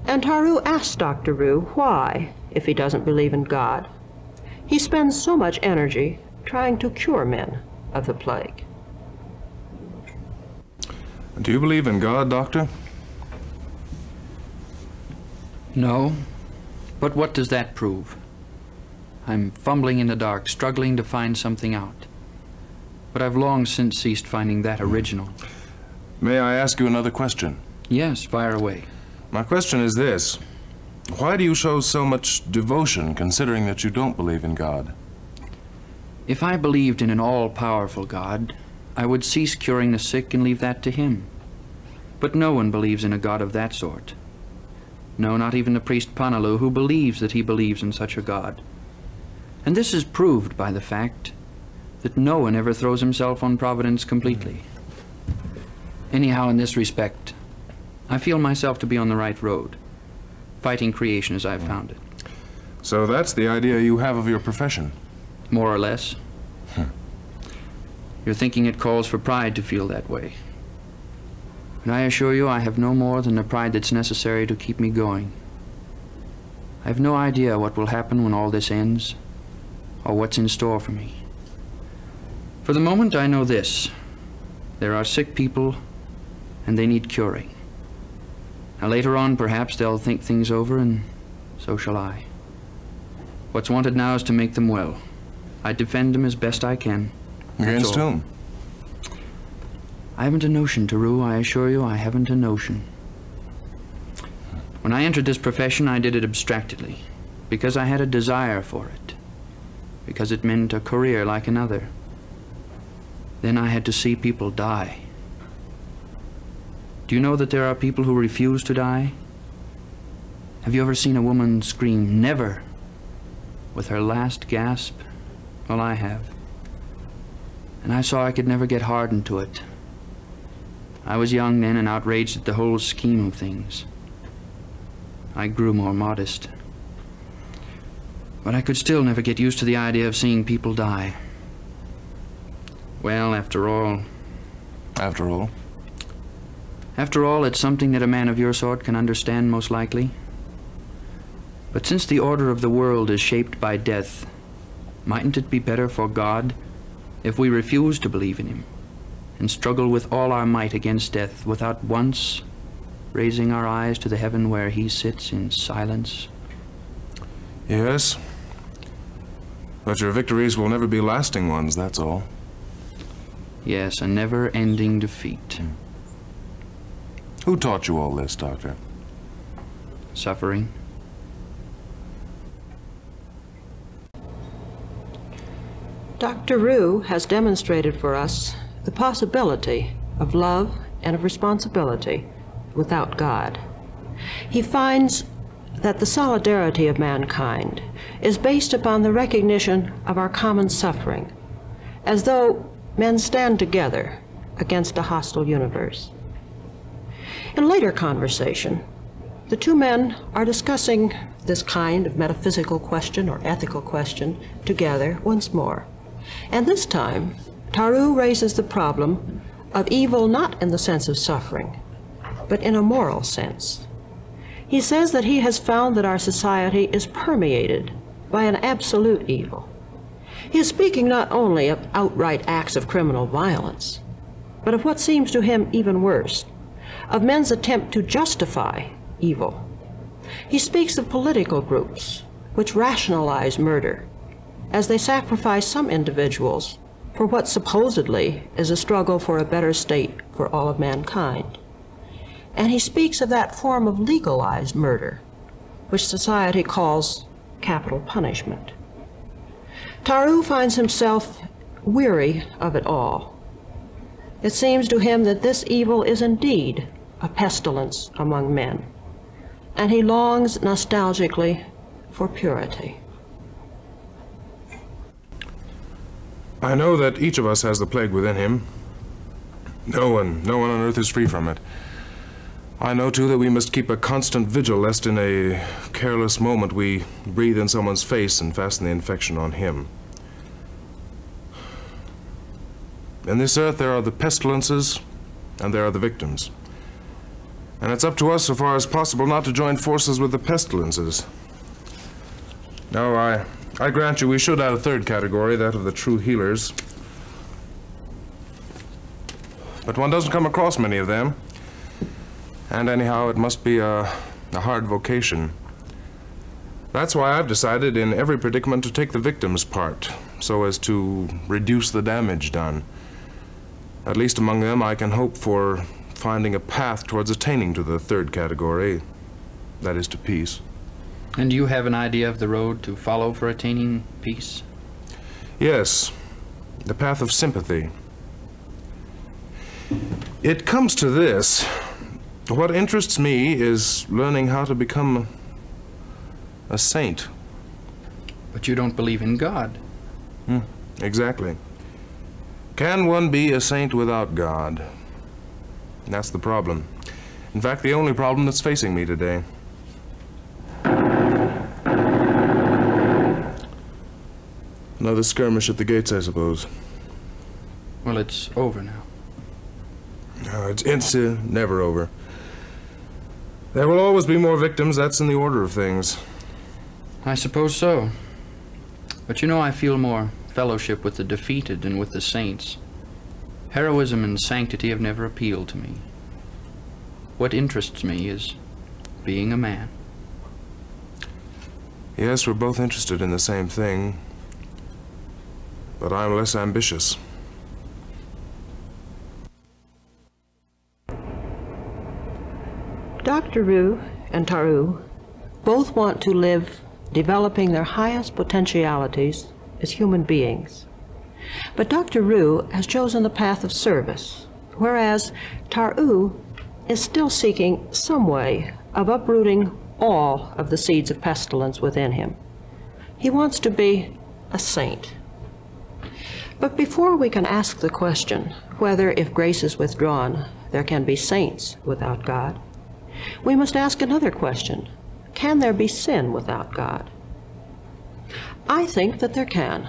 and Tarot asks Dr. Roux why, if he doesn't believe in God, he spends so much energy trying to cure men of the plague. Do you believe in God, Doctor? No, but what does that prove? I'm fumbling in the dark, struggling to find something out. But I've long since ceased finding that original. May I ask you another question? Yes, fire away. My question is this. Why do you show so much devotion, considering that you don't believe in God? If I believed in an all-powerful God, I would cease curing the sick and leave that to him. But no one believes in a God of that sort. No, not even the priest Panalu, who believes that he believes in such a God. And this is proved by the fact that no one ever throws himself on Providence completely. Anyhow, in this respect, I feel myself to be on the right road, fighting creation as I've found it. So that's the idea you have of your profession? More or less. You're thinking it calls for pride to feel that way. But I assure you I have no more than the pride that's necessary to keep me going. I have no idea what will happen when all this ends, or what's in store for me. For the moment, I know this. There are sick people, and they need curing. Now, later on, perhaps they'll think things over, and so shall I. What's wanted now is to make them well. I defend them as best I can. Against whom? I haven't a notion, Tarot. I assure you, I haven't a notion. When I entered this profession, I did it abstractedly, because I had a desire for it, because it meant a career like another. Then I had to see people die. Do you know that there are people who refuse to die? Have you ever seen a woman scream, "Never," with her last gasp? Well, I have. And I saw I could never get hardened to it. I was young then and outraged at the whole scheme of things. I grew more modest. But I could still never get used to the idea of seeing people die. Well, after all... After all? After all, it's something that a man of your sort can understand, most likely. But since the order of the world is shaped by death, mightn't it be better for God if we refuse to believe in him and struggle with all our might against death without once raising our eyes to the heaven where he sits in silence? Yes. But your victories will never be lasting ones, that's all. Yes, a never-ending defeat. Who taught you all this, Doctor? Suffering. Dr. Roux has demonstrated for us the possibility of love and of responsibility without God. He finds that the solidarity of mankind is based upon the recognition of our common suffering, as though men stand together against a hostile universe. In later conversation, the two men are discussing this kind of metaphysical question or ethical question together once more. And this time, Tarot raises the problem of evil not in the sense of suffering, but in a moral sense. He says that he has found that our society is permeated by an absolute evil. He is speaking not only of outright acts of criminal violence, but of what seems to him even worse, of men's attempt to justify evil. He speaks of political groups which rationalize murder as they sacrifice some individuals for what supposedly is a struggle for a better state for all of mankind. And he speaks of that form of legalized murder, which society calls capital punishment. Tarot finds himself weary of it all. It seems to him that this evil is indeed a pestilence among men, and he longs nostalgically for purity. I know that each of us has the plague within him. No one on earth is free from it. I know, too, that we must keep a constant vigil lest in a careless moment we breathe in someone's face and fasten the infection on him. In this earth there are the pestilences and there are the victims. And it's up to us, so far as possible, not to join forces with the pestilences. No, I grant you we should add a third category, that of the true healers. But one doesn't come across many of them. And anyhow, it must be a hard vocation. That's why I've decided in every predicament to take the victim's part, so as to reduce the damage done. At least among them, I can hope for finding a path towards attaining to the third category, that is, to peace. And do you have an idea of the road to follow for attaining peace? Yes, the path of sympathy. It comes to this. What interests me is learning how to become a saint. But you don't believe in God. Exactly. Can one be a saint without God? That's the problem. In fact, the only problem that's facing me today. Another skirmish at the gates, I suppose. Well, it's over now. No, it's never over. There will always be more victims, that's in the order of things. I suppose so. But you know, I feel more fellowship with the defeated than with the saints. Heroism and sanctity have never appealed to me. What interests me is being a man. Yes, we're both interested in the same thing, but I'm less ambitious. Dr. Roux and Tarot both want to live developing their highest potentialities as human beings. But Dr. Roux has chosen the path of service, whereas Tarot is still seeking some way of uprooting all of the seeds of pestilence within him. He wants to be a saint. But before we can ask the question whether, if grace is withdrawn, there can be saints without God, we must ask another question. Can there be sin without God? I think that there can.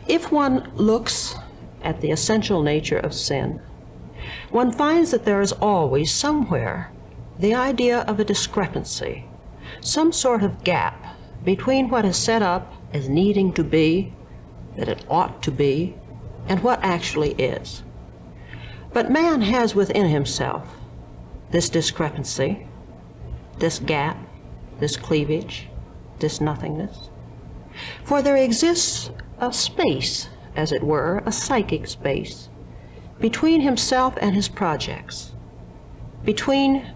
If one looks at the essential nature of sin, one finds that there is always somewhere the idea of a discrepancy, some sort of gap between what is set up as needing to be, that it ought to be, and what actually is. But man has within himself this discrepancy, this gap, this cleavage, this nothingness. For there exists a space, as it were, a psychic space, between himself and his projects, between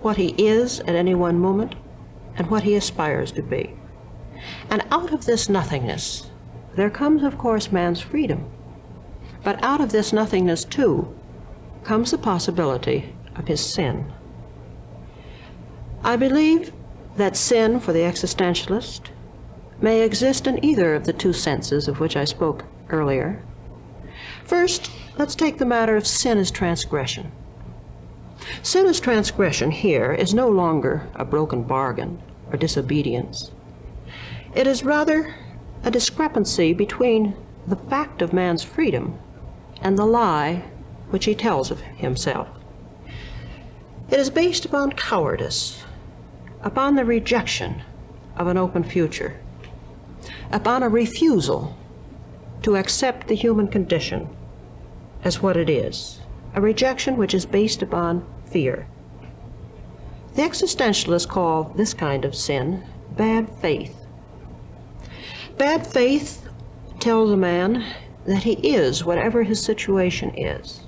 what he is at any one moment and what he aspires to be. And out of this nothingness, there comes, of course, man's freedom. But out of this nothingness, too, comes the possibility of his sin. I believe that sin, for the existentialist, may exist in either of the two senses of which I spoke earlier. First, let's take the matter of sin as transgression. Sin as transgression here is no longer a broken bargain or disobedience. It is rather a discrepancy between the fact of man's freedom and the lie which he tells of himself. It is based upon cowardice, upon the rejection of an open future, upon a refusal to accept the human condition as what it is, a rejection which is based upon fear. The existentialists call this kind of sin bad faith. Bad faith tells a man that he is whatever his situation is,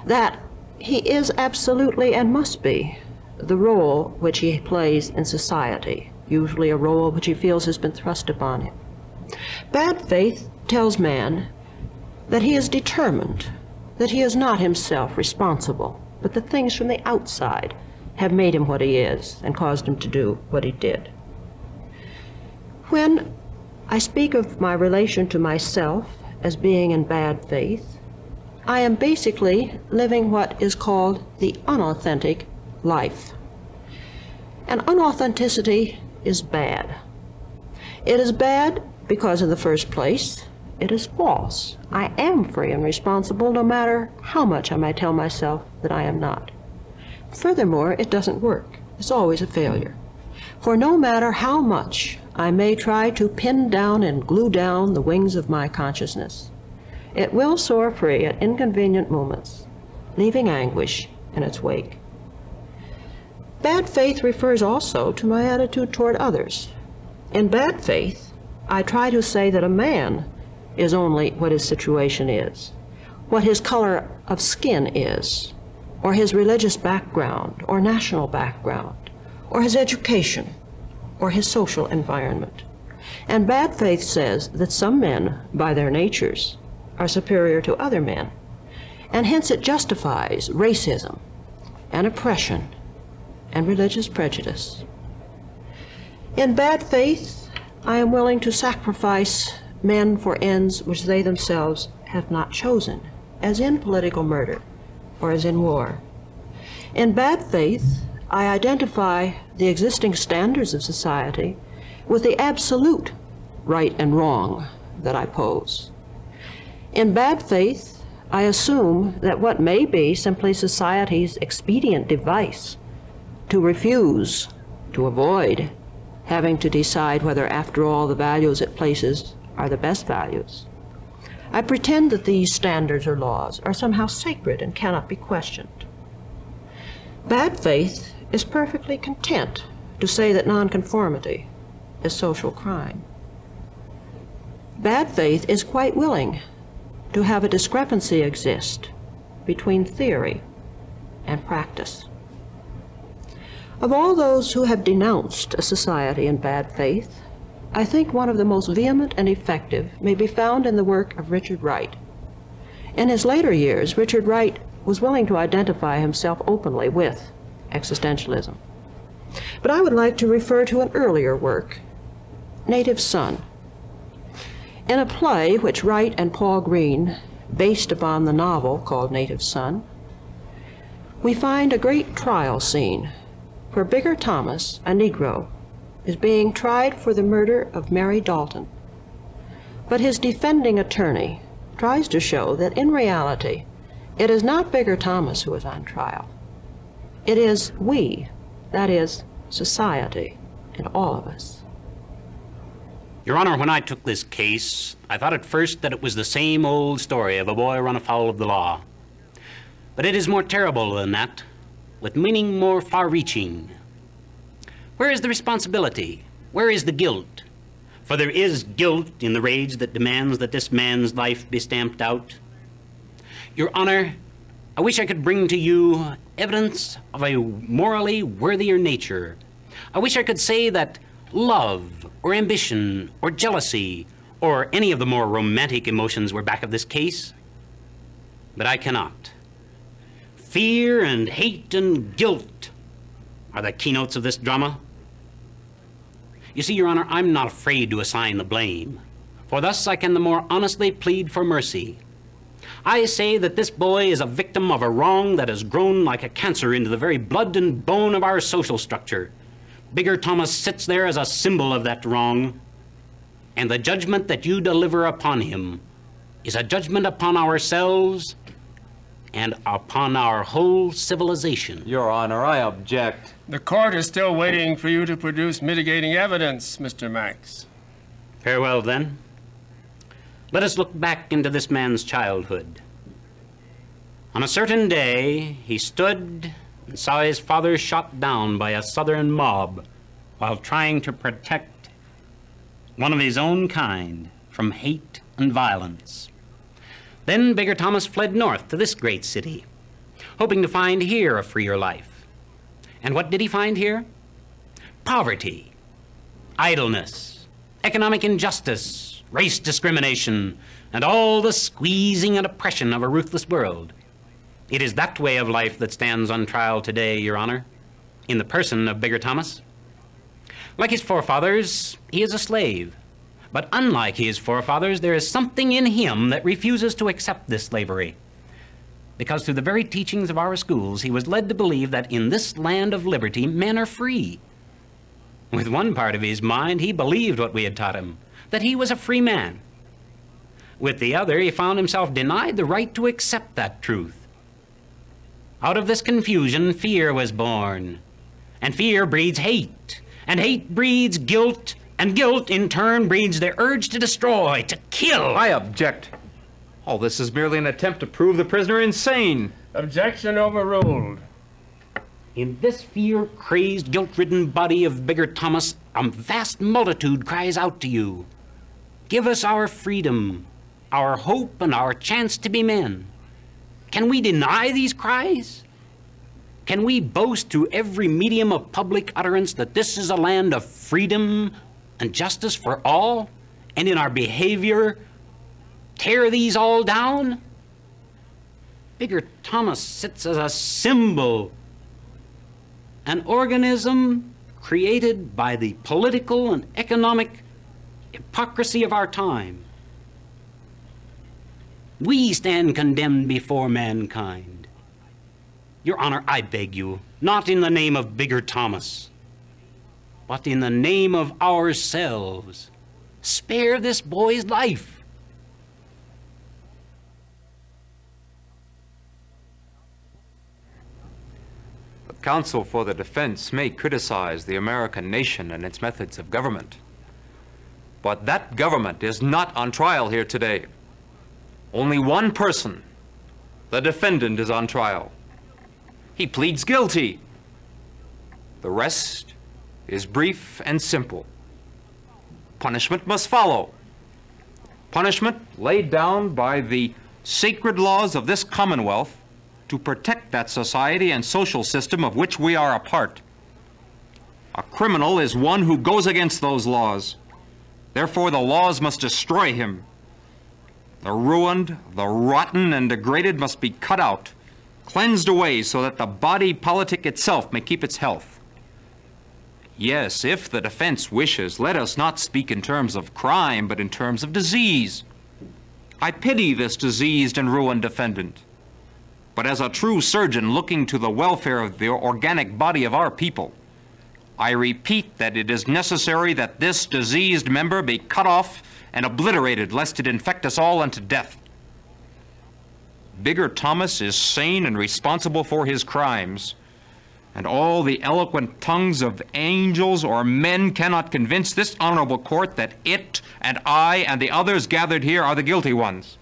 that he is absolutely and must be the role which he plays in society, usually a role which he feels has been thrust upon him. Bad faith tells man that he is determined, that he is not himself responsible, but that things from the outside have made him what he is and caused him to do what he did. When I speak of my relation to myself as being in bad faith, I am basically living what is called the unauthentic life. And unauthenticity is bad. It is bad because, in the first place, it is false. I am free and responsible no matter how much I may tell myself that I am not. Furthermore, it doesn't work. It's always a failure. For no matter how much I may try to pin down and glue down the wings of my consciousness, it will soar free at inconvenient moments, leaving anguish in its wake. Bad faith refers also to my attitude toward others. In bad faith, I try to say that a man is only what his situation is, what his color of skin is, or his religious background, or national background, or his education, or his social environment. And bad faith says that some men, by their natures, are superior to other men, and hence it justifies racism and oppression and religious prejudice. In bad faith, I am willing to sacrifice men for ends which they themselves have not chosen, as in political murder or as in war. In bad faith, I identify the existing standards of society with the absolute right and wrong that I pose. In bad faith, I assume that what may be simply society's expedient device to refuse, to avoid having to decide whether, after all, the values it places are the best values. I pretend that these standards or laws are somehow sacred and cannot be questioned. Bad faith is perfectly content to say that nonconformity is social crime. Bad faith is quite willing to have a discrepancy exist between theory and practice. Of all those who have denounced a society in bad faith, I think one of the most vehement and effective may be found in the work of Richard Wright. In his later years, Richard Wright was willing to identify himself openly with existentialism. But I would like to refer to an earlier work, Native Son. In a play which Wright and Paul Green based upon the novel called Native Son, we find a great trial scene where Bigger Thomas, a Negro, is being tried for the murder of Mary Dalton. But his defending attorney tries to show that in reality, it is not Bigger Thomas who is on trial. It is we, that is, society, and all of us. Your Honor, when I took this case, I thought at first that it was the same old story of a boy run afoul of the law. But it is more terrible than that, with meaning more far-reaching. Where is the responsibility? Where is the guilt? For there is guilt in the rage that demands that this man's life be stamped out. Your Honor, I wish I could bring to you evidence of a morally worthier nature. I wish I could say that love, or ambition, or jealousy, or any of the more romantic emotions were back of this case. But I cannot. Fear and hate and guilt are the keynotes of this drama. You see, Your Honor, I'm not afraid to assign the blame, for thus I can the more honestly plead for mercy. I say that this boy is a victim of a wrong that has grown like a cancer into the very blood and bone of our social structure. Bigger Thomas sits there as a symbol of that wrong, and the judgment that you deliver upon him is a judgment upon ourselves and upon our whole civilization. Your Honor, I object. The court is still waiting for you to produce mitigating evidence, Mr. Max. Farewell, then. Let us look back into this man's childhood. On a certain day, he stood and saw his father shot down by a Southern mob while trying to protect one of his own kind from hate and violence. Then Bigger Thomas fled north to this great city, hoping to find here a freer life. And what did he find here? Poverty, idleness, economic injustice, race discrimination, and all the squeezing and oppression of a ruthless world. It is that way of life that stands on trial today, Your Honor, in the person of Bigger Thomas. Like his forefathers, he is a slave. But unlike his forefathers, there is something in him that refuses to accept this slavery. Because through the very teachings of our schools, he was led to believe that in this land of liberty, men are free. With one part of his mind, he believed what we had taught him, that he was a free man. With the other, he found himself denied the right to accept that truth. Out of this confusion, fear was born. And fear breeds hate. And hate breeds guilt. And guilt, in turn, breeds the urge to destroy, to kill. I object. All this is merely an attempt to prove the prisoner insane. Objection overruled. In this fear-crazed, guilt-ridden body of Bigger Thomas, a vast multitude cries out to you. Give us our freedom, our hope, and our chance to be men. Can we deny these cries? Can we boast through every medium of public utterance that this is a land of freedom and justice for all, and in our behavior tear these all down? Bigger Thomas sits as a symbol, an organism created by the political and economic hypocrisy of our time. We stand condemned before mankind. Your Honor, I beg you, not in the name of Bigger Thomas, but in the name of ourselves, spare this boy's life. The counsel for the defense may criticize the American nation and its methods of government. But that government is not on trial here today. Only one person, the defendant, is on trial. He pleads guilty. The rest is brief and simple. Punishment must follow. Punishment laid down by the sacred laws of this Commonwealth to protect that society and social system of which we are a part. A criminal is one who goes against those laws. Therefore, the laws must destroy him. The ruined, the rotten, and degraded must be cut out, cleansed away so that the body politic itself may keep its health. Yes, if the defense wishes, let us not speak in terms of crime, but in terms of disease. I pity this diseased and ruined defendant. But as a true surgeon looking to the welfare of the organic body of our people, I repeat that it is necessary that this diseased member be cut off and obliterated, lest it infect us all unto death. Bigger Thomas is sane and responsible for his crimes, and all the eloquent tongues of angels or men cannot convince this honorable court that it and I and the others gathered here are the guilty ones.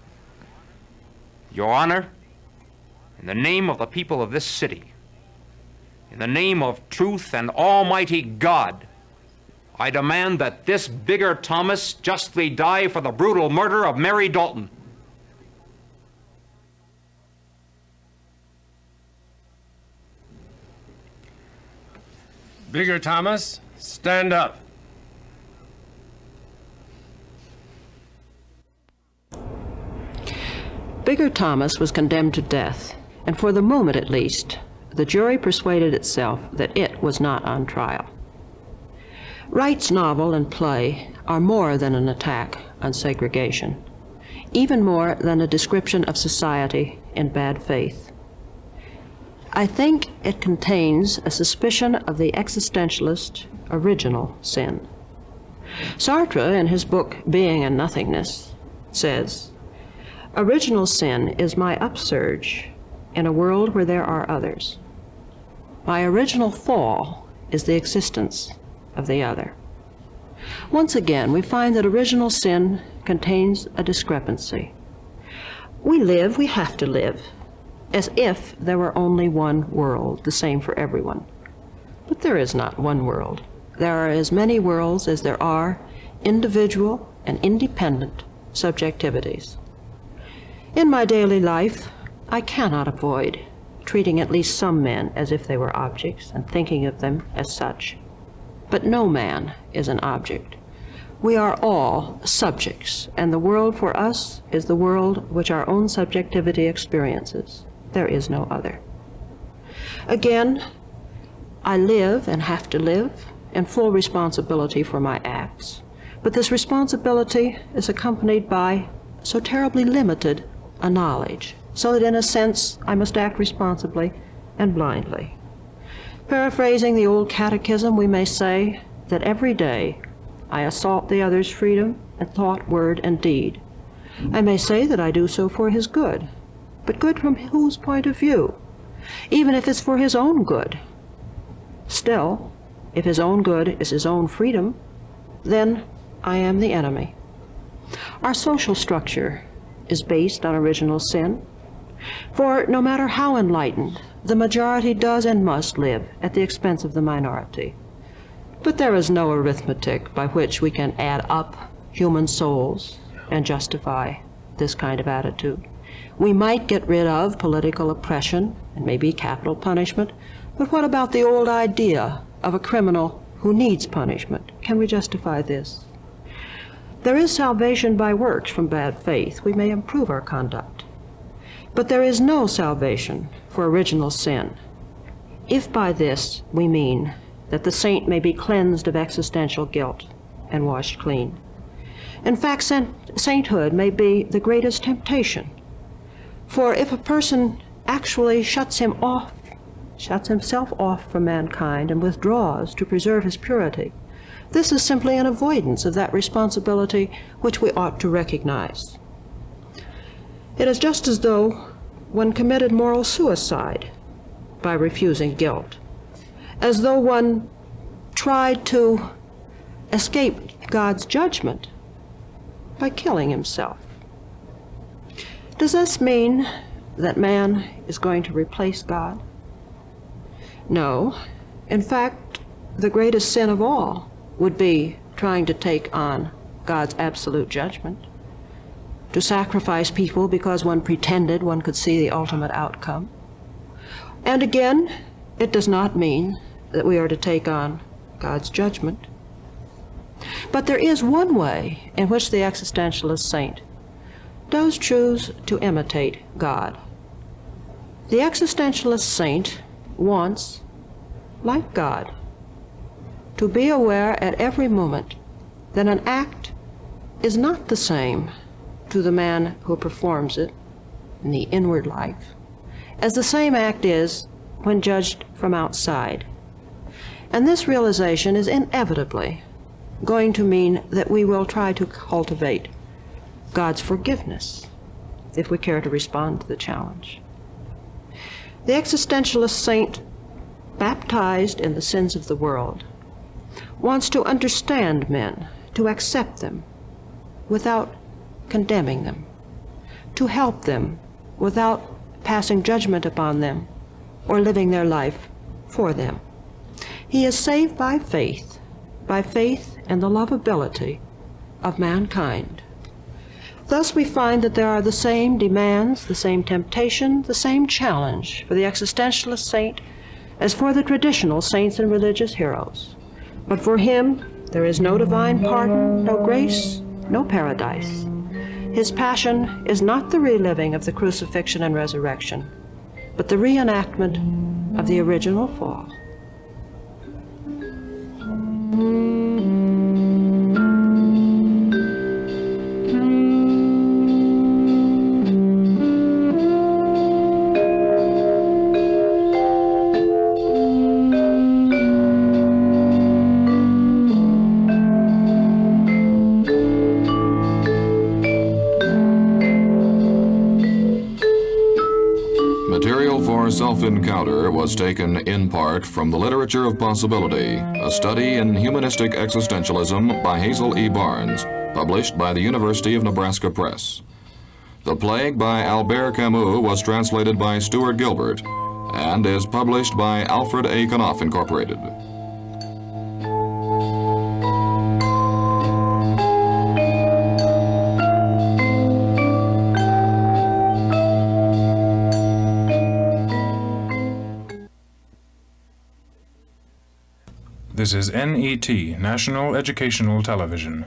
Your Honor, in the name of the people of this city, in the name of truth and Almighty God, I demand that this Bigger Thomas justly die for the brutal murder of Mary Dalton. Bigger Thomas, stand up. Bigger Thomas was condemned to death, and for the moment at least, the jury persuaded itself that it was not on trial. Wright's novel and play are more than an attack on segregation, even more than a description of society in bad faith. I think it contains a suspicion of the existentialist original sin. Sartre, in his book Being and Nothingness, says, "Original sin is my upsurge in a world where there are others. My original fall is the existence of the other." Once again, we find that original sin contains a discrepancy. We have to live, as if there were only one world, the same for everyone. But there is not one world. There are as many worlds as there are individual and independent subjectivities. In my daily life, I cannot avoid treating at least some men as if they were objects and thinking of them as such. But no man is an object. We are all subjects, and the world for us is the world which our own subjectivity experiences. There is no other. Again, I live and have to live in full responsibility for my acts. But this responsibility is accompanied by so terribly limited a knowledge, so that in a sense I must act responsibly and blindly. Paraphrasing the old catechism, we may say that every day I assault the other's freedom in thought, word, and deed. I may say that I do so for his good, but good from whose point of view? Even if it's for his own good. Still, if his own good is his own freedom, then I am the enemy. Our social structure is based on original sin, for no matter how enlightened, the majority does and must live at the expense of the minority. But there is no arithmetic by which we can add up human souls and justify this kind of attitude. We might get rid of political oppression and maybe capital punishment, but what about the old idea of a criminal who needs punishment? Can we justify this? There is salvation by works from bad faith. We may improve our conduct. But there is no salvation for original sin, if by this we mean that the saint may be cleansed of existential guilt and washed clean. In fact, sainthood may be the greatest temptation. For if a person actually shuts himself off from mankind and withdraws to preserve his purity, this is simply an avoidance of that responsibility which we ought to recognize. It is just as though one committed moral suicide by refusing guilt, as though one tried to escape God's judgment by killing himself. Does this mean that man is going to replace God? No. In fact, the greatest sin of all would be trying to take on God's absolute judgment, to sacrifice people because one pretended one could see the ultimate outcome. And again, it does not mean that we are to take on God's judgment. But there is one way in which the existentialist saint does choose to imitate God. The existentialist saint wants, like God, to be aware at every moment that an act is not the same to the man who performs it in the inward life as the same act is when judged from outside. And this realization is inevitably going to mean that we will try to cultivate God's forgiveness if we care to respond to the challenge. The existentialist saint, baptized in the sins of the world, wants to understand men, to accept them without condemning them, to help them without passing judgment upon them or living their life for them. He is saved by faith in the lovability of mankind. Thus we find that there are the same demands, the same temptation, the same challenge for the existentialist saint as for the traditional saints and religious heroes. But for him, there is no divine pardon, no grace, no paradise. His passion is not the reliving of the crucifixion and resurrection, but the reenactment of the original fall. Self-Encounter was taken in part from The Literature of Possibility, a study in humanistic existentialism by Hazel E. Barnes, published by the University of Nebraska Press. The Plague by Albert Camus was translated by Stuart Gilbert and is published by Alfred A. Knopf Incorporated. This is NET, National Educational Television.